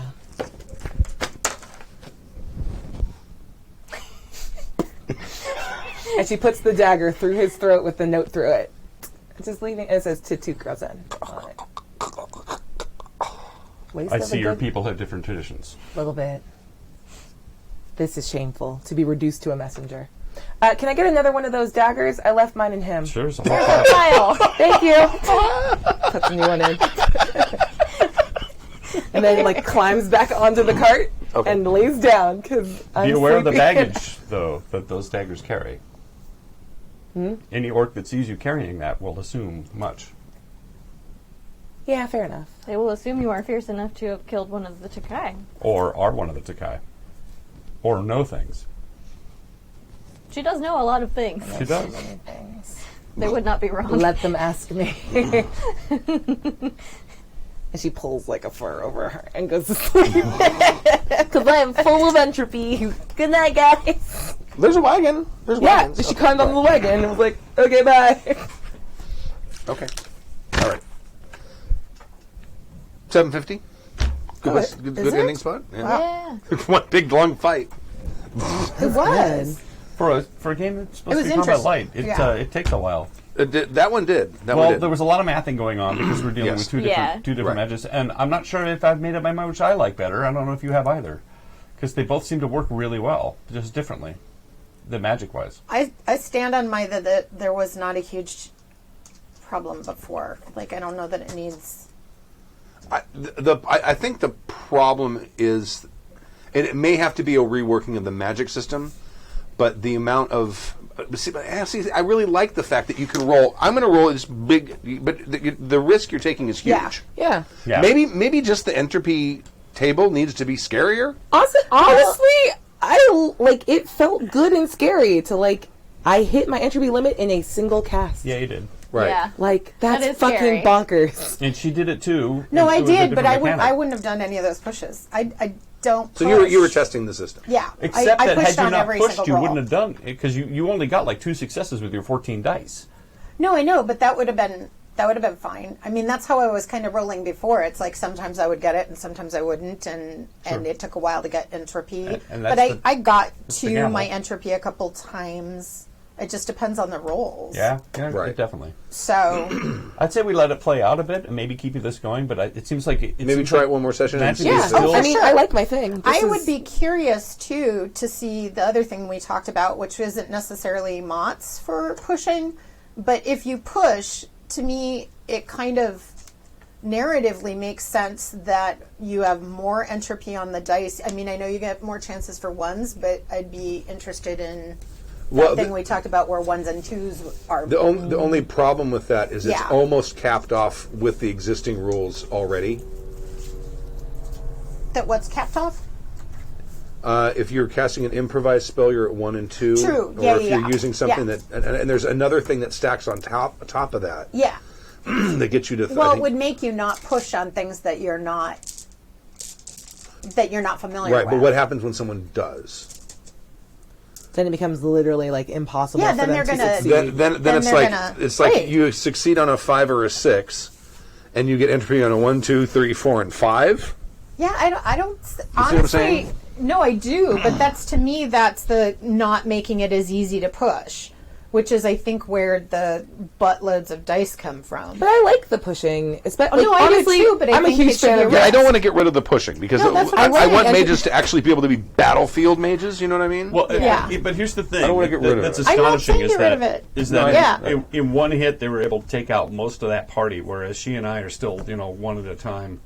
And she puts the dagger through his throat with the note through it. Just leaving. It says to Tukrazen on it. Waste I of a see your good people have different traditions. little bit. This is shameful to be reduced to a messenger. Can I get another one of those daggers? I left mine in him. Sure, there's a whole Kyle! Thank you. Puts a new one in. And then climbs back onto the cart Okay. and lays down because I'm Be aware of the sleepy. baggage, though, that those daggers carry. Any orc that sees you carrying that will assume much. Yeah, fair enough. They will assume you are fierce enough to have killed one of the Takai. Or are one of the Takai. Or know things. She does know a lot of things. She does. Many things. They would not be wrong. Let them ask me. And she pulls like a fur over her and goes to sleep. Because I am full of entropy. Good night, guys. There's a wagon. There's Yeah, wagons. she climbed on the wagon and was like, okay, bye. Okay. All right. 750. Good it? ending spot. Yeah. One big long fight. It was. For a game that's supposed It to be was combat light, interesting. it takes a while. That one did. That Well, one did. there was a lot of mathing going on because we're dealing Yes. with two different Right. edges, and I'm not sure if I've made up my mind which I like better. I don't know if you have either, because they both seem to work really well, just differently, the magic-wise. I stand on my that there was not a huge problem before. Like, I don't know that it needs. I think the problem is, and it may have to be a reworking of the magic system, but the amount of see, I really like the fact that you can roll. I'm going to roll this big, but the risk you're taking is huge. Yeah. Yeah. Maybe just the entropy table needs to be scarier. Honestly, I like it felt good and scary to like I hit my entropy limit in a single cast. Yeah, you did. Right. Yeah. Like that's That is fucking scary. bonkers. And she did it too. No, It I was a did, but different I mechanic. wouldn't have done any of those pushes. I don't. So push. you were testing the system. Yeah. Except I that pushed had you on not every pushed, single you roll. wouldn't have done it because you only got like 2 successes with your 14 dice. No, I know, but that would have been fine. I mean, that's how I was kind of rolling before. It's like sometimes I would get it and sometimes I wouldn't, and it took a while to get entropy. And but that's I got the to gamble. my entropy a couple times. It just depends on the rolls. Yeah, Right. definitely. So I'd say we let it play out a bit and maybe keep this going, but it seems like it Maybe seems try like it one more session. And magic see is if still- it's- I mean, sure. I like my thing. I would be curious too to see the other thing we talked about, which isn't necessarily mots for pushing, but if you push, to me, it kind of narratively makes sense that you have more entropy on the dice. I mean, I know you get more chances for ones, but I'd be interested in that thing we talked about where ones and twos are. The only problem with that is it's Yeah. almost capped off with the existing rules already. That what's capped off? If you're casting an improvised spell, you're at 1 and 2. True. Or Yeah, if yeah, you're using something yeah. that, and there's another thing that stacks on top of that Yeah. that gets you to. Well, I it think- would make you not push on things that you're not familiar right. with. But what happens when someone does? Then it becomes literally like impossible. Yeah, for then them they're to gonna- succeed. Then Then it's they're like gonna- Right. you succeed on a 5 or a 6, and you get entropy on a 1, 2, 3, 4, and 5. Yeah, I don't what I'm honestly. saying? No, I do, but that's to me that's the not making it as easy to push, which is I think where the buttloads of dice come from. But I like the pushing, especially. no, I do too, but I I'm a think huge it should fan be of a Yeah, I risk. don't want to get rid of the pushing because No, that's what I I'm want saying. mages to actually be able to be battlefield mages. You know what I mean? Well, Yeah. but here's the thing. I don't wanna get rid of that's it. I'm not astonishing saying is get rid that of it. is No, that Yeah. in one hit they were able to take out most of that party, whereas she and I are still one at a time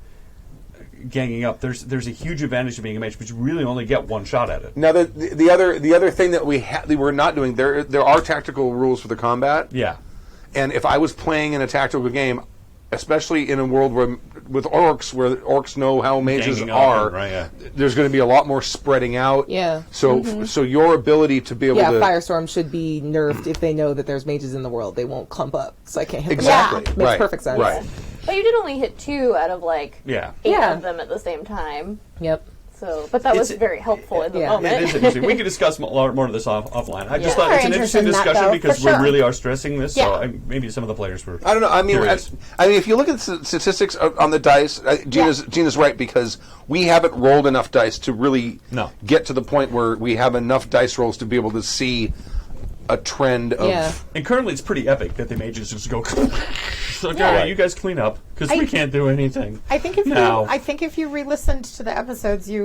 ganging up. There's a huge advantage to being a mage, but you really only get one shot at it. Now the other thing that we're not doing there are tactical rules for the combat. Yeah. And if I was playing in a tactical game, especially in a world with orcs, where orcs know how mages Ganging up are, and- right, yeah. there's going to be a lot more spreading out. Yeah. So your ability to be able Yeah, to Firestorm should be nerfed if they know that there's mages in the world. They won't clump up, so I can't hit them. exactly Makes right, perfect sense. Right. But you did only hit 2 out of like Yeah. 8 Yeah. of them at the same time. Yep. So, but that was It's- very helpful in the yeah. moment. It is interesting. We could discuss more of this offline. I just Yeah. thought We're it's an interesting interested in that, discussion though, because for we sure. really are stressing this. Yeah. So maybe some of the players were. I don't know. I mean, curious. if you look at the statistics on the dice, Gina's right because we haven't rolled enough dice to really No. get to the point where we have enough dice rolls to be able to see a trend of. Yeah. And currently, it's pretty epic that the mages just go. So, okay, Yeah. you guys clean up because we can't do anything. I think if you re-listened to the episodes, you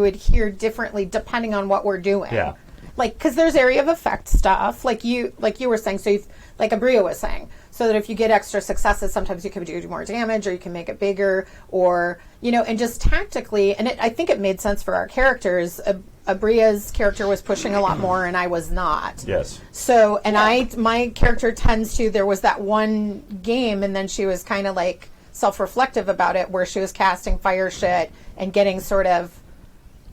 would hear differently depending on what we're doing. Yeah. Like, because there's area of effect stuff, like you were saying. So, like Abria was saying, so that if you get extra successes, sometimes you can do more damage, or you can make it bigger, or and just tactically. And I think it made sense for our characters. Abria's character was pushing a lot more, and I was not. Yes. So, and my character tends to. There was that one game, and then she was kind of like self-reflective about it, where she was casting fire shit and getting sort of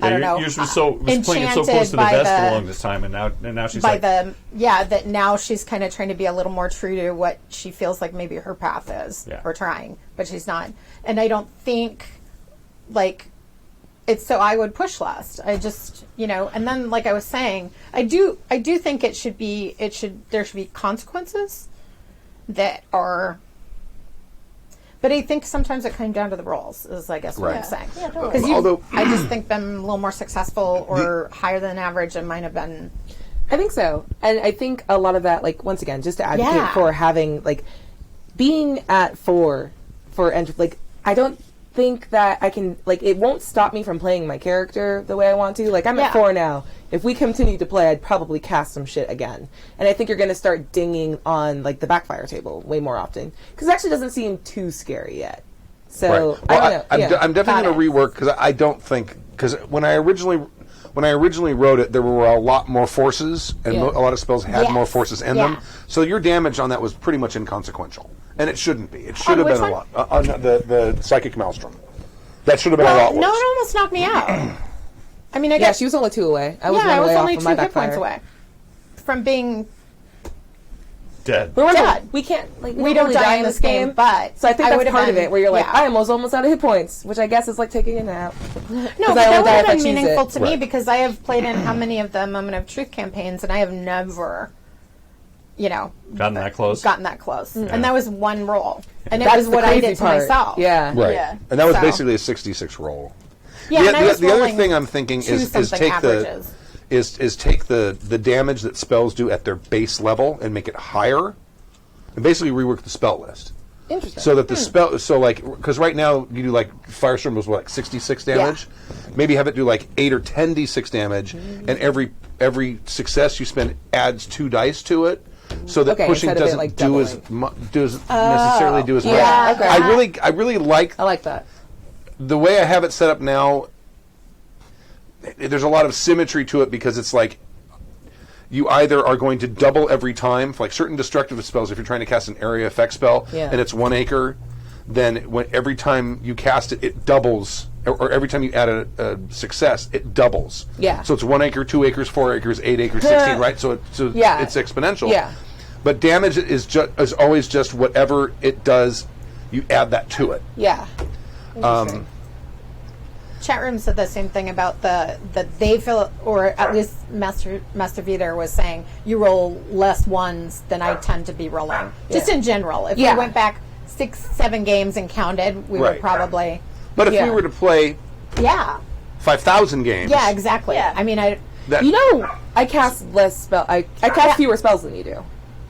I don't know. You was playing it so close to the enchanted vest by for the the- longest time, and now she's by like, that now she's kind of trying to be a little more true to what she feels like maybe her path is, Yeah. or trying, but she's not. And I don't think like it's so I would push last. I just and then like I was saying, I do think there should be consequences that are. But I think sometimes it comes down to the roles, is I guess what Right. I'm saying. Yeah, totally. Because Although- I just think them a little more successful or higher than average and might have been. I think so. And I think a lot of that, like, once again, just to advocate Yeah. for having, like, being at 4 for entry, like, I don't think that I can, like, it won't stop me from playing my character the way I want to. Like, I'm at 4 now. If we continue to play, I'd probably cast some shit again. And I think you're going to start dinging on, like, the backfire table way more often. Because it actually doesn't seem too scary yet. So, Right. I Well, don't know. I'm, Yeah. I'm definitely going to rework because I don't think because when I originally wrote it, there were a lot more forces, and Yeah. a lot of spells had more Yes. forces in Yeah. them. So your damage on that was pretty much inconsequential, and it shouldn't be. It should have which been a one? lot on the psychic maelstrom. That should have been a lot No, worse. it almost knocked me out. I mean, I Yeah, got she was only 2 away. I was I one was away only off of 2 my hit points backfire. away from being. dead. But remember, Dead. we can't, like, We don't really die in this game, but So I think I that's would've part of been- it, where you're like, yeah. I am almost out of hit points, which I guess is like taking a nap. No, I but only that die would if have I been choose meaningful it. to me Right. because I have played in how many of the Moment of Truth campaigns, and I have never, Gotten that close. gotten that close. And that was one roll, and it That's was the what I crazy did to part. myself. Yeah. Right, Yeah. and that was So- basically a 66 roll. Yeah, and I was the other rolling thing I'm thinking is 2-something take averages. take the damage that spells do at their base level and make it higher, and basically rework the spell list. Interesting. So that the spell, so like, because right now you do like Firestorm was what, like 66 damage. Maybe have it do like 8 or 10 d6 damage, and every success you spend adds 2 dice to it, so that Okay, pushing instead of it, doesn't like, do as necessarily do as much. Yeah, okay. I really like I like that. the way I have it set up now. There's a lot of symmetry to it because it's like you either are going to double every time for like certain destructive spells. If you're trying to cast an area effect spell and it's 1 acre, then every time you cast it, it doubles. Or every time you add a success, it doubles. Yeah. So it's 1 acre, 2 acres, 4 acres, 8 acres, 16, right? So Yeah. it's exponential. Yeah. But damage is always just whatever it does. You add that to it. Yeah. Interesting. Chat room said the same thing about that they feel, or at least Master Vider was saying, you roll less ones than I tend to be rolling. Just in general. If we went back 6-7 games and counted, we Right. would probably. But if we were to play Yeah. 5,000 games, Yeah, exactly. Yeah. I mean, that, I cast less spell. I cast fewer spells than you do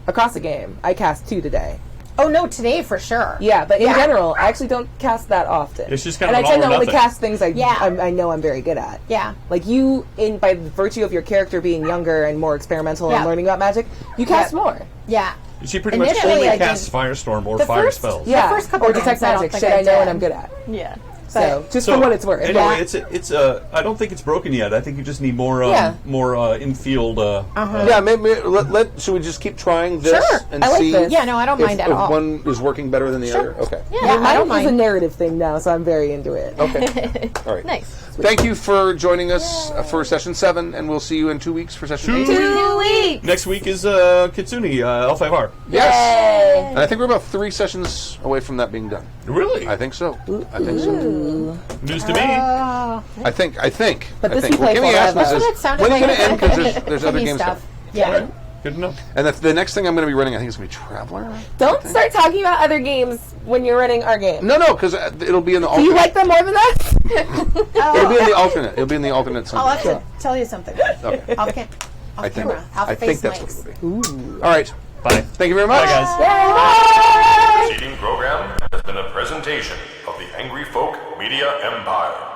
across the game. I cast 2 today. oh no, today for sure. Yeah, but in general, I actually don't cast that often. It's just kind and of I an tend all to or only nothing. cast things Yeah. I know I'm very good at. Yeah. Like you, by virtue of your character being younger and more experimental Yeah. and learning about magic, you cast more. Yeah. She pretty much Initially, only I casts didn't- Firestorm or The fire first- spells. Yeah, first couple or games, detect I don't magic, think shit I I know did. and I'm good at. Yeah. So just for what it's worth. Anyway, Yeah. it's I don't think it's broken yet. I think you just need more Yeah. more infield. yeah, maybe should we just keep trying this Sure. and I like see this. Yeah, no, I don't mind if at all. one is working better than the other? Okay. Yeah, I I don't don't is a mind. narrative thing now, so I'm very into it. Okay. All right. Nice. Thank you for joining us for session 7, and we'll see you in 2 weeks for session 8. 2 weeks. Next week is Kitsune L5R. Yes. And I think we're about 3 sessions away from that being done. Really? I think so. I think so. News to me. I think. But I this think. we play Kimmy asked me, forever. says, That's what it sounded when are you like. going to end? Because there's other Kimmy games stuff. coming. Yeah. Good enough. And the next thing I'm going to be running, I think, is going to be Traveler. Don't start talking about other games when you're running our game. No, because it'll be in the Do alternate. you like them more than us? It'll be in the alternate. It'll be in the alternate I'll someday. have to tell you something. Okay. Off I think. camera. Off I think face that's what mics. it'll be. All right. Bye. Thank you very much. Bye, guys. Preceding program has been a presentation of the Angry Folk Media Empire.